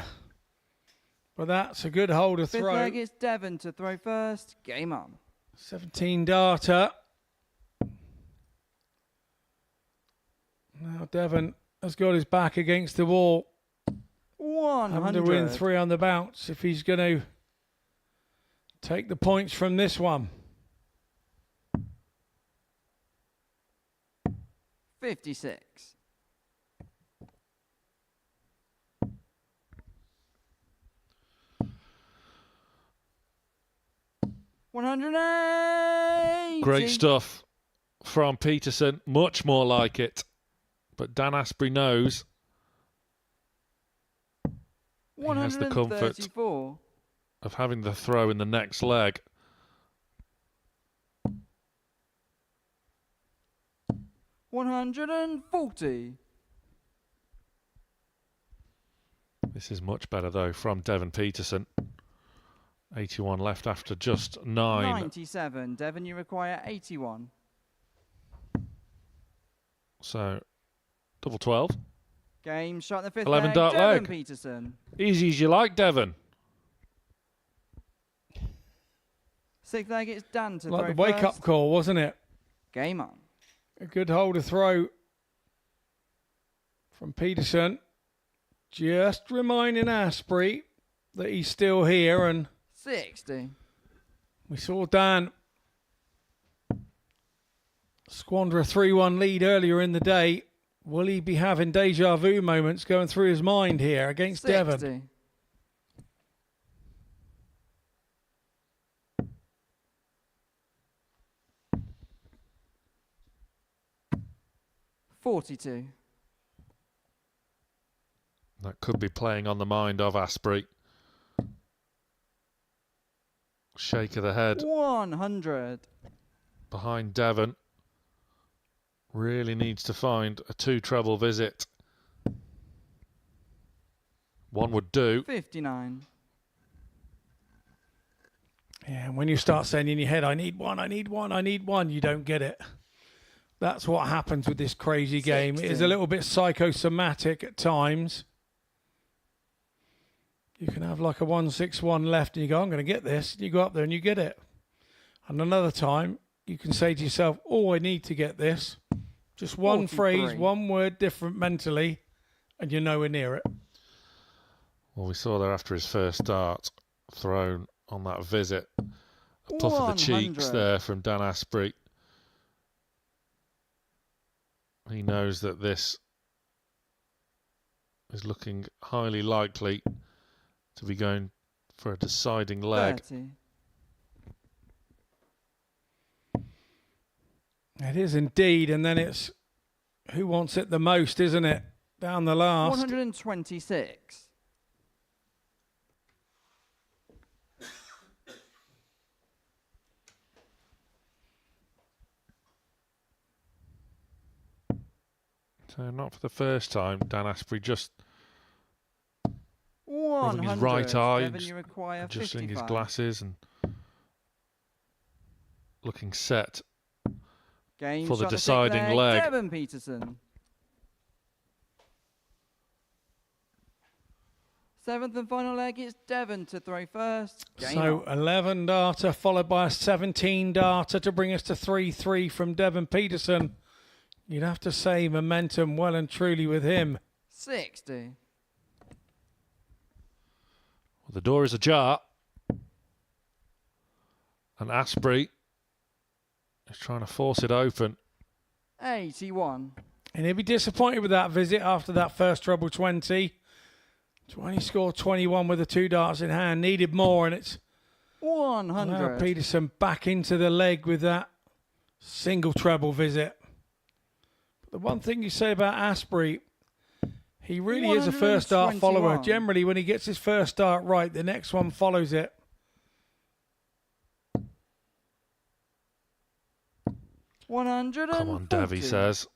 But that's a good hold of 5th throw. leg is Devon to throw first. Game on. 17 darter. Now Devon has got his back against the wall. 100. Having to win 3 on the bounce if he's going to take the points from this one. 56. 180. Great stuff from Peterson. Much more like it. But Dan Asprey knows he has the comfort 134. of having the throw in the next leg. $140. This is much better, though, from Devon Peterson. 81 left after just 9. 97. Devon, you require 81. So, double 12. Game shot in the 5th 11 leg. dart Devon leg. Peterson. Easy as you like, Devon. 6th leg, it's Dan to Like throw the wake-up first. call, wasn't it? Game on. A good hold of throw from Peterson. Just reminding Asprey that he's still here, and 60. we saw Dan squander a 3-1 lead earlier in the day. Will he be having deja vu moments going through his mind here against 60. Devon? $42. That could be playing on the mind of Asprey. Shake of the head 100. behind Devon. Really needs to find a 2 treble visit. One would do. 59. Yeah, and when you start saying in your head, I need one, I need one, I need one, you don't get it. That's what happens with this crazy game. It is 60. a little bit psychosomatic at times. You can have like a 161 left and you go, I'm going to get this. And you go up there and you get it. And another time, you can say to yourself, oh, I need to get this. Just one 43. phrase, one word different mentally, and you're nowhere near it. Well, we saw there after his first dart thrown on that visit. A puff of the cheeks 100. there from Dan Asprey. He knows that this is looking highly likely to be going for a deciding leg. 30. It is indeed, and then it's who wants it the most, isn't it? Down the last. 126. So not for the first time, Dan Asprey just rubbing 100. his right eye, Devon, you require adjusting 55. his glasses and looking set Game for the shot in 6th deciding leg. Devon Peterson. 7th and final leg, it's Devon to throw first. Game So on. 11 darter followed by a 17 darter to bring us to 3-3 from Devon Peterson. You'd have to say momentum well and truly with him. 60. Well, the door is ajar. And Asprey is trying to force it open. 81. And he'll be disappointed with that visit after that first treble 20. 20 scored 21 with the 2 darts in hand. Needed more, and it's 100. allowed Peterson back into the leg with that single treble visit. But the one thing you say about Asprey, he really is a first dart follower. 121. Generally, when he gets his first dart right, the next one follows it. Come Come on, Dev, he says.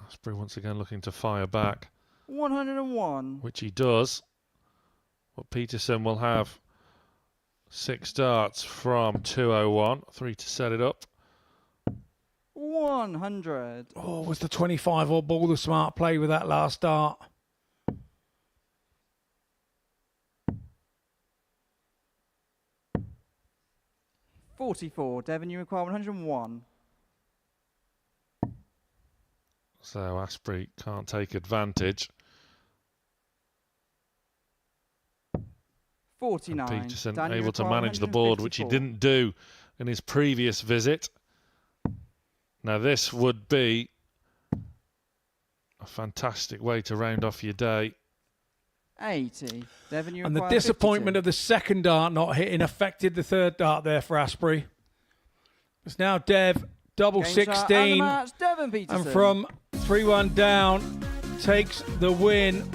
Asprey once again looking to fire back, 101. which he does. But Peterson will have 6 darts from 201, 3 to set it up. 100. Oh, was the 25 or ball the smart play with that last dart? $44. Devon, you require 101. So Asprey can't take advantage. 49. And Peterson Dan, you able to require manage the board, which he 154. didn't do in his previous visit. Now this would be a fantastic way to round off your day. 80. Devon, you And the require disappointment 52. of the second dart not hitting affected the third dart there for Asprey. It's now Dev, double Game shot and the 16. match, Devon Peterson. And from 3-1 down, takes the win.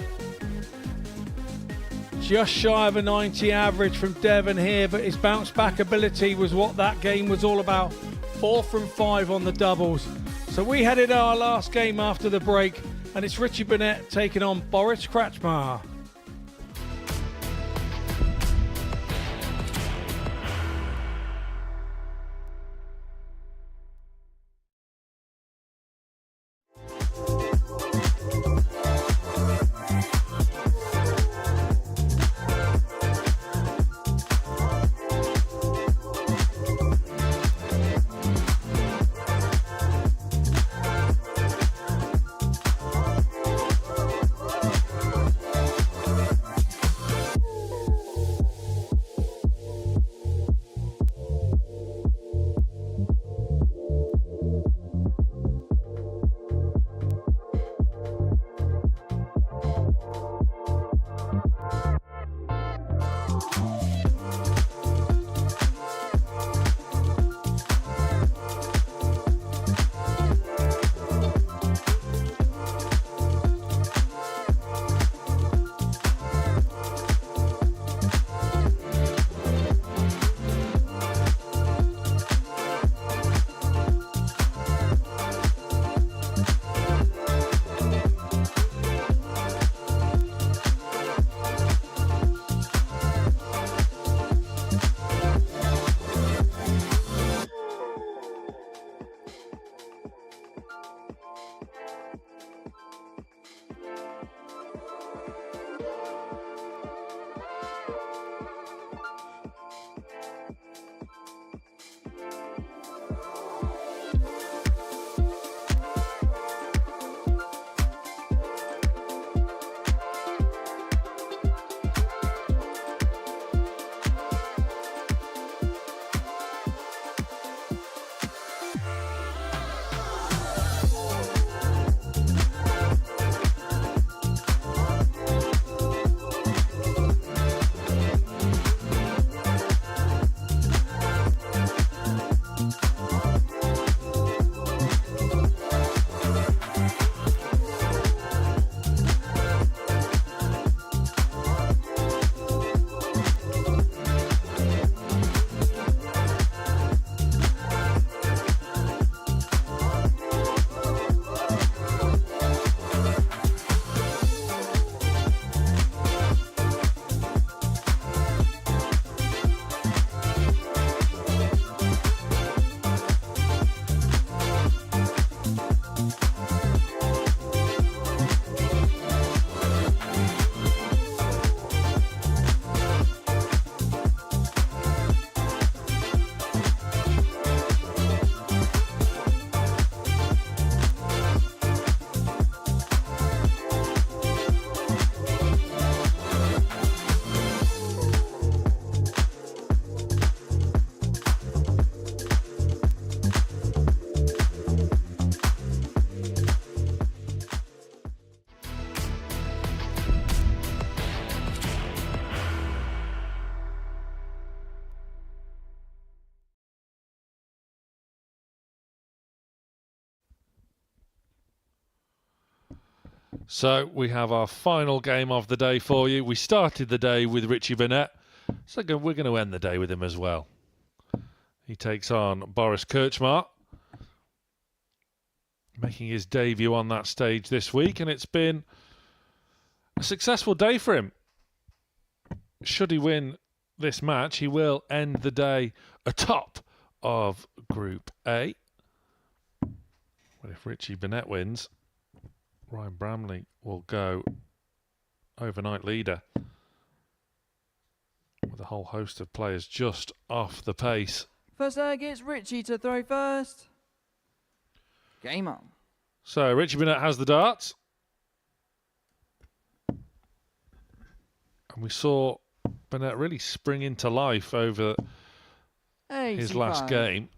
Just shy of a 90 average from Devon here, but his bounce back ability was what that game was all about. 4 from 5 on the doubles. So we headed our last game after the break, and it's Richie Burnett taking on Boris Kratchmar. So we have our final game of the day for you. We started the day with Richie Burnett, so we're going to end the day with him as well. He takes on Boris Krčmar, making his debut on that stage this week, and it's been a successful day for him. Should he win this match, he will end the day atop of Group A. But if Richie Burnett wins, Ryan Bramley will go overnight leader with a whole host of players just off the pace. First leg, it's Richie to throw first. Game on. So Richie Burnett has the darts. And we saw Burnett really spring into life over his last game.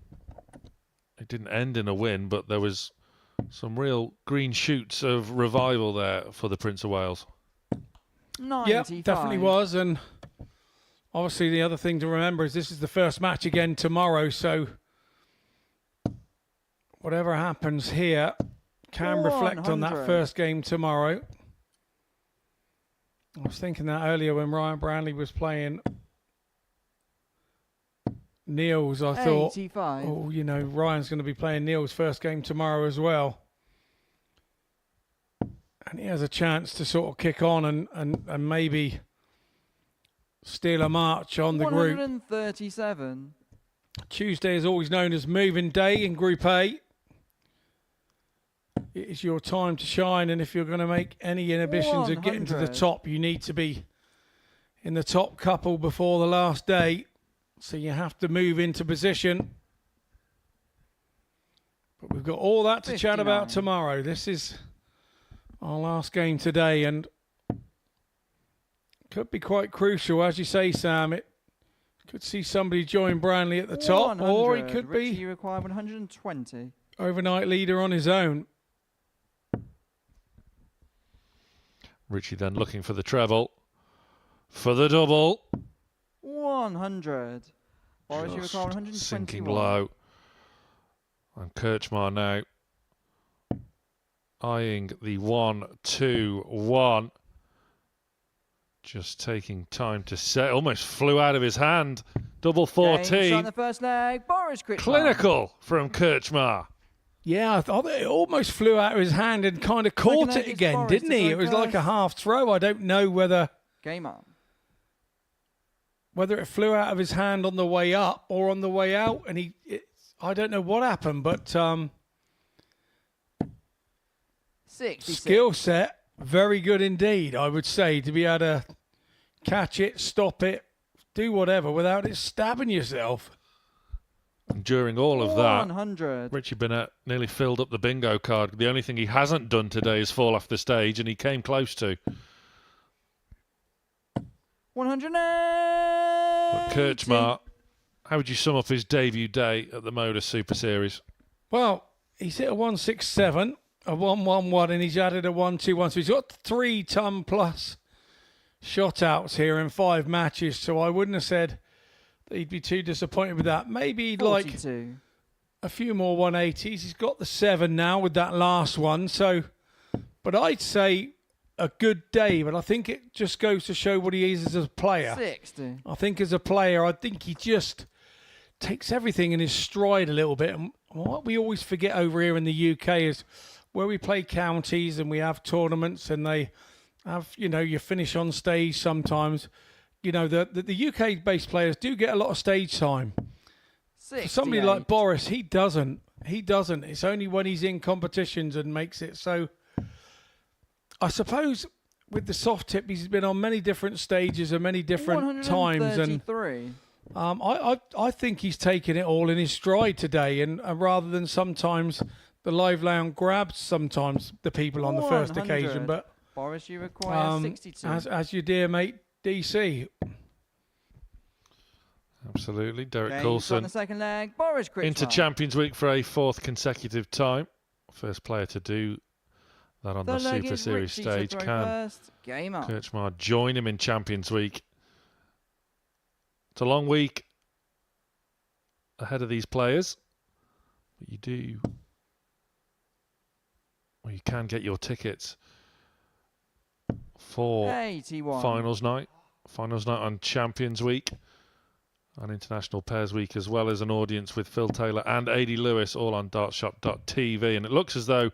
It didn't end in a win, but there was some real green shoots of revival there for the Prince of Wales. 95. Yeah, definitely was. And obviously the other thing to remember is this is the first match again tomorrow, so whatever happens here can reflect on that 100. first game tomorrow. I was thinking that earlier when Ryan Bramley was playing Niels. I thought, 85. oh, you know, Ryan's going to be playing Niels' first game tomorrow as well. And he has a chance to sort of kick on and maybe steal a march on the group. 137. Tuesday is always known as moving day in Group A. It is your time to shine, and if you're going to make any inhibitions of getting to the 100. top, you need to be in the top couple before the last day. So you have to move into position. But we've got all that to chat about 59. tomorrow. This is our last game today, and could be quite crucial, as you say, Sam. It could see somebody join Bramley at the top, or he 100. could Richie, be you require 120. overnight leader on his own. Richie then looking for the treble, for the double. 100. Boris, you Just require 121. sinking low. And Krčmar now eyeing the 1-2-1. Just taking time to set. Almost flew out of his hand. Double Game shot 14. in the first leg. Boris Krčmar. Clinical from Krčmar. Yeah, I thought it almost flew out of his hand and kind of caught leg it is again, Boris didn't to he? throw It was like a first. half throw. I don't know whether Game on. it flew out of his hand on the way up or on the way out, and I don't know what happened, but 66. skill set, very good indeed, I would say, to be able to catch it, stop it, do whatever without it stabbing yourself. And during all of that, 100. Richie Burnett nearly filled up the bingo card. The only thing he hasn't done today is fall off the stage, and he came close to. 100. But Krčmar, how would you sum up his debut day at the Modus Super Series? Well, he's hit a 167, a 111, and he's added a 121. So he's got 3 ton plus shot outs here in 5 matches. So I wouldn't have said that he'd be too disappointed with that. Maybe he'd like 42. a few more 180s. He's got the 7 now with that last one. So, but I'd say a good day. But I think it just goes to show what he is as a player. 60. I think as a player, I think he just takes everything in his stride a little bit. And what we always forget over here in the UK is where we play counties and we have tournaments and they have, you know, you finish on stage sometimes. You know, the UK-based players do get a lot of stage time. 68. For somebody like Boris, he doesn't. He doesn't. It's only when he's in competitions and makes it. So I suppose with the soft tip, he's been on many different stages and many different times. And 133. I think he's taken it all in his stride today. And rather than sometimes the live lounge grabs sometimes the people on the first 100. occasion. But Boris, you require 62. as your dear mate DC. Absolutely. Derek Game shot in Coulson the second leg. Boris Krčmar. into Champions Week for a 4th consecutive time. First player to do that on the Third leg Super is Series Richie to stage. throw Can first. Game on. Krčmar join him in Champions Week? It's a long week ahead of these players. But you can get your tickets for 81. finals night on Champions Week and International Pairs Week, as well as an audience with Phil Taylor and Adi Lewis, all on dartshop.tv. And it looks as though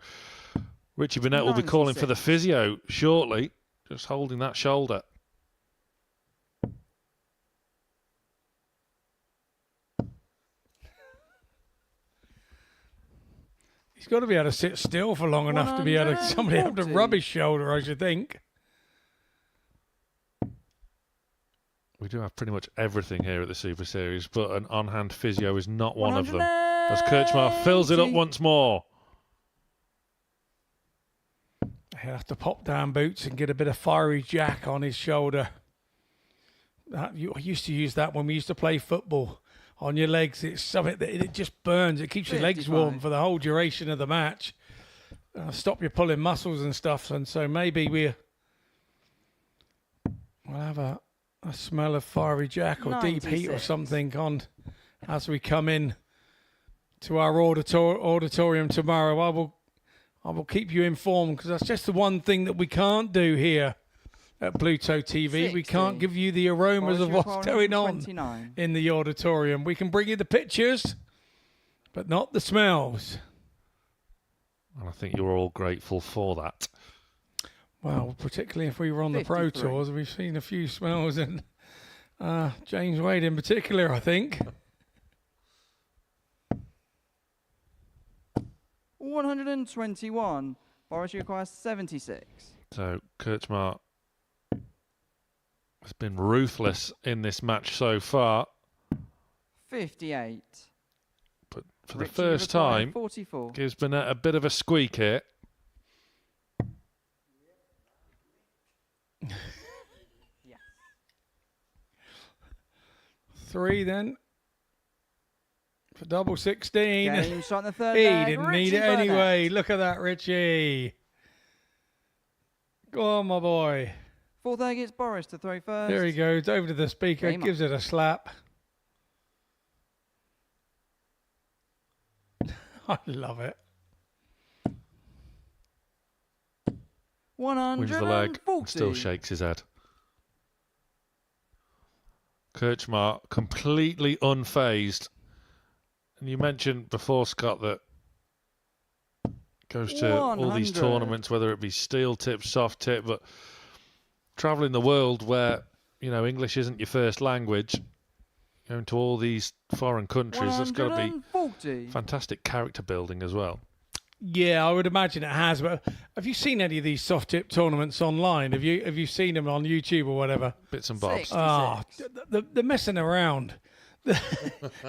Richie Burnett will be calling for the 96. physio shortly, just holding that shoulder. He's got to be able to sit still for long enough to be able to somebody have to 140. rub his shoulder, I should think. We do have pretty much everything here at the Super Series, but an on-hand physio is not one of them. As Kirchmar fills it up once more. He'll have to pop down boots and get a bit of fiery jack on his shoulder. I used to use that when we used to play football. On your legs, it's something that it just burns. It keeps your legs warm 55. for the whole duration of the match. Stop you pulling muscles and stuff. And so maybe we'll have a smell of fiery jack or deep heat or 96. something on as we come in to our auditorium tomorrow. I will keep you informed, because that's just the one thing that we can't do here at Bluto TV. We 60. can't give you the aromas of Boris what's Johnson, going on 29. in the auditorium. We can bring you the pictures, but not the smells. And I think you're all grateful for that. Well, particularly if we were on the Pro 53. Tours, we've seen a few smells, and James Wade in particular, I think. 121. Boris requires 76. So Kirchmar has been ruthless in this match so far, 58. but for Richie the first required time, 44. gives Burnett a bit of a squeak here. Yes. 3 then. For double 16. Game shot in the third He leg. didn't Richie need it anyway. Burnett. Look at that, Richie. Go on, my boy. Fourth leg, it's Boris to throw first. There he goes, over to the speaker, Game gives it a slap. I love it. 140. Wins the leg, and still shakes his head. Kirchmar completely unfazed. And you mentioned before, Scott, that goes to all these 100. tournaments, whether it be steel tip, soft tip, but travelling the world where, you know, English isn't your first language, going to all these foreign countries, that's got to be 140. fantastic character building as well. Yeah, I would imagine it has. But have you seen any of these soft tip tournaments online? Have you seen them on YouTube or whatever? Bits and bobs. 66. Oh, the messing around.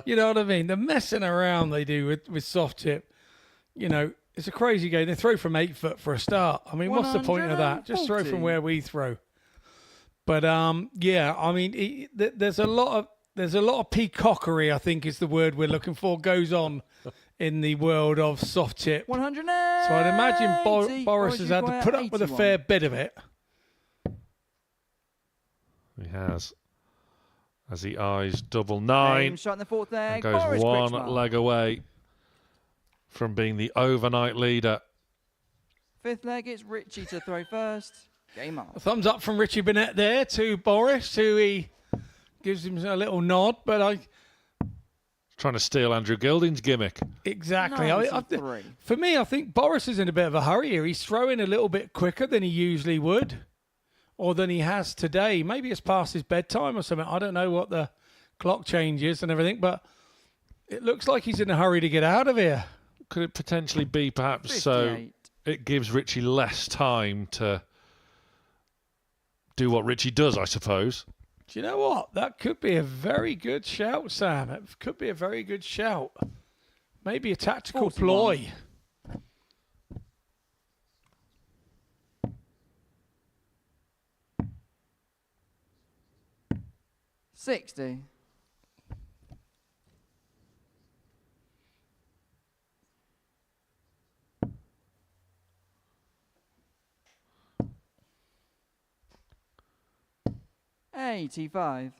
You know what I mean? The messing around they do with soft tip. You know, it's a crazy game. They throw from 8 foot for a start. I mean, what's the point of that? Just throw 140. from where we throw. But yeah, I mean, there's a lot of peacockery, I think is the word we're looking for, goes on in the world of soft tip. 180. So I'd imagine Boris has had to put up with a fair bit of it. He has. As he eyes double 9. Game shot in the fourth And leg. goes Boris one Kritschmar. leg away from being the overnight leader. Fifth leg, it's Richie to throw first. Game A on. thumbs up from Richie Burnett there to Boris, who he gives him a little nod. But Trying to steal Andrew Gilding's gimmick. exactly. 93. For me, I think Boris is in a bit of a hurry here. He's throwing a little bit quicker than he usually would, or than he has today. Maybe it's past his bedtime or something. I don't know what the clock change is and everything, but it looks like he's in a hurry to get out of here. Could it potentially be perhaps so 58. it gives Richie less time to do what Richie does, I suppose? Do you know what? That could be a very good shout, Sam. It could be a very good shout. Maybe a tactical 41. ploy. $60. $85.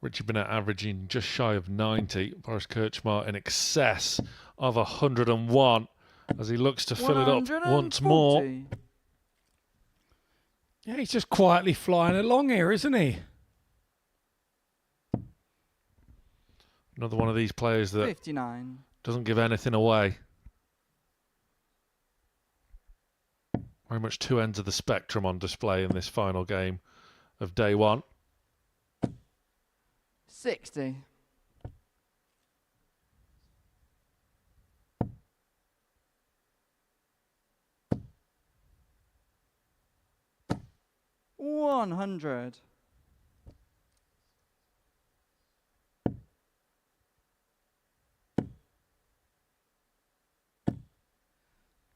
Richie Burnett averaging just shy of 90. Boris Kirchmar in excess of 101 as he looks to fill it up once more. 140. Yeah, he's just quietly flying along here, isn't he? Another one of these players that 59. doesn't give anything away. Very much two ends of the spectrum on display in this final game of day one. 60. $100.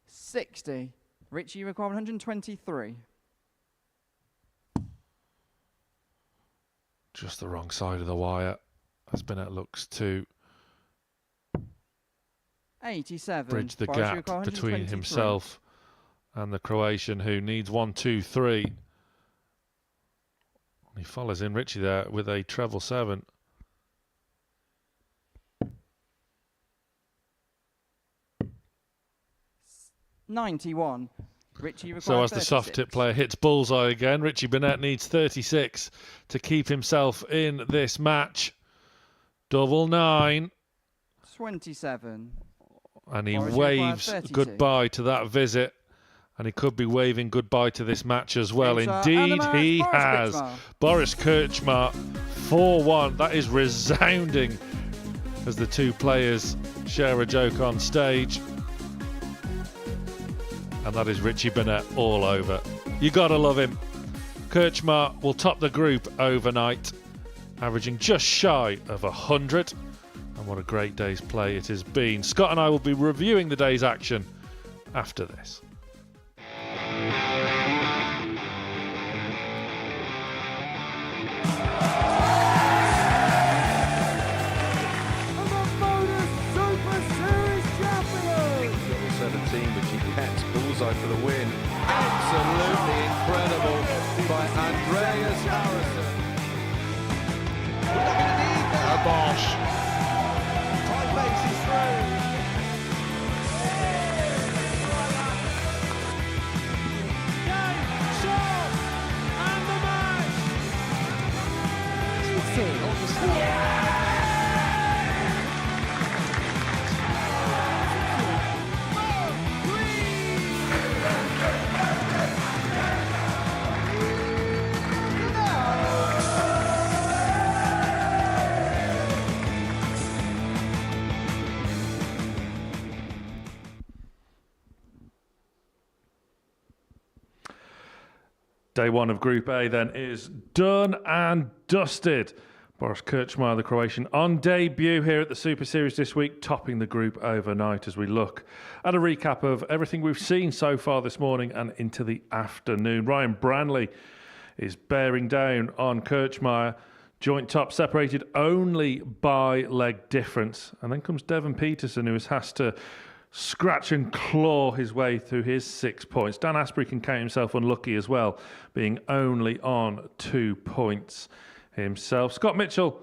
60. Richie, you require 123. Just the wrong side of the wire, as Bennett looks to 87. bridge the Boris, you gap require between 123. himself and the Croatian, who needs 1, 2, 3. He follows in Richie there with a treble 7. $91. Richie requires So as the soft 36. tip player hits bullseye again, Richie Burnett needs 36 to keep himself in this match. Double 9. 27. And he Boris, you require waves 32. goodbye to that visit. And he could be waving goodbye to this match as well. James, Indeed, and the man, he Boris has. Krčmar. Boris Krčmar, 4-1. That is resounding as the two players share a joke on stage. And that is Richie Burnett all over. You gotta love him. Krčmar will top the group overnight, averaging just shy of 100. And what a great day's play it has been. Scott and I will be reviewing the day's action after this. And the Modus Super Series champions! Double 17, but he gets bullseye for the win. Absolutely incredible by Andreas Harrison. We're not going to need that. Bosch. High pace is through. Day one of Group A then is done and dusted. Boris Krčmar, the Croatian, on debut here at the Super Series this week, topping the group overnight as we look at a recap of everything we've seen so far this morning and into the afternoon. Ryan Branley is bearing down on Krčmar. Joint top separated only by leg difference. And then comes Devon Peterson, who has to scratch and claw his way through his 6 points. Dan Asprey can count himself unlucky as well, being only on 2 points himself. Scott Mitchell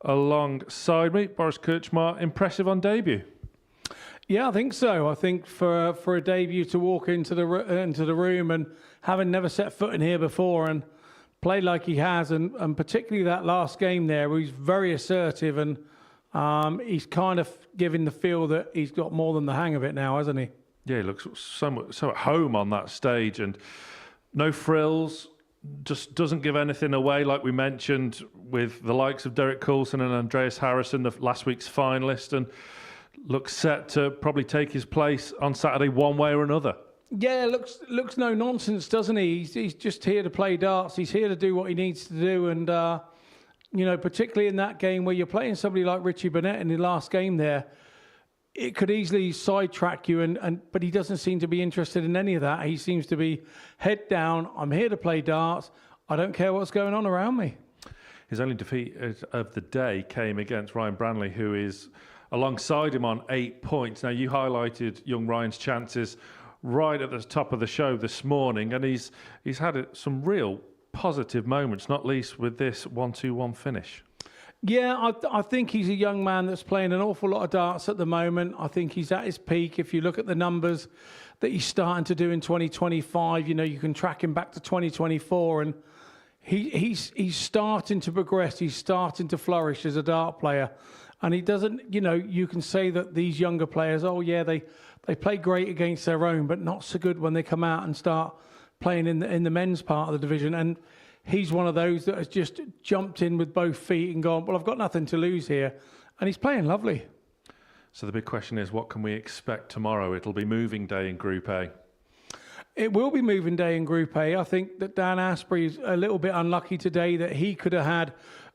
alongside me. Boris Krčmar, impressive on debut. Yeah, I think so. I think for a debut to walk into the room and having never set foot in here before and play like he has, and particularly that last game there, where he's very assertive and he's kind of giving the feel that he's got more than the hang of it now, hasn't he? Yeah, he looks so at home on that stage, and no frills, just doesn't give anything away, like we mentioned with the likes of Derek Coulson and Andreas Harrison, the last week's finalist, and looks set to probably take his place on Saturday one way or another. Yeah, looks no nonsense, doesn't he? He's just here to play darts. He's here to do what he needs to do, and you know, particularly in that game where you're playing somebody like Richie Burnett in the last game there, it could easily sidetrack you, but he doesn't seem to be interested in any of that. He seems to be head down. I'm here to play darts. I don't care what's going on around me. His only defeat of the day came against Ryan Branley, who is alongside him on 8 points. Now, you highlighted young Ryan's chances right at the top of the show this morning, and he's had some real positive moments, not least with this 1-2-1 finish. Yeah, I think he's a young man that's playing an awful lot of darts at the moment. I think he's at his peak. If you look at the numbers that he's starting to do in 2025, you know, you can track him back to 2024, and he's starting to progress. He's starting to flourish as a dart player. And he doesn't, you know, you can say that these younger players, oh yeah, they play great against their own, but not so good when they come out and start playing in the men's part of the division. And he's one of those that has just jumped in with both feet and gone, well, I've got nothing to lose here. And he's playing lovely. So the big question is, what can we expect tomorrow? It'll be moving day in Group A. It will be moving day in Group A. I think that Dan Asprey's a little bit unlucky today, that he could have had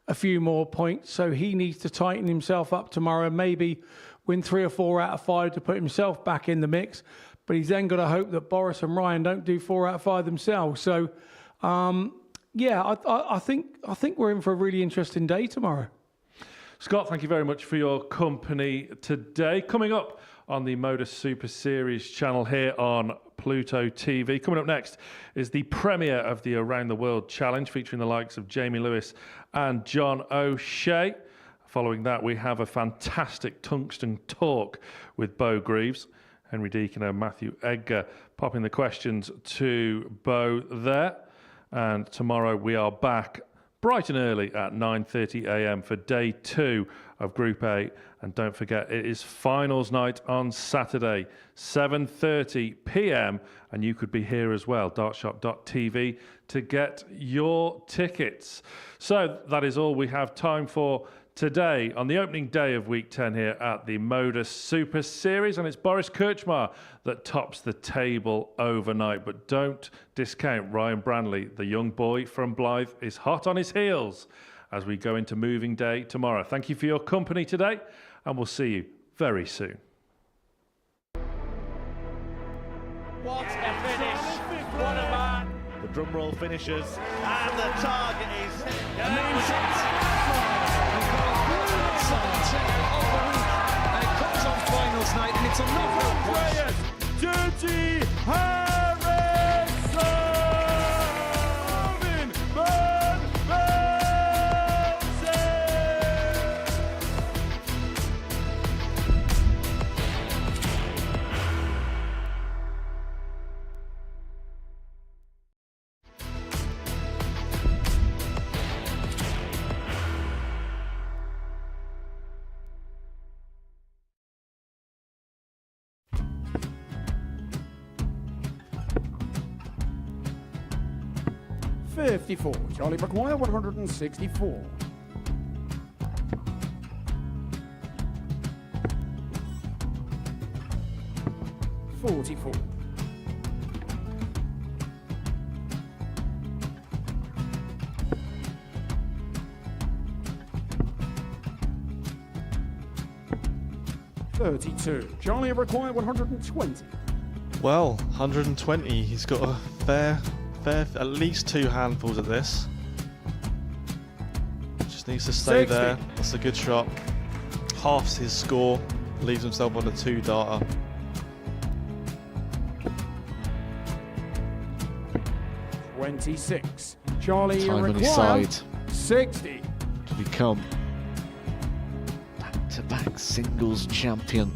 a few more points. So he needs to tighten himself up tomorrow, maybe win 3 or 4 out of 5 to put himself back in the mix. But he's then got to hope that Boris and Ryan don't do 4 out of 5 themselves. So, yeah, I think we're in for a really interesting day tomorrow. Scott, thank you very much for your company today. Coming up on the Modus Super Series channel here on Pluto TV. Coming up next is the premiere of the Around the World Challenge, featuring the likes of Jamie Lewis and John O'Shea. Following that, we have a fantastic tungsten talk with Bo Greaves, Henry Deacon and Matthew Edgar popping the questions to Bo there. And tomorrow we are back bright and early at 9:30 a.m. for day 2 of Group A. And don't forget, it is finals night on Saturday, 7:30 p.m. And you could be here as well, dartshop.tv, to get your tickets. So that is all we have time for today on the opening day of Week 10 here at the Modus Super Series. And it's Boris Kirchmar that tops the table overnight. But don't discount Ryan Branley, the young boy from Blythe, is hot on his heels as we go into moving day tomorrow. Thank you for your company today, and we'll see you very soon. What a finish! What a man! The drum roll finishes, and the target is And it comes on finals night, and it's a knockout push. Dirty Harrison! Van Velzen! 54. Charlie McGuire, 164. $44. $32. Charlie required 120. Well, 120. He's got a fair, at least 2 handfuls of this. Just needs to stay 60. there. That's a good shot. Halves his score, leaves himself on a 2-darter. $26. Charlie Time on his required side 60. to become back-to-back singles champion.